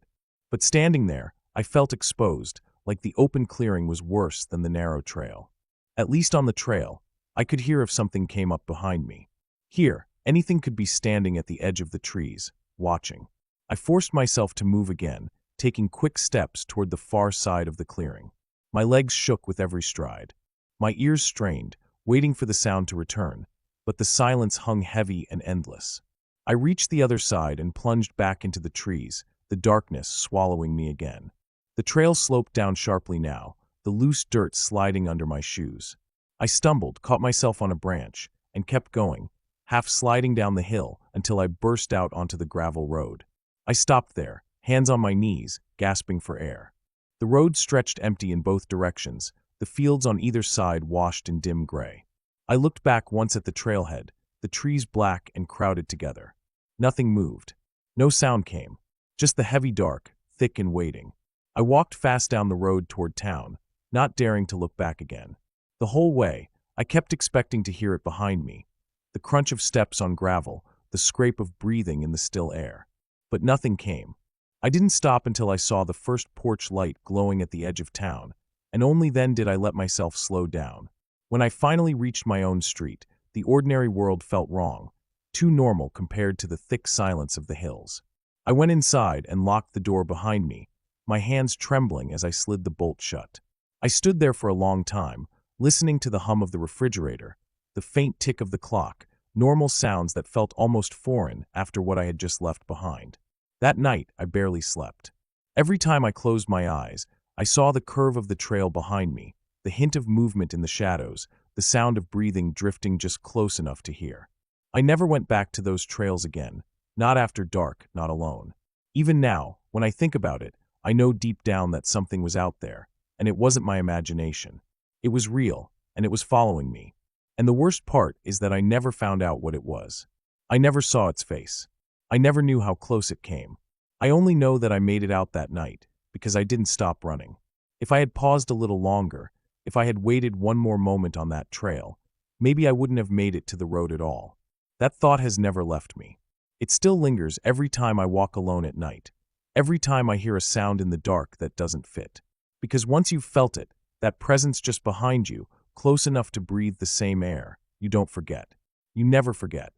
But standing there, I felt exposed, like the open clearing was worse than the narrow trail. At least on the trail, I could hear if something came up behind me. Here, anything could be standing at the edge of the trees, watching. I forced myself to move again, taking quick steps toward the far side of the clearing. My legs shook with every stride. My ears strained, waiting for the sound to return, but the silence hung heavy and endless. I reached the other side and plunged back into the trees, the darkness swallowing me again. The trail sloped down sharply now, the loose dirt sliding under my shoes. I stumbled, caught myself on a branch, and kept going, half sliding down the hill until I burst out onto the gravel road. I stopped there, hands on my knees, gasping for air. The road stretched empty in both directions, the fields on either side washed in dim gray. I looked back once at the trailhead, the trees black and crowded together. Nothing moved. No sound came. Just the heavy dark, thick and waiting. I walked fast down the road toward town, not daring to look back again. The whole way, I kept expecting to hear it behind me. The crunch of steps on gravel, the scrape of breathing in the still air. But nothing came. I didn't stop until I saw the first porch light glowing at the edge of town, and only then did I let myself slow down. When I finally reached my own street, the ordinary world felt wrong, too normal compared to the thick silence of the hills. I went inside and locked the door behind me, my hands trembling as I slid the bolt shut. I stood there for a long time, listening to the hum of the refrigerator, the faint tick of the clock, normal sounds that felt almost foreign after what I had just left behind. That night, I barely slept. Every time I closed my eyes, I saw the curve of the trail behind me, the hint of movement in the shadows, the sound of breathing drifting just close enough to hear. I never went back to those trails again, not after dark, not alone. Even now, when I think about it, I know deep down that something was out there, and it wasn't my imagination. It was real, and it was following me. And the worst part is that I never found out what it was. I never saw its face. I never knew how close it came. I only know that I made it out that night, because I didn't stop running. If I had paused a little longer, if I had waited one more moment on that trail, maybe I wouldn't have made it to the road at all. That thought has never left me. It still lingers every time I walk alone at night, every time I hear a sound in the dark that doesn't fit. Because once you've felt it, that presence just behind you, close enough to breathe the same air, you don't forget. You never forget.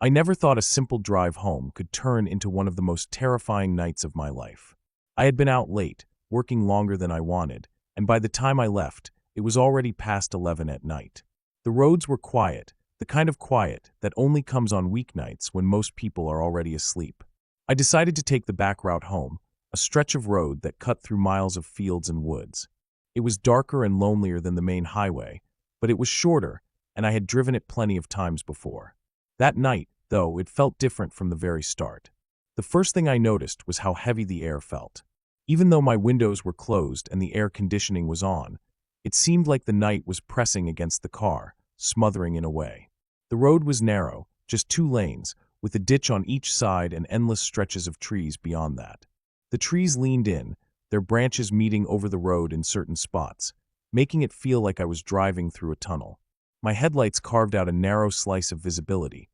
I never thought a simple drive home could turn into one of the most terrifying nights of my life. I had been out late, working longer than I wanted, and by the time I left, it was already past 11 at night. The roads were quiet, the kind of quiet that only comes on weeknights when most people are already asleep. I decided to take the back route home, a stretch of road that cut through miles of fields and woods. It was darker and lonelier than the main highway, but it was shorter, and I had driven it plenty of times before. That night, though, it felt different from the very start. The first thing I noticed was how heavy the air felt. Even though my windows were closed and the air conditioning was on, it seemed like the night was pressing against the car, smothering in a way. The road was narrow, just 2 lanes, with a ditch on each side and endless stretches of trees beyond that. The trees leaned in, their branches meeting over the road in certain spots, making it feel like I was driving through a tunnel. My headlights carved out a narrow slice of visibility,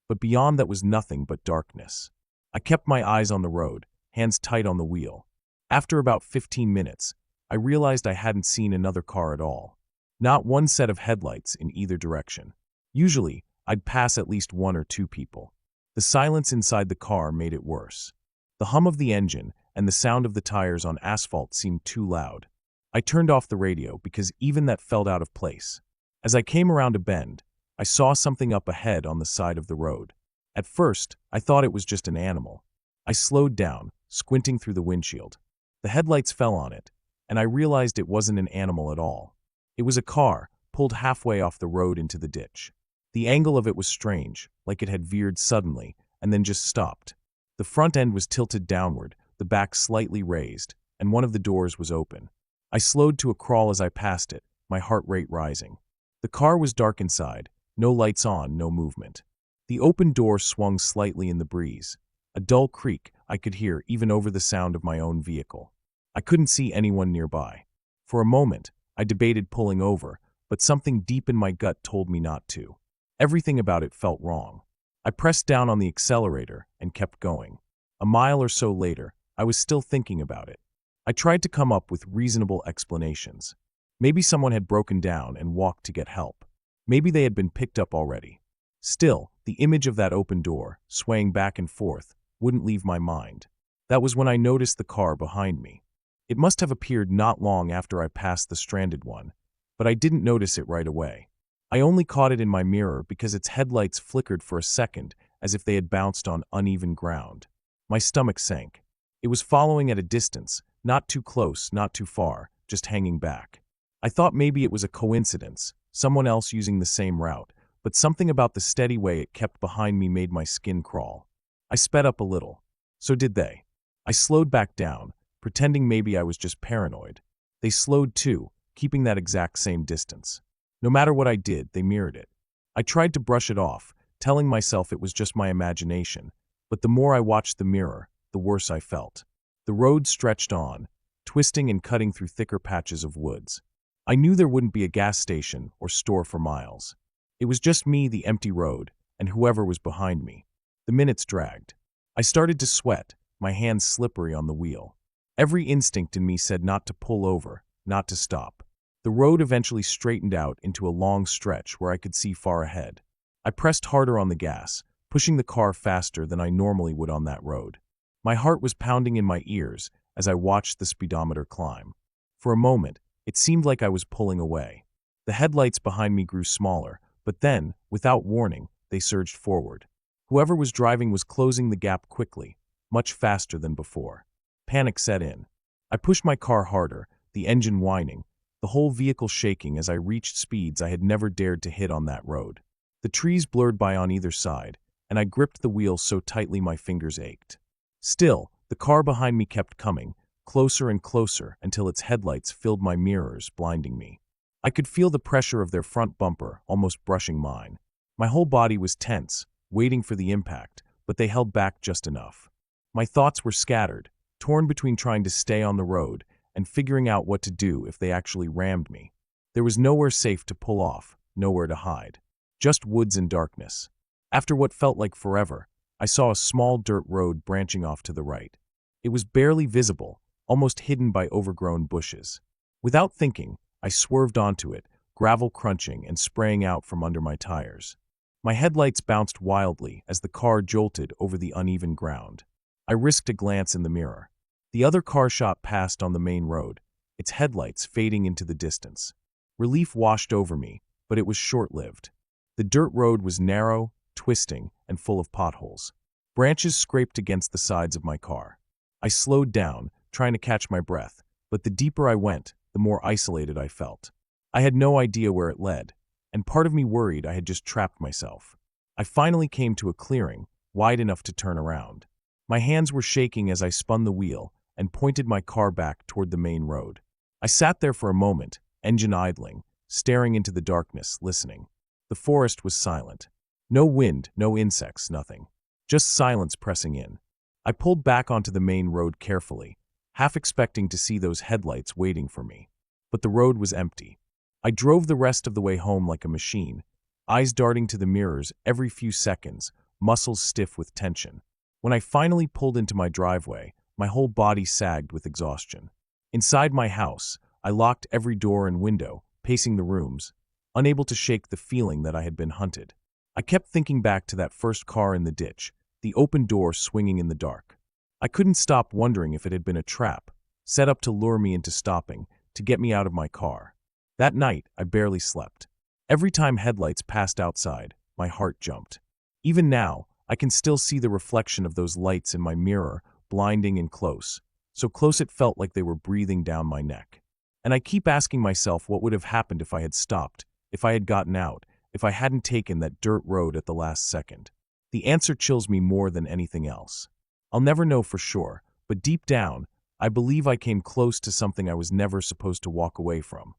but beyond that was nothing but darkness. I kept my eyes on the road, hands tight on the wheel. After about 15 minutes, I realized I hadn't seen another car at all. Not one set of headlights in either direction. Usually, I'd pass at least 1 or 2 people. The silence inside the car made it worse. The hum of the engine and the sound of the tires on asphalt seemed too loud. I turned off the radio because even that felt out of place. As I came around a bend, I saw something up ahead on the side of the road. At first, I thought it was just an animal. I slowed down, squinting through the windshield. The headlights fell on it, and I realized it wasn't an animal at all. It was a car, pulled halfway off the road into the ditch. The angle of it was strange, like it had veered suddenly, and then just stopped. The front end was tilted downward, the back slightly raised, and one of the doors was open. I slowed to a crawl as I passed it, my heart rate rising. The car was dark inside, no lights on, no movement. The open door swung slightly in the breeze. A dull creak I could hear even over the sound of my own vehicle. I couldn't see anyone nearby. For a moment, I debated pulling over, but something deep in my gut told me not to. Everything about it felt wrong. I pressed down on the accelerator and kept going. A mile or so later, I was still thinking about it. I tried to come up with reasonable explanations. Maybe someone had broken down and walked to get help. Maybe they had been picked up already. Still, the image of that open door, swaying back and forth, wouldn't leave my mind. That was when I noticed the car behind me. It must have appeared not long after I passed the stranded one, but I didn't notice it right away. I only caught it in my mirror because its headlights flickered for a second as if they had bounced on uneven ground. My stomach sank. It was following at a distance, not too close, not too far, just hanging back. I thought maybe it was a coincidence, someone else using the same route, but something about the steady way it kept behind me made my skin crawl. I sped up a little. So did they. I slowed back down, pretending maybe I was just paranoid. They slowed too, keeping that exact same distance. No matter what I did, they mirrored it. I tried to brush it off, telling myself it was just my imagination, but the more I watched the mirror, the worse I felt. The road stretched on, twisting and cutting through thicker patches of woods. I knew there wouldn't be a gas station or store for miles. It was just me, the empty road, and whoever was behind me. The minutes dragged. I started to sweat, my hands slippery on the wheel. Every instinct in me said not to pull over, not to stop. The road eventually straightened out into a long stretch where I could see far ahead. I pressed harder on the gas, pushing the car faster than I normally would on that road. My heart was pounding in my ears as I watched the speedometer climb. For a moment, it seemed like I was pulling away. The headlights behind me grew smaller, but then, without warning, they surged forward. Whoever was driving was closing the gap quickly, much faster than before. Panic set in. I pushed my car harder, the engine whining, the whole vehicle shaking as I reached speeds I had never dared to hit on that road. The trees blurred by on either side, and I gripped the wheel so tightly my fingers ached. Still, the car behind me kept coming, closer and closer until its headlights filled my mirrors, blinding me. I could feel the pressure of their front bumper almost brushing mine. My whole body was tense, waiting for the impact, but they held back just enough. My thoughts were scattered, torn between trying to stay on the road and figuring out what to do if they actually rammed me. There was nowhere safe to pull off, nowhere to hide. Just woods and darkness. After what felt like forever, I saw a small dirt road branching off to the right. It was barely visible, almost hidden by overgrown bushes. Without thinking, I swerved onto it, gravel crunching and spraying out from under my tires. My headlights bounced wildly as the car jolted over the uneven ground. I risked a glance in the mirror. The other car shot past on the main road, its headlights fading into the distance. Relief washed over me, but it was short-lived. The dirt road was narrow, twisting, and full of potholes. Branches scraped against the sides of my car. I slowed down, trying to catch my breath, but the deeper I went, the more isolated I felt. I had no idea where it led, and part of me worried I had just trapped myself. I finally came to a clearing, wide enough to turn around. My hands were shaking as I spun the wheel and pointed my car back toward the main road. I sat there for a moment, engine idling, staring into the darkness, listening. The forest was silent. No wind, no insects, nothing. Just silence pressing in. I pulled back onto the main road carefully, half expecting to see those headlights waiting for me. But the road was empty. I drove the rest of the way home like a machine, eyes darting to the mirrors every few seconds, muscles stiff with tension. When I finally pulled into my driveway, my whole body sagged with exhaustion. Inside my house, I locked every door and window, pacing the rooms, unable to shake the feeling that I had been hunted. I kept thinking back to that first car in the ditch, the open door swinging in the dark. I couldn't stop wondering if it had been a trap, set up to lure me into stopping, to get me out of my car. That night, I barely slept. Every time headlights passed outside, my heart jumped. Even now, I can still see the reflection of those lights in my mirror, blinding and close, so close it felt like they were breathing down my neck. And I keep asking myself what would have happened if I had stopped, if I had gotten out, if I hadn't taken that dirt road at the last second. The answer chills me more than anything else. I'll never know for sure, but deep down, I believe I came close to something I was never supposed to walk away from.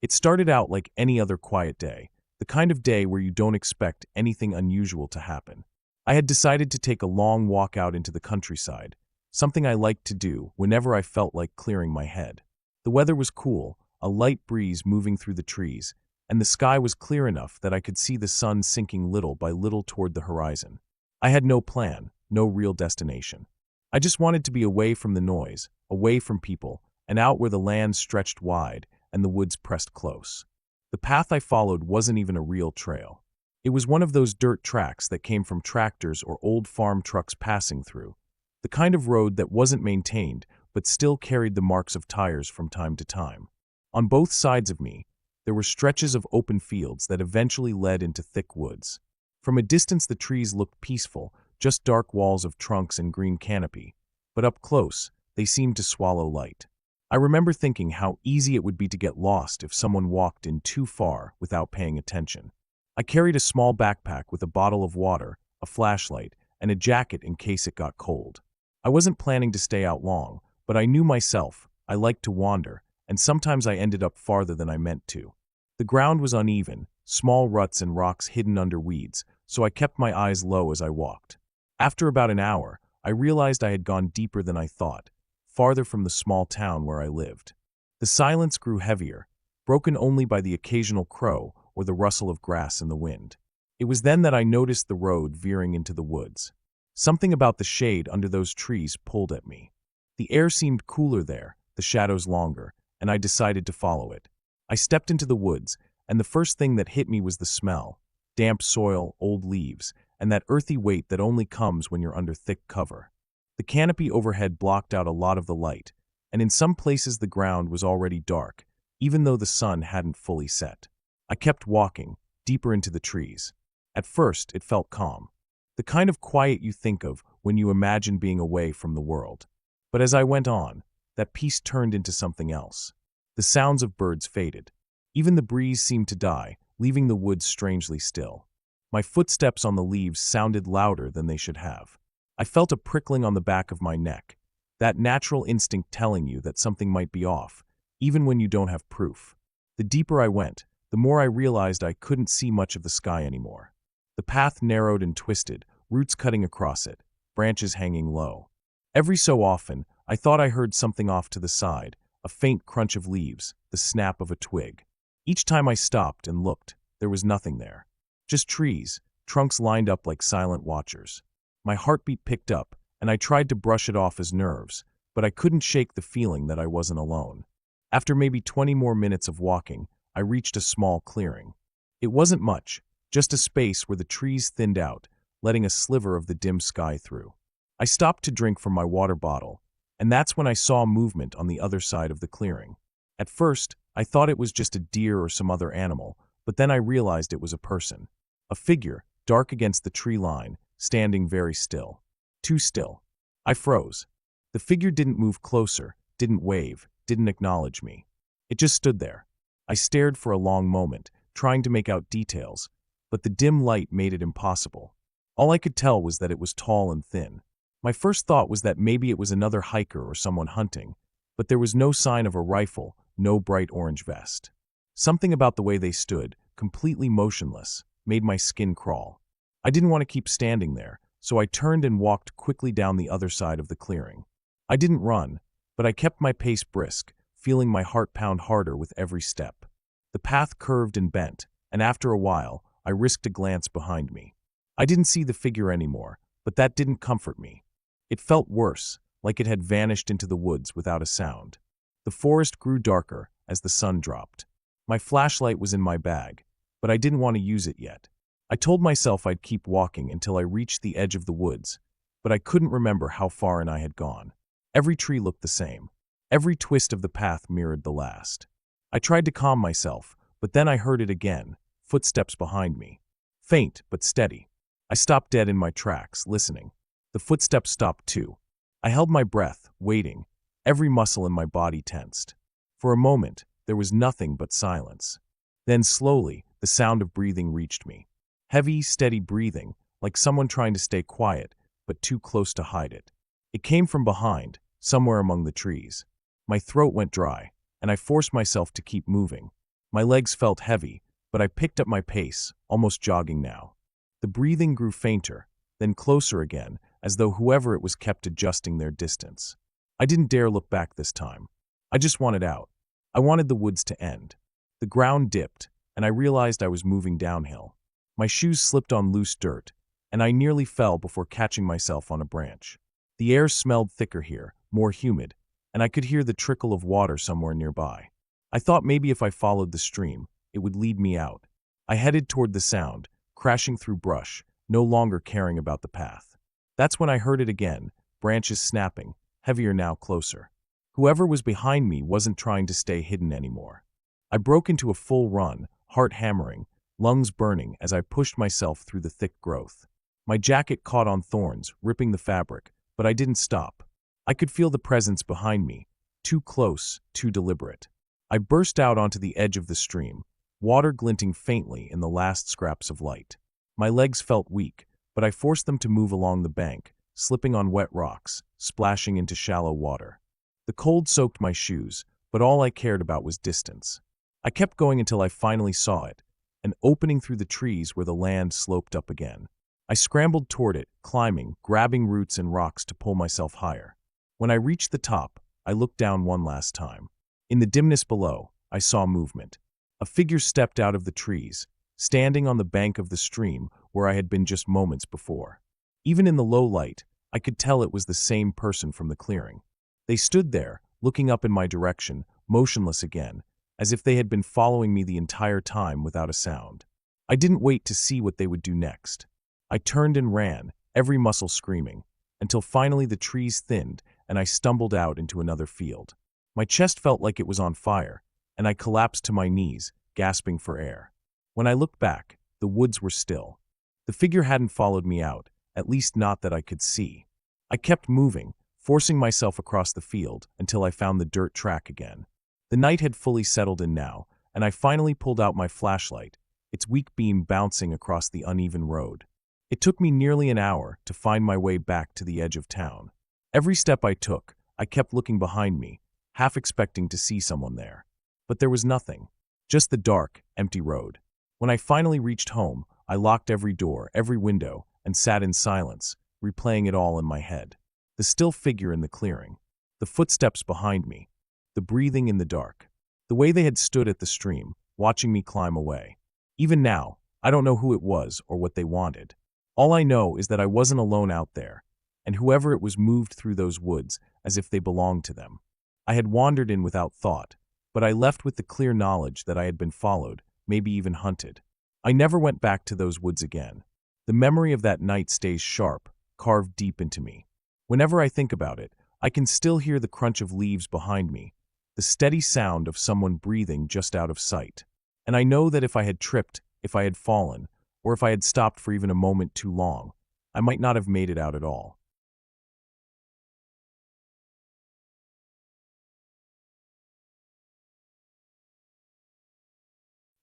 It started out like any other quiet day, the kind of day where you don't expect anything unusual to happen. I had decided to take a long walk out into the countryside, something I liked to do whenever I felt like clearing my head. The weather was cool, a light breeze moving through the trees, and the sky was clear enough that I could see the sun sinking little by little toward the horizon. I had no plan, no real destination. I just wanted to be away from the noise, away from people, and out where the land stretched wide and the woods pressed close. The path I followed wasn't even a real trail. It was one of those dirt tracks that came from tractors or old farm trucks passing through, the kind of road that wasn't maintained but still carried the marks of tires from time to time. On both sides of me, there were stretches of open fields that eventually led into thick woods. From a distance the trees looked peaceful, just dark walls of trunks and green canopy, but up close, they seemed to swallow light. I remember thinking how easy it would be to get lost if someone walked in too far without paying attention. I carried a small backpack with a bottle of water, a flashlight, and a jacket in case it got cold. I wasn't planning to stay out long, but I knew myself, I liked to wander, and sometimes I ended up farther than I meant to. The ground was uneven, small ruts and rocks hidden under weeds, so I kept my eyes low as I walked. After about an hour, I realized I had gone deeper than I thought, farther from the small town where I lived. The silence grew heavier, broken only by the occasional crow or the rustle of grass in the wind. It was then that I noticed the road veering into the woods. Something about the shade under those trees pulled at me. The air seemed cooler there, the shadows longer, and I decided to follow it. I stepped into the woods, and the first thing that hit me was the smell: damp soil, old leaves, and that earthy weight that only comes when you're under thick cover. The canopy overhead blocked out a lot of the light, and in some places the ground was already dark, even though the sun hadn't fully set. I kept walking, deeper into the trees. At first, it felt calm, the kind of quiet you think of when you imagine being away from the world. But as I went on, that peace turned into something else. The sounds of birds faded. Even the breeze seemed to die, leaving the woods strangely still. My footsteps on the leaves sounded louder than they should have. I felt a prickling on the back of my neck, that natural instinct telling you that something might be off, even when you don't have proof. The deeper I went, the more I realized I couldn't see much of the sky anymore. The path narrowed and twisted, roots cutting across it, branches hanging low. Every so often, I thought I heard something off to the side, a faint crunch of leaves, the snap of a twig. Each time I stopped and looked, there was nothing there. Just trees, trunks lined up like silent watchers. My heartbeat picked up, and I tried to brush it off as nerves, but I couldn't shake the feeling that I wasn't alone. After maybe 20 more minutes of walking, I reached a small clearing. It wasn't much, just a space where the trees thinned out, letting a sliver of the dim sky through. I stopped to drink from my water bottle, and that's when I saw movement on the other side of the clearing. At first, I thought it was just a deer or some other animal, but then I realized it was a person. A figure, dark against the tree line, standing very still. Too still. I froze. The figure didn't move closer, didn't wave, didn't acknowledge me. It just stood there. I stared for a long moment, trying to make out details, but the dim light made it impossible. All I could tell was that it was tall and thin. My first thought was that maybe it was another hiker or someone hunting, but there was no sign of a rifle, no bright orange vest. Something about the way they stood, completely motionless, made my skin crawl. I didn't want to keep standing there, so I turned and walked quickly down the other side of the clearing. I didn't run, but I kept my pace brisk, feeling my heart pound harder with every step. The path curved and bent, and after a while, I risked a glance behind me. I didn't see the figure anymore, but that didn't comfort me. It felt worse, like it had vanished into the woods without a sound. The forest grew darker, as the sun dropped. My flashlight was in my bag, but I didn't want to use it yet. I told myself I'd keep walking until I reached the edge of the woods, but I couldn't remember how far in I had gone. Every tree looked the same. Every twist of the path mirrored the last. I tried to calm myself, but then I heard it again, footsteps behind me. Faint, but steady. I stopped dead in my tracks, listening. The footsteps stopped too. I held my breath, waiting, every muscle in my body tensed. For a moment, there was nothing but silence. Then slowly, the sound of breathing reached me. Heavy, steady breathing, like someone trying to stay quiet, but too close to hide it. It came from behind, somewhere among the trees. My throat went dry, and I forced myself to keep moving. My legs felt heavy, but I picked up my pace, almost jogging now. The breathing grew fainter, then closer again, as though whoever it was kept adjusting their distance. I didn't dare look back this time. I just wanted out. I wanted the woods to end. The ground dipped, and I realized I was moving downhill. My shoes slipped on loose dirt, and I nearly fell before catching myself on a branch. The air smelled thicker here, more humid, and I could hear the trickle of water somewhere nearby. I thought maybe if I followed the stream, it would lead me out. I headed toward the sound, crashing through brush, no longer caring about the path. That's when I heard it again, branches snapping, heavier now closer. Whoever was behind me wasn't trying to stay hidden anymore. I broke into a full run, heart hammering, lungs burning as I pushed myself through the thick growth. My jacket caught on thorns, ripping the fabric, but I didn't stop. I could feel the presence behind me, too close, too deliberate. I burst out onto the edge of the stream, water glinting faintly in the last scraps of light. My legs felt weak, but I forced them to move along the bank, slipping on wet rocks, splashing into shallow water. The cold soaked my shoes, but all I cared about was distance. I kept going until I finally saw it, an opening through the trees where the land sloped up again. I scrambled toward it, climbing, grabbing roots and rocks to pull myself higher. When I reached the top, I looked down one last time. In the dimness below, I saw movement. A figure stepped out of the trees, standing on the bank of the stream where I had been just moments before. Even in the low light, I could tell it was the same person from the clearing. They stood there, looking up in my direction, motionless again, as if they had been following me the entire time without a sound. I didn't wait to see what they would do next. I turned and ran, every muscle screaming, until finally the trees thinned and I stumbled out into another field. My chest felt like it was on fire, and I collapsed to my knees, gasping for air. When I looked back, the woods were still. The figure hadn't followed me out, at least not that I could see. I kept moving, forcing myself across the field until I found the dirt track again. The night had fully settled in now, and I finally pulled out my flashlight, its weak beam bouncing across the uneven road. It took me nearly an hour to find my way back to the edge of town. Every step I took, I kept looking behind me, half expecting to see someone there. But there was nothing, just the dark, empty road. When I finally reached home, I locked every door, every window, and sat in silence, replaying it all in my head. The still figure in the clearing, the footsteps behind me, the breathing in the dark, the way they had stood at the stream, watching me climb away. Even now, I don't know who it was or what they wanted. All I know is that I wasn't alone out there, and whoever it was moved through those woods as if they belonged to them. I had wandered in without thought, but I left with the clear knowledge that I had been followed, maybe even hunted. I never went back to those woods again. The memory of that night stays sharp, carved deep into me. Whenever I think about it, I can still hear the crunch of leaves behind me, the steady sound of someone breathing just out of sight. And I know that if I had tripped, if I had fallen, or if I had stopped for even a moment too long, I might not have made it out at all.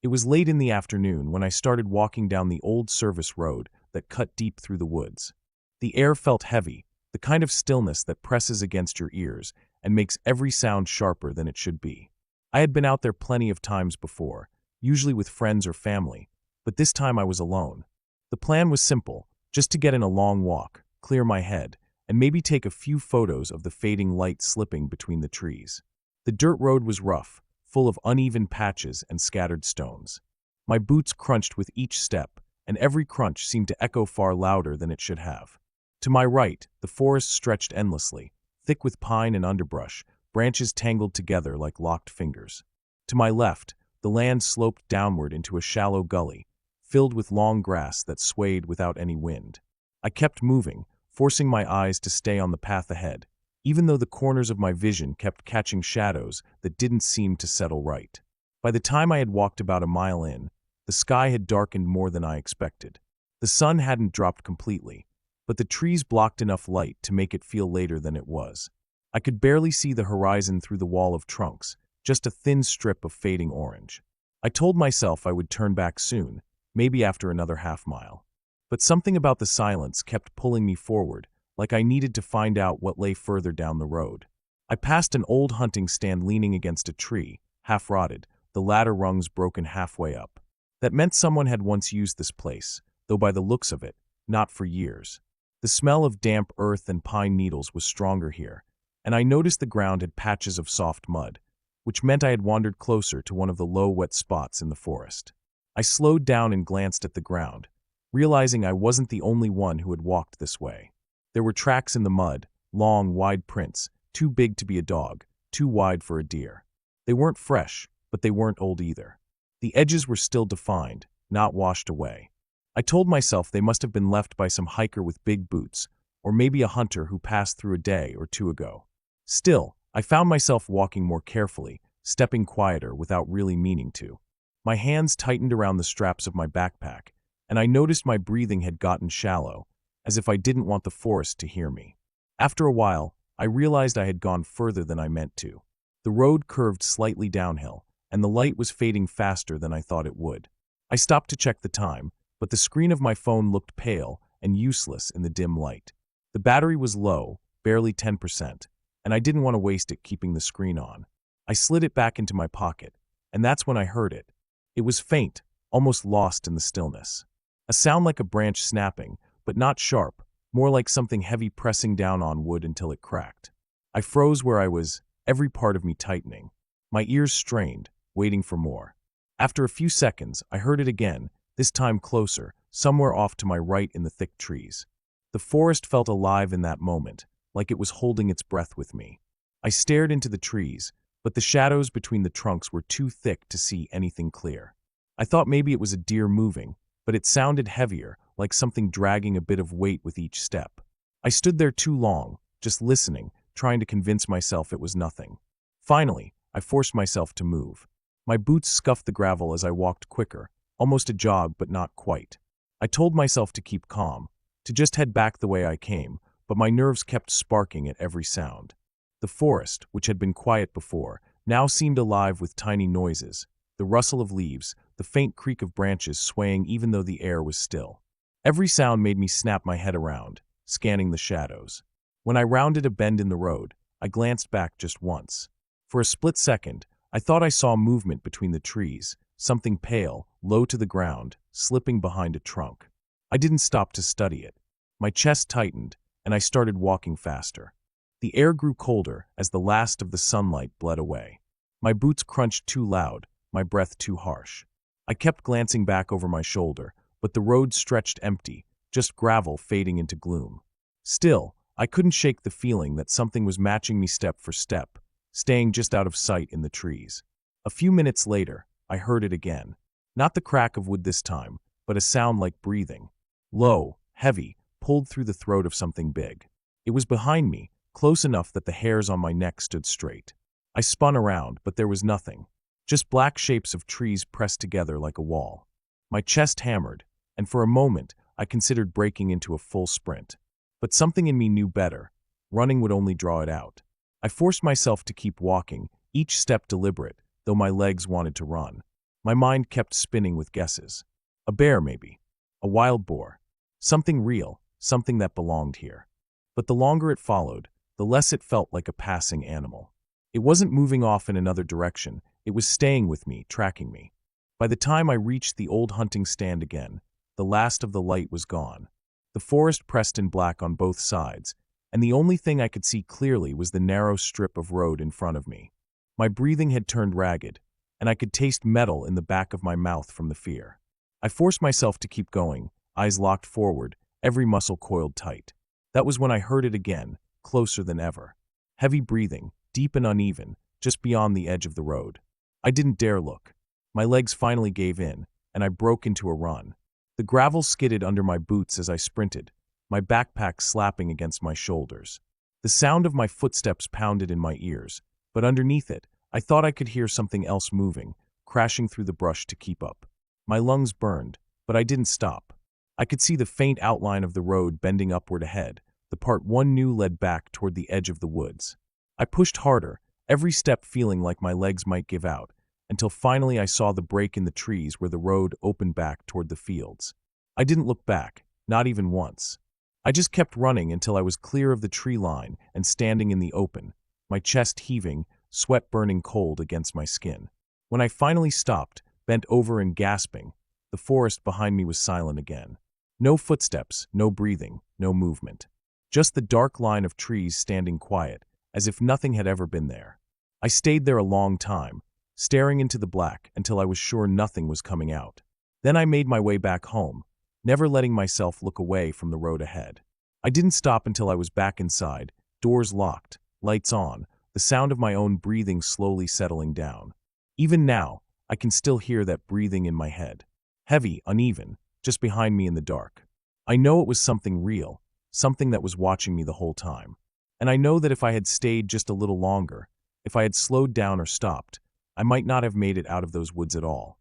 It was late in the afternoon when I started walking down the old service road that cut deep through the woods. The air felt heavy, the kind of stillness that presses against your ears and makes every sound sharper than it should be. I had been out there plenty of times before, usually with friends or family, but this time I was alone. The plan was simple, just to get in a long walk, clear my head, and maybe take a few photos of the fading light slipping between the trees. The dirt road was rough, full of uneven patches and scattered stones. My boots crunched with each step, and every crunch seemed to echo far louder than it should have. To my right, the forest stretched endlessly, thick with pine and underbrush, branches tangled together like locked fingers. To my left, the land sloped downward into a shallow gully, filled with long grass that swayed without any wind. I kept moving, forcing my eyes to stay on the path ahead, even though the corners of my vision kept catching shadows that didn't seem to settle right. By the time I had walked about a mile in, the sky had darkened more than I expected. The sun hadn't dropped completely, but the trees blocked enough light to make it feel later than it was. I could barely see the horizon through the wall of trunks, just a thin strip of fading orange. I told myself I would turn back soon, maybe after another half-mile. But something about the silence kept pulling me forward, like I needed to find out what lay further down the road. I passed an old hunting stand leaning against a tree, half-rotted, the ladder rungs broken halfway up. That meant someone had once used this place, though by the looks of it, not for years. The smell of damp earth and pine needles was stronger here, and I noticed the ground had patches of soft mud, which meant I had wandered closer to one of the low, wet spots in the forest. I slowed down and glanced at the ground, realizing I wasn't the only one who had walked this way. There were tracks in the mud, long, wide prints, too big to be a dog, too wide for a deer. They weren't fresh, but they weren't old either. The edges were still defined, not washed away. I told myself they must have been left by some hiker with big boots, or maybe a hunter who passed through a day or two ago. Still, I found myself walking more carefully, stepping quieter without really meaning to. My hands tightened around the straps of my backpack, and I noticed my breathing had gotten shallow, as if I didn't want the forest to hear me. After a while, I realized I had gone further than I meant to. The road curved slightly downhill, and the light was fading faster than I thought it would. I stopped to check the time, but the screen of my phone looked pale and useless in the dim light. The battery was low, barely 10%, and I didn't want to waste it keeping the screen on. I slid it back into my pocket, and that's when I heard it. It was faint, almost lost in the stillness. A sound like a branch snapping, but not sharp, more like something heavy pressing down on wood until it cracked. I froze where I was, every part of me tightening. My ears strained, waiting for more. After a few seconds, I heard it again, this time closer, somewhere off to my right in the thick trees. The forest felt alive in that moment, like it was holding its breath with me. I stared into the trees, but the shadows between the trunks were too thick to see anything clear. I thought maybe it was a deer moving, but it sounded heavier, like something dragging a bit of weight with each step. I stood there too long, just listening, trying to convince myself it was nothing. Finally, I forced myself to move. My boots scuffed the gravel as I walked quicker, almost a jog but not quite. I told myself to keep calm, to just head back the way I came, but my nerves kept sparking at every sound. The forest, which had been quiet before, now seemed alive with tiny noises, the rustle of leaves, the faint creak of branches swaying even though the air was still. Every sound made me snap my head around, scanning the shadows. When I rounded a bend in the road, I glanced back just once. For a split second, I thought I saw movement between the trees, something pale, low to the ground, slipping behind a trunk. I didn't stop to study it. My chest tightened, and I started walking faster. The air grew colder as the last of the sunlight bled away. My boots crunched too loud, my breath too harsh. I kept glancing back over my shoulder, but the road stretched empty, just gravel fading into gloom. Still, I couldn't shake the feeling that something was matching me step for step, staying just out of sight in the trees. A few minutes later, I heard it again. Not the crack of wood this time, but a sound like breathing. Low, heavy, pulled through the throat of something big. It was behind me, close enough that the hairs on my neck stood straight. I spun around, but there was nothing. Just black shapes of trees pressed together like a wall. My chest hammered, and for a moment, I considered breaking into a full sprint. But something in me knew better. Running would only draw it out. I forced myself to keep walking, each step deliberate, though my legs wanted to run. My mind kept spinning with guesses. A bear, maybe. A wild boar. Something real, something that belonged here. But the longer it followed, the less it felt like a passing animal. It wasn't moving off in another direction, it was staying with me, tracking me. By the time I reached the old hunting stand again, the last of the light was gone. The forest pressed in black on both sides, and the only thing I could see clearly was the narrow strip of road in front of me. My breathing had turned ragged, and I could taste metal in the back of my mouth from the fear. I forced myself to keep going, eyes locked forward, every muscle coiled tight. That was when I heard it again, closer than ever. Heavy breathing, deep and uneven, just beyond the edge of the road. I didn't dare look. My legs finally gave in, and I broke into a run. The gravel skidded under my boots as I sprinted, my backpack slapping against my shoulders. The sound of my footsteps pounded in my ears, but underneath it, I thought I could hear something else moving, crashing through the brush to keep up. My lungs burned, but I didn't stop. I could see the faint outline of the road bending upward ahead, the part one knew led back toward the edge of the woods. I pushed harder, every step feeling like my legs might give out, until finally I saw the break in the trees where the road opened back toward the fields. I didn't look back, not even once. I just kept running until I was clear of the tree line and standing in the open, my chest heaving, sweat burning cold against my skin. When I finally stopped, bent over and gasping, the forest behind me was silent again. No footsteps, no breathing, no movement. Just the dark line of trees standing quiet, as if nothing had ever been there. I stayed there a long time, staring into the black until I was sure nothing was coming out. Then I made my way back home, never letting myself look away from the road ahead. I didn't stop until I was back inside, doors locked, lights on, the sound of my own breathing slowly settling down. Even now, I can still hear that breathing in my head. Heavy, uneven, just behind me in the dark. I know it was something real, something that was watching me the whole time. And I know that if I had stayed just a little longer, if I had slowed down or stopped, I might not have made it out of those woods at all.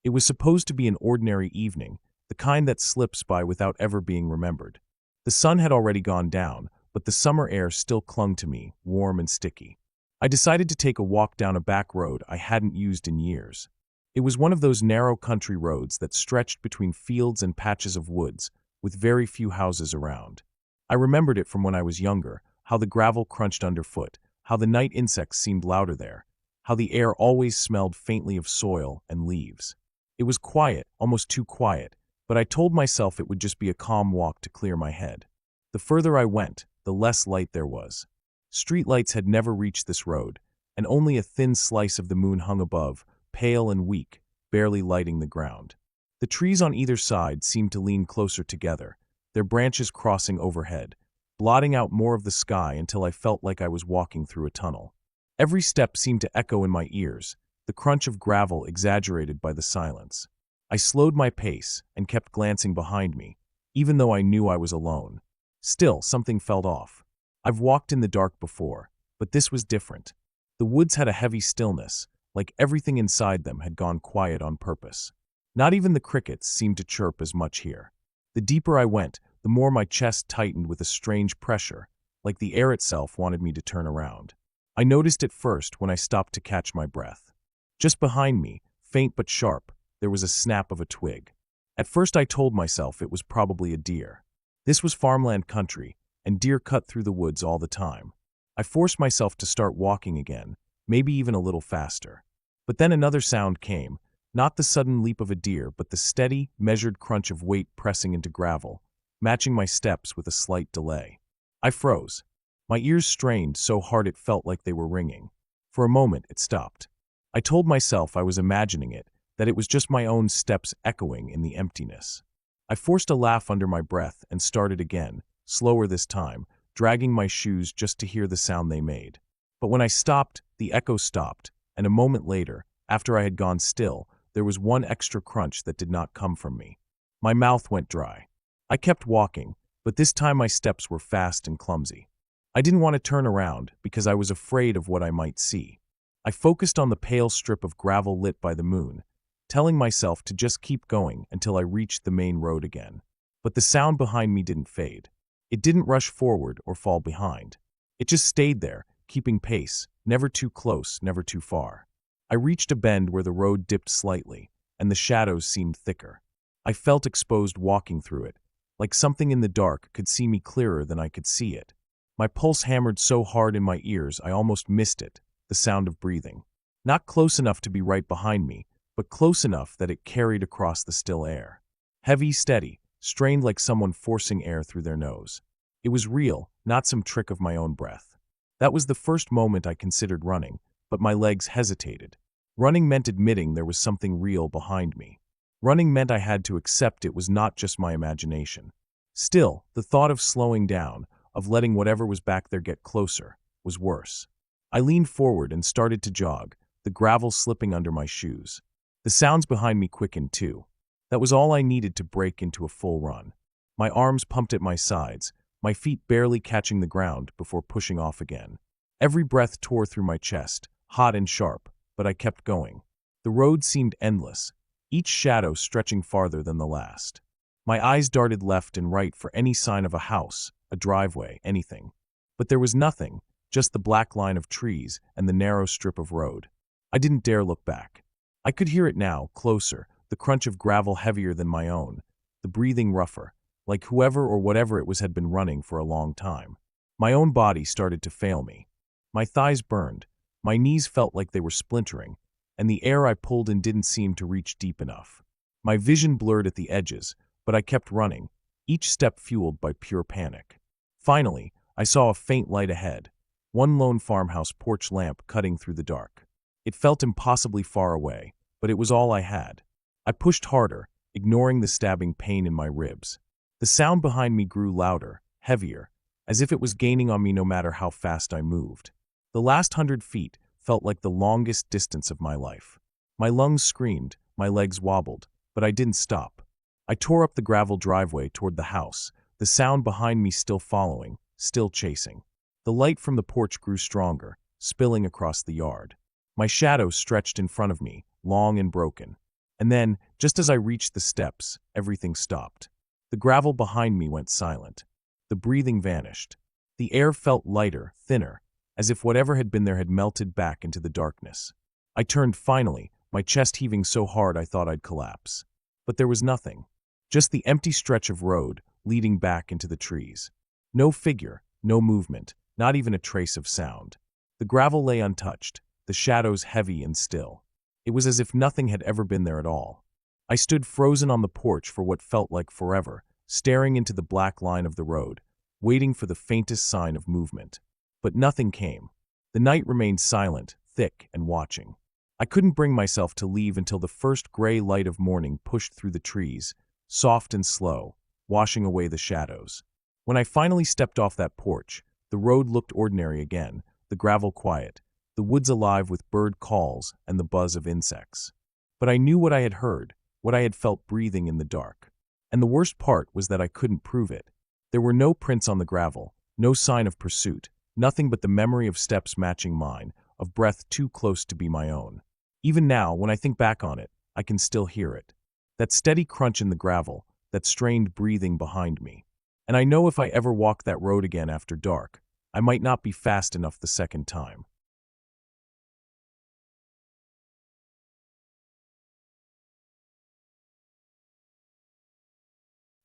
It was supposed to be an ordinary evening, the kind that slips by without ever being remembered. The sun had already gone down, but the summer air still clung to me, warm and sticky. I decided to take a walk down a back road I hadn't used in years. It was one of those narrow country roads that stretched between fields and patches of woods, with very few houses around. I remembered it from when I was younger, how the gravel crunched underfoot, how the night insects seemed louder there, how the air always smelled faintly of soil and leaves. It was quiet, almost too quiet, but I told myself it would just be a calm walk to clear my head. The further I went, the less light there was. Streetlights had never reached this road, and only a thin slice of the moon hung above, pale and weak, barely lighting the ground. The trees on either side seemed to lean closer together, their branches crossing overhead, blotting out more of the sky until I felt like I was walking through a tunnel. Every step seemed to echo in my ears, the crunch of gravel exaggerated by the silence. I slowed my pace and kept glancing behind me, even though I knew I was alone. Still, something felt off. I've walked in the dark before, but this was different. The woods had a heavy stillness, like everything inside them had gone quiet on purpose. Not even the crickets seemed to chirp as much here. The deeper I went, the more my chest tightened with a strange pressure, like the air itself wanted me to turn around. I noticed it first when I stopped to catch my breath. Just behind me, faint but sharp, there was a snap of a twig. At first I told myself it was probably a deer. This was farmland country, and deer cut through the woods all the time. I forced myself to start walking again, maybe even a little faster. But then another sound came, not the sudden leap of a deer, but the steady, measured crunch of weight pressing into gravel, matching my steps with a slight delay. I froze. My ears strained so hard it felt like they were ringing. For a moment, it stopped. I told myself I was imagining it, that it was just my own steps echoing in the emptiness. I forced a laugh under my breath and started again, slower this time, dragging my shoes just to hear the sound they made. But when I stopped, the echo stopped, and a moment later, after I had gone still, there was one extra crunch that did not come from me. My mouth went dry. I kept walking, but this time my steps were fast and clumsy. I didn't want to turn around because I was afraid of what I might see. I focused on the pale strip of gravel lit by the moon, telling myself to just keep going until I reached the main road again. But the sound behind me didn't fade. It didn't rush forward or fall behind. It just stayed there, keeping pace, never too close, never too far. I reached a bend where the road dipped slightly, and the shadows seemed thicker. I felt exposed walking through it, like something in the dark could see me clearer than I could see it. My pulse hammered so hard in my ears I almost missed it, the sound of breathing. Not close enough to be right behind me, but close enough that it carried across the still air. Heavy, steady, strained like someone forcing air through their nose. It was real, not some trick of my own breath. That was the first moment I considered running, but my legs hesitated. Running meant admitting there was something real behind me. Running meant I had to accept it was not just my imagination. Still, the thought of slowing down, of letting whatever was back there get closer, was worse. I leaned forward and started to jog, the gravel slipping under my shoes. The sounds behind me quickened too. That was all I needed to break into a full run. My arms pumped at my sides, my feet barely catching the ground before pushing off again. Every breath tore through my chest, hot and sharp, but I kept going. The road seemed endless, each shadow stretching farther than the last. My eyes darted left and right for any sign of a house, a driveway, anything. But there was nothing, just the black line of trees and the narrow strip of road. I didn't dare look back. I could hear it now, closer, the crunch of gravel heavier than my own, the breathing rougher, like whoever or whatever it was had been running for a long time. My own body started to fail me. My thighs burned, my knees felt like they were splintering, and the air I pulled in didn't seem to reach deep enough. My vision blurred at the edges, but I kept running, each step fueled by pure panic. Finally, I saw a faint light ahead, one lone farmhouse porch lamp cutting through the dark. It felt impossibly far away, but it was all I had. I pushed harder, ignoring the stabbing pain in my ribs. The sound behind me grew louder, heavier, as if it was gaining on me no matter how fast I moved. The last 100 feet felt like the longest distance of my life. My lungs screamed, my legs wobbled, but I didn't stop. I tore up the gravel driveway toward the house, the sound behind me still following, still chasing. The light from the porch grew stronger, spilling across the yard. My shadow stretched in front of me, long and broken. And then, just as I reached the steps, everything stopped. The gravel behind me went silent. The breathing vanished. The air felt lighter, thinner, as if whatever had been there had melted back into the darkness. I turned finally, my chest heaving so hard I thought I'd collapse. But there was nothing. Just the empty stretch of road, leading back into the trees. No figure, no movement, not even a trace of sound. The gravel lay untouched, the shadows heavy and still. It was as if nothing had ever been there at all. I stood frozen on the porch for what felt like forever, staring into the black line of the road, waiting for the faintest sign of movement. But nothing came. The night remained silent, thick, and watching. I couldn't bring myself to leave until the first gray light of morning pushed through the trees, soft and slow, washing away the shadows. When I finally stepped off that porch, the road looked ordinary again, the gravel quiet, the woods alive with bird calls and the buzz of insects. But I knew what I had heard, what I had felt breathing in the dark. And the worst part was that I couldn't prove it. There were no prints on the gravel, no sign of pursuit, nothing but the memory of steps matching mine, of breath too close to be my own. Even now, when I think back on it, I can still hear it. That steady crunch in the gravel, that strained breathing behind me. And I know if I ever walk that road again after dark, I might not be fast enough the second time.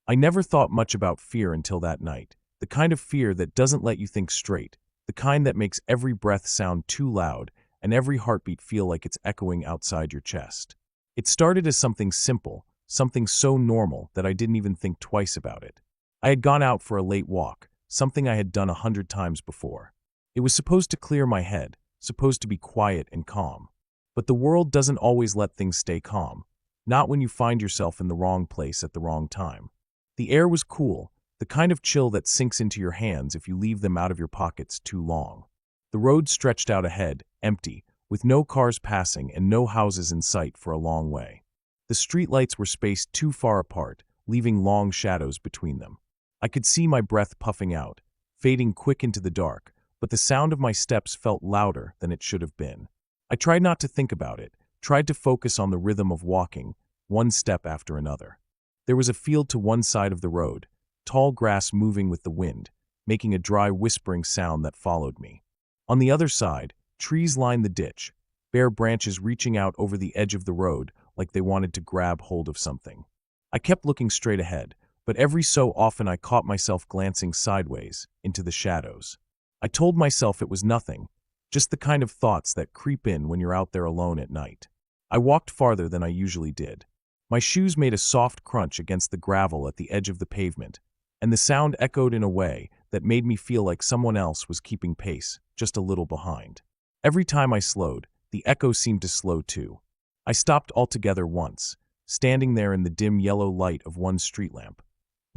I never thought much about fear until that night, the kind of fear that doesn't let you think straight, the kind that makes every breath sound too loud and every heartbeat feel like it's echoing outside your chest. It started as something simple, something so normal that I didn't even think twice about it. I had gone out for a late walk, something I had done 100 times before. It was supposed to clear my head, supposed to be quiet and calm. But the world doesn't always let things stay calm, not when you find yourself in the wrong place at the wrong time. The air was cool, the kind of chill that sinks into your hands if you leave them out of your pockets too long. The road stretched out ahead, empty, with no cars passing and no houses in sight for a long way. The streetlights were spaced too far apart, leaving long shadows between them. I could see my breath puffing out, fading quick into the dark, but the sound of my steps felt louder than it should have been. I tried not to think about it, tried to focus on the rhythm of walking, one step after another. There was a field to one side of the road, tall grass moving with the wind, making a dry whispering sound that followed me. On the other side, trees lined the ditch, bare branches reaching out over the edge of the road like they wanted to grab hold of something. I kept looking straight ahead, but every so often I caught myself glancing sideways, into the shadows. I told myself it was nothing, just the kind of thoughts that creep in when you're out there alone at night. I walked farther than I usually did. My shoes made a soft crunch against the gravel at the edge of the pavement, and the sound echoed in a way that made me feel like someone else was keeping pace, just a little behind. Every time I slowed, the echo seemed to slow too. I stopped altogether once, standing there in the dim yellow light of one street lamp,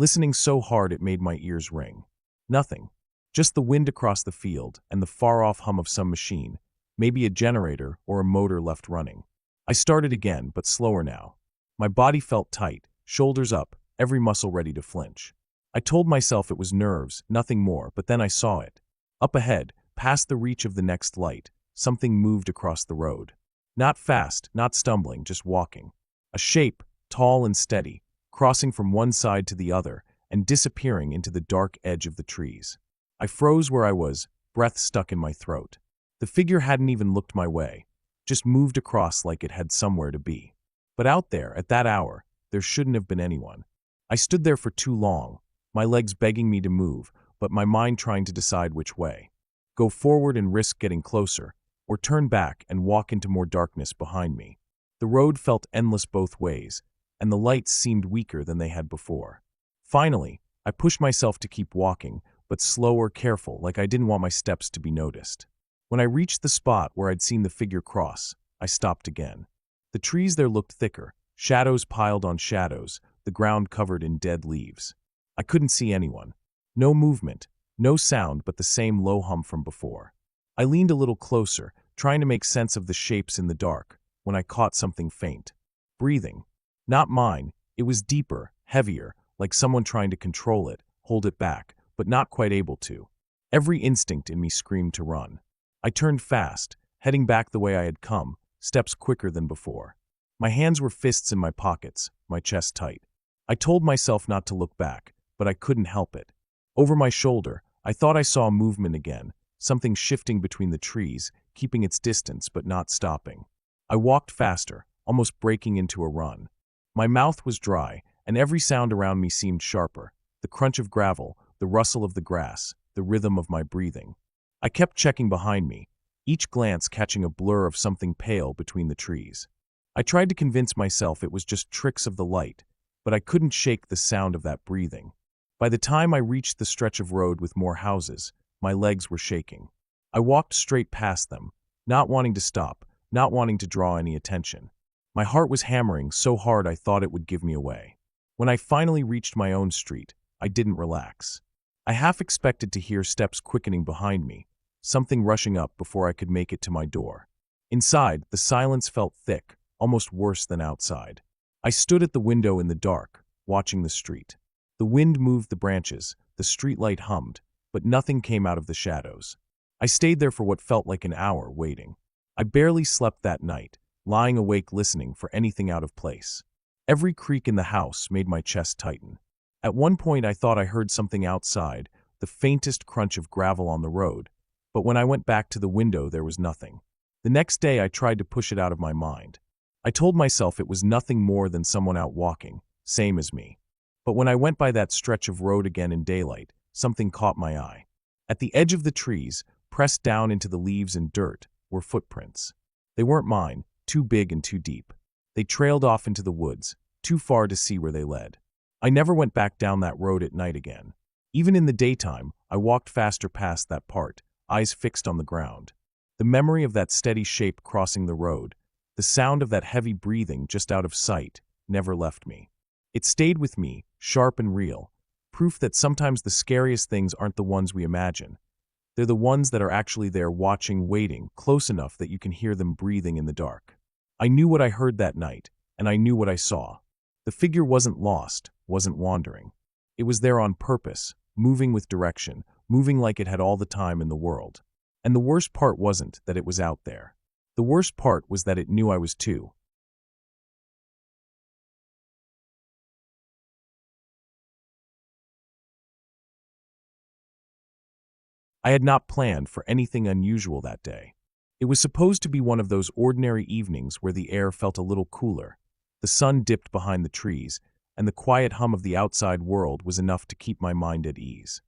listening so hard it made my ears ring. Nothing. Just the wind across the field and the far-off hum of some machine, maybe a generator or a motor left running. I started again, but slower now. My body felt tight, shoulders up, every muscle ready to flinch. I told myself it was nerves, nothing more, but then I saw it. Up ahead, past the reach of the next light, something moved across the road. Not fast, not stumbling, just walking. A shape, tall and steady, crossing from one side to the other and disappearing into the dark edge of the trees. I froze where I was, breath stuck in my throat. The figure hadn't even looked my way, just moved across like it had somewhere to be. But out there, at that hour, there shouldn't have been anyone. I stood there for too long, my legs begging me to move, but my mind trying to decide which way. Go forward and risk getting closer, or turn back and walk into more darkness behind me. The road felt endless both ways, and the lights seemed weaker than they had before. Finally, I pushed myself to keep walking, but slow or careful, like I didn't want my steps to be noticed. When I reached the spot where I'd seen the figure cross, I stopped again. The trees there looked thicker, shadows piled on shadows, the ground covered in dead leaves. I couldn't see anyone. No movement, no sound, but the same low hum from before. I leaned a little closer, trying to make sense of the shapes in the dark, when I caught something faint. Breathing. Not mine, it was deeper, heavier, like someone trying to control it, hold it back, but not quite able to. Every instinct in me screamed to run. I turned fast, heading back the way I had come, steps quicker than before. My hands were fists in my pockets, my chest tight. I told myself not to look back, but I couldn't help it. Over my shoulder, I thought I saw movement again, something shifting between the trees, keeping its distance but not stopping. I walked faster, almost breaking into a run. My mouth was dry, and every sound around me seemed sharper. The crunch of gravel, the rustle of the grass, the rhythm of my breathing. I kept checking behind me, each glance catching a blur of something pale between the trees. I tried to convince myself it was just tricks of the light, but I couldn't shake the sound of that breathing. By the time I reached the stretch of road with more houses, my legs were shaking. I walked straight past them, not wanting to stop, not wanting to draw any attention. My heart was hammering so hard I thought it would give me away. When I finally reached my own street, I didn't relax. I half expected to hear steps quickening behind me, something rushing up before I could make it to my door. Inside, the silence felt thick, almost worse than outside. I stood at the window in the dark, watching the street. The wind moved the branches, the streetlight hummed, but nothing came out of the shadows. I stayed there for what felt like an hour, waiting. I barely slept that night, lying awake listening for anything out of place. Every creak in the house made my chest tighten. At one point I thought I heard something outside, the faintest crunch of gravel on the road, but when I went back to the window there was nothing. The next day I tried to push it out of my mind. I told myself it was nothing more than someone out walking, same as me. But when I went by that stretch of road again in daylight, something caught my eye. At the edge of the trees, pressed down into the leaves and dirt, were footprints. They weren't mine, too big and too deep. They trailed off into the woods, too far to see where they led. I never went back down that road at night again. Even in the daytime, I walked faster past that part, eyes fixed on the ground. The memory of that steady shape crossing the road, the sound of that heavy breathing just out of sight, never left me. It stayed with me, sharp and real, proof that sometimes the scariest things aren't the ones we imagine. They're the ones that are actually there watching, waiting, close enough that you can hear them breathing in the dark. I knew what I heard that night, and I knew what I saw. The figure wasn't lost, wasn't wandering. It was there on purpose, moving with direction, moving like it had all the time in the world. And the worst part wasn't that it was out there. The worst part was that it knew I was too. I had not planned for anything unusual that day. It was supposed to be one of those ordinary evenings where the air felt a little cooler. The sun dipped behind the trees, and the quiet hum of the outside world was enough to keep my mind at ease.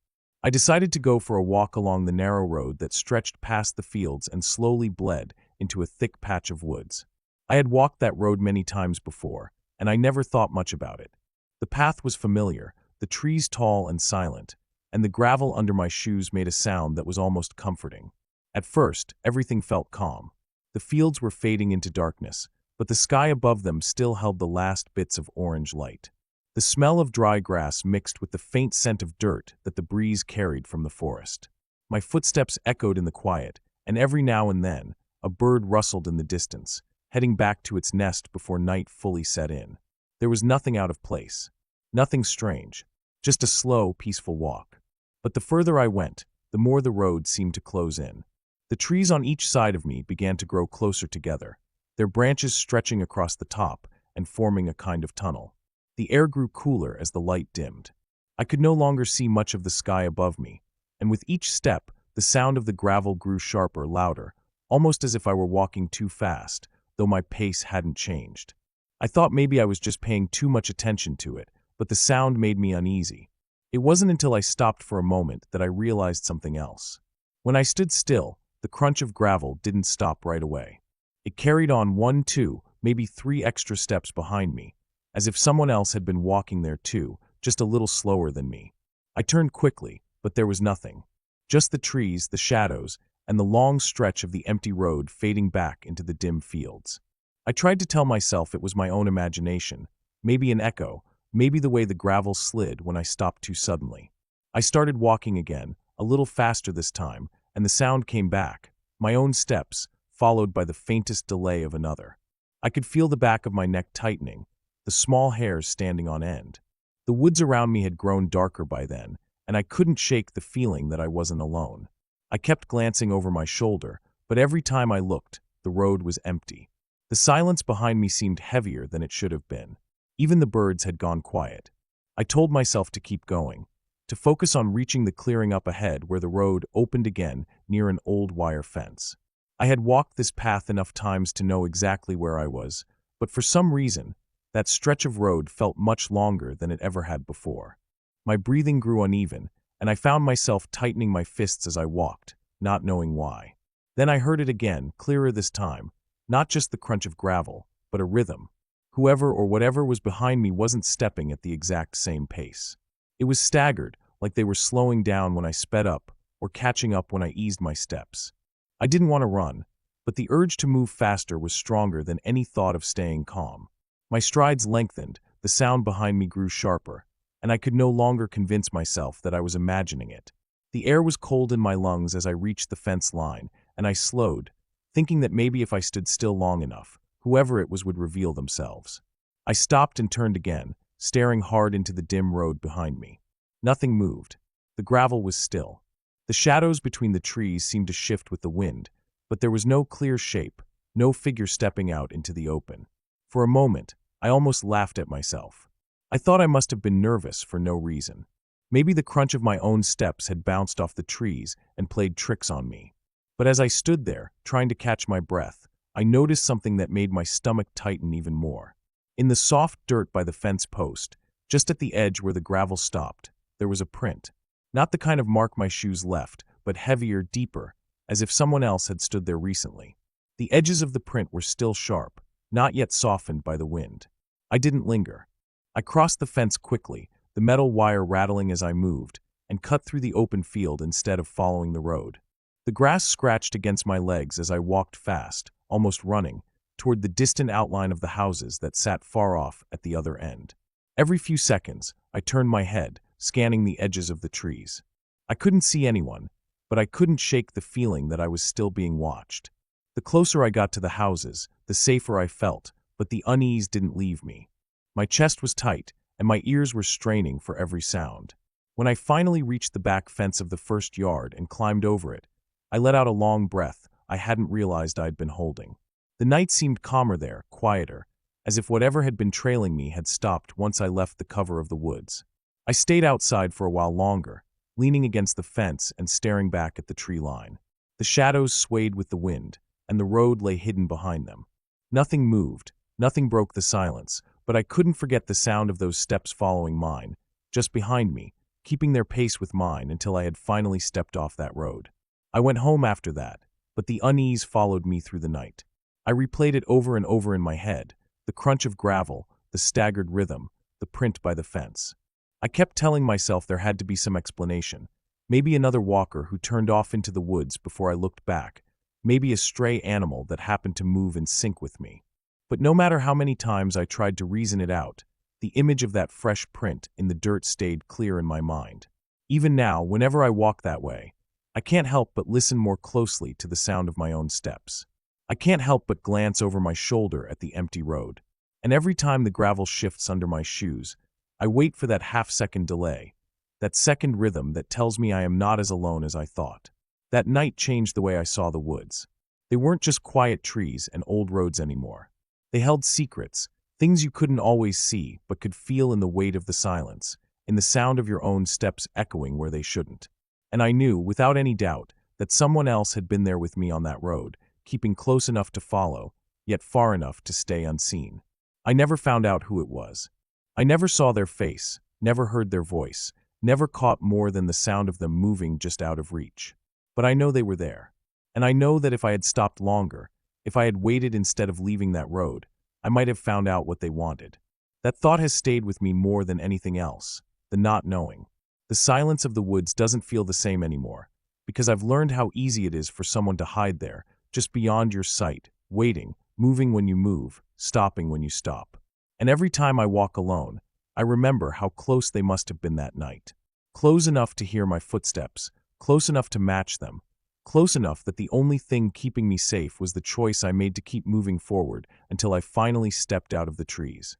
I decided to go for a walk along the narrow road that stretched past the fields and slowly bled into a thick patch of woods. I had walked that road many times before, and I never thought much about it. The path was familiar, the trees tall and silent, and the gravel under my shoes made a sound that was almost comforting. At first, everything felt calm. The fields were fading into darkness, but the sky above them still held the last bits of orange light. The smell of dry grass mixed with the faint scent of dirt that the breeze carried from the forest. My footsteps echoed in the quiet, and every now and then, a bird rustled in the distance, heading back to its nest before night fully set in. There was nothing out of place, nothing strange, just a slow, peaceful walk. But the further I went, the more the road seemed to close in. The trees on each side of me began to grow closer together, their branches stretching across the top and forming a kind of tunnel. The air grew cooler as the light dimmed. I could no longer see much of the sky above me, and with each step, the sound of the gravel grew sharper, louder, almost as if I were walking too fast, though my pace hadn't changed. I thought maybe I was just paying too much attention to it, but the sound made me uneasy. It wasn't until I stopped for a moment that I realized something else. When I stood still, the crunch of gravel didn't stop right away. It carried on 1, 2, maybe 3 extra steps behind me, as if someone else had been walking there too, just a little slower than me. I turned quickly, but there was nothing. Just the trees, the shadows, and the long stretch of the empty road fading back into the dim fields. I tried to tell myself it was my own imagination, maybe an echo, maybe the way the gravel slid when I stopped too suddenly. I started walking again, a little faster this time, and the sound came back, my own steps, followed by the faintest delay of another. I could feel the back of my neck tightening, the small hairs standing on end. The woods around me had grown darker by then, and I couldn't shake the feeling that I wasn't alone. I kept glancing over my shoulder, but every time I looked, the road was empty. The silence behind me seemed heavier than it should have been. Even the birds had gone quiet. I told myself to keep going, to focus on reaching the clearing up ahead where the road opened again near an old wire fence. I had walked this path enough times to know exactly where I was, but for some reason, that stretch of road felt much longer than it ever had before. My breathing grew uneven, and I found myself tightening my fists as I walked, not knowing why. Then I heard it again, clearer this time, not just the crunch of gravel, but a rhythm. Whoever or whatever was behind me wasn't stepping at the exact same pace. It was staggered, like they were slowing down when I sped up, or catching up when I eased my steps. I didn't want to run, but the urge to move faster was stronger than any thought of staying calm. My strides lengthened, the sound behind me grew sharper, and I could no longer convince myself that I was imagining it. The air was cold in my lungs as I reached the fence line, and I slowed, thinking that maybe if I stood still long enough, whoever it was would reveal themselves. I stopped and turned again, staring hard into the dim road behind me. Nothing moved. The gravel was still. The shadows between the trees seemed to shift with the wind, but there was no clear shape, no figure stepping out into the open. For a moment, I almost laughed at myself. I thought I must have been nervous for no reason. Maybe the crunch of my own steps had bounced off the trees and played tricks on me. But as I stood there, trying to catch my breath, I noticed something that made my stomach tighten even more. In the soft dirt by the fence post, just at the edge where the gravel stopped, there was a print. Not the kind of mark my shoes left, but heavier, deeper, as if someone else had stood there recently. The edges of the print were still sharp, not yet softened by the wind. I didn't linger. I crossed the fence quickly, the metal wire rattling as I moved, and cut through the open field instead of following the road. The grass scratched against my legs as I walked fast, almost running, toward the distant outline of the houses that sat far off at the other end. Every few seconds, I turned my head, scanning the edges of the trees. I couldn't see anyone, but I couldn't shake the feeling that I was still being watched. The closer I got to the houses, the safer I felt, but the unease didn't leave me. My chest was tight, and my ears were straining for every sound. When I finally reached the back fence of the first yard and climbed over it, I let out a long breath I hadn't realized I'd been holding. The night seemed calmer there, quieter, as if whatever had been trailing me had stopped once I left the cover of the woods. I stayed outside for a while longer, leaning against the fence and staring back at the tree line. The shadows swayed with the wind, and the road lay hidden behind them. Nothing moved, nothing broke the silence, but I couldn't forget the sound of those steps following mine, just behind me, keeping their pace with mine until I had finally stepped off that road. I went home after that, but the unease followed me through the night. I replayed it over and over in my head, the crunch of gravel, the staggered rhythm, the print by the fence. I kept telling myself there had to be some explanation, maybe another walker who turned off into the woods before I looked back, maybe a stray animal that happened to move in sync with me. But no matter how many times I tried to reason it out, The image of that fresh print in the dirt stayed clear in my mind. Even now, whenever I walk that way, I can't help but listen more closely to the sound of my own steps. I can't help but glance over my shoulder at the empty road. And every time the gravel shifts under my shoes, I wait for that half-second delay, that second rhythm that tells me I am not as alone as I thought. That night changed the way I saw the woods. They weren't just quiet trees and old roads anymore. They held secrets, things you couldn't always see but could feel in the weight of the silence, in the sound of your own steps echoing where they shouldn't. And I knew, without any doubt, that someone else had been there with me on that road, keeping close enough to follow, yet far enough to stay unseen. I never found out who it was. I never saw their face, never heard their voice, never caught more than the sound of them moving just out of reach. But I know they were there. And I know that if I had stopped longer, if I had waited instead of leaving that road, I might have found out what they wanted. That thought has stayed with me more than anything else, the not knowing. The silence of the woods doesn't feel the same anymore, because I've learned how easy it is for someone to hide there, just beyond your sight, waiting, moving when you move, stopping when you stop. And every time I walk alone, I remember how close they must have been that night. Close enough to hear my footsteps, close enough to match them, close enough that the only thing keeping me safe was the choice I made to keep moving forward until I finally stepped out of the trees.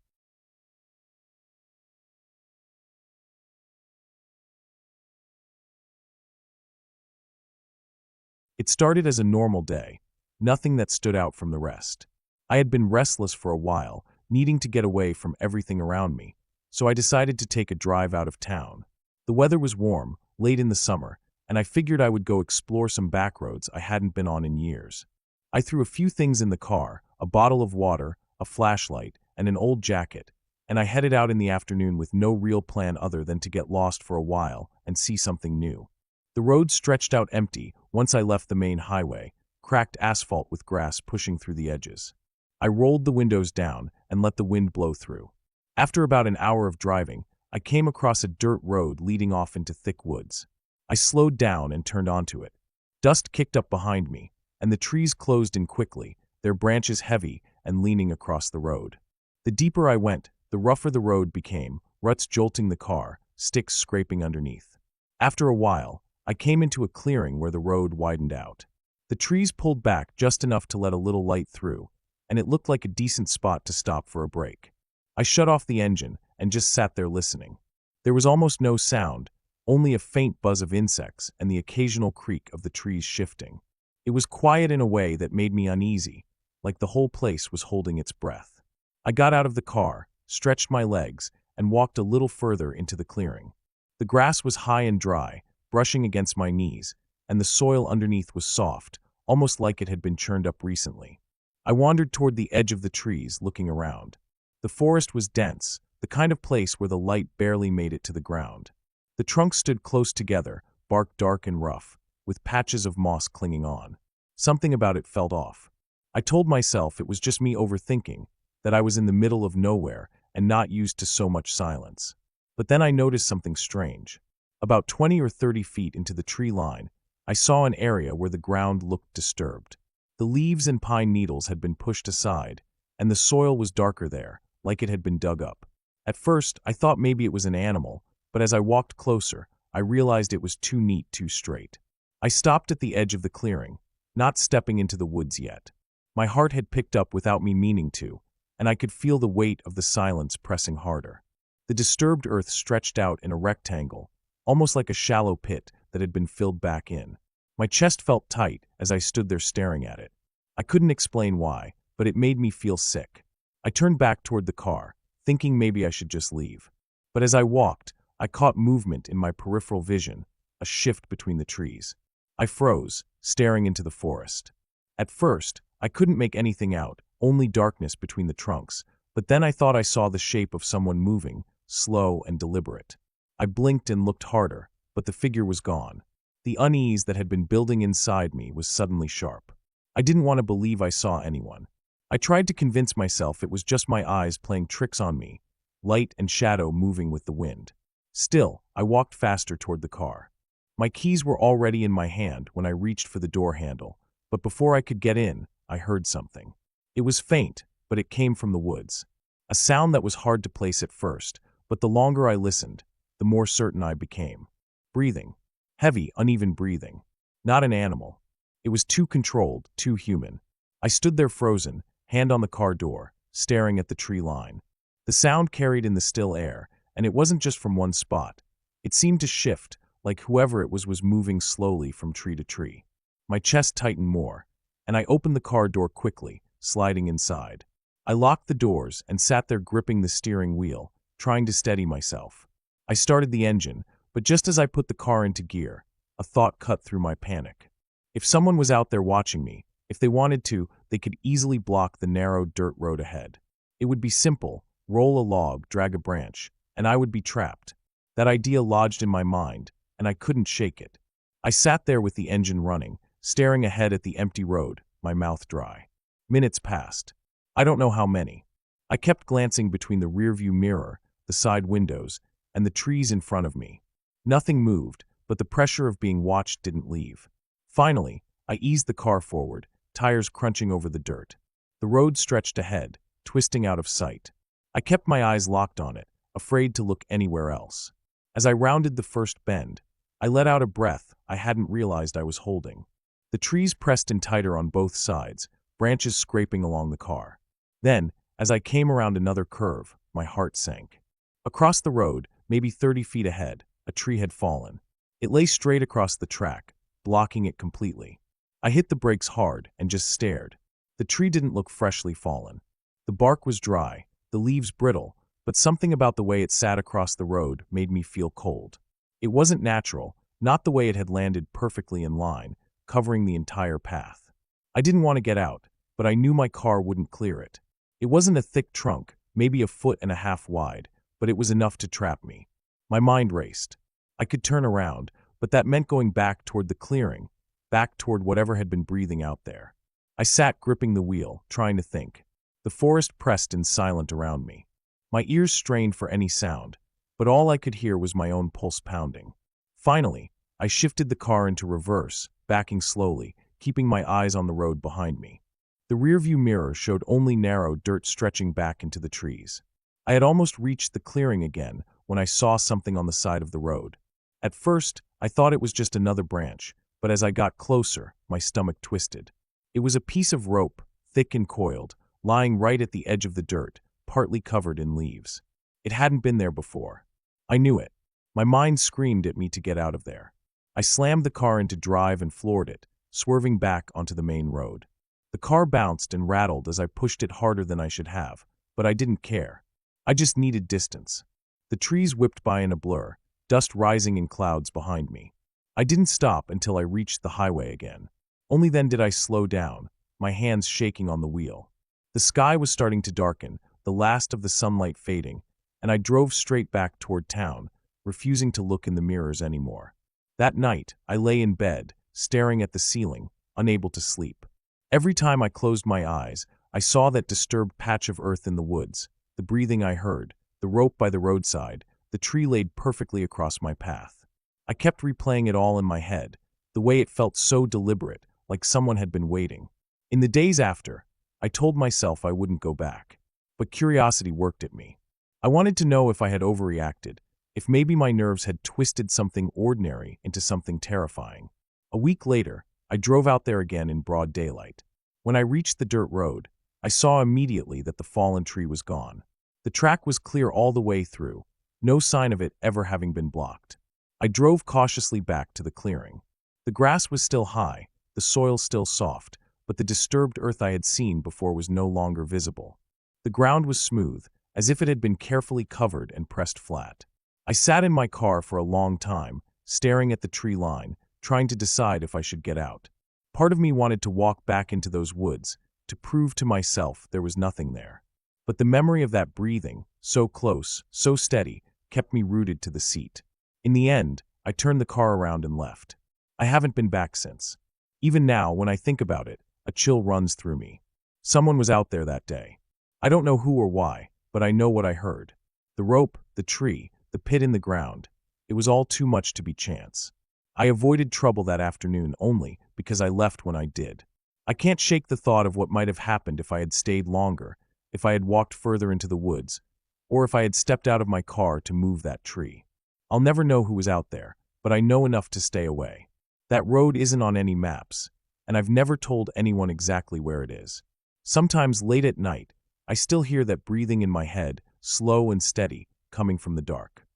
It started as a normal day, nothing that stood out from the rest. I had been restless for a while, needing to get away from everything around me, so I decided to take a drive out of town. The weather was warm, late in the summer, and I figured I would go explore some backroads I hadn't been on in years. I threw a few things in the car, a bottle of water, a flashlight, and an old jacket, and I headed out in the afternoon with no real plan other than to get lost for a while and see something new. The road stretched out empty once I left the main highway, cracked asphalt with grass pushing through the edges. I rolled the windows down and let the wind blow through. After about an hour of driving, I came across a dirt road leading off into thick woods. I slowed down and turned onto it. Dust kicked up behind me, and the trees closed in quickly, their branches heavy and leaning across the road. The deeper I went, the rougher the road became, ruts jolting the car, sticks scraping underneath. After a while, I came into a clearing where the road widened out. The trees pulled back just enough to let a little light through, and it looked like a decent spot to stop for a break. I shut off the engine and just sat there listening. There was almost no sound, only a faint buzz of insects and the occasional creak of the trees shifting. It was quiet in a way that made me uneasy, like the whole place was holding its breath. I got out of the car, stretched my legs, and walked a little further into the clearing. The grass was high and dry, brushing against my knees, and the soil underneath was soft, almost like it had been churned up recently. I wandered toward the edge of the trees, looking around. The forest was dense, the kind of place where the light barely made it to the ground. The trunks stood close together, bark dark and rough, with patches of moss clinging on. Something about it felt off. I told myself it was just me overthinking, that I was in the middle of nowhere and not used to so much silence. But then I noticed something strange. About 20 or 30 feet into the tree line, I saw an area where the ground looked disturbed. The leaves and pine needles had been pushed aside, and the soil was darker there, like it had been dug up. At first, I thought maybe it was an animal, but as I walked closer, I realized it was too neat, too straight. I stopped at the edge of the clearing, not stepping into the woods yet. My heart had picked up without me meaning to, and I could feel the weight of the silence pressing harder. The disturbed earth stretched out in a rectangle, almost like a shallow pit that had been filled back in. My chest felt tight as I stood there staring at it. I couldn't explain why, but it made me feel sick. I turned back toward the car, thinking maybe I should just leave. But as I walked, I caught movement in my peripheral vision, a shift between the trees. I froze, staring into the forest. At first, I couldn't make anything out, only darkness between the trunks, but then I thought I saw the shape of someone moving, slow and deliberate. I blinked and looked harder, but the figure was gone. The unease that had been building inside me was suddenly sharp. I didn't want to believe I saw anyone. I tried to convince myself it was just my eyes playing tricks on me, light and shadow moving with the wind. Still, I walked faster toward the car. My keys were already in my hand when I reached for the door handle, but before I could get in, I heard something. It was faint, but it came from the woods. a sound that was hard to place at first, but the longer I listened, the more certain I became. Breathing. Heavy, uneven breathing. Not an animal. It was too controlled, too human. I stood there frozen, hand on the car door, staring at the tree line. The sound carried in the still air, and it wasn't just from one spot. It seemed to shift, like whoever it was moving slowly from tree to tree. My chest tightened more, and I opened the car door quickly, sliding inside. I locked the doors and sat there gripping the steering wheel, trying to steady myself. I started the engine, but just as I put the car into gear, a thought cut through my panic. If someone was out there watching me, if they wanted to, they could easily block the narrow dirt road ahead. It would be simple: roll a log, drag a branch, and I would be trapped. That idea lodged in my mind, and I couldn't shake it. I sat there with the engine running, staring ahead at the empty road, my mouth dry. Minutes passed. I don't know how many. I kept glancing between the rearview mirror, the side windows, and the trees in front of me. Nothing moved, but the pressure of being watched didn't leave. Finally, I eased the car forward, tires crunching over the dirt. The road stretched ahead, twisting out of sight. I kept my eyes locked on it, afraid to look anywhere else. As I rounded the first bend, I let out a breath I hadn't realized I was holding. The trees pressed in tighter on both sides, branches scraping along the car. Then, as I came around another curve, my heart sank. Across the road, maybe 30 feet ahead, a tree had fallen. It lay straight across the track, blocking it completely. I hit the brakes hard and just stared. The tree didn't look freshly fallen. The bark was dry, the leaves brittle, but something about the way it sat across the road made me feel cold. It wasn't natural, not the way it had landed perfectly in line, covering the entire path. I didn't want to get out, but I knew my car wouldn't clear it. It wasn't a thick trunk, maybe a foot and a half wide, but it was enough to trap me. My mind raced. I could turn around, but that meant going back toward the clearing, back toward whatever had been breathing out there. I sat gripping the wheel, trying to think. The forest pressed in silent around me. My ears strained for any sound, but all I could hear was my own pulse pounding. Finally, I shifted the car into reverse, backing slowly, keeping my eyes on the road behind me. The rearview mirror showed only narrow dirt stretching back into the trees. I had almost reached the clearing again when I saw something on the side of the road. At first, I thought it was just another branch, but as I got closer, my stomach twisted. It was a piece of rope, thick and coiled, lying right at the edge of the dirt, partly covered in leaves. It hadn't been there before. I knew it. My mind screamed at me to get out of there. I slammed the car into drive and floored it, swerving back onto the main road. The car bounced and rattled as I pushed it harder than I should have, but I didn't care. I just needed distance. The trees whipped by in a blur, dust rising in clouds behind me. I didn't stop until I reached the highway again. Only then did I slow down, my hands shaking on the wheel. The sky was starting to darken, the last of the sunlight fading, and I drove straight back toward town, refusing to look in the mirrors anymore. That night, I lay in bed, staring at the ceiling, unable to sleep. Every time I closed my eyes, I saw that disturbed patch of earth in the woods, the breathing I heard, the rope by the roadside, the tree laid perfectly across my path. I kept replaying it all in my head, the way it felt so deliberate, like someone had been waiting. In the days after, I told myself I wouldn't go back. But curiosity worked at me. I wanted to know if I had overreacted, if maybe my nerves had twisted something ordinary into something terrifying. A week later, I drove out there again in broad daylight. When I reached the dirt road, I saw immediately that the fallen tree was gone. The track was clear all the way through, no sign of it ever having been blocked. I drove cautiously back to the clearing. The grass was still high, the soil still soft, but the disturbed earth I had seen before was no longer visible. The ground was smooth, as if it had been carefully covered and pressed flat. I sat in my car for a long time, staring at the tree line, trying to decide if I should get out. Part of me wanted to walk back into those woods, to prove to myself there was nothing there. But the memory of that breathing, so close, so steady, kept me rooted to the seat. In the end, I turned the car around and left. I haven't been back since. Even now, when I think about it, a chill runs through me. Someone was out there that day. I don't know who or why, but I know what I heard. The rope, the tree, the pit in the ground. It was all too much to be chance. I avoided trouble that afternoon only because I left when I did. I can't shake the thought of what might have happened if I had stayed longer, if I had walked further into the woods, or if I had stepped out of my car to move that tree. I'll never know who was out there, but I know enough to stay away. That road isn't on any maps, and I've never told anyone exactly where it is. Sometimes late at night, I still hear that breathing in my head, slow and steady, coming from the dark.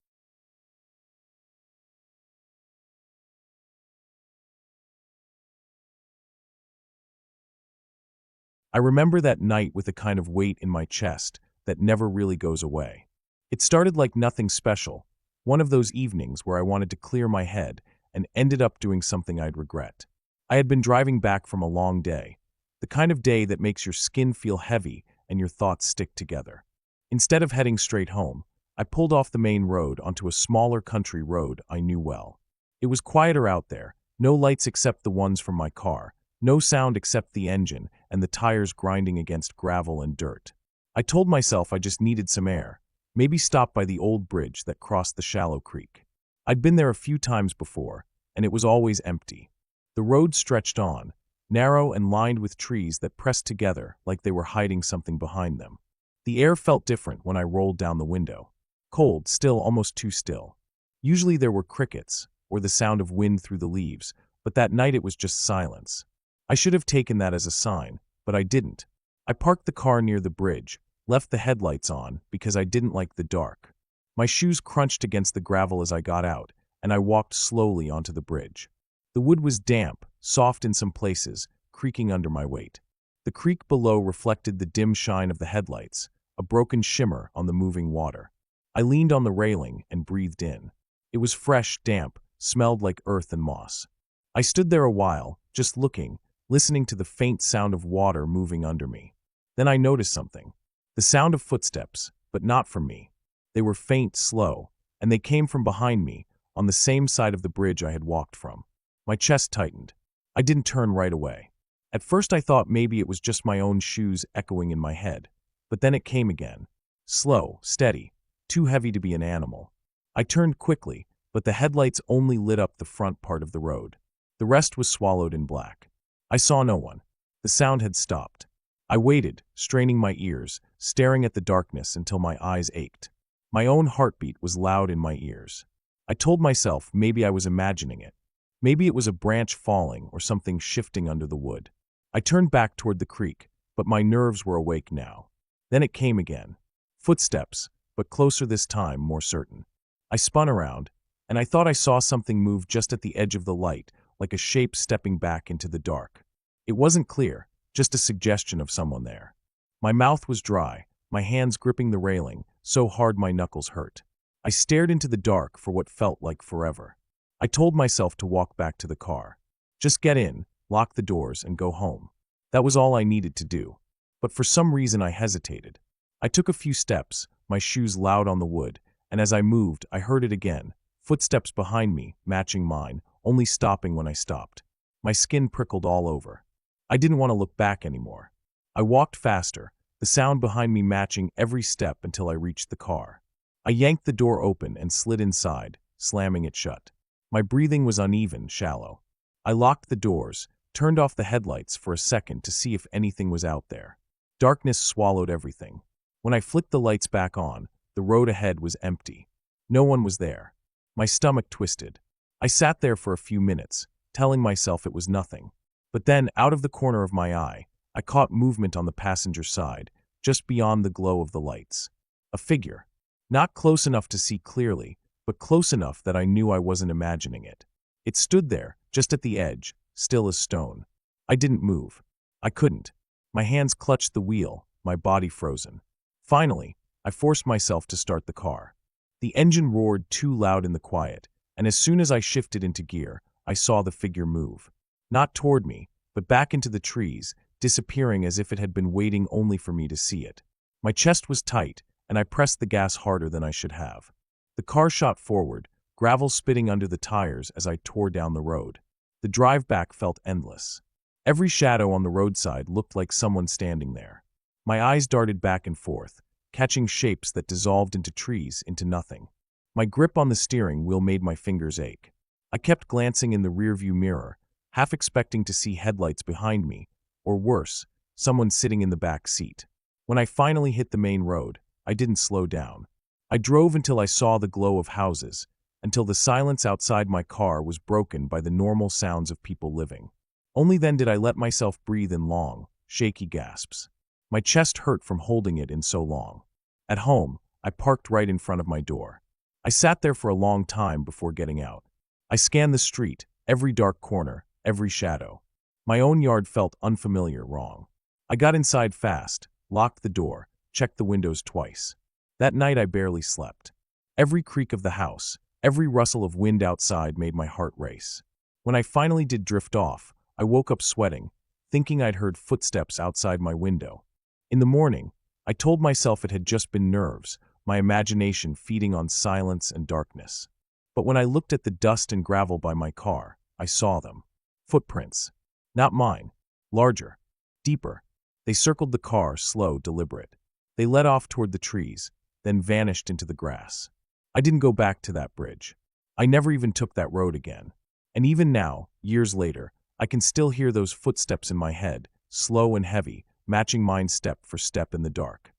I remember that night with a kind of weight in my chest that never really goes away. It started like nothing special, one of those evenings where I wanted to clear my head and ended up doing something I'd regret. I had been driving back from a long day, the kind of day that makes your skin feel heavy and your thoughts stick together. Instead of heading straight home, I pulled off the main road onto a smaller country road I knew well. It was quieter out there, no lights except the ones from my car, no sound except the engine and the tires grinding against gravel and dirt. I told myself I just needed some air, maybe stop by the old bridge that crossed the shallow creek. I'd been there a few times before, and it was always empty. The road stretched on, narrow and lined with trees that pressed together like they were hiding something behind them. The air felt different when I rolled down the window. Cold, still, almost too still. Usually there were crickets, or the sound of wind through the leaves, but that night it was just silence. I should have taken that as a sign, but I didn't. I parked the car near the bridge, left the headlights on because I didn't like the dark. My shoes crunched against the gravel as I got out, and I walked slowly onto the bridge. The wood was damp, soft in some places, creaking under my weight. The creek below reflected the dim shine of the headlights, a broken shimmer on the moving water. I leaned on the railing and breathed in. It was fresh, damp, smelled like earth and moss. I stood there a while, just looking, listening to the faint sound of water moving under me. Then I noticed something. The sound of footsteps, but not from me. They were faint, slow, and they came from behind me, on the same side of the bridge I had walked from. My chest tightened. I didn't turn right away. At first I thought maybe it was just my own shoes echoing in my head, but then it came again. Slow, steady, too heavy to be an animal. I turned quickly, but the headlights only lit up the front part of the road. The rest was swallowed in black. I saw no one. The sound had stopped. I waited, straining my ears, staring at the darkness until my eyes ached. My own heartbeat was loud in my ears. I told myself maybe I was imagining it. Maybe it was a branch falling or something shifting under the wood. I turned back toward the creek, but my nerves were awake now. Then it came again. Footsteps, but closer this time, more certain. I spun around, and I thought I saw something move just at the edge of the light, like a shape stepping back into the dark. It wasn't clear, just a suggestion of someone there. My mouth was dry, my hands gripping the railing, so hard my knuckles hurt. I stared into the dark for what felt like forever. I told myself to walk back to the car. Just get in, lock the doors, and go home. That was all I needed to do. But for some reason I hesitated. I took a few steps, my shoes loud on the wood, and as I moved, I heard it again, footsteps behind me, matching mine, only stopping when I stopped. My skin prickled all over. I didn't want to look back anymore. I walked faster, the sound behind me matching every step until I reached the car. I yanked the door open and slid inside, slamming it shut. My breathing was uneven, shallow. I locked the doors, turned off the headlights for a second to see if anything was out there. Darkness swallowed everything. When I flicked the lights back on, the road ahead was empty. No one was there. My stomach twisted. I sat there for a few minutes, telling myself it was nothing. But then, out of the corner of my eye, I caught movement on the passenger side, just beyond the glow of the lights. A figure. Not close enough to see clearly, but close enough that I knew I wasn't imagining it. It stood there, just at the edge, still as stone. I didn't move. I couldn't. My hands clutched the wheel, my body frozen. Finally, I forced myself to start the car. The engine roared too loud in the quiet, and as soon as I shifted into gear, I saw the figure move. Not toward me, but back into the trees, disappearing as if it had been waiting only for me to see it. My chest was tight, and I pressed the gas harder than I should have. The car shot forward, gravel spitting under the tires as I tore down the road. The drive back felt endless. Every shadow on the roadside looked like someone standing there. My eyes darted back and forth, catching shapes that dissolved into trees, into nothing. My grip on the steering wheel made my fingers ache. I kept glancing in the rearview mirror, half expecting to see headlights behind me, or worse, someone sitting in the back seat. When I finally hit the main road, I didn't slow down. I drove until I saw the glow of houses, until the silence outside my car was broken by the normal sounds of people living. Only then did I let myself breathe in long, shaky gasps. My chest hurt from holding it in so long. At home, I parked right in front of my door. I sat there for a long time before getting out. I scanned the street, every dark corner, every shadow. My own yard felt unfamiliar, wrong. I got inside fast, locked the door, checked the windows twice. That night I barely slept. Every creak of the house, every rustle of wind outside made my heart race. When I finally did drift off, I woke up sweating, thinking I'd heard footsteps outside my window. In the morning, I told myself it had just been nerves, my imagination feeding on silence and darkness. But when I looked at the dust and gravel by my car, I saw them. Footprints. Not mine. Larger. Deeper. They circled the car, slow, deliberate. They led off toward the trees, then vanished into the grass. I didn't go back to that bridge. I never even took that road again. And even now, years later, I can still hear those footsteps in my head, slow and heavy, matching mine step for step in the dark.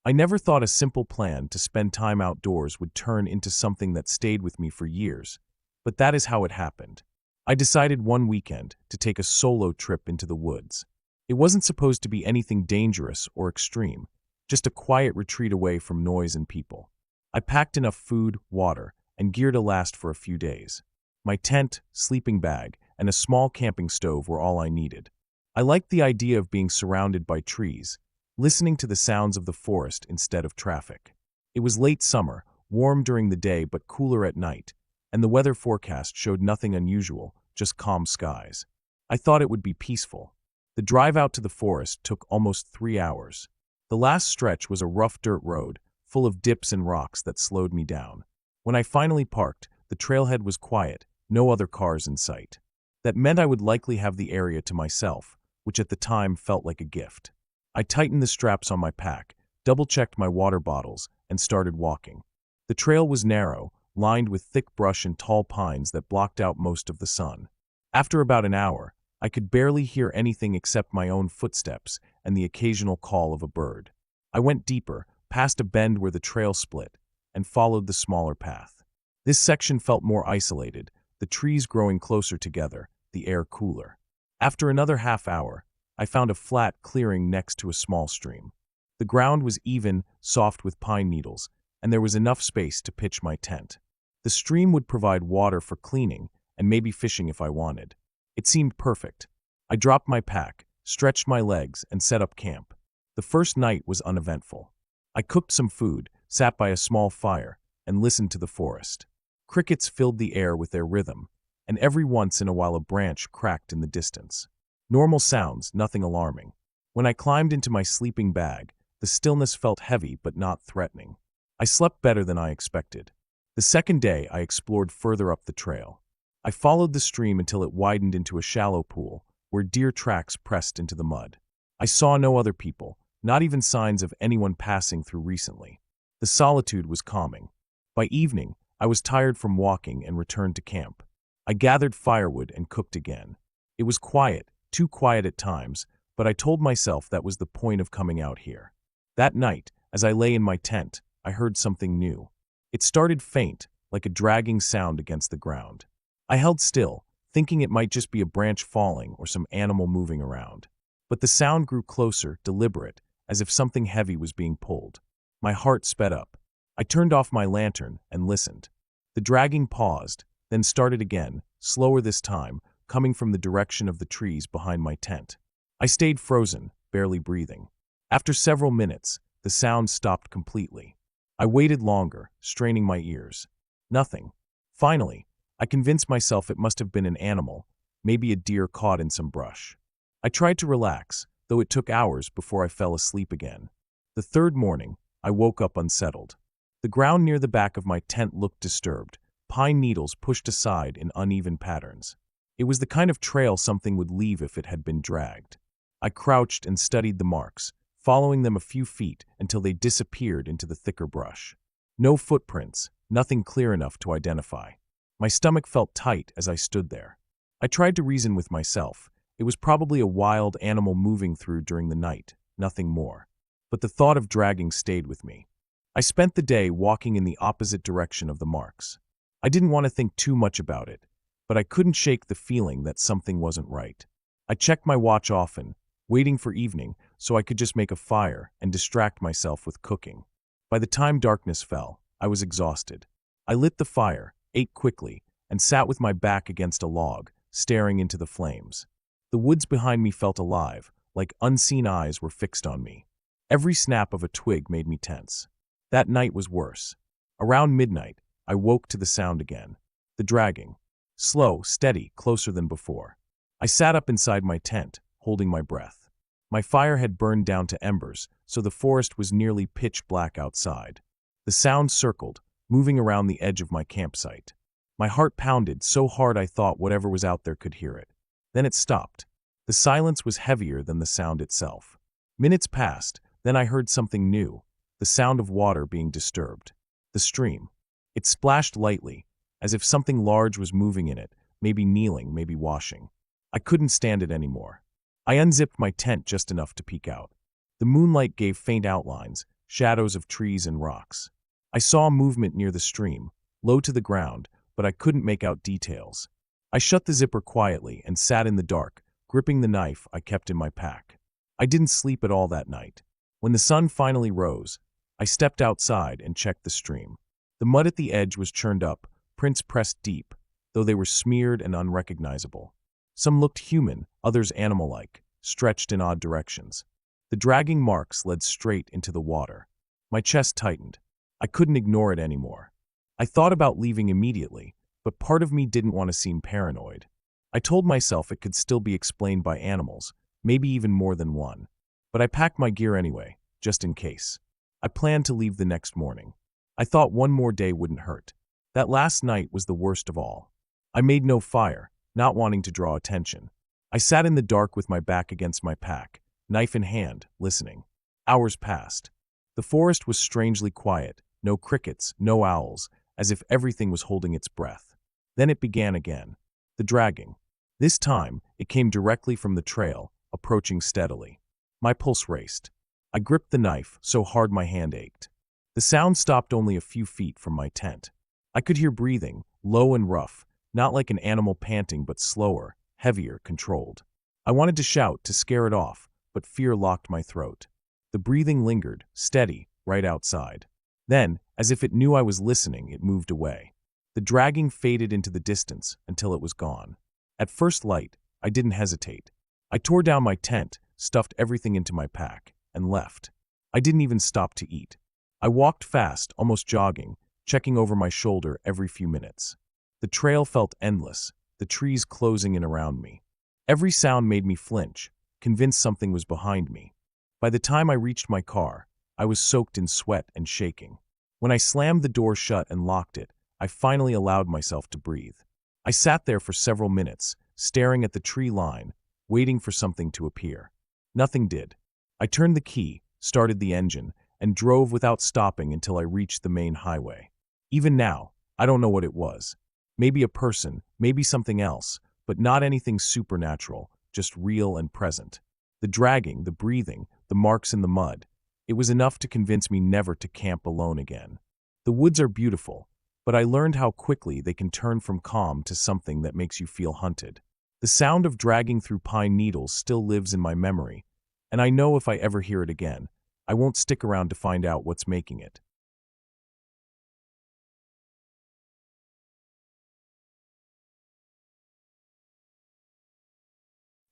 I never thought a simple plan to spend time outdoors would turn into something that stayed with me for years, but that is how it happened. I decided one weekend to take a solo trip into the woods. It wasn't supposed to be anything dangerous or extreme, just a quiet retreat away from noise and people. I packed enough food, water, and gear to last for a few days. My tent, sleeping bag, and a small camping stove were all I needed. I liked the idea of being surrounded by trees, listening to the sounds of the forest instead of traffic. It was late summer, warm during the day but cooler at night, and the weather forecast showed nothing unusual, just calm skies. I thought it would be peaceful. The drive out to the forest took almost 3 hours. The last stretch was a rough dirt road, full of dips and rocks that slowed me down. When I finally parked, the trailhead was quiet, no other cars in sight. That meant I would likely have the area to myself, which at the time felt like a gift. I tightened the straps on my pack, double-checked my water bottles, and started walking. The trail was narrow, lined with thick brush and tall pines that blocked out most of the sun. After about an hour, I could barely hear anything except my own footsteps and the occasional call of a bird. I went deeper, past a bend where the trail split, and followed the smaller path. This section felt more isolated, the trees growing closer together, the air cooler. After another half hour, I found a flat clearing next to a small stream. The ground was even, soft with pine needles, and there was enough space to pitch my tent. The stream would provide water for cleaning and maybe fishing if I wanted. It seemed perfect. I dropped my pack, stretched my legs, and set up camp. The first night was uneventful. I cooked some food, sat by a small fire, and listened to the forest. Crickets filled the air with their rhythm, and every once in a while a branch cracked in the distance. Normal sounds, nothing alarming. When I climbed into my sleeping bag, the stillness felt heavy but not threatening. I slept better than I expected. The second day, I explored further up the trail. I followed the stream until it widened into a shallow pool, where deer tracks pressed into the mud. I saw no other people, not even signs of anyone passing through recently. The solitude was calming. By evening, I was tired from walking and returned to camp. I gathered firewood and cooked again. It was quiet, too quiet at times, but I told myself that was the point of coming out here. That night, as I lay in my tent, I heard something new. It started faint, like a dragging sound against the ground. I held still, thinking it might just be a branch falling or some animal moving around. But the sound grew closer, deliberate, as if something heavy was being pulled. My heart sped up. I turned off my lantern and listened. The dragging paused, then started again, slower this time, coming from the direction of the trees behind my tent. I stayed frozen, barely breathing. After several minutes, the sound stopped completely. I waited longer, straining my ears. Nothing. Finally, I convinced myself it must have been an animal, maybe a deer caught in some brush. I tried to relax, though it took hours before I fell asleep again. The third morning, I woke up unsettled. The ground near the back of my tent looked disturbed, pine needles pushed aside in uneven patterns. It was the kind of trail something would leave if it had been dragged. I crouched and studied the marks, following them a few feet until they disappeared into the thicker brush. No footprints, nothing clear enough to identify. My stomach felt tight as I stood there. I tried to reason with myself. It was probably a wild animal moving through during the night, nothing more. But the thought of dragging stayed with me. I spent the day walking in the opposite direction of the marks. I didn't want to think too much about it, but I couldn't shake the feeling that something wasn't right. I checked my watch often, waiting for evening so I could just make a fire and distract myself with cooking. By the time darkness fell, I was exhausted. I lit the fire, ate quickly, and sat with my back against a log, staring into the flames. The woods behind me felt alive, like unseen eyes were fixed on me. Every snap of a twig made me tense. That night was worse. Around midnight, I woke to the sound again. The dragging. Slow, steady, closer than before. I sat up inside my tent, holding my breath. My fire had burned down to embers, so the forest was nearly pitch black outside. The sound circled, moving around the edge of my campsite. My heart pounded so hard I thought whatever was out there could hear it. Then it stopped. The silence was heavier than the sound itself. Minutes passed, then I heard something new, the sound of water being disturbed. The stream. It splashed lightly, as if something large was moving in it, maybe kneeling, maybe washing. I couldn't stand it anymore. I unzipped my tent just enough to peek out. The moonlight gave faint outlines, shadows of trees and rocks. I saw movement near the stream, low to the ground, but I couldn't make out details. I shut the zipper quietly and sat in the dark, gripping the knife I kept in my pack. I didn't sleep at all that night. When the sun finally rose, I stepped outside and checked the stream. The mud at the edge was churned up, prints pressed deep, though they were smeared and unrecognizable. Some looked human, others animal-like, stretched in odd directions. The dragging marks led straight into the water. My chest tightened. I couldn't ignore it anymore. I thought about leaving immediately, but part of me didn't want to seem paranoid. I told myself it could still be explained by animals, maybe even more than one. But I packed my gear anyway, just in case. I planned to leave the next morning. I thought one more day wouldn't hurt. That last night was the worst of all. I made no fire, not wanting to draw attention. I sat in the dark with my back against my pack, knife in hand, listening. Hours passed. The forest was strangely quiet, no crickets, no owls, as if everything was holding its breath. Then it began again. The dragging. This time, it came directly from the trail, approaching steadily. My pulse raced. I gripped the knife so hard my hand ached. The sound stopped only a few feet from my tent. I could hear breathing, low and rough, not like an animal panting but slower, heavier, controlled. I wanted to shout to scare it off, but fear locked my throat. The breathing lingered, steady, right outside. Then, as if it knew I was listening, it moved away. The dragging faded into the distance until it was gone. At first light, I didn't hesitate. I tore down my tent, stuffed everything into my pack, and left. I didn't even stop to eat. I walked fast, almost jogging, checking over my shoulder every few minutes. The trail felt endless, the trees closing in around me. Every sound made me flinch, convinced something was behind me. By the time I reached my car, I was soaked in sweat and shaking. When I slammed the door shut and locked it, I finally allowed myself to breathe. I sat there for several minutes, staring at the tree line, waiting for something to appear. Nothing did. I turned the key, started the engine, and drove without stopping until I reached the main highway. Even now, I don't know what it was. Maybe a person, maybe something else, but not anything supernatural, just real and present. The dragging, the breathing, the marks in the mud. It was enough to convince me never to camp alone again. The woods are beautiful, but I learned how quickly they can turn from calm to something that makes you feel hunted. The sound of dragging through pine needles still lives in my memory, and I know if I ever hear it again, I won't stick around to find out what's making it.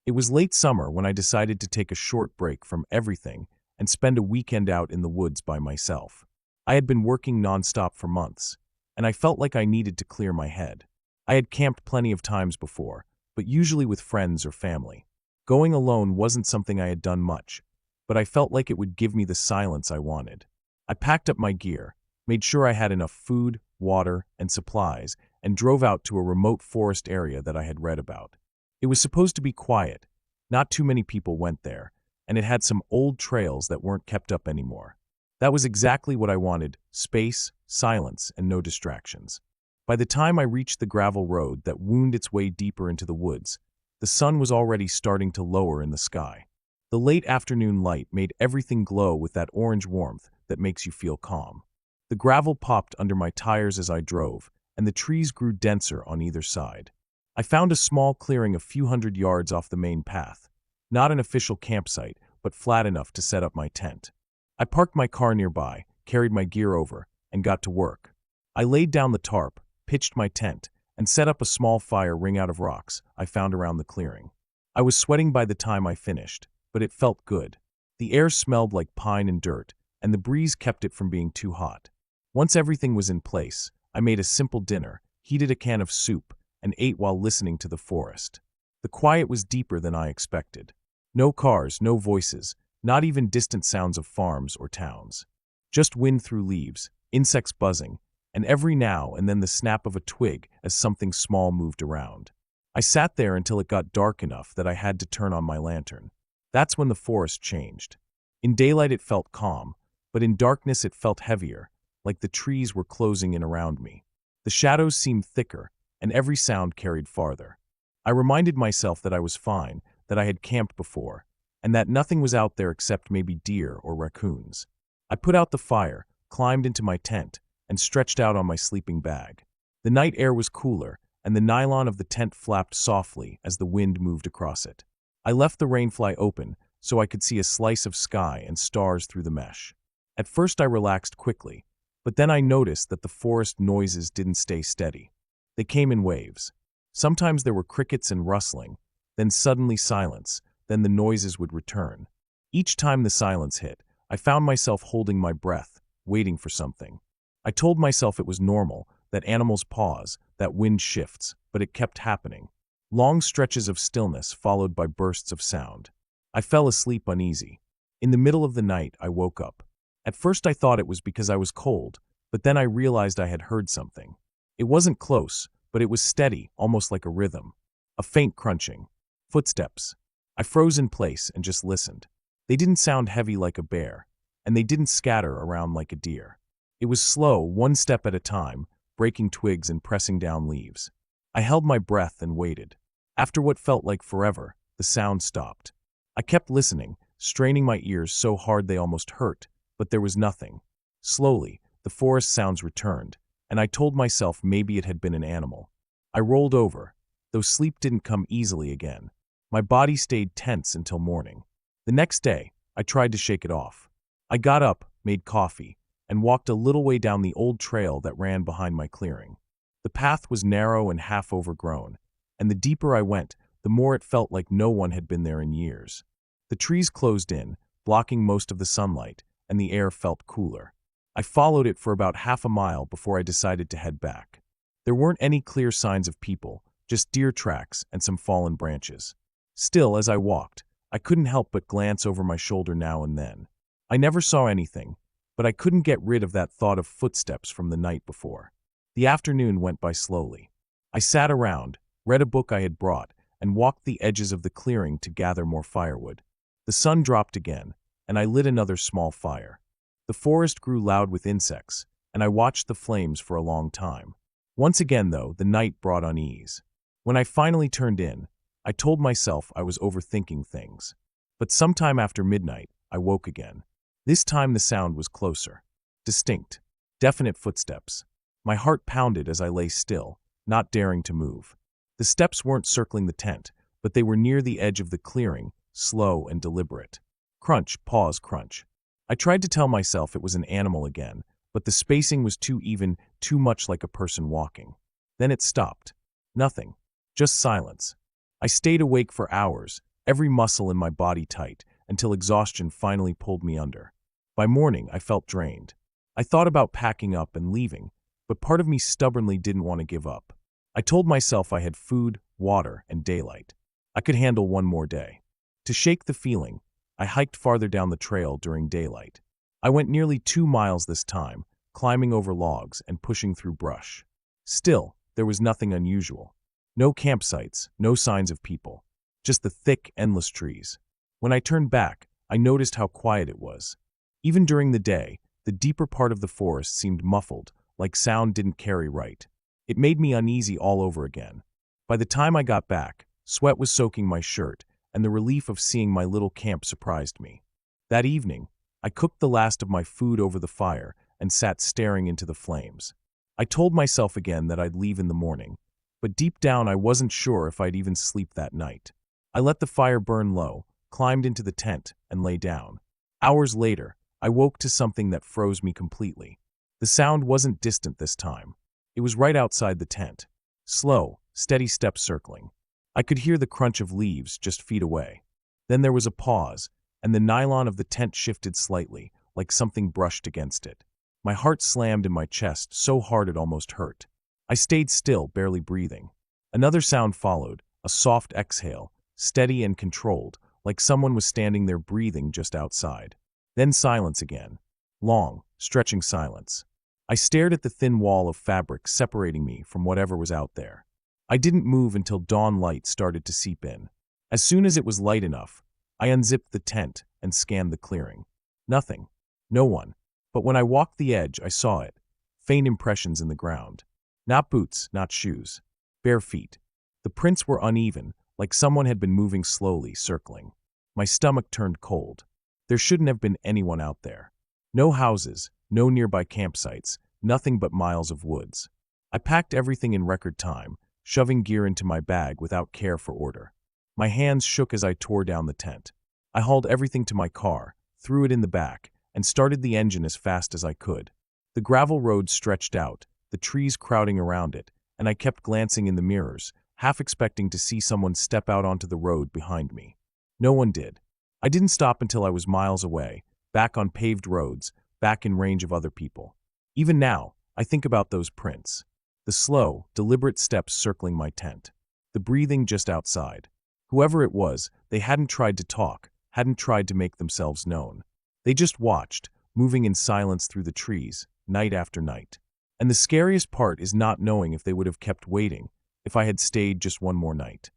It was late summer when I decided to take a short break from everything and spend a weekend out in the woods by myself. I had been working nonstop for months, and I felt like I needed to clear my head. I had camped plenty of times before, but usually with friends or family. Going alone wasn't something I had done much, but I felt like it would give me the silence I wanted. I packed up my gear, made sure I had enough food, water, and supplies, and drove out to a remote forest area that I had read about. It was supposed to be quiet. Not too many people went there, and it had some old trails that weren't kept up anymore. That was exactly what I wanted: space, silence, and no distractions. By the time I reached the gravel road that wound its way deeper into the woods, the sun was already starting to lower in the sky. The late afternoon light made everything glow with that orange warmth that makes you feel calm. The gravel popped under my tires as I drove, and the trees grew denser on either side. I found a small clearing a few hundred yards off the main path, not an official campsite, but flat enough to set up my tent. I parked my car nearby, carried my gear over, and got to work. I laid down the tarp, pitched my tent, and set up a small fire ring out of rocks I found around the clearing. I was sweating by the time I finished, but it felt good. The air smelled like pine and dirt, and the breeze kept it from being too hot. Once everything was in place, I made a simple dinner, heated a can of soup, and ate while listening to the forest. The quiet was deeper than I expected. No cars, no voices, not even distant sounds of farms or towns. Just wind through leaves, insects buzzing, and every now and then the snap of a twig as something small moved around. I sat there until it got dark enough that I had to turn on my lantern. That's when the forest changed. In daylight it felt calm, but in darkness it felt heavier, like the trees were closing in around me. The shadows seemed thicker, and every sound carried farther. I reminded myself that I was fine, that I had camped before, and that nothing was out there except maybe deer or raccoons. I put out the fire, climbed into my tent, and stretched out on my sleeping bag. The night air was cooler, and the nylon of the tent flapped softly as the wind moved across it. I left the rainfly open so I could see a slice of sky and stars through the mesh. At first I relaxed quickly, but then I noticed that the forest noises didn't stay steady. They came in waves. Sometimes there were crickets and rustling, then suddenly silence, then the noises would return. Each time the silence hit, I found myself holding my breath, waiting for something. I told myself it was normal, that animals pause, that wind shifts, but it kept happening. Long stretches of stillness followed by bursts of sound. I fell asleep uneasy. In the middle of the night, I woke up. At first I thought it was because I was cold, but then I realized I had heard something. It wasn't close, but it was steady, almost like a rhythm. A faint crunching. Footsteps. I froze in place and just listened. They didn't sound heavy like a bear, and they didn't scatter around like a deer. It was slow, one step at a time, breaking twigs and pressing down leaves. I held my breath and waited. After what felt like forever, the sound stopped. I kept listening, straining my ears so hard they almost hurt, but there was nothing. Slowly, the forest sounds returned, and I told myself maybe it had been an animal. I rolled over, though sleep didn't come easily again. My body stayed tense until morning. The next day, I tried to shake it off. I got up, made coffee, and walked a little way down the old trail that ran behind my clearing. The path was narrow and half overgrown, and the deeper I went, the more it felt like no one had been there in years. The trees closed in, blocking most of the sunlight, and the air felt cooler. I followed it for about half a mile before I decided to head back. There weren't any clear signs of people, just deer tracks and some fallen branches. Still, as I walked, I couldn't help but glance over my shoulder now and then. I never saw anything, but I couldn't get rid of that thought of footsteps from the night before. The afternoon went by slowly. I sat around, read a book I had brought, and walked the edges of the clearing to gather more firewood. The sun dropped again, and I lit another small fire. The forest grew loud with insects, and I watched the flames for a long time. Once again, though, the night brought unease. When I finally turned in, I told myself I was overthinking things. But sometime after midnight, I woke again. This time the sound was closer. Distinct. Definite footsteps. My heart pounded as I lay still, not daring to move. The steps weren't circling the tent, but they were near the edge of the clearing, slow and deliberate. Crunch, pause, crunch. I tried to tell myself it was an animal again, but the spacing was too even, too much like a person walking. Then it stopped. Nothing. Just silence. I stayed awake for hours, every muscle in my body tight, until exhaustion finally pulled me under. By morning, I felt drained. I thought about packing up and leaving, but part of me stubbornly didn't want to give up. I told myself I had food, water, and daylight. I could handle one more day. To shake the feeling, I hiked farther down the trail during daylight. I went nearly 2 miles this time, climbing over logs and pushing through brush. Still, there was nothing unusual. No campsites, no signs of people. Just the thick, endless trees. When I turned back, I noticed how quiet it was. Even during the day, the deeper part of the forest seemed muffled, like sound didn't carry right. It made me uneasy all over again. By the time I got back, sweat was soaking my shirt, and the relief of seeing my little camp surprised me. That evening, I cooked the last of my food over the fire and sat staring into the flames. I told myself again that I'd leave in the morning, but deep down I wasn't sure if I'd even sleep that night. I let the fire burn low, climbed into the tent, and lay down. Hours later, I woke to something that froze me completely. The sound wasn't distant this time. It was right outside the tent. Slow, steady steps circling. I could hear the crunch of leaves just feet away. Then there was a pause, and the nylon of the tent shifted slightly, like something brushed against it. My heart slammed in my chest so hard it almost hurt. I stayed still, barely breathing. Another sound followed, a soft exhale, steady and controlled, like someone was standing there breathing just outside. Then silence again. Long, stretching silence. I stared at the thin wall of fabric separating me from whatever was out there. I didn't move until dawn light started to seep in. As soon as it was light enough, I unzipped the tent and scanned the clearing. Nothing. No one. But when I walked the edge, I saw it. Faint impressions in the ground. Not boots, not shoes. Bare feet. The prints were uneven, like someone had been moving slowly, circling. My stomach turned cold. There shouldn't have been anyone out there. No houses, no nearby campsites, nothing but miles of woods. I packed everything in record time, shoving gear into my bag without care for order. My hands shook as I tore down the tent. I hauled everything to my car, threw it in the back, and started the engine as fast as I could. The gravel road stretched out, the trees crowding around it, and I kept glancing in the mirrors, half expecting to see someone step out onto the road behind me. No one did. I didn't stop until I was miles away, back on paved roads, back in range of other people. Even now, I think about those prints. The slow, deliberate steps circling my tent. The breathing just outside. Whoever it was, they hadn't tried to talk, hadn't tried to make themselves known. They just watched, moving in silence through the trees, night after night. And the scariest part is not knowing if they would have kept waiting, if I had stayed just one more night.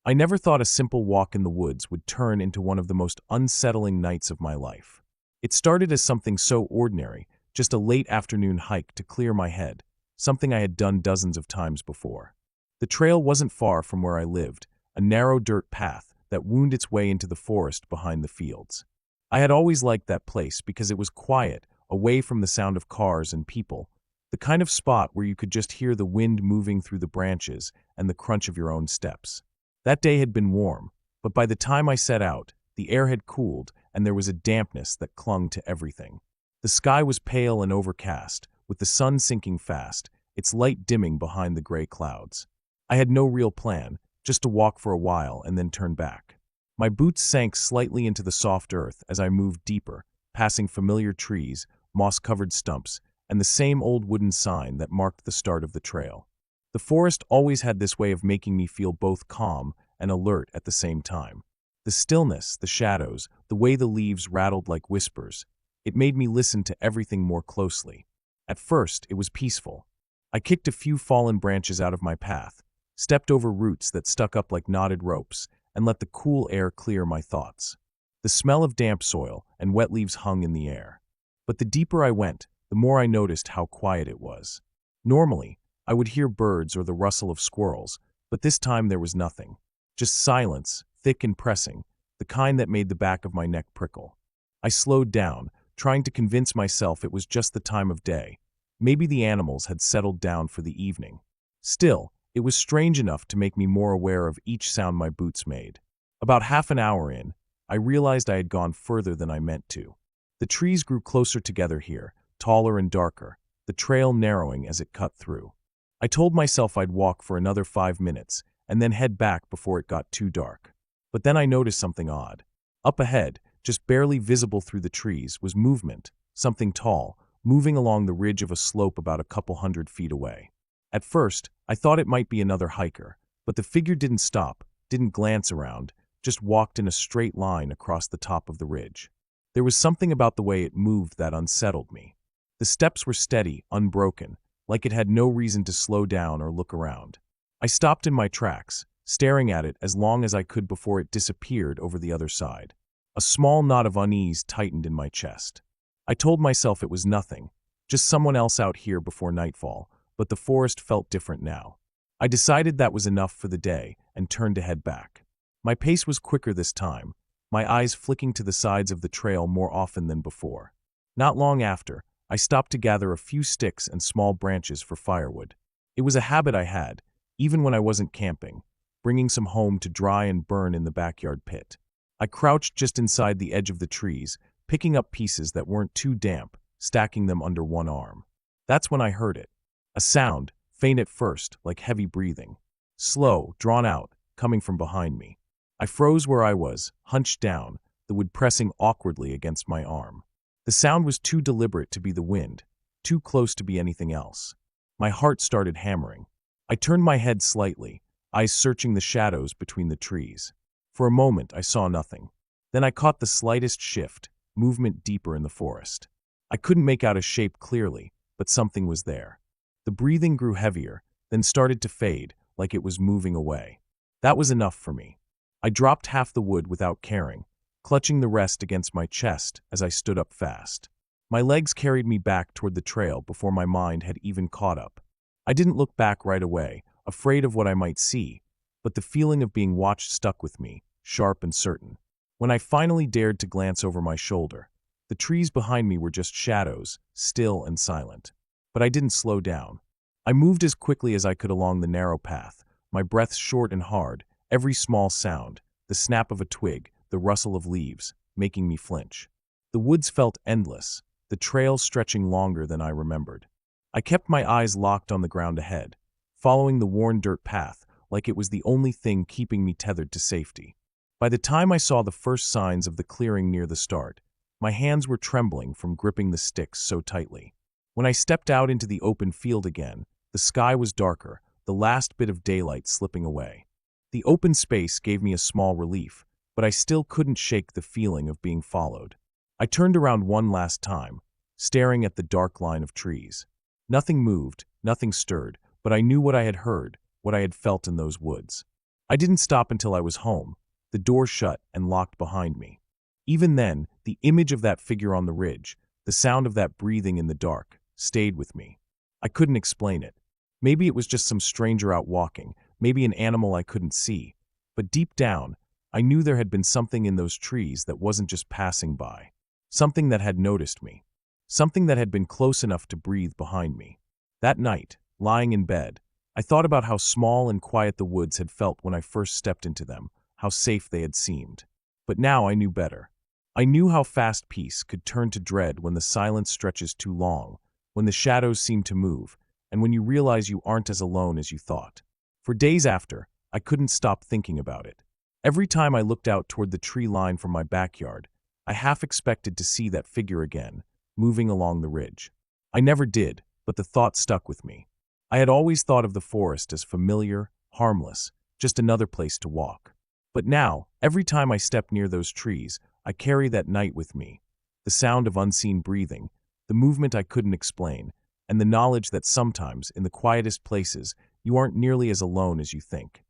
I never thought a simple walk in the woods would turn into one of the most unsettling nights of my life. It started as something so ordinary, just a late afternoon hike to clear my head, something I had done dozens of times before. The trail wasn't far from where I lived, a narrow dirt path that wound its way into the forest behind the fields. I had always liked that place because it was quiet, away from the sound of cars and people, the kind of spot where you could just hear the wind moving through the branches and the crunch of your own steps. That day had been warm, but by the time I set out, the air had cooled and there was a dampness that clung to everything. The sky was pale and overcast, with the sun sinking fast, its light dimming behind the gray clouds. I had no real plan, just to walk for a while and then turn back. My boots sank slightly into the soft earth as I moved deeper, passing familiar trees, moss-covered stumps, and the same old wooden sign that marked the start of the trail. The forest always had this way of making me feel both calm and alert at the same time. The stillness, the shadows, the way the leaves rattled like whispers, it made me listen to everything more closely. At first, it was peaceful. I kicked a few fallen branches out of my path, stepped over roots that stuck up like knotted ropes, and let the cool air clear my thoughts. The smell of damp soil and wet leaves hung in the air. But the deeper I went, the more I noticed how quiet it was. Normally, I would hear birds or the rustle of squirrels, but this time there was nothing. Just silence, thick and pressing, the kind that made the back of my neck prickle. I slowed down, trying to convince myself it was just the time of day. Maybe the animals had settled down for the evening. Still, it was strange enough to make me more aware of each sound my boots made. About half an hour in, I realized I had gone further than I meant to. The trees grew closer together here, taller and darker, the trail narrowing as it cut through. I told myself I'd walk for another 5 minutes and then head back before it got too dark. But then I noticed something odd. Up ahead, just barely visible through the trees, was movement, something tall, moving along the ridge of a slope about a couple 100 feet away. At first, I thought it might be another hiker, but the figure didn't stop, didn't glance around, just walked in a straight line across the top of the ridge. There was something about the way it moved that unsettled me. The steps were steady, unbroken, like it had no reason to slow down or look around. I stopped in my tracks, staring at it as long as I could before it disappeared over the other side. A small knot of unease tightened in my chest. I told myself it was nothing, just someone else out here before nightfall, but the forest felt different now. I decided that was enough for the day and turned to head back. My pace was quicker this time, my eyes flicking to the sides of the trail more often than before. Not long after, I stopped to gather a few sticks and small branches for firewood. It was a habit I had, even when I wasn't camping, bringing some home to dry and burn in the backyard pit. I crouched just inside the edge of the trees, picking up pieces that weren't too damp, stacking them under one arm. That's when I heard it. A sound, faint at first, like heavy breathing. Slow, drawn out, coming from behind me. I froze where I was, hunched down, the wood pressing awkwardly against my arm. The sound was too deliberate to be the wind, too close to be anything else. My heart started hammering. I turned my head slightly, eyes searching the shadows between the trees. For a moment, I saw nothing. Then I caught the slightest shift, movement deeper in the forest. I couldn't make out a shape clearly, but something was there. The breathing grew heavier, then started to fade, like it was moving away. That was enough for me. I dropped half the wood without caring, clutching the rest against my chest as I stood up fast. My legs carried me back toward the trail before my mind had even caught up. I didn't look back right away, afraid of what I might see, but the feeling of being watched stuck with me, sharp and certain. When I finally dared to glance over my shoulder, the trees behind me were just shadows, still and silent. But I didn't slow down. I moved as quickly as I could along the narrow path, my breath short and hard, every small sound, the snap of a twig, the rustle of leaves, making me flinch. The woods felt endless, the trail stretching longer than I remembered. I kept my eyes locked on the ground ahead, following the worn dirt path like it was the only thing keeping me tethered to safety. By the time I saw the first signs of the clearing near the start, my hands were trembling from gripping the sticks so tightly. When I stepped out into the open field again, the sky was darker, the last bit of daylight slipping away. The open space gave me a small relief, but I still couldn't shake the feeling of being followed. I turned around one last time, staring at the dark line of trees. Nothing moved, nothing stirred, but I knew what I had heard, what I had felt in those woods. I didn't stop until I was home, the door shut and locked behind me. Even then, the image of that figure on the ridge, the sound of that breathing in the dark, stayed with me. I couldn't explain it. Maybe it was just some stranger out walking, maybe an animal I couldn't see, but deep down, I knew there had been something in those trees that wasn't just passing by. Something that had noticed me. Something that had been close enough to breathe behind me. That night, lying in bed, I thought about how small and quiet the woods had felt when I first stepped into them, how safe they had seemed. But now I knew better. I knew how fast peace could turn to dread when the silence stretches too long, when the shadows seem to move, and when you realize you aren't as alone as you thought. For days after, I couldn't stop thinking about it. Every time I looked out toward the tree line from my backyard, I half expected to see that figure again, moving along the ridge. I never did, but the thought stuck with me. I had always thought of the forest as familiar, harmless, just another place to walk. But now, every time I step near those trees, I carry that night with me. The sound of unseen breathing, the movement I couldn't explain, and the knowledge that sometimes, in the quietest places, you aren't nearly as alone as you think.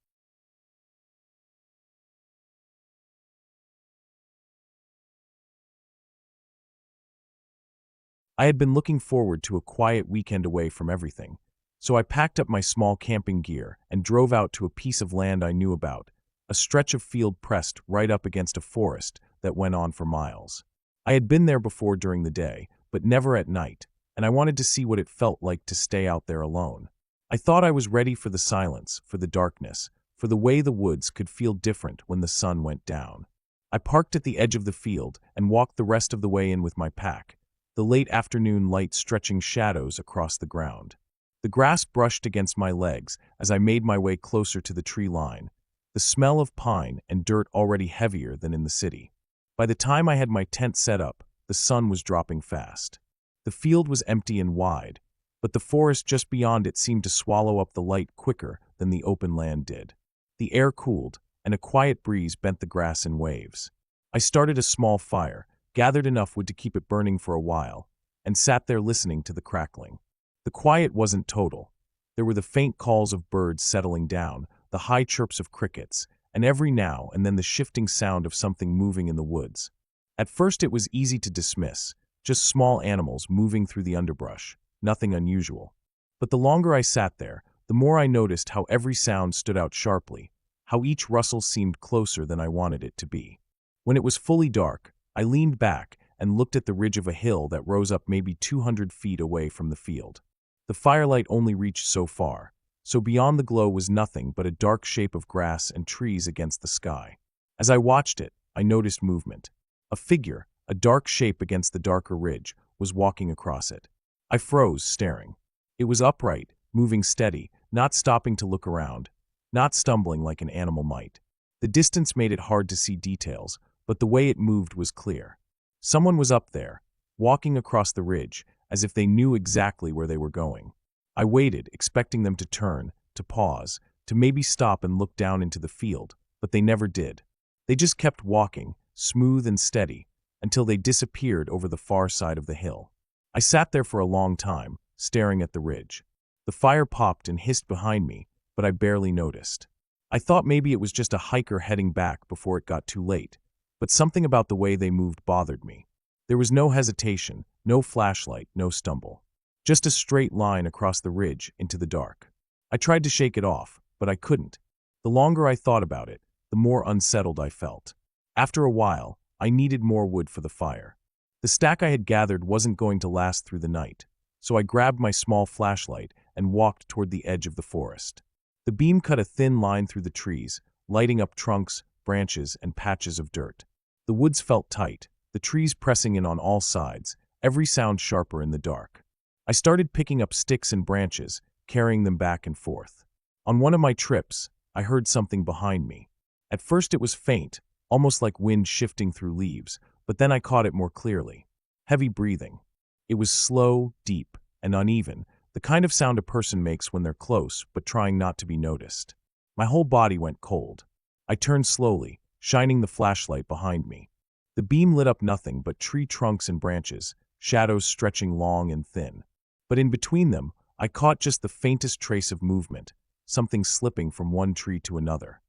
I had been looking forward to a quiet weekend away from everything, so I packed up my small camping gear and drove out to a piece of land I knew about, a stretch of field pressed right up against a forest that went on for miles. I had been there before during the day, but never at night, and I wanted to see what it felt like to stay out there alone. I thought I was ready for the silence, for the darkness, for the way the woods could feel different when the sun went down. I parked at the edge of the field and walked the rest of the way in with my pack, the late afternoon light stretching shadows across the ground. The grass brushed against my legs as I made my way closer to the tree line, the smell of pine and dirt already heavier than in the city. By the time I had my tent set up, the sun was dropping fast. The field was empty and wide, but the forest just beyond it seemed to swallow up the light quicker than the open land did. The air cooled, and a quiet breeze bent the grass in waves. I started a small fire, gathered enough wood to keep it burning for a while, and sat there listening to the crackling. The quiet wasn't total. There were the faint calls of birds settling down, the high chirps of crickets, and every now and then the shifting sound of something moving in the woods. At first it was easy to dismiss, just small animals moving through the underbrush, nothing unusual. But the longer I sat there, the more I noticed how every sound stood out sharply, how each rustle seemed closer than I wanted it to be. When it was fully dark, I leaned back and looked at the ridge of a hill that rose up maybe 200 feet away from the field. The firelight only reached so far, so beyond the glow was nothing but a dark shape of grass and trees against the sky. As I watched it, I noticed movement. A figure, a dark shape against the darker ridge, was walking across it. I froze, staring. It was upright, moving steady, not stopping to look around, not stumbling like an animal might. The distance made it hard to see details, but the way it moved was clear. Someone was up there, walking across the ridge, as if they knew exactly where they were going. I waited, expecting them to turn, to pause, to maybe stop and look down into the field, but they never did. They just kept walking, smooth and steady, until they disappeared over the far side of the hill. I sat there for a long time, staring at the ridge. The fire popped and hissed behind me, but I barely noticed. I thought maybe it was just a hiker heading back before it got too late, but something about the way they moved bothered me. There was no hesitation, no flashlight, no stumble. Just a straight line across the ridge into the dark. I tried to shake it off, but I couldn't. The longer I thought about it, the more unsettled I felt. After a while, I needed more wood for the fire. The stack I had gathered wasn't going to last through the night, so I grabbed my small flashlight and walked toward the edge of the forest. The beam cut a thin line through the trees, lighting up trunks, branches, and patches of dirt. The woods felt tight, the trees pressing in on all sides, every sound sharper in the dark. I started picking up sticks and branches, carrying them back and forth. On one of my trips, I heard something behind me. At first it was faint, almost like wind shifting through leaves, but then I caught it more clearly. Heavy breathing. It was slow, deep, and uneven, the kind of sound a person makes when they're close but trying not to be noticed. My whole body went cold. I turned slowly, shining the flashlight behind me. The beam lit up nothing but tree trunks and branches, shadows stretching long and thin. But in between them, I caught just the faintest trace of movement, something slipping from one tree to another.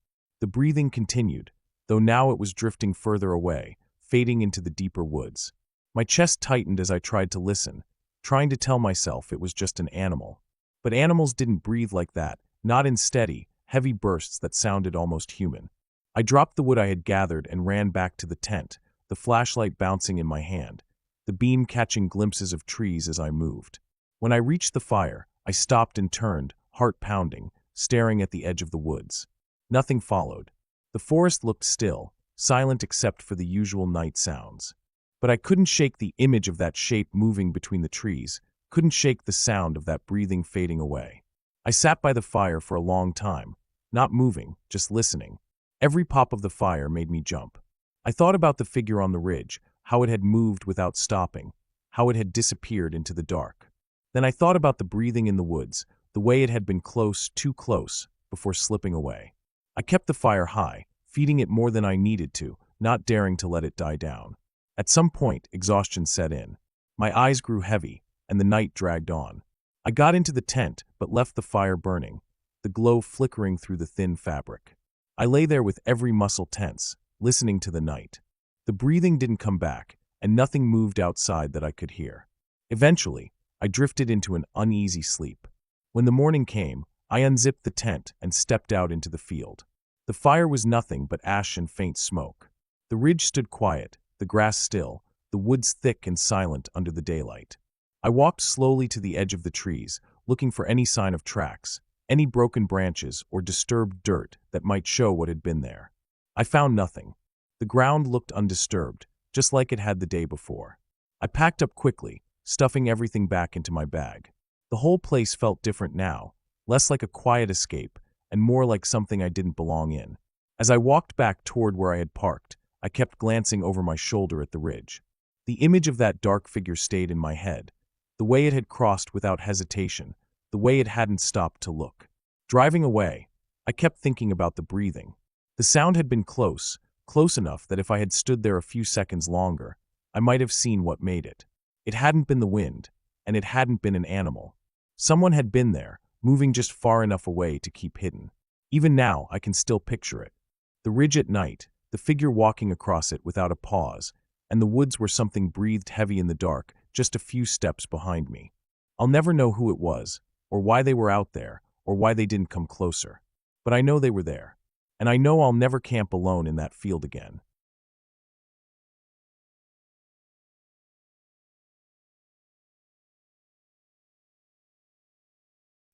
The breathing continued, though now it was drifting further away, fading into the deeper woods. My chest tightened as I tried to listen, trying to tell myself it was just an animal. But animals didn't breathe like that, not in steady, heavy bursts that sounded almost human. I dropped the wood I had gathered and ran back to the tent, the flashlight bouncing in my hand, the beam catching glimpses of trees as I moved. When I reached the fire, I stopped and turned, heart pounding, staring at the edge of the woods. Nothing followed. The forest looked still, silent except for the usual night sounds. But I couldn't shake the image of that shape moving between the trees, couldn't shake the sound of that breathing fading away. I sat by the fire for a long time, not moving, just listening. Every pop of the fire made me jump. I thought about the figure on the ridge, how it had moved without stopping, how it had disappeared into the dark. Then I thought about the breathing in the woods, the way it had been close, too close, before slipping away. I kept the fire high, feeding it more than I needed to, not daring to let it die down. At some point, exhaustion set in. My eyes grew heavy, and the night dragged on. I got into the tent, but left the fire burning, the glow flickering through the thin fabric. I lay there with every muscle tense, listening to the night. The breathing didn't come back, and nothing moved outside that I could hear. Eventually, I drifted into an uneasy sleep. When the morning came, I unzipped the tent and stepped out into the field. The fire was nothing but ash and faint smoke. The ridge stood quiet, the grass still, the woods thick and silent under the daylight. I walked slowly to the edge of the trees, looking for any sign of tracks, any broken branches or disturbed dirt that might show what had been there. I found nothing. The ground looked undisturbed, just like it had the day before. I packed up quickly, stuffing everything back into my bag. The whole place felt different now, less like a quiet escape and more like something I didn't belong in. As I walked back toward where I had parked, I kept glancing over my shoulder at the ridge. The image of that dark figure stayed in my head, the way it had crossed without hesitation, the way it hadn't stopped to look. Driving away, I kept thinking about the breathing. The sound had been close enough that if I had stood there a few seconds longer, I might have seen what made it. It hadn't been the wind, and it hadn't been an animal. Someone had been there, moving just far enough away to keep hidden. Even now, I can still picture it. The ridge at night, the figure walking across it without a pause, and the woods were something breathed heavy in the dark, just a few steps behind me. I'll never know who it was, or why they were out there, or why they didn't come closer. But I know they were there, and I know I'll never camp alone in that field again.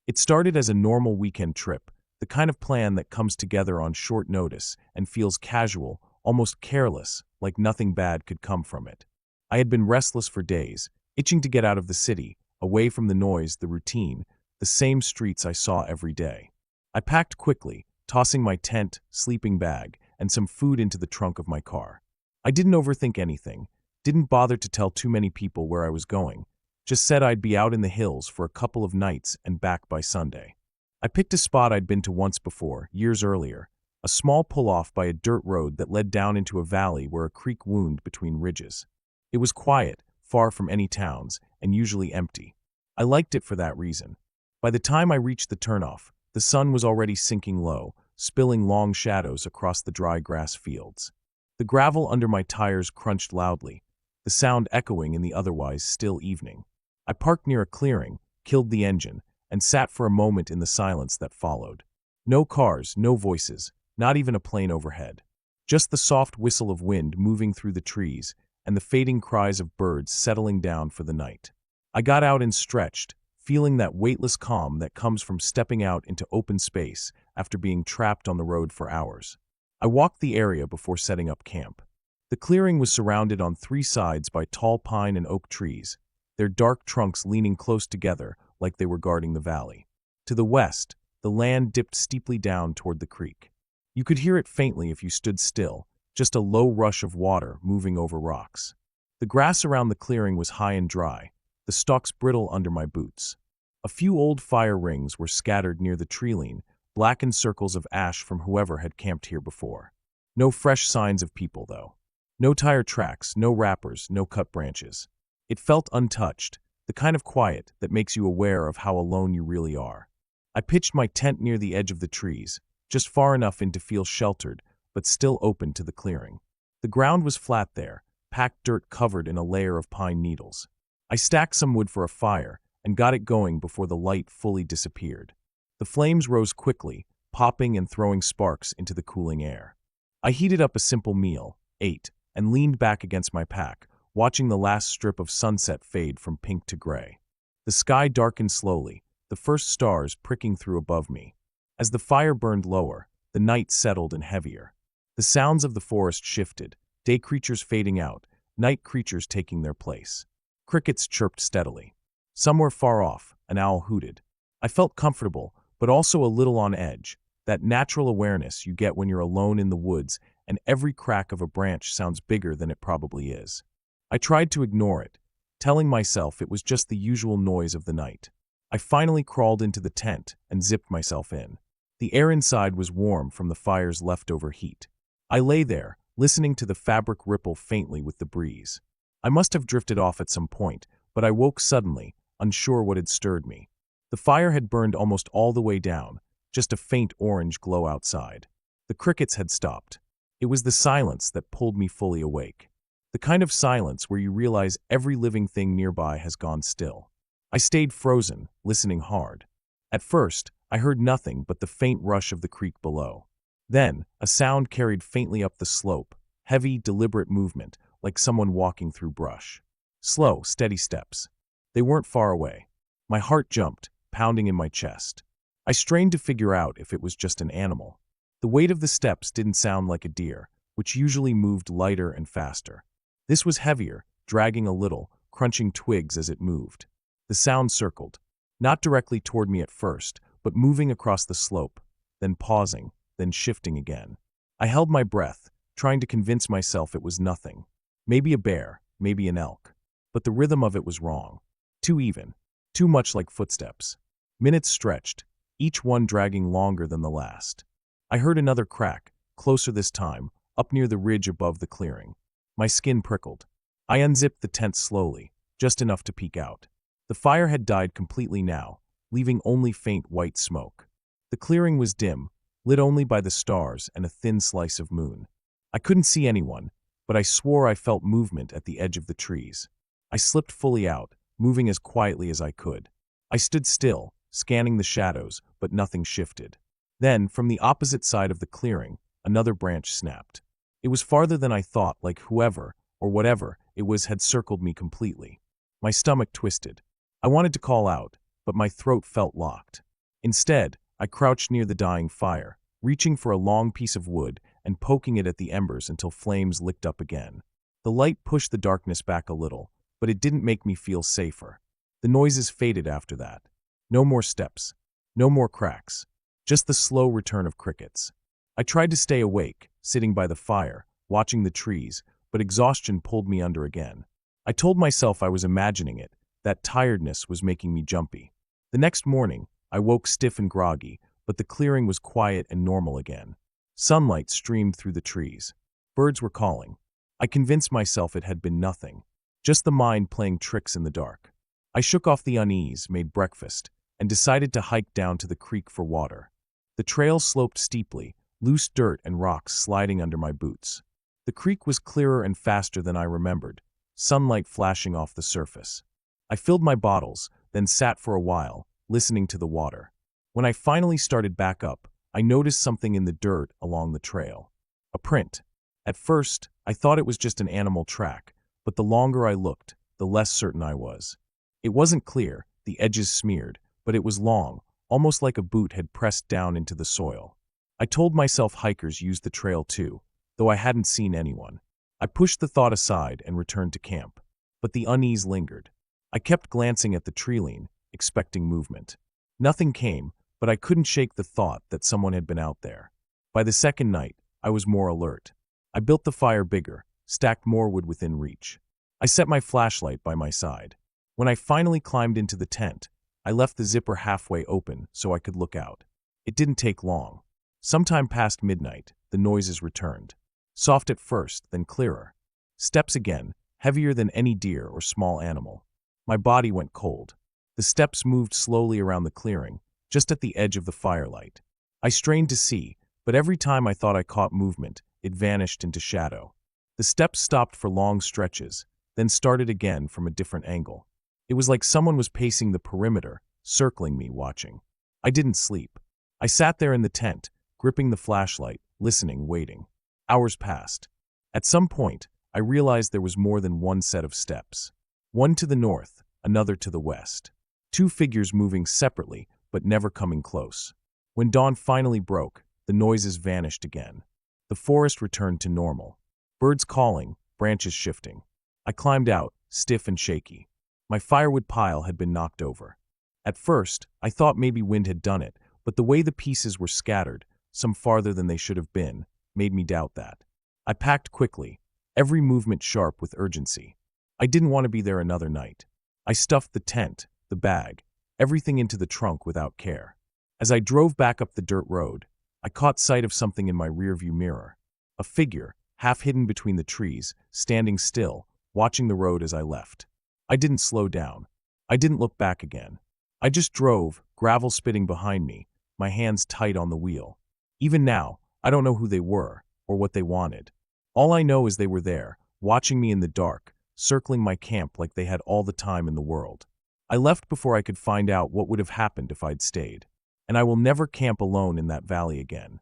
It started as a normal weekend trip, the kind of plan that comes together on short notice and feels casual, almost careless, like nothing bad could come from it. I had been restless for days, itching to get out of the city, away from the noise, the routine, the same streets I saw every day. I packed quickly, tossing my tent, sleeping bag, and some food into the trunk of my car. I didn't overthink anything, didn't bother to tell too many people where I was going, just said I'd be out in the hills for a couple of nights and back by Sunday. I picked a spot I'd been to once before, years earlier, a small pull-off by a dirt road that led down into a valley where a creek wound between ridges. It was quiet, far from any towns, and usually empty. I liked it for that reason. By the time I reached the turnoff, the sun was already sinking low, spilling long shadows across the dry grass fields. The gravel under my tires crunched loudly, the sound echoing in the otherwise still evening. I parked near a clearing, killed the engine, and sat for a moment in the silence that followed. No cars, no voices, not even a plane overhead. Just the soft whistle of wind moving through the trees and the fading cries of birds settling down for the night. I got out and stretched, feeling that weightless calm that comes from stepping out into open space after being trapped on the road for hours. I walked the area before setting up camp. The clearing was surrounded on three sides by tall pine and oak trees, their dark trunks leaning close together like they were guarding the valley. To the west, the land dipped steeply down toward the creek. You could hear it faintly if you stood still, just a low rush of water moving over rocks. The grass around the clearing was high and dry, the stalks brittle under my boots. A few old fire rings were scattered near the treeline, blackened circles of ash from whoever had camped here before. No fresh signs of people, though. No tire tracks, no wrappers, no cut branches. It felt untouched, the kind of quiet that makes you aware of how alone you really are. I pitched my tent near the edge of the trees, just far enough in to feel sheltered, but still open to the clearing. The ground was flat there, packed dirt covered in a layer of pine needles. I stacked some wood for a fire and got it going before the light fully disappeared. The flames rose quickly, popping and throwing sparks into the cooling air. I heated up a simple meal, ate, and leaned back against my pack, watching the last strip of sunset fade from pink to gray. The sky darkened slowly, the first stars pricking through above me. As the fire burned lower, the night settled and heavier. The sounds of the forest shifted, day creatures fading out, night creatures taking their place. Crickets chirped steadily. Somewhere far off, an owl hooted. I felt comfortable, but also a little on edge, that natural awareness you get when you're alone in the woods and every crack of a branch sounds bigger than it probably is. I tried to ignore it, telling myself it was just the usual noise of the night. I finally crawled into the tent and zipped myself in. The air inside was warm from the fire's leftover heat. I lay there, listening to the fabric ripple faintly with the breeze. I must have drifted off at some point, but I woke suddenly, unsure what had stirred me. The fire had burned almost all the way down, just a faint orange glow outside. The crickets had stopped. It was the silence that pulled me fully awake. The kind of silence where you realize every living thing nearby has gone still. I stayed frozen, listening hard. At first, I heard nothing but the faint rush of the creek below. Then, a sound carried faintly up the slope, heavy, deliberate movement, like someone walking through brush. Slow, steady steps. They weren't far away. My heart jumped, pounding in my chest. I strained to figure out if it was just an animal. The weight of the steps didn't sound like a deer, which usually moved lighter and faster. This was heavier, dragging a little, crunching twigs as it moved. The sound circled, not directly toward me at first, but moving across the slope, then pausing, then shifting again. I held my breath, trying to convince myself it was nothing. Maybe a bear, maybe an elk. But the rhythm of it was wrong. Too even, too much like footsteps. Minutes stretched, each one dragging longer than the last. I heard another crack, closer this time, up near the ridge above the clearing. My skin prickled. I unzipped the tent slowly, just enough to peek out. The fire had died completely now, leaving only faint white smoke. The clearing was dim, lit only by the stars and a thin slice of moon. I couldn't see anyone, but I swore I felt movement at the edge of the trees. I slipped fully out, moving as quietly as I could. I stood still, scanning the shadows, but nothing shifted. Then, from the opposite side of the clearing, another branch snapped. It was farther than I thought, like whoever, or whatever it was, had circled me completely. My stomach twisted. I wanted to call out, but my throat felt locked. Instead, I crouched near the dying fire, reaching for a long piece of wood and poking it at the embers until flames licked up again. The light pushed the darkness back a little, but it didn't make me feel safer. The noises faded after that. No more steps. No more cracks. Just the slow return of crickets. I tried to stay awake, sitting by the fire, watching the trees, but exhaustion pulled me under again. I told myself I was imagining it, that tiredness was making me jumpy. The next morning, I woke stiff and groggy, but the clearing was quiet and normal again. Sunlight streamed through the trees. Birds were calling. I convinced myself it had been nothing, just the mind playing tricks in the dark. I shook off the unease, made breakfast, and decided to hike down to the creek for water. The trail sloped steeply, loose dirt and rocks sliding under my boots. The creek was clearer and faster than I remembered, sunlight flashing off the surface. I filled my bottles, then sat for a while, listening to the water. When I finally started back up, I noticed something in the dirt along the trail. A print. At first, I thought it was just an animal track, but the longer I looked, the less certain I was. It wasn't clear, the edges smeared, but it was long, almost like a boot had pressed down into the soil. I told myself hikers used the trail too, though I hadn't seen anyone. I pushed the thought aside and returned to camp, but the unease lingered. I kept glancing at the tree-line, expecting movement. Nothing came, but I couldn't shake the thought that someone had been out there. By the second night, I was more alert. I built the fire bigger, stacked more wood within reach. I set my flashlight by my side. When I finally climbed into the tent, I left the zipper halfway open so I could look out. It didn't take long. Sometime past midnight, the noises returned. Soft at first, then clearer. Steps again, heavier than any deer or small animal. My body went cold. The steps moved slowly around the clearing, just at the edge of the firelight. I strained to see, but every time I thought I caught movement, it vanished into shadow. The steps stopped for long stretches, then started again from a different angle. It was like someone was pacing the perimeter, circling me, watching. I didn't sleep. I sat there in the tent, gripping the flashlight, listening, waiting. Hours passed. At some point, I realized there was more than one set of steps. One to the north, another to the west. Two figures moving separately, but never coming close. When dawn finally broke, the noises vanished again. The forest returned to normal. Birds calling, branches shifting. I climbed out, stiff and shaky. My firewood pile had been knocked over. At first, I thought maybe wind had done it, but the way the pieces were scattered, some farther than they should have been, made me doubt that. I packed quickly, every movement sharp with urgency. I didn't want to be there another night. I stuffed the tent, the bag, everything into the trunk without care. As I drove back up the dirt road, I caught sight of something in my rearview mirror. A figure, half hidden between the trees, standing still, watching the road as I left. I didn't slow down. I didn't look back again. I just drove, gravel spitting behind me, my hands tight on the wheel. Even now, I don't know who they were, or what they wanted. All I know is they were there, watching me in the dark, circling my camp like they had all the time in the world. I left before I could find out what would have happened if I'd stayed. And I will never camp alone in that valley again.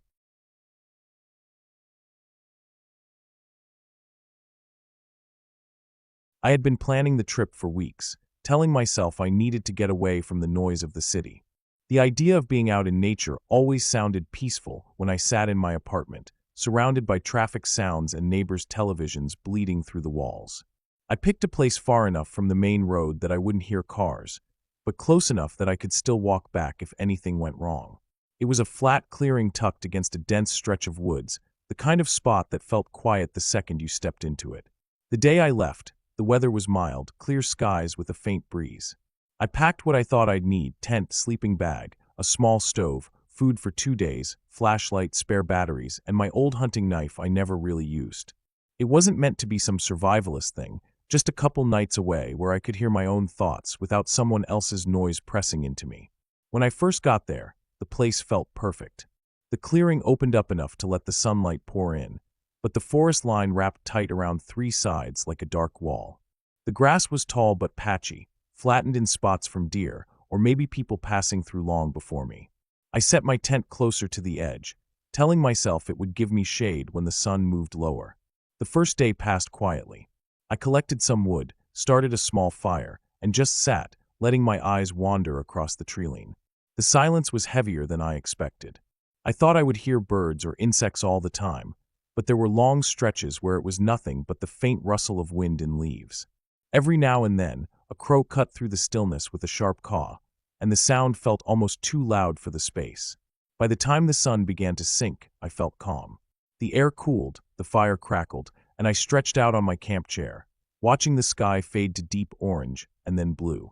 I had been planning the trip for weeks, telling myself I needed to get away from the noise of the city. The idea of being out in nature always sounded peaceful when I sat in my apartment, surrounded by traffic sounds and neighbors' televisions bleeding through the walls. I picked a place far enough from the main road that I wouldn't hear cars, but close enough that I could still walk back if anything went wrong. It was a flat clearing tucked against a dense stretch of woods, the kind of spot that felt quiet the second you stepped into it. The day I left, the weather was mild, clear skies with a faint breeze. I packed what I thought I'd need: tent, sleeping bag, a small stove, food for 2 days, flashlight, spare batteries, and my old hunting knife I never really used. It wasn't meant to be some survivalist thing, just a couple nights away where I could hear my own thoughts without someone else's noise pressing into me. When I first got there, the place felt perfect. The clearing opened up enough to let the sunlight pour in. but the forest line wrapped tight around three sides like a dark wall. The grass was tall but patchy, flattened in spots from deer, or maybe people passing through long before me. I set my tent closer to the edge, telling myself it would give me shade when the sun moved lower. The first day passed quietly. I collected some wood, started a small fire, and just sat, letting my eyes wander across the treeline. The silence was heavier than I expected. I thought I would hear birds or insects all the time, but there were long stretches where it was nothing but the faint rustle of wind in leaves. Every now and then, a crow cut through the stillness with a sharp caw, and the sound felt almost too loud for the space. By the time the sun began to sink, I felt calm. The air cooled, the fire crackled, and I stretched out on my camp chair, watching the sky fade to deep orange and then blue.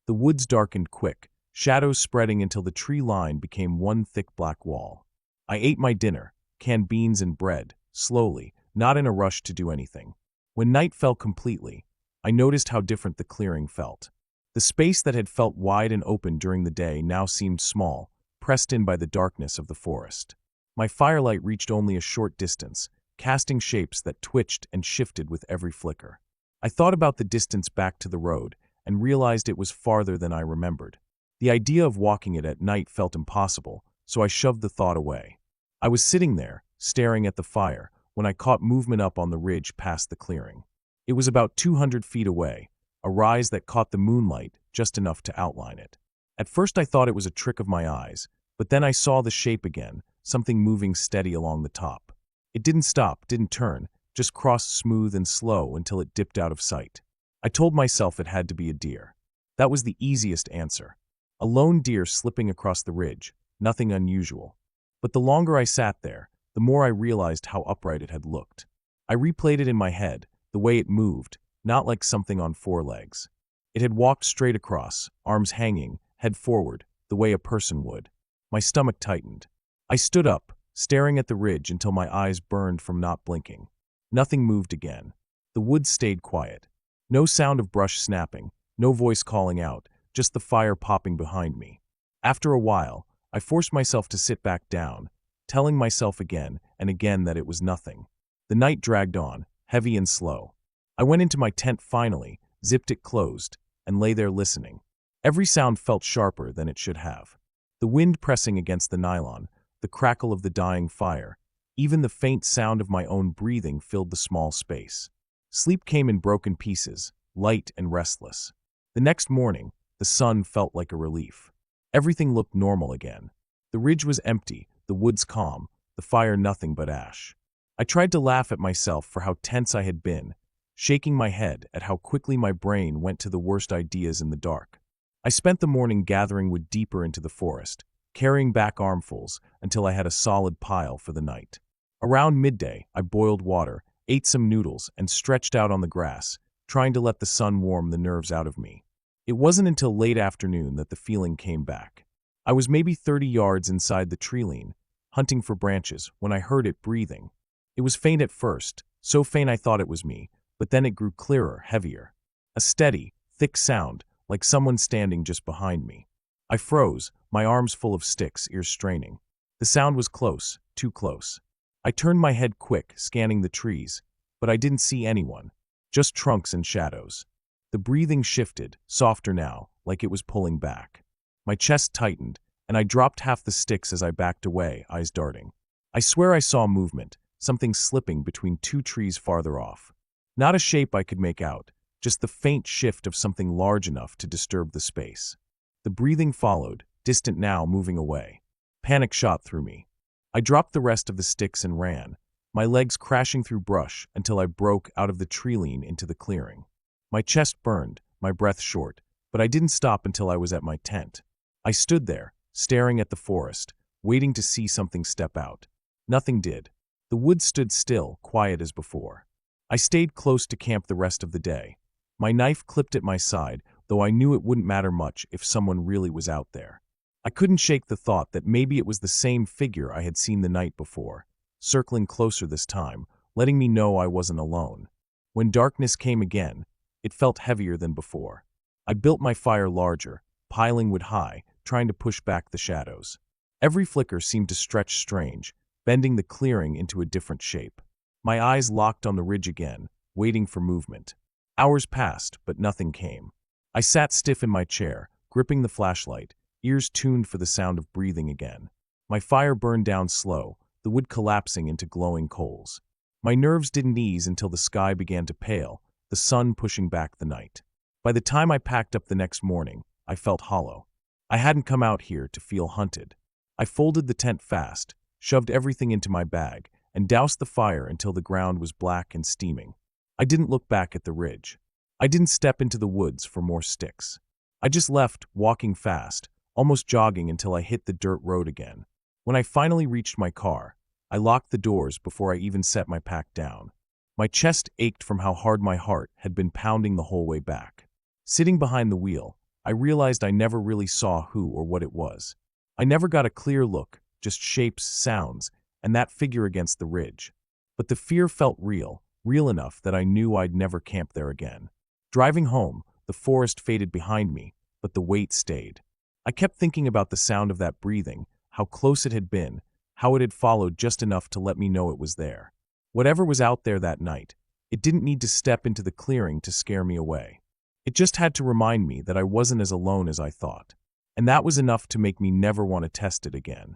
The woods darkened quick, shadows spreading until the tree line became one thick black wall. I ate my dinner, canned beans and bread, slowly, not in a rush to do anything. When night fell completely, I noticed how different the clearing felt. The space that had felt wide and open during the day now seemed small, pressed in by the darkness of the forest. My firelight reached only a short distance, casting shapes that twitched and shifted with every flicker. I thought about the distance back to the road and realized it was farther than I remembered. The idea of walking it at night felt impossible, so I shoved the thought away. I was sitting there, staring at the fire, when I caught movement up on the ridge past the clearing. It was about 200 feet away, a rise that caught the moonlight just enough to outline it. At first I thought it was a trick of my eyes, but then I saw the shape again, something moving steady along the top. It didn't stop, didn't turn, just crossed smooth and slow until it dipped out of sight. I told myself it had to be a deer. That was the easiest answer. A lone deer slipping across the ridge, nothing unusual. But the longer I sat there, the more I realized how upright it had looked. I replayed it in my head, the way it moved, not like something on four legs. It had walked straight across, arms hanging, head forward, the way a person would. My stomach tightened. I stood up, staring at the ridge until my eyes burned from not blinking. Nothing moved again. The woods stayed quiet. No sound of brush snapping, no voice calling out, just the fire popping behind me. After a while, I forced myself to sit back down, telling myself again and again that it was nothing. The night dragged on, heavy and slow. I went into my tent finally, zipped it closed, and lay there listening. Every sound felt sharper than it should have. The wind pressing against the nylon, the crackle of the dying fire, even the faint sound of my own breathing filled the small space. Sleep came in broken pieces, light and restless. The next morning, the sun felt like a relief. Everything looked normal again. The ridge was empty, the woods calm, the fire nothing but ash. I tried to laugh at myself for how tense I had been, shaking my head at how quickly my brain went to the worst ideas in the dark. I spent the morning gathering wood deeper into the forest, carrying back armfuls until I had a solid pile for the night. Around midday, I boiled water, ate some noodles, and stretched out on the grass, trying to let the sun warm the nerves out of me. It wasn't until late afternoon that the feeling came back. I was maybe 30 yards inside the treeline, hunting for branches, when I heard it breathing. It was faint at first, so faint I thought it was me, but then it grew clearer, heavier. A steady, thick sound, like someone standing just behind me. I froze, my arms full of sticks, ears straining. The sound was close, too close. I turned my head quick, scanning the trees, but I didn't see anyone, just trunks and shadows. The breathing shifted, softer now, like it was pulling back. My chest tightened, and I dropped half the sticks as I backed away, eyes darting. I swear I saw movement, something slipping between two trees farther off. Not a shape I could make out, just the faint shift of something large enough to disturb the space. The breathing followed, distant now, moving away. Panic shot through me. I dropped the rest of the sticks and ran, my legs crashing through brush until I broke out of the treeline into the clearing. My chest burned, my breath short, but I didn't stop until I was at my tent. I stood there, staring at the forest, waiting to see something step out. Nothing did. The woods stood still, quiet as before. I stayed close to camp the rest of the day. My knife clipped at my side, though I knew it wouldn't matter much if someone really was out there. I couldn't shake the thought that maybe it was the same figure I had seen the night before, circling closer this time, letting me know I wasn't alone. When darkness came again, it felt heavier than before. I built my fire larger, piling wood high, trying to push back the shadows. Every flicker seemed to stretch strange, bending the clearing into a different shape. My eyes locked on the ridge again, waiting for movement. Hours passed, but nothing came. I sat stiff in my chair, gripping the flashlight, ears tuned for the sound of breathing again. My fire burned down slow, the wood collapsing into glowing coals. My nerves didn't ease until the sky began to pale, the sun pushing back the night. By the time I packed up the next morning, I felt hollow. I hadn't come out here to feel hunted. I folded the tent fast, shoved everything into my bag, and doused the fire until the ground was black and steaming. I didn't look back at the ridge. I didn't step into the woods for more sticks. I just left, walking fast, almost jogging until I hit the dirt road again. When I finally reached my car, I locked the doors before I even set my pack down. My chest ached from how hard my heart had been pounding the whole way back. Sitting behind the wheel, I realized I never really saw who or what it was. I never got a clear look, just shapes, sounds, and that figure against the ridge. But the fear felt real, real enough that I knew I'd never camp there again. Driving home, the forest faded behind me, but the weight stayed. I kept thinking about the sound of that breathing, how close it had been, how it had followed just enough to let me know it was there. Whatever was out there that night, it didn't need to step into the clearing to scare me away. It just had to remind me that I wasn't as alone as I thought. And that was enough to make me never want to test it again.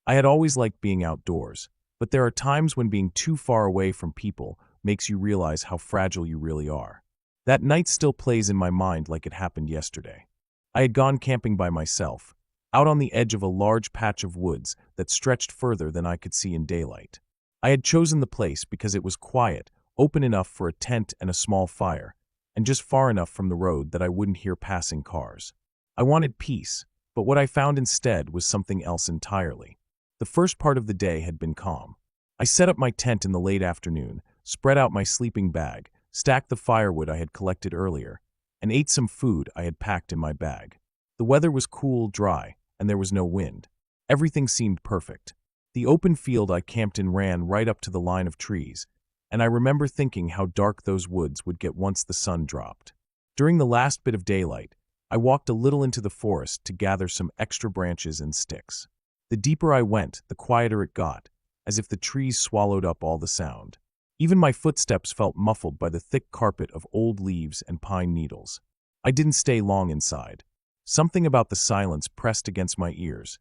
I had always liked being outdoors, but there are times when being too far away from people makes you realize how fragile you really are. That night still plays in my mind like it happened yesterday. I had gone camping by myself, out on the edge of a large patch of woods that stretched further than I could see in daylight. I had chosen the place because it was quiet, open enough for a tent and a small fire, and just far enough from the road that I wouldn't hear passing cars. I wanted peace, but what I found instead was something else entirely. The first part of the day had been calm. I set up my tent in the late afternoon, spread out my sleeping bag, stacked the firewood I had collected earlier, and ate some food I had packed in my bag. The weather was cool, dry, and there was no wind. Everything seemed perfect. The open field I camped in ran right up to the line of trees, and I remember thinking how dark those woods would get once the sun dropped. During the last bit of daylight, I walked a little into the forest to gather some extra branches and sticks. The deeper I went, the quieter it got, as if the trees swallowed up all the sound. Even my footsteps felt muffled by the thick carpet of old leaves and pine needles. I didn't stay long inside. Something about the silence pressed against my ears,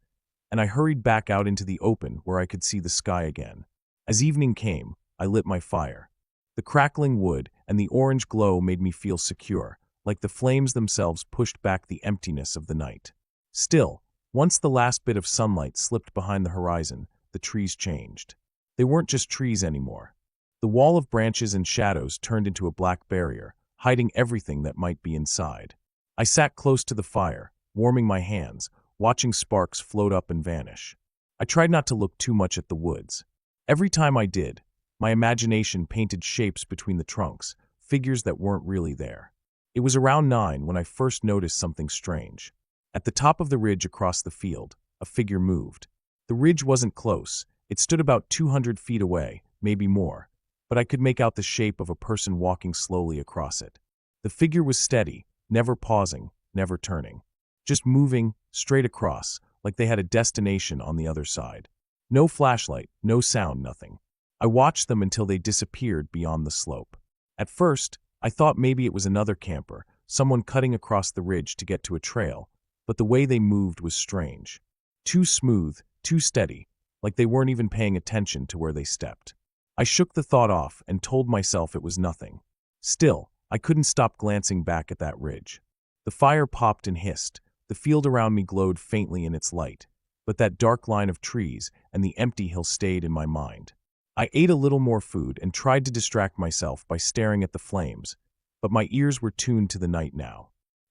and I hurried back out into the open where I could see the sky again. As evening came, I lit my fire. The crackling wood and the orange glow made me feel secure, like the flames themselves pushed back the emptiness of the night. Still, once the last bit of sunlight slipped behind the horizon, the trees changed. They weren't just trees anymore. The wall of branches and shadows turned into a black barrier, hiding everything that might be inside. I sat close to the fire, warming my hands, watching sparks float up and vanish. I tried not to look too much at the woods. Every time I did, my imagination painted shapes between the trunks, figures that weren't really there. It was around 9 when I first noticed something strange. At the top of the ridge across the field, a figure moved. The ridge wasn't close. It stood about 200 feet away, maybe more, but I could make out the shape of a person walking slowly across it. The figure was steady, never pausing, never turning. Just moving, straight across, like they had a destination on the other side. No flashlight, no sound, nothing. I watched them until they disappeared beyond the slope. At first, I thought maybe it was another camper, someone cutting across the ridge to get to a trail, but the way they moved was strange. Too smooth, too steady, like they weren't even paying attention to where they stepped. I shook the thought off and told myself it was nothing. Still, I couldn't stop glancing back at that ridge. The fire popped and hissed, the field around me glowed faintly in its light, but that dark line of trees and the empty hill stayed in my mind. I ate a little more food and tried to distract myself by staring at the flames, but my ears were tuned to the night now.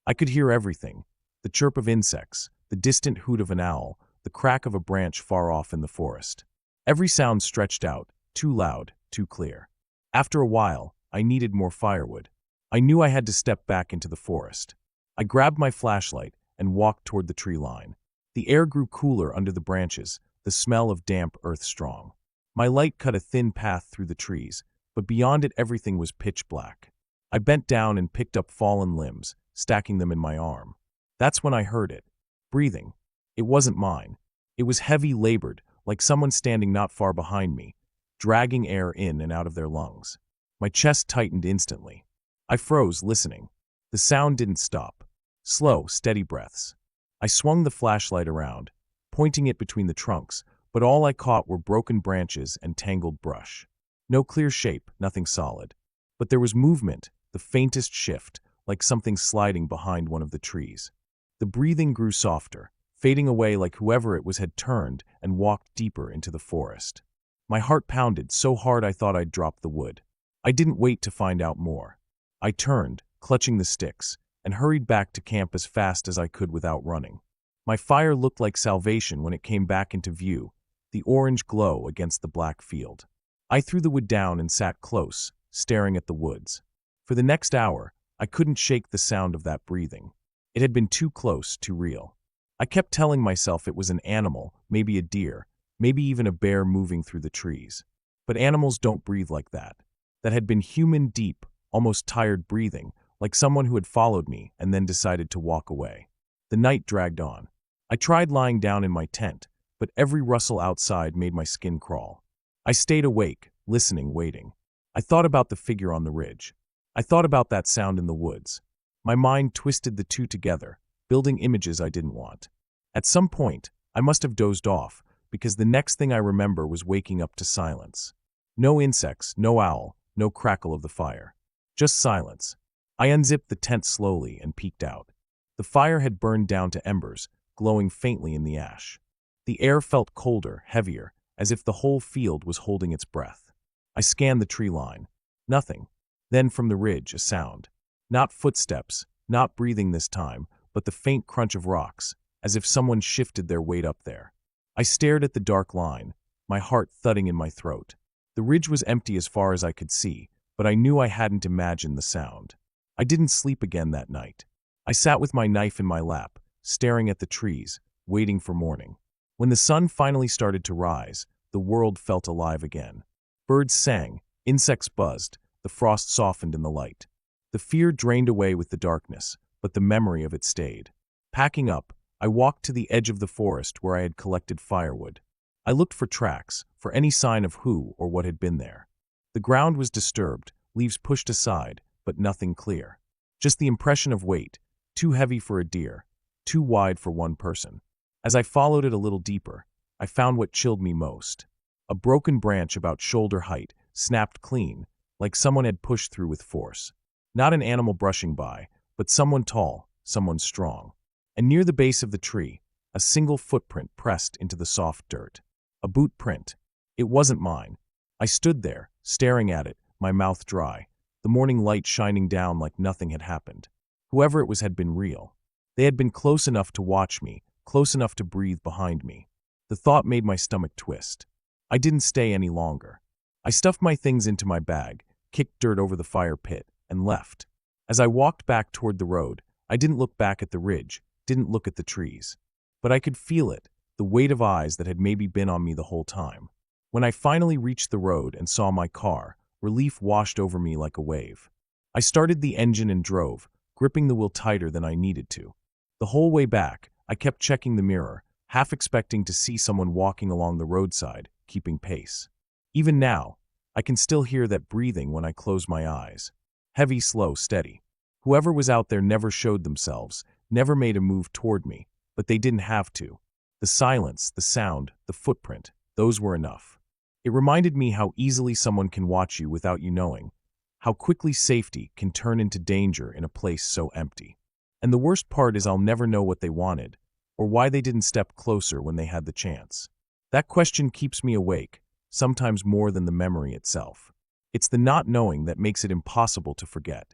I could hear everything: the chirp of insects, the distant hoot of an owl, the crack of a branch far off in the forest. Every sound stretched out, too loud, too clear. After a while, I needed more firewood. I knew I had to step back into the forest. I grabbed my flashlight and walked toward the tree line. The air grew cooler under the branches, the smell of damp earth strong. My light cut a thin path through the trees, but beyond it everything was pitch black. I bent down and picked up fallen limbs, stacking them in my arm. That's when I heard it. Breathing. It wasn't mine. It was heavy, labored, like someone standing not far behind me, dragging air in and out of their lungs. My chest tightened instantly. I froze, listening. The sound didn't stop. Slow, steady breaths. I swung the flashlight around, pointing it between the trunks, but all I caught were broken branches and tangled brush. No clear shape, nothing solid. But there was movement, the faintest shift, like something sliding behind one of the trees. The breathing grew softer, fading away like whoever it was had turned and walked deeper into the forest. My heart pounded so hard I thought I'd drop the wood. I didn't wait to find out more. I turned, clutching the sticks, and hurried back to camp as fast as I could without running. My fire looked like salvation when it came back into view, the orange glow against the black field. I threw the wood down and sat close, staring at the woods. For the next hour, I couldn't shake the sound of that breathing. It had been too close, too real. I kept telling myself it was an animal, maybe a deer, maybe even a bear moving through the trees. But animals don't breathe like that. That had been human, deep, almost tired breathing, like someone who had followed me and then decided to walk away. The night dragged on. I tried lying down in my tent, but every rustle outside made my skin crawl. I stayed awake, listening, waiting. I thought about the figure on the ridge. I thought about that sound in the woods. My mind twisted the two together, building images I didn't want. At some point, I must have dozed off, because the next thing I remember was waking up to silence. No insects, no owl, no crackle of the fire. Just silence. I unzipped the tent slowly and peeked out. The fire had burned down to embers, glowing faintly in the ash. The air felt colder, heavier, as if the whole field was holding its breath. I scanned the tree line. Nothing. Then from the ridge, a sound. Not footsteps, not breathing this time, but the faint crunch of rocks, as if someone shifted their weight up there. I stared at the dark line, my heart thudding in my throat. The ridge was empty as far as I could see, but I knew I hadn't imagined the sound. I didn't sleep again that night. I sat with my knife in my lap, staring at the trees, waiting for morning. When the sun finally started to rise, the world felt alive again. Birds sang, insects buzzed, the frost softened in the light. The fear drained away with the darkness, but the memory of it stayed. Packing up, I walked to the edge of the forest where I had collected firewood. I looked for tracks, for any sign of who or what had been there. The ground was disturbed, leaves pushed aside, but nothing clear. Just the impression of weight, too heavy for a deer, too wide for one person. As I followed it a little deeper, I found what chilled me most. A broken branch about shoulder height, snapped clean, like someone had pushed through with force. Not an animal brushing by, but someone tall, someone strong. And near the base of the tree, a single footprint pressed into the soft dirt. A boot print. It wasn't mine. I stood there, staring at it, my mouth dry, the morning light shining down like nothing had happened. Whoever it was had been real. They had been close enough to watch me, close enough to breathe behind me. The thought made my stomach twist. I didn't stay any longer. I stuffed my things into my bag, kicked dirt over the fire pit, and left. As I walked back toward the road, I didn't look back at the ridge, didn't look at the trees. But I could feel it, the weight of eyes that had maybe been on me the whole time. When I finally reached the road and saw my car, relief washed over me like a wave. I started the engine and drove, gripping the wheel tighter than I needed to. The whole way back, I kept checking the mirror, half expecting to see someone walking along the roadside, keeping pace. Even now, I can still hear that breathing when I close my eyes. Heavy, slow, steady. Whoever was out there never showed themselves, never made a move toward me, but they didn't have to. The silence, the sound, the footprint, those were enough. It reminded me how easily someone can watch you without you knowing, how quickly safety can turn into danger in a place so empty. And the worst part is I'll never know what they wanted, or why they didn't step closer when they had the chance. That question keeps me awake, sometimes more than the memory itself. It's the not knowing that makes it impossible to forget.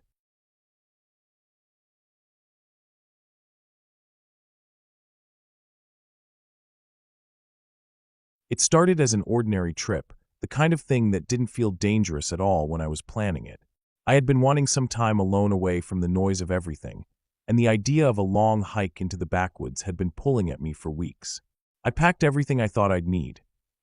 It started as an ordinary trip, the kind of thing that didn't feel dangerous at all when I was planning it. I had been wanting some time alone away from the noise of everything, and the idea of a long hike into the backwoods had been pulling at me for weeks. I packed everything I thought I'd need: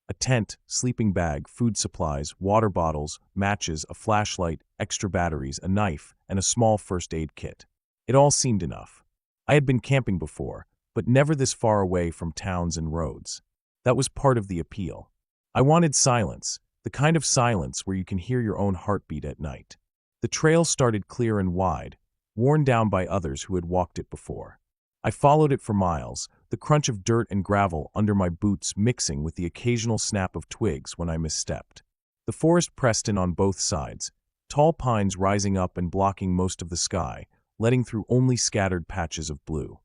a tent, sleeping bag, food supplies, water bottles, matches, a flashlight, extra batteries, a knife, and a small first aid kit. It all seemed enough. I had been camping before, but never this far away from towns and roads. That was part of the appeal. I wanted silence, the kind of silence where you can hear your own heartbeat at night. The trail started clear and wide, worn down by others who had walked it before. I followed it for miles, the crunch of dirt and gravel under my boots mixing with the occasional snap of twigs when I misstepped. The forest pressed in on both sides, tall pines rising up and blocking most of the sky, letting through only scattered patches of blue.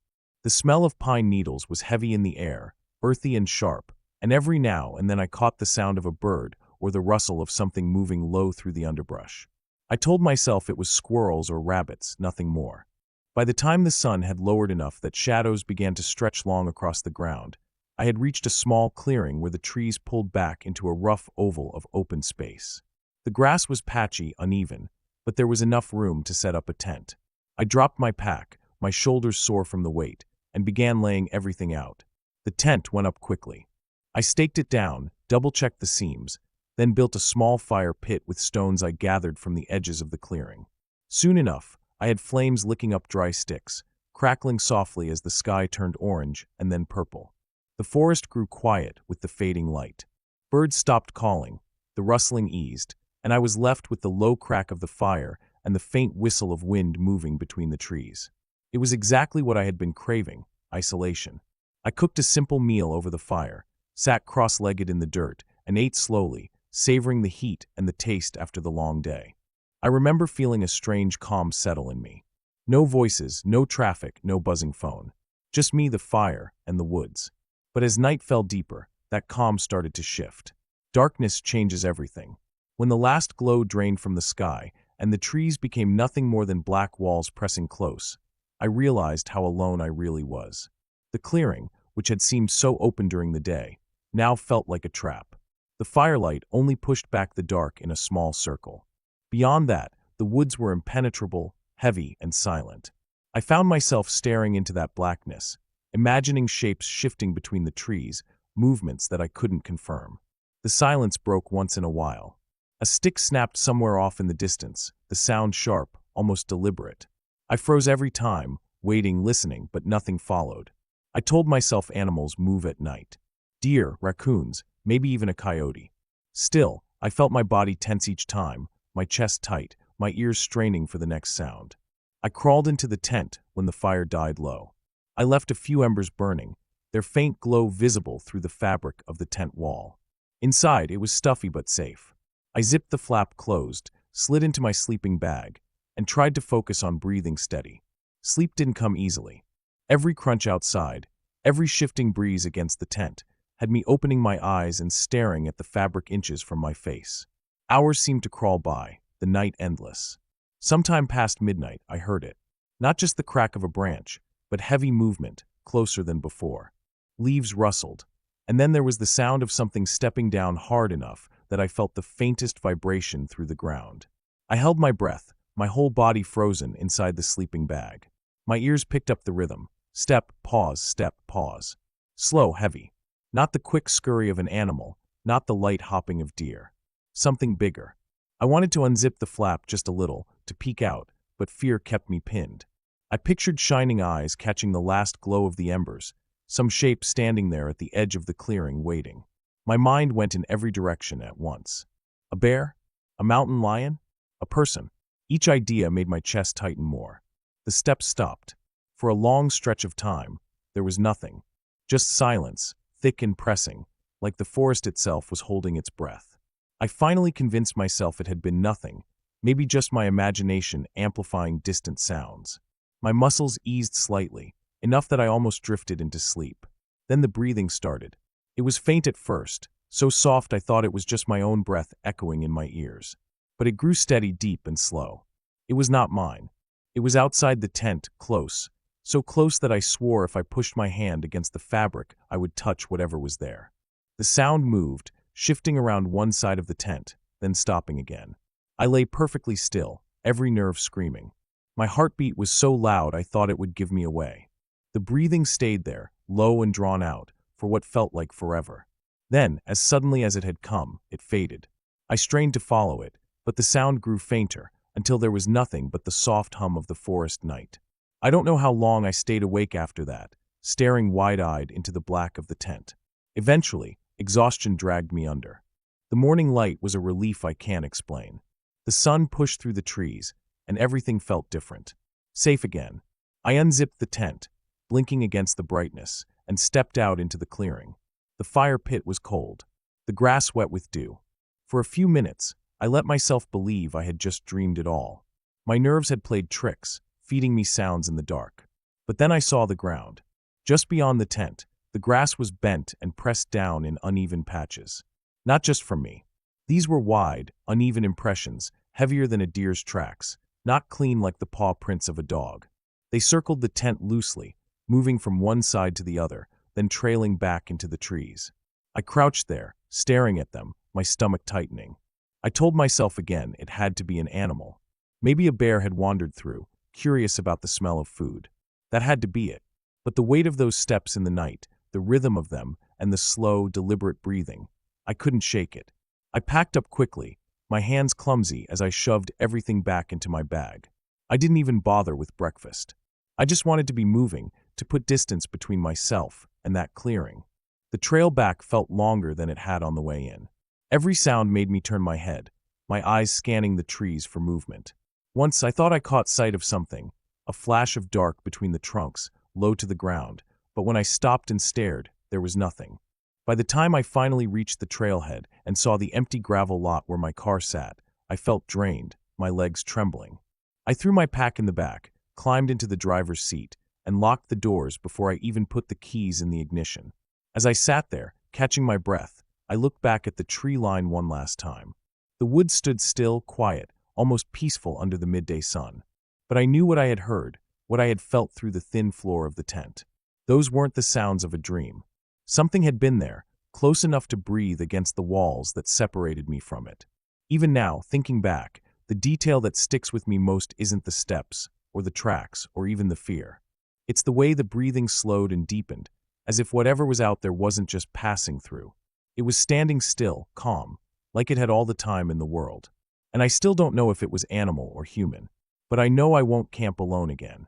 The smell of pine needles was heavy in the air, earthy and sharp, and every now and then I caught the sound of a bird or the rustle of something moving low through the underbrush. I told myself it was squirrels or rabbits, nothing more. By the time the sun had lowered enough that shadows began to stretch long across the ground, I had reached a small clearing where the trees pulled back into a rough oval of open space. The grass was patchy, uneven, but there was enough room to set up a tent. I dropped my pack, my shoulders sore from the weight, and began laying everything out. The tent went up quickly. I staked it down, double-checked the seams, then built a small fire pit with stones I gathered from the edges of the clearing. Soon enough, I had flames licking up dry sticks, crackling softly as the sky turned orange and then purple. The forest grew quiet with the fading light. Birds stopped calling, the rustling eased, and I was left with the low crack of the fire and the faint whistle of wind moving between the trees. It was exactly what I had been craving, isolation. I cooked a simple meal over the fire, sat cross-legged in the dirt, and ate slowly, savoring the heat and the taste after the long day. I remember feeling a strange calm settle in me. No voices, no traffic, no buzzing phone. Just me, the fire, and the woods. But as night fell deeper, that calm started to shift. Darkness changes everything. When the last glow drained from the sky, and the trees became nothing more than black walls pressing close, I realized how alone I really was. The clearing, which had seemed so open during the day, now felt like a trap. The firelight only pushed back the dark in a small circle. Beyond that, the woods were impenetrable, heavy, and silent. I found myself staring into that blackness, imagining shapes shifting between the trees, movements that I couldn't confirm. The silence broke once in a while. A stick snapped somewhere off in the distance, the sound sharp, almost deliberate. I froze every time, waiting, listening, but nothing followed. I told myself animals move at night. Deer, raccoons, maybe even a coyote. Still, I felt my body tense each time, my chest tight, my ears straining for the next sound. I crawled into the tent when the fire died low. I left a few embers burning, their faint glow visible through the fabric of the tent wall. Inside, it was stuffy but safe. I zipped the flap closed, slid into my sleeping bag, and tried to focus on breathing steady. Sleep didn't come easily. Every crunch outside, every shifting breeze against the tent, had me opening my eyes and staring at the fabric inches from my face. Hours seemed to crawl by, the night endless. Sometime past midnight, I heard it. Not just the crack of a branch, but heavy movement, closer than before. Leaves rustled, and then there was the sound of something stepping down hard enough that I felt the faintest vibration through the ground. I held my breath, my whole body frozen inside the sleeping bag. My ears picked up the rhythm. Step, pause. Slow, heavy. Not the quick scurry of an animal, not the light hopping of deer. Something bigger. I wanted to unzip the flap just a little, to peek out, but fear kept me pinned. I pictured shining eyes catching the last glow of the embers, some shape standing there at the edge of the clearing waiting. My mind went in every direction at once. A bear? A mountain lion? A person? Each idea made my chest tighten more. The steps stopped. For a long stretch of time, there was nothing. Just silence, thick and pressing, like the forest itself was holding its breath. I finally convinced myself it had been nothing, maybe just my imagination amplifying distant sounds. My muscles eased slightly, enough that I almost drifted into sleep. Then the breathing started. It was faint at first, so soft I thought it was just my own breath echoing in my ears. But it grew steady, deep, and slow. It was not mine. It was outside the tent, close, so close that I swore if I pushed my hand against the fabric, I would touch whatever was there. The sound moved, shifting around one side of the tent, then stopping again. I lay perfectly still, every nerve screaming. My heartbeat was so loud I thought it would give me away. The breathing stayed there, low and drawn out, for what felt like forever. Then, as suddenly as it had come, it faded. I strained to follow it, but the sound grew fainter, until there was nothing but the soft hum of the forest night. I don't know how long I stayed awake after that, staring wide-eyed into the black of the tent. Eventually, exhaustion dragged me under. The morning light was a relief I can't explain. The sun pushed through the trees, and everything felt different. Safe again. I unzipped the tent, blinking against the brightness, and stepped out into the clearing. The fire pit was cold, the grass wet with dew. For a few minutes, I let myself believe I had just dreamed it all. My nerves had played tricks, feeding me sounds in the dark. But then I saw the ground. Just beyond the tent, the grass was bent and pressed down in uneven patches. Not just from me. These were wide, uneven impressions, heavier than a deer's tracks, not clean like the paw prints of a dog. They circled the tent loosely, moving from one side to the other, then trailing back into the trees. I crouched there, staring at them, my stomach tightening. I told myself again it had to be an animal. Maybe a bear had wandered through, curious about the smell of food. That had to be it. But the weight of those steps in the night, the rhythm of them, and the slow, deliberate breathing, I couldn't shake it. I packed up quickly, my hands clumsy as I shoved everything back into my bag. I didn't even bother with breakfast. I just wanted to be moving, to put distance between myself and that clearing. The trail back felt longer than it had on the way in. Every sound made me turn my head, my eyes scanning the trees for movement. Once I thought I caught sight of something, a flash of dark between the trunks, low to the ground, but when I stopped and stared, there was nothing. By the time I finally reached the trailhead and saw the empty gravel lot where my car sat, I felt drained, my legs trembling. I threw my pack in the back, climbed into the driver's seat, and locked the doors before I even put the keys in the ignition. As I sat there, catching my breath, I looked back at the tree line one last time. The woods stood still, quiet, almost peaceful under the midday sun. But I knew what I had heard, what I had felt through the thin floor of the tent. Those weren't the sounds of a dream. Something had been there, close enough to breathe against the walls that separated me from it. Even now, thinking back, the detail that sticks with me most isn't the steps, or the tracks, or even the fear. It's the way the breathing slowed and deepened, as if whatever was out there wasn't just passing through. It was standing still, calm, like it had all the time in the world. And I still don't know if it was animal or human, but I know I won't camp alone again.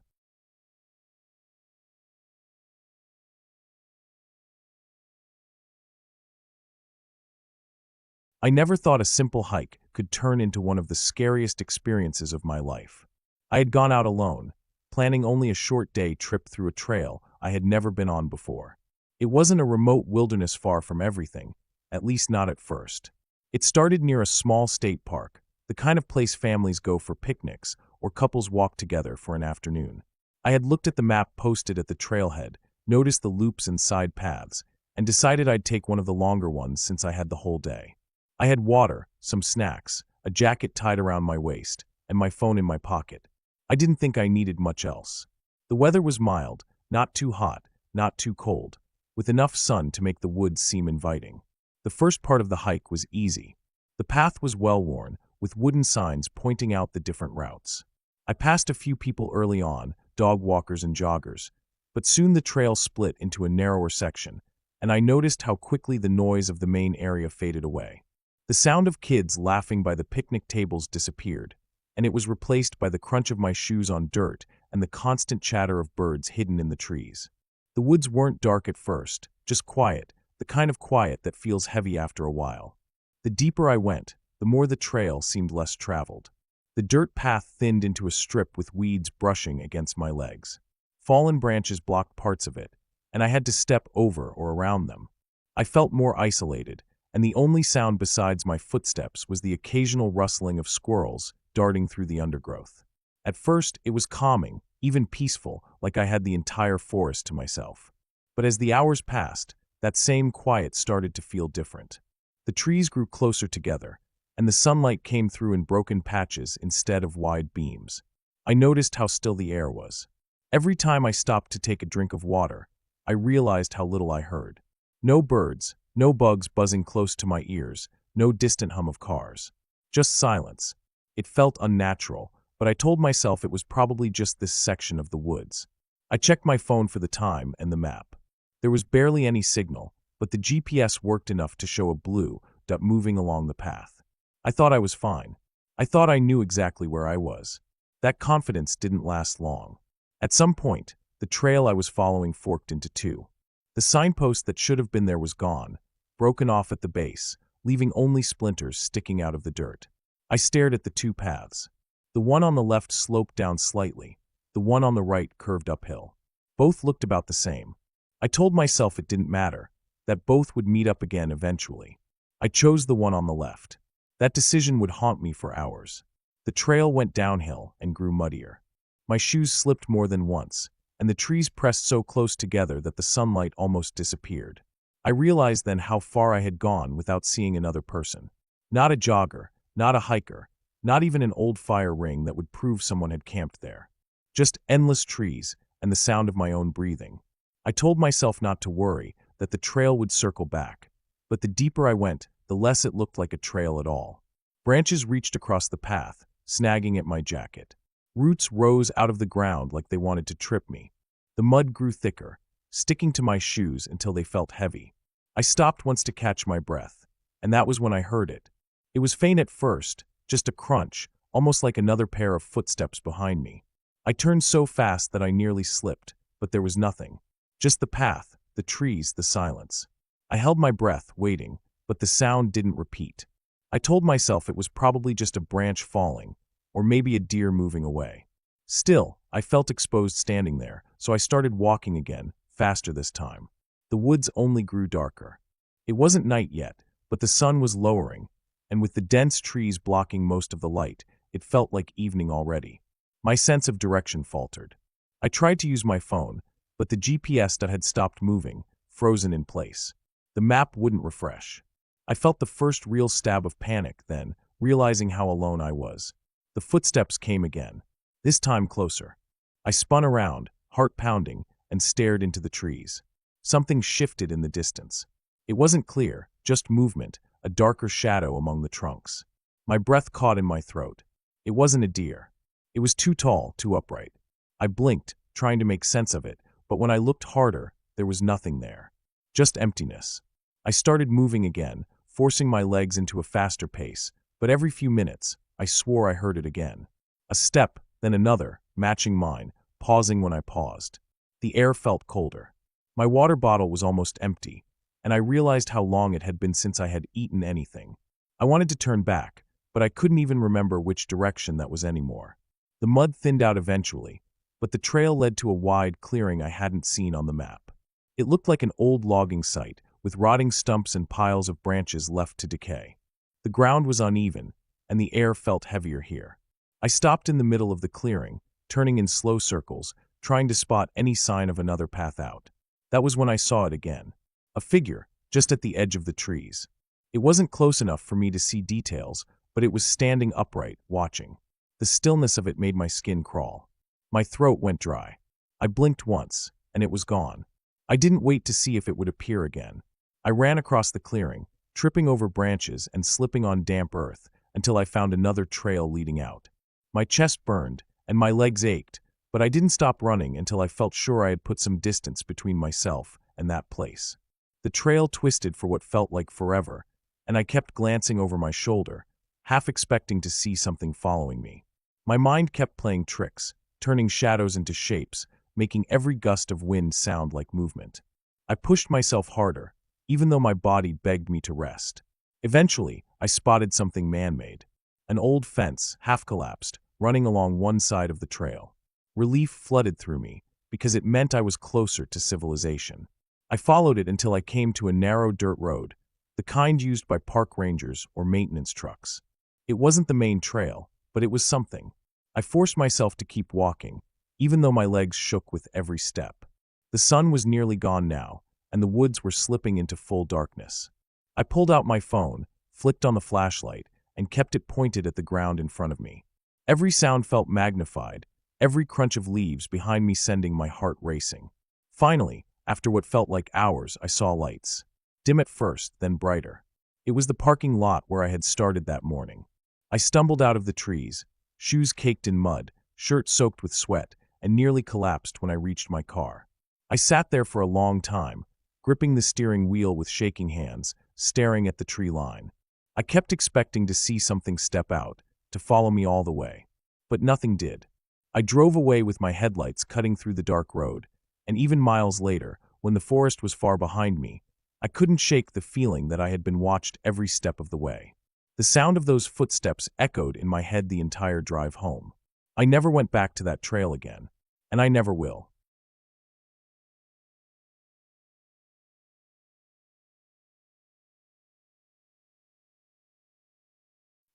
I never thought a simple hike could turn into one of the scariest experiences of my life. I had gone out alone, planning only a short day trip through a trail I had never been on before. It wasn't a remote wilderness far from everything, at least not at first. It started near a small state park, the kind of place families go for picnics or couples walk together for an afternoon. I had looked at the map posted at the trailhead, noticed the loops and side paths, and decided I'd take one of the longer ones since I had the whole day. I had water, some snacks, a jacket tied around my waist, and my phone in my pocket. I didn't think I needed much else. The weather was mild, not too hot, not too cold, with enough sun to make the woods seem inviting. The first part of the hike was easy. The path was well-worn, with wooden signs pointing out the different routes. I passed a few people early on, dog walkers and joggers, but soon the trail split into a narrower section, and I noticed how quickly the noise of the main area faded away. The sound of kids laughing by the picnic tables disappeared, and it was replaced by the crunch of my shoes on dirt and the constant chatter of birds hidden in the trees. The woods weren't dark at first, just quiet, the kind of quiet that feels heavy after a while. The deeper I went, the more the trail seemed less traveled. The dirt path thinned into a strip with weeds brushing against my legs. Fallen branches blocked parts of it, and I had to step over or around them. I felt more isolated, and the only sound besides my footsteps was the occasional rustling of squirrels darting through the undergrowth. At first, it was calming, even peaceful, like I had the entire forest to myself. But as the hours passed, that same quiet started to feel different. The trees grew closer together, and the sunlight came through in broken patches instead of wide beams. I noticed how still the air was. Every time I stopped to take a drink of water, I realized how little I heard. No birds, no bugs buzzing close to my ears, no distant hum of cars. Just silence. It felt unnatural, but I told myself it was probably just this section of the woods. I checked my phone for the time and the map. There was barely any signal, but the GPS worked enough to show a blue dot moving along the path. I thought I was fine. I thought I knew exactly where I was. That confidence didn't last long. At some point, the trail I was following forked into two. The signpost that should have been there was gone, broken off at the base, leaving only splinters sticking out of the dirt. I stared at the two paths. The one on the left sloped down slightly, the one on the right curved uphill. Both looked about the same. I told myself it didn't matter, that both would meet up again eventually. I chose the one on the left. That decision would haunt me for hours. The trail went downhill and grew muddier. My shoes slipped more than once, and the trees pressed so close together that the sunlight almost disappeared. I realized then how far I had gone without seeing another person. Not a jogger, not a hiker, not even an old fire ring that would prove someone had camped there. Just endless trees and the sound of my own breathing. I told myself not to worry, that the trail would circle back. But the deeper I went, the less it looked like a trail at all. Branches reached across the path, snagging at my jacket. Roots rose out of the ground like they wanted to trip me. The mud grew thicker, sticking to my shoes until they felt heavy. I stopped once to catch my breath, and that was when I heard it. It was faint at first, just a crunch, almost like another pair of footsteps behind me. I turned so fast that I nearly slipped, but there was nothing. Just the path, the trees, the silence. I held my breath, waiting, but the sound didn't repeat. I told myself it was probably just a branch falling, or maybe a deer moving away. Still, I felt exposed standing there, so I started walking again, faster this time. The woods only grew darker. It wasn't night yet, but the sun was lowering, and with the dense trees blocking most of the light, it felt like evening already. My sense of direction faltered. I tried to use my phone, but the GPS that had stopped moving, frozen in place. The map wouldn't refresh. I felt the first real stab of panic then, realizing how alone I was. The footsteps came again, this time closer. I spun around, heart pounding, and stared into the trees. Something shifted in the distance. It wasn't clear, just movement, a darker shadow among the trunks. My breath caught in my throat. It wasn't a deer. It was too tall, too upright. I blinked, trying to make sense of it, but when I looked harder, there was nothing there. Just emptiness. I started moving again, forcing my legs into a faster pace, but every few minutes, I swore I heard it again. A step, then another, matching mine, pausing when I paused. The air felt colder. My water bottle was almost empty, and I realized how long it had been since I had eaten anything. I wanted to turn back, but I couldn't even remember which direction that was anymore. The mud thinned out eventually, but the trail led to a wide clearing I hadn't seen on the map. It looked like an old logging site, with rotting stumps and piles of branches left to decay. The ground was uneven, and the air felt heavier here. I stopped in the middle of the clearing, turning in slow circles, trying to spot any sign of another path out. That was when I saw it again. A figure, just at the edge of the trees. It wasn't close enough for me to see details, but it was standing upright, watching. The stillness of it made my skin crawl. My throat went dry. I blinked once, and it was gone. I didn't wait to see if it would appear again. I ran across the clearing, tripping over branches and slipping on damp earth, until I found another trail leading out. My chest burned, and my legs ached, but I didn't stop running until I felt sure I had put some distance between myself and that place. The trail twisted for what felt like forever, and I kept glancing over my shoulder, half expecting to see something following me. My mind kept playing tricks, turning shadows into shapes, making every gust of wind sound like movement. I pushed myself harder, even though my body begged me to rest. Eventually, I spotted something man-made. An old fence, half-collapsed, running along one side of the trail. Relief flooded through me, because it meant I was closer to civilization. I followed it until I came to a narrow dirt road, the kind used by park rangers or maintenance trucks. It wasn't the main trail, but it was something. I forced myself to keep walking, even though my legs shook with every step. The sun was nearly gone now, and the woods were slipping into full darkness. I pulled out my phone, flicked on the flashlight, and kept it pointed at the ground in front of me. Every sound felt magnified, every crunch of leaves behind me sending my heart racing. Finally, after what felt like hours, I saw lights. Dim at first, then brighter. It was the parking lot where I had started that morning. I stumbled out of the trees, shoes caked in mud, shirt soaked with sweat, and nearly collapsed when I reached my car. I sat there for a long time, gripping the steering wheel with shaking hands, staring at the tree line. I kept expecting to see something step out, to follow me all the way. But nothing did. I drove away with my headlights cutting through the dark road, and even miles later, when the forest was far behind me, I couldn't shake the feeling that I had been watched every step of the way. The sound of those footsteps echoed in my head the entire drive home. I never went back to that trail again, and I never will.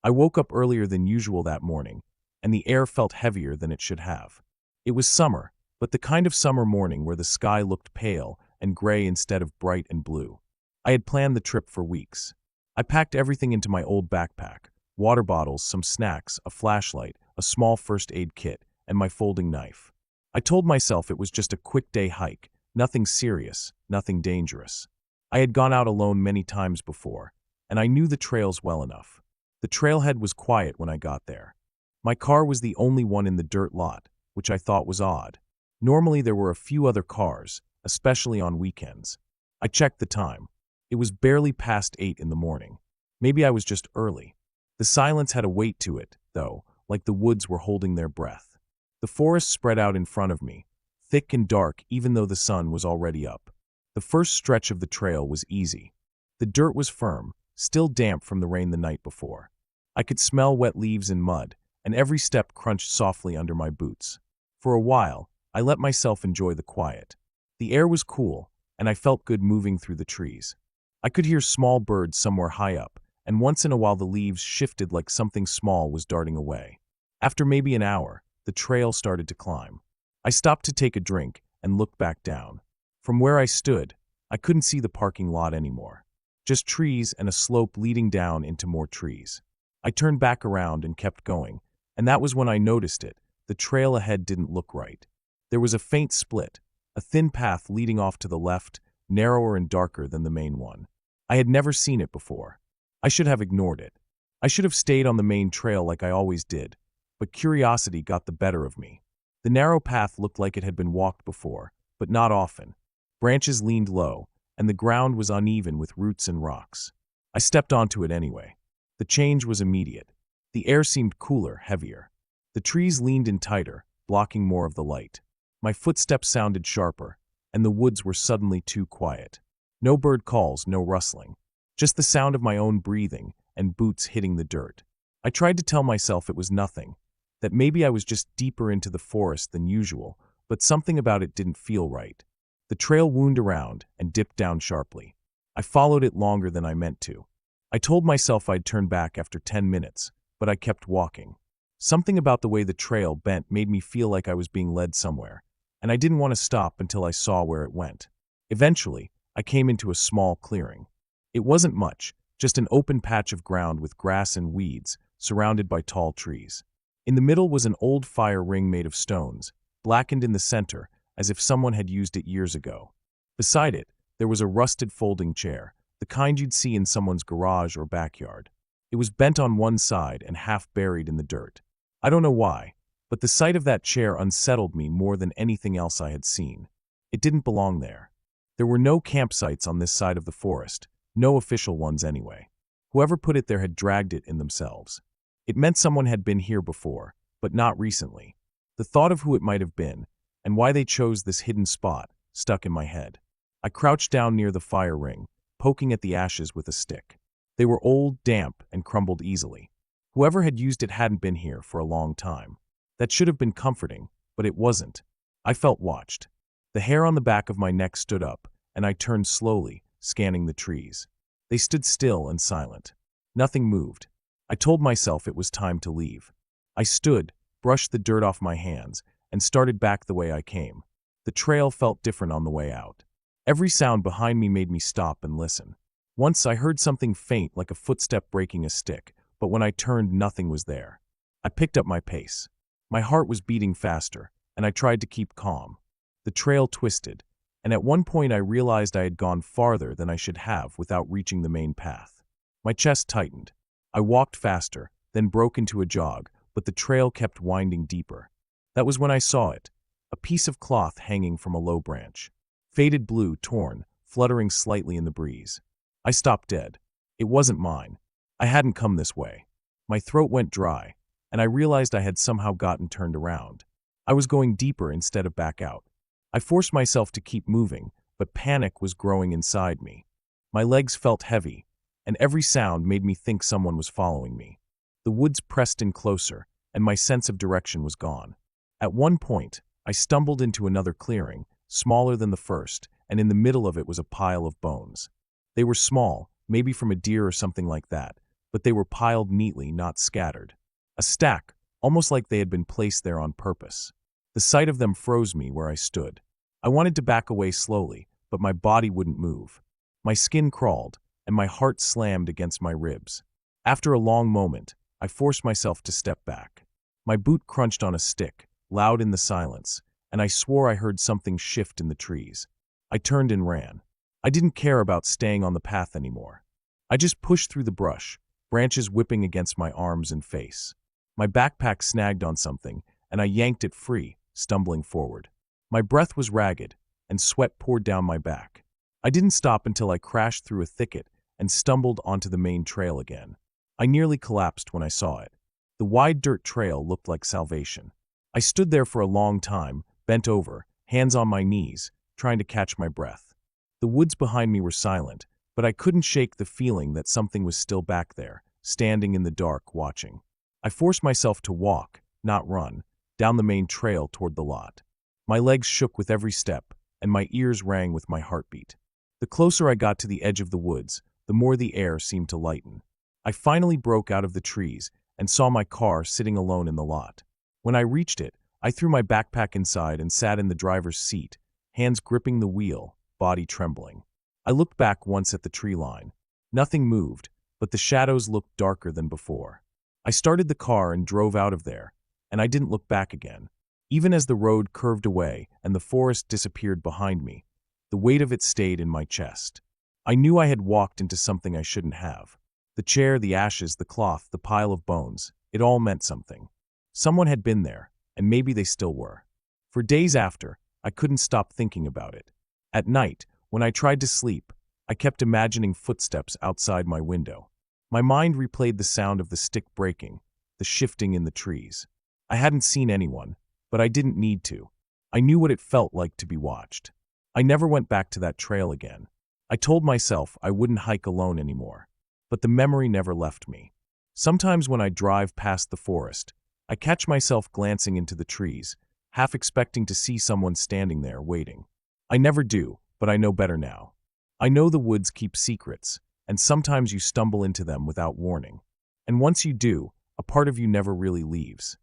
I woke up earlier than usual that morning, and the air felt heavier than it should have. It was summer, but the kind of summer morning where the sky looked pale and gray instead of bright and blue. I had planned the trip for weeks. I packed everything into my old backpack: water bottles, some snacks, a flashlight, a small first aid kit, and my folding knife. I told myself it was just a quick day hike, nothing serious, nothing dangerous. I had gone out alone many times before, and I knew the trails well enough. The trailhead was quiet when I got there. My car was the only one in the dirt lot, which I thought was odd. Normally there were a few other cars, especially on weekends. I checked the time. It was barely past 8 in the morning. Maybe I was just early. The silence had a weight to it, though, like the woods were holding their breath. The forest spread out in front of me, thick and dark even though the sun was already up. The first stretch of the trail was easy. The dirt was firm, still damp from the rain the night before. I could smell wet leaves and mud, and every step crunched softly under my boots. For a while, I let myself enjoy the quiet. The air was cool, and I felt good moving through the trees. I could hear small birds somewhere high up, and once in a while the leaves shifted like something small was darting away. After maybe an hour, the trail started to climb. I stopped to take a drink and looked back down. From where I stood, I couldn't see the parking lot anymore. Just trees and a slope leading down into more trees. I turned back around and kept going, and that was when I noticed it. The trail ahead didn't look right. There was a faint split, a thin path leading off to the left, narrower and darker than the main one. I had never seen it before. I should have ignored it. I should have stayed on the main trail like I always did, but curiosity got the better of me. The narrow path looked like it had been walked before, but not often. Branches leaned low, and the ground was uneven with roots and rocks. I stepped onto it anyway. The change was immediate. The air seemed cooler, heavier. The trees leaned in tighter, blocking more of the light. My footsteps sounded sharper, and the woods were suddenly too quiet. No bird calls, no rustling. Just the sound of my own breathing and boots hitting the dirt. I tried to tell myself it was nothing, that maybe I was just deeper into the forest than usual, but something about it didn't feel right. The trail wound around and dipped down sharply. I followed it longer than I meant to. I told myself I'd turn back after 10 minutes, but I kept walking. Something about the way the trail bent made me feel like I was being led somewhere, and I didn't want to stop until I saw where it went. Eventually, I came into a small clearing. It wasn't much, just an open patch of ground with grass and weeds, surrounded by tall trees. In the middle was an old fire ring made of stones, blackened in the center, as if someone had used it years ago. Beside it, there was a rusted folding chair, the kind you'd see in someone's garage or backyard. It was bent on one side and half buried in the dirt. I don't know why, but the sight of that chair unsettled me more than anything else I had seen. It didn't belong there. There were no campsites on this side of the forest, no official ones anyway. Whoever put it there had dragged it in themselves. It meant someone had been here before, but not recently. The thought of who it might have been, and why they chose this hidden spot, stuck in my head. I crouched down near the fire ring, poking at the ashes with a stick. They were old, damp, and crumbled easily. Whoever had used it hadn't been here for a long time. That should have been comforting, but it wasn't. I felt watched. The hair on the back of my neck stood up, and I turned slowly, scanning the trees. They stood still and silent. Nothing moved. I told myself it was time to leave. I stood, brushed the dirt off my hands, and started back the way I came. The trail felt different on the way out. Every sound behind me made me stop and listen. Once I heard something faint like a footstep breaking a stick, but when I turned, nothing was there. I picked up my pace. My heart was beating faster, and I tried to keep calm. The trail twisted, and at one point I realized I had gone farther than I should have without reaching the main path. My chest tightened. I walked faster, then broke into a jog, but the trail kept winding deeper. That was when I saw it, a piece of cloth hanging from a low branch. Faded blue, torn, fluttering slightly in the breeze. I stopped dead. It wasn't mine. I hadn't come this way. My throat went dry, and I realized I had somehow gotten turned around. I was going deeper instead of back out. I forced myself to keep moving, but panic was growing inside me. My legs felt heavy, and every sound made me think someone was following me. The woods pressed in closer, and my sense of direction was gone. At one point, I stumbled into another clearing, smaller than the first, and in the middle of it was a pile of bones. They were small, maybe from a deer or something like that, but they were piled neatly, not scattered. A stack, almost like they had been placed there on purpose. The sight of them froze me where I stood. I wanted to back away slowly, but my body wouldn't move. My skin crawled, and my heart slammed against my ribs. After a long moment, I forced myself to step back. My boot crunched on a stick, loud in the silence, and I swore I heard something shift in the trees. I turned and ran. I didn't care about staying on the path anymore. I just pushed through the brush, branches whipping against my arms and face. My backpack snagged on something, and I yanked it free, stumbling forward. My breath was ragged, and sweat poured down my back. I didn't stop until I crashed through a thicket and stumbled onto the main trail again. I nearly collapsed when I saw it. The wide dirt trail looked like salvation. I stood there for a long time, bent over, hands on my knees, trying to catch my breath. The woods behind me were silent, but I couldn't shake the feeling that something was still back there, standing in the dark, watching. I forced myself to walk, not run, down the main trail toward the lot. My legs shook with every step, and my ears rang with my heartbeat. The closer I got to the edge of the woods, the more the air seemed to lighten. I finally broke out of the trees and saw my car sitting alone in the lot. When I reached it, I threw my backpack inside and sat in the driver's seat, hands gripping the wheel, body trembling. I looked back once at the tree line. Nothing moved, but the shadows looked darker than before. I started the car and drove out of there, and I didn't look back again. Even as the road curved away and the forest disappeared behind me, the weight of it stayed in my chest. I knew I had walked into something I shouldn't have. The chair, the ashes, the cloth, the pile of bones, it all meant something. Someone had been there, and maybe they still were. For days after, I couldn't stop thinking about it. At night, when I tried to sleep, I kept imagining footsteps outside my window. My mind replayed the sound of the stick breaking, the shifting in the trees. I hadn't seen anyone, but I didn't need to. I knew what it felt like to be watched. I never went back to that trail again. I told myself I wouldn't hike alone anymore, but the memory never left me. Sometimes when I drive past the forest, I catch myself glancing into the trees, half expecting to see someone standing there waiting. I never do, but I know better now. I know the woods keep secrets, and sometimes you stumble into them without warning. And once you do, a part of you never really leaves.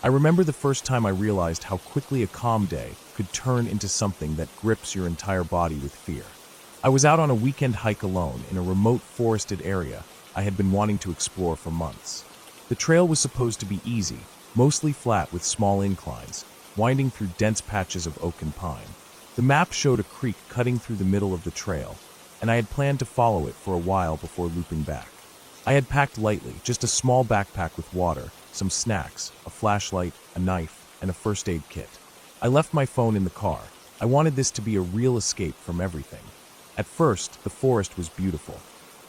I remember the first time I realized how quickly a calm day could turn into something that grips your entire body with fear. I was out on a weekend hike alone in a remote forested area I had been wanting to explore for months. The trail was supposed to be easy, mostly flat with small inclines, winding through dense patches of oak and pine. The map showed a creek cutting through the middle of the trail, and I had planned to follow it for a while before looping back. I had packed lightly, just a small backpack with water, some snacks, a flashlight, a knife, and a first aid kit. I left my phone in the car. I wanted this to be a real escape from everything. At first, the forest was beautiful.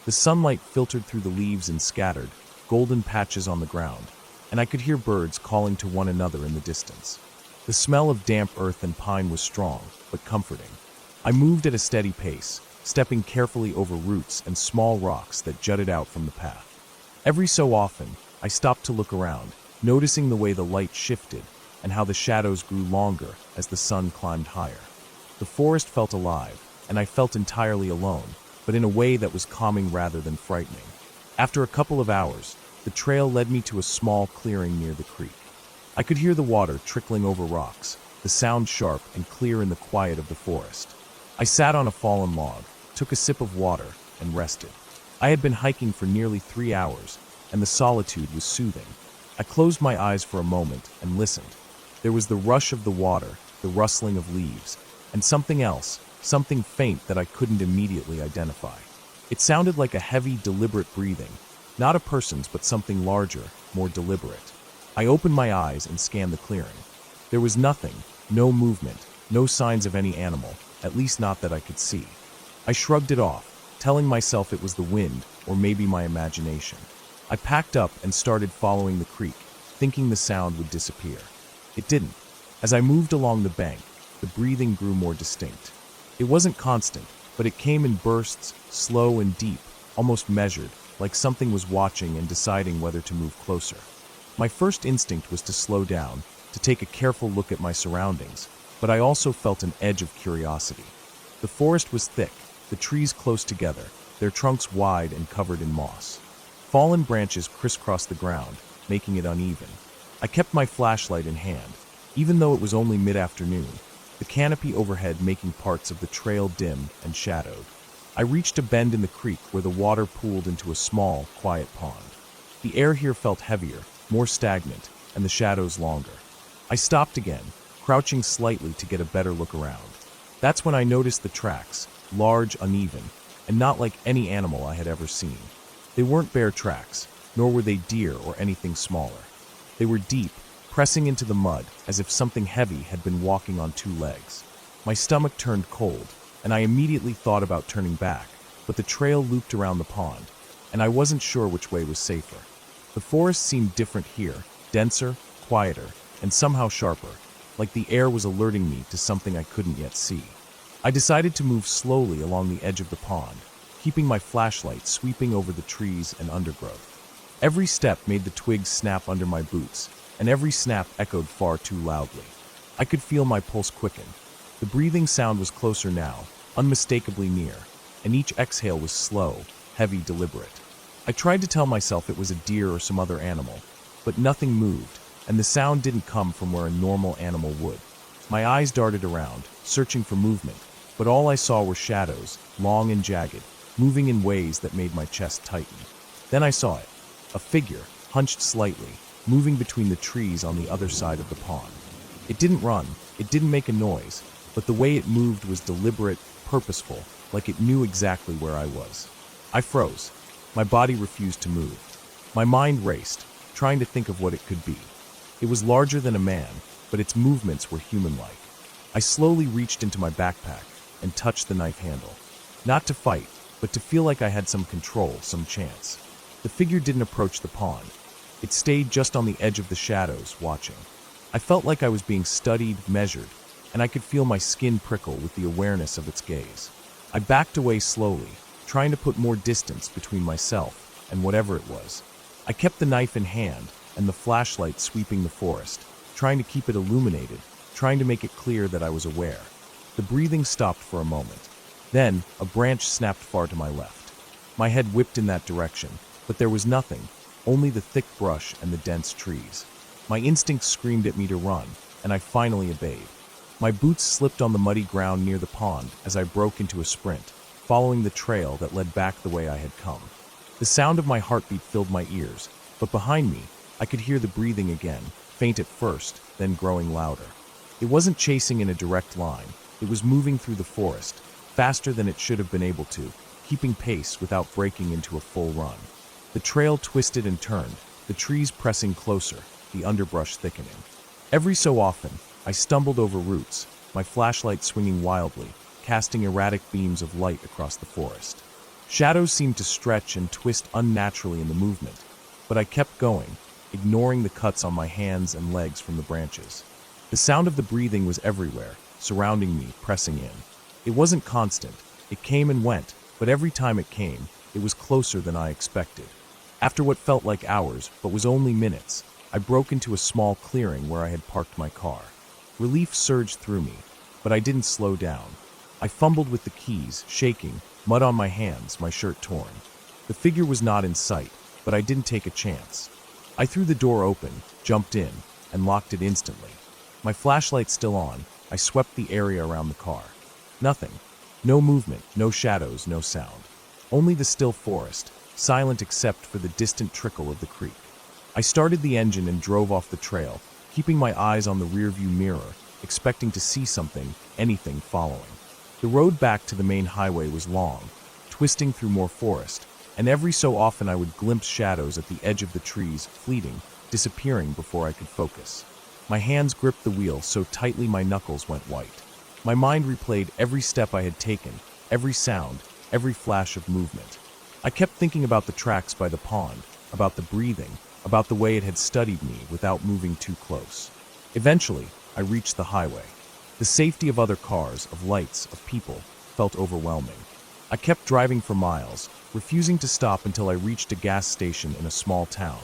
The sunlight filtered through the leaves and scattered, golden patches on the ground, and I could hear birds calling to one another in the distance. The smell of damp earth and pine was strong, but comforting. I moved at a steady pace, stepping carefully over roots and small rocks that jutted out from the path. Every so often, I stopped to look around, noticing the way the light shifted and how the shadows grew longer as the sun climbed higher. The forest felt alive, and I felt entirely alone, but in a way that was calming rather than frightening. After a couple of hours, the trail led me to a small clearing near the creek. I could hear the water trickling over rocks, the sound sharp and clear in the quiet of the forest. I sat on a fallen log, took a sip of water, and rested. I had been hiking for nearly 3 hours, and the solitude was soothing. I closed my eyes for a moment and listened. There was the rush of the water, the rustling of leaves, and something else, something faint that I couldn't immediately identify. It sounded like a heavy, deliberate breathing, not a person's but something larger, more deliberate. I opened my eyes and scanned the clearing. There was nothing, no movement, no signs of any animal, at least not that I could see. I shrugged it off, telling myself it was the wind or maybe my imagination. I packed up and started following the creek, thinking the sound would disappear. It didn't. As I moved along the bank, the breathing grew more distinct. It wasn't constant, but it came in bursts, slow and deep, almost measured, like something was watching and deciding whether to move closer. My first instinct was to slow down, to take a careful look at my surroundings, but I also felt an edge of curiosity. The forest was thick, the trees close together, their trunks wide and covered in moss. Fallen branches crisscrossed the ground, making it uneven. I kept my flashlight in hand, even though it was only mid-afternoon, the canopy overhead making parts of the trail dim and shadowed. I reached a bend in the creek where the water pooled into a small, quiet pond. The air here felt heavier, more stagnant, and the shadows longer. I stopped again, crouching slightly to get a better look around. That's when I noticed the tracks, large, uneven, and not like any animal I had ever seen. They weren't bear tracks, nor were they deer or anything smaller. They were deep, pressing into the mud as if something heavy had been walking on two legs. My stomach turned cold, and I immediately thought about turning back, but the trail looped around the pond, and I wasn't sure which way was safer. The forest seemed different here, denser, quieter, and somehow sharper, like the air was alerting me to something I couldn't yet see. I decided to move slowly along the edge of the pond, keeping my flashlight sweeping over the trees and undergrowth. Every step made the twigs snap under my boots, and every snap echoed far too loudly. I could feel my pulse quicken. The breathing sound was closer now, unmistakably near, and each exhale was slow, heavy, deliberate. I tried to tell myself it was a deer or some other animal, but nothing moved, and the sound didn't come from where a normal animal would. My eyes darted around, searching for movement, but all I saw were shadows, long and jagged, moving in ways that made my chest tighten. Then I saw it, a figure, hunched slightly, moving between the trees on the other side of the pond. It didn't run, it didn't make a noise, but the way it moved was deliberate, purposeful, like it knew exactly where I was. I froze. My body refused to move. My mind raced, trying to think of what it could be. It was larger than a man, but its movements were human-like. I slowly reached into my backpack and touched the knife handle. Not to fight, but to feel like I had some control, some chance. The figure didn't approach the pond. It stayed just on the edge of the shadows, watching. I felt like I was being studied, measured, and I could feel my skin prickle with the awareness of its gaze. I backed away slowly, trying to put more distance between myself and whatever it was. I kept the knife in hand and the flashlight sweeping the forest, trying to keep it illuminated, trying to make it clear that I was aware. The breathing stopped for a moment. Then, a branch snapped far to my left. My head whipped in that direction, but there was nothing, only the thick brush and the dense trees. My instinct screamed at me to run, and I finally obeyed. My boots slipped on the muddy ground near the pond as I broke into a sprint, following the trail that led back the way I had come. The sound of my heartbeat filled my ears, but behind me, I could hear the breathing again, faint at first, then growing louder. It wasn't chasing in a direct line. It was moving through the forest, faster than it should have been able to, keeping pace without breaking into a full run. The trail twisted and turned, the trees pressing closer, the underbrush thickening. Every so often, I stumbled over roots, my flashlight swinging wildly, casting erratic beams of light across the forest. Shadows seemed to stretch and twist unnaturally in the movement, but I kept going, ignoring the cuts on my hands and legs from the branches. The sound of the breathing was everywhere, surrounding me, pressing in. It wasn't constant, it came and went, but every time it came, it was closer than I expected. After what felt like hours, but was only minutes, I broke into a small clearing where I had parked my car. Relief surged through me, but I didn't slow down. I fumbled with the keys, shaking, mud on my hands, my shirt torn. The figure was not in sight, but I didn't take a chance. I threw the door open, jumped in, and locked it instantly. My flashlight still on, I swept the area around the car. Nothing. No movement, no shadows, no sound. Only the still forest, silent except for the distant trickle of the creek. I started the engine and drove off the trail, keeping my eyes on the rearview mirror, expecting to see something, anything following. The road back to the main highway was long, twisting through more forest, and every so often I would glimpse shadows at the edge of the trees, fleeting, disappearing before I could focus. My hands gripped the wheel so tightly my knuckles went white. My mind replayed every step I had taken, every sound, every flash of movement. I kept thinking about the tracks by the pond, about the breathing, about the way it had studied me without moving too close. Eventually, I reached the highway. The safety of other cars, of lights, of people, felt overwhelming. I kept driving for miles, refusing to stop until I reached a gas station in a small town,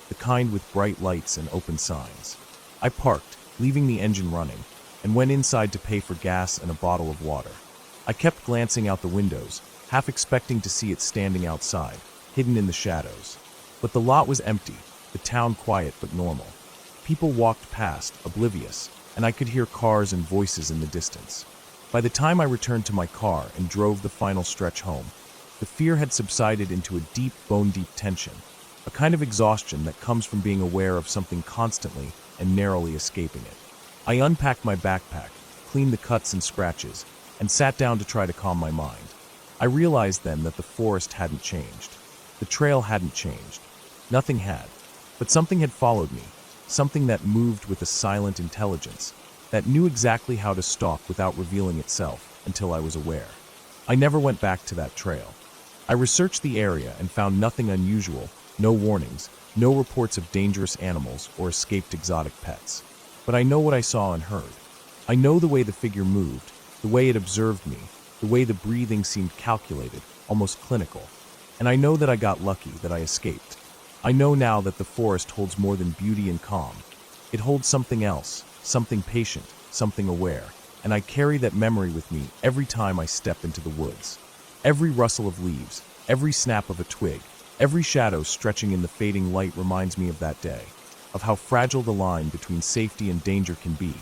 the kind with bright lights and open signs. I parked, leaving the engine running, and went inside to pay for gas and a bottle of water. I kept glancing out the windows, half expecting to see it standing outside, hidden in the shadows. But the lot was empty, the town quiet but normal. People walked past, oblivious, and I could hear cars and voices in the distance. By the time I returned to my car and drove the final stretch home, the fear had subsided into a deep, bone-deep tension, a kind of exhaustion that comes from being aware of something constantly and narrowly escaping it. I unpacked my backpack, cleaned the cuts and scratches, and sat down to try to calm my mind. I realized then that the forest hadn't changed. The trail hadn't changed. Nothing had. But something had followed me, something that moved with a silent intelligence, that knew exactly how to stalk without revealing itself until I was aware. I never went back to that trail. I researched the area and found nothing unusual, no warnings, no reports of dangerous animals or escaped exotic pets. But I know what I saw and heard. I know the way the figure moved, the way it observed me, the way the breathing seemed calculated, almost clinical. And I know that I got lucky, that I escaped. I know now that the forest holds more than beauty and calm. It holds something else, something patient, something aware, and I carry that memory with me every time I step into the woods. Every rustle of leaves, every snap of a twig, every shadow stretching in the fading light reminds me of that day, of how fragile the line between safety and danger can be,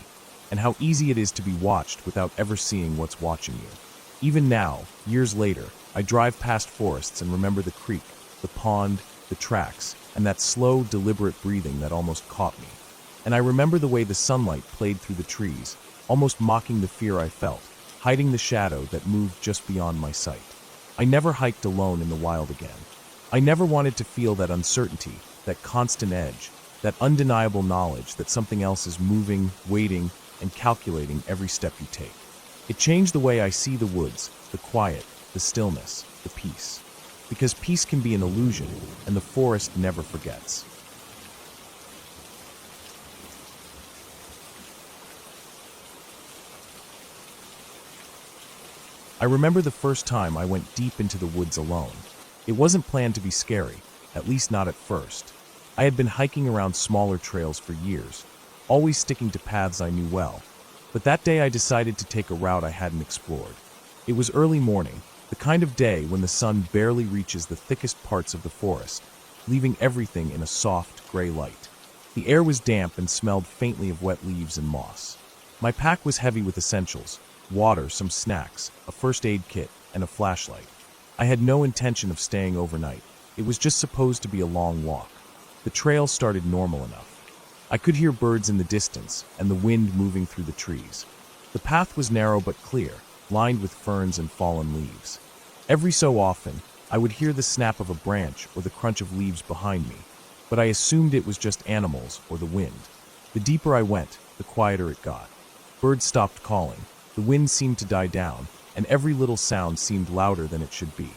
and how easy it is to be watched without ever seeing what's watching you. Even now, years later, I drive past forests and remember the creek, the pond, the tracks, and that slow, deliberate breathing that almost caught me. And I remember the way the sunlight played through the trees, almost mocking the fear I felt, hiding the shadow that moved just beyond my sight. I never hiked alone in the wild again. I never wanted to feel that uncertainty, that constant edge, that undeniable knowledge that something else is moving, waiting, and calculating every step you take. It changed the way I see the woods, the quiet, the stillness, the peace. Because peace can be an illusion, and the forest never forgets. I remember the first time I went deep into the woods alone. It wasn't planned to be scary, at least not at first. I had been hiking around smaller trails for years, always sticking to paths I knew well. But that day I decided to take a route I hadn't explored. It was early morning, the kind of day when the sun barely reaches the thickest parts of the forest, leaving everything in a soft, gray light. The air was damp and smelled faintly of wet leaves and moss. My pack was heavy with essentials: water, some snacks, a first aid kit, and a flashlight. I had no intention of staying overnight. It was just supposed to be a long walk. The trail started normal enough. I could hear birds in the distance and the wind moving through the trees. The path was narrow but clear, lined with ferns and fallen leaves. Every so often, I would hear the snap of a branch or the crunch of leaves behind me, but I assumed it was just animals or the wind. The deeper I went, the quieter it got. Birds stopped calling, the wind seemed to die down, and every little sound seemed louder than it should be.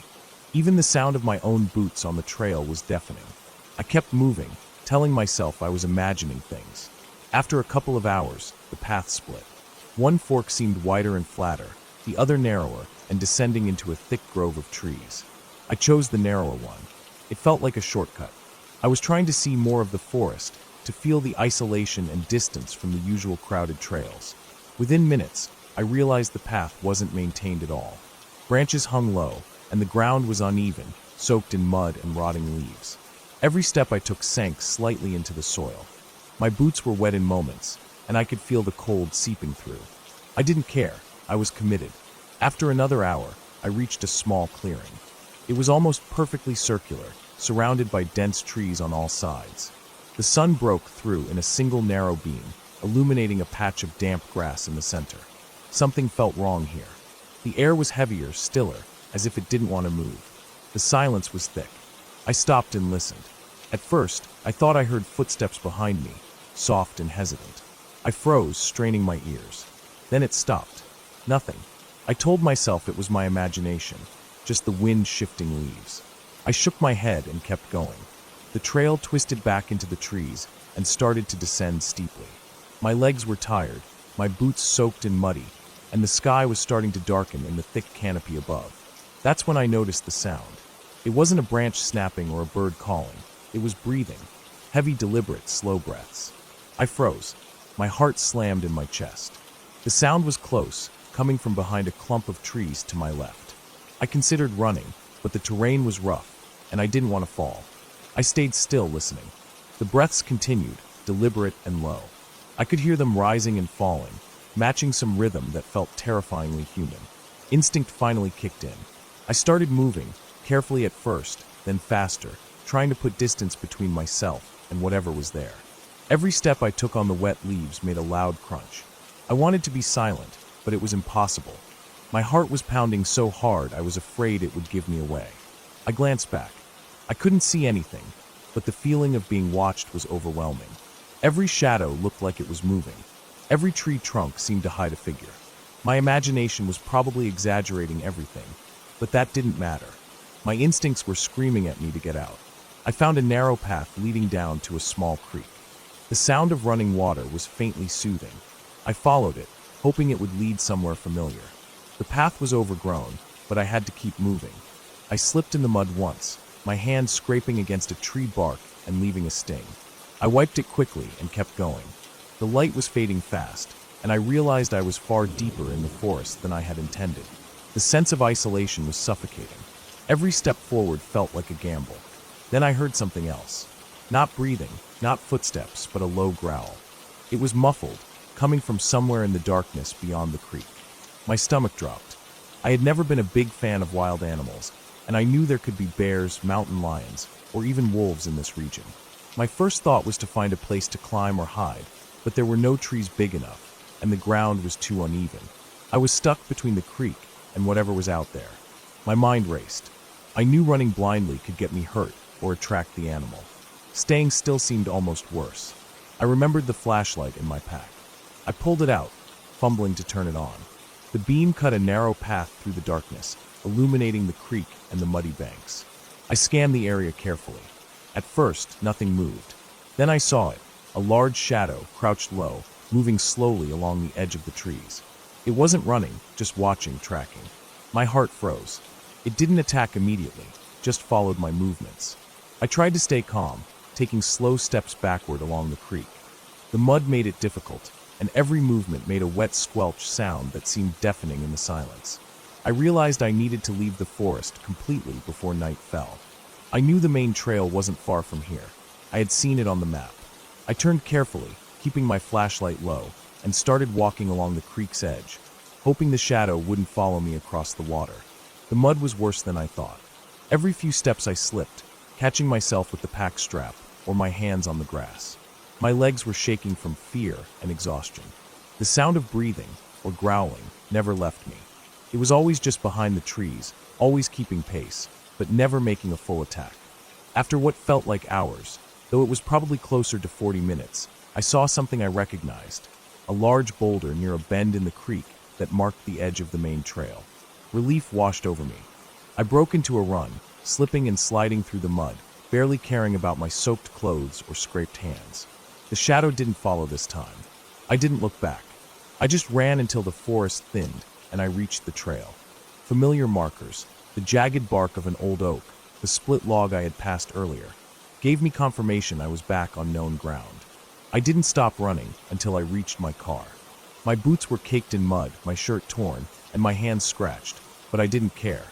Even the sound of my own boots on the trail was deafening. I kept moving, telling myself I was imagining things. After a couple of hours, the path split. One fork seemed wider and flatter, the other narrower and descending into a thick grove of trees. I chose the narrower one. It felt like a shortcut. I was trying to see more of the forest, to feel the isolation and distance from the usual crowded trails. Within minutes, I realized the path wasn't maintained at all. Branches hung low, and the ground was uneven, soaked in mud and rotting leaves. Every step I took sank slightly into the soil. My boots were wet in moments, and I could feel the cold seeping through. I didn't care. I was committed. After another hour, I reached a small clearing. It was almost perfectly circular, surrounded by dense trees on all sides. The sun broke through in a single narrow beam, illuminating a patch of damp grass in the center. Something felt wrong here. The air was heavier, stiller, as if it didn't want to move. The silence was thick. I stopped and listened. At first, I thought I heard footsteps behind me, soft and hesitant. I froze, straining my ears. Then it stopped. Nothing. I told myself it was my imagination. just the wind shifting leaves. I shook my head and kept going. The trail twisted back into the trees and started to descend steeply. My legs were tired, my boots soaked and muddy, and the sky was starting to darken in the thick canopy above. That's when I noticed the sound. It wasn't a branch snapping or a bird calling. It was breathing, heavy, deliberate, slow breaths. I froze. My heart slammed in my chest. The sound was close, coming from behind a clump of trees to my left. I considered running, but the terrain was rough, and I didn't want to fall. I stayed still, listening. The breaths continued, deliberate and low. I could hear them rising and falling, matching some rhythm that felt terrifyingly human. Instinct finally kicked in. I started moving, carefully at first, then faster, trying to put distance between myself and whatever was there. Every step I took on the wet leaves made a loud crunch. I wanted to be silent, but it was impossible. My heart was pounding so hard I was afraid it would give me away. I glanced back. I couldn't see anything, but the feeling of being watched was overwhelming. Every shadow looked like it was moving. Every tree trunk seemed to hide a figure. My imagination was probably exaggerating everything, but that didn't matter. My instincts were screaming at me to get out. I found a narrow path leading down to a small creek. The sound of running water was faintly soothing. I followed it, hoping it would lead somewhere familiar. The path was overgrown, but I had to keep moving. I slipped in the mud once, my hand scraping against a tree bark and leaving a sting. I wiped it quickly and kept going. The light was fading fast, and I realized I was far deeper in the forest than I had intended. The sense of isolation was suffocating. Every step forward felt like a gamble. Then I heard something else. Not breathing, not footsteps, but a low growl. It was muffled, coming from somewhere in the darkness beyond the creek. My stomach dropped. I had never been a big fan of wild animals, and I knew there could be bears, mountain lions, or even wolves in this region. My first thought was to find a place to climb or hide, but there were no trees big enough, and the ground was too uneven. I was stuck between the creek and whatever was out there. My mind raced. I knew running blindly could get me hurt or attract the animal. Staying still seemed almost worse. I remembered the flashlight in my pack. I pulled it out, fumbling to turn it on. The beam cut a narrow path through the darkness, illuminating the creek and the muddy banks. I scanned the area carefully. At first, nothing moved. Then I saw it, a large shadow, crouched low, moving slowly along the edge of the trees. It wasn't running, just watching, tracking. My heart froze. It didn't attack immediately, just followed my movements. I tried to stay calm, taking slow steps backward along the creek. The mud made it difficult, and every movement made a wet squelch sound that seemed deafening in the silence. I realized I needed to leave the forest completely before night fell. I knew the main trail wasn't far from here. I had seen it on the map. I turned carefully, keeping my flashlight low, and started walking along the creek's edge, hoping the shadow wouldn't follow me across the water. The mud was worse than I thought. Every few steps I slipped, catching myself with the pack strap or my hands on the grass. My legs were shaking from fear and exhaustion. The sound of breathing, or growling, never left me. It was always just behind the trees, always keeping pace, but never making a full attack. After what felt like hours, though it was probably closer to 40 minutes, I saw something I recognized, a large boulder near a bend in the creek that marked the edge of the main trail. Relief washed over me. I broke into a run, slipping and sliding through the mud, barely caring about my soaked clothes or scraped hands. The shadow didn't follow this time. I didn't look back. I just ran until the forest thinned and I reached the trail. Familiar markers, the jagged bark of an old oak, the split log I had passed earlier, gave me confirmation I was back on known ground. I didn't stop running until I reached my car. My boots were caked in mud, my shirt torn, and my hands scratched, but I didn't care.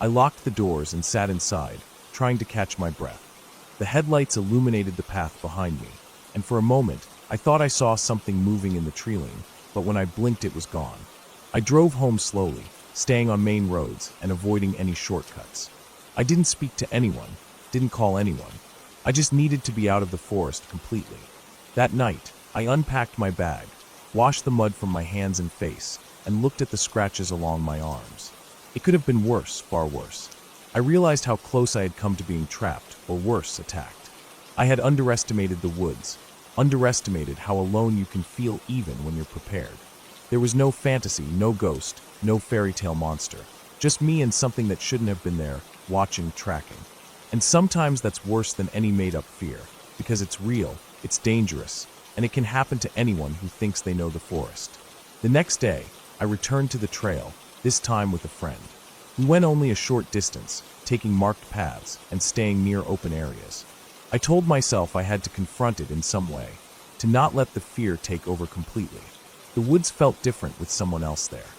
I locked the doors and sat inside, trying to catch my breath. The headlights illuminated the path behind me, and for a moment, I thought I saw something moving in the tree-line, but when I blinked it was gone. I drove home slowly, staying on main roads and avoiding any shortcuts. I didn't speak to anyone, didn't call anyone. I just needed to be out of the forest completely. That night, I unpacked my bag, washed the mud from my hands and face, and looked at the scratches along my arms. It could have been worse, far worse. I realized how close I had come to being trapped, or worse, attacked. I had underestimated the woods, underestimated how alone you can feel even when you're prepared. There was no fantasy, no ghost, no fairy tale monster. Just me and something that shouldn't have been there, watching, tracking. And sometimes that's worse than any made-up fear, because it's real, it's dangerous, and it can happen to anyone who thinks they know the forest. The next day, I returned to the trail, this time with a friend. We went only a short distance, taking marked paths and staying near open areas. I told myself I had to confront it in some way, to not let the fear take over completely. The woods felt different with someone else there.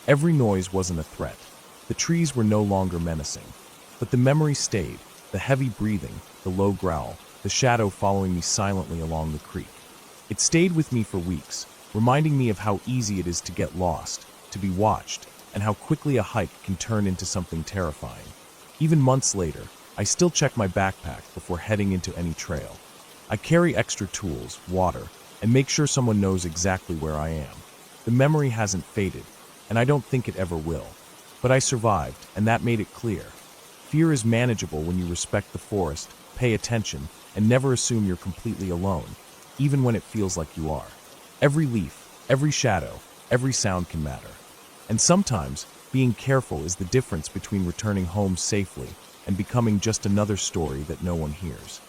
Every noise wasn't a threat. The trees were no longer menacing. But the memory stayed, the heavy breathing, the low growl, the shadow following me silently along the creek. It stayed with me for weeks, reminding me of how easy it is to get lost, to be watched, and how quickly a hike can turn into something terrifying. Even months later, I still check my backpack before heading into any trail. I carry extra tools, water, and make sure someone knows exactly where I am. The memory hasn't faded, and I don't think it ever will. But I survived, and that made it clear. Fear is manageable when you respect the forest, pay attention, and never assume you're completely alone, even when it feels like you are. Every leaf, every shadow, every sound can matter. And sometimes, being careful is the difference between returning home safely and becoming just another story that no one hears.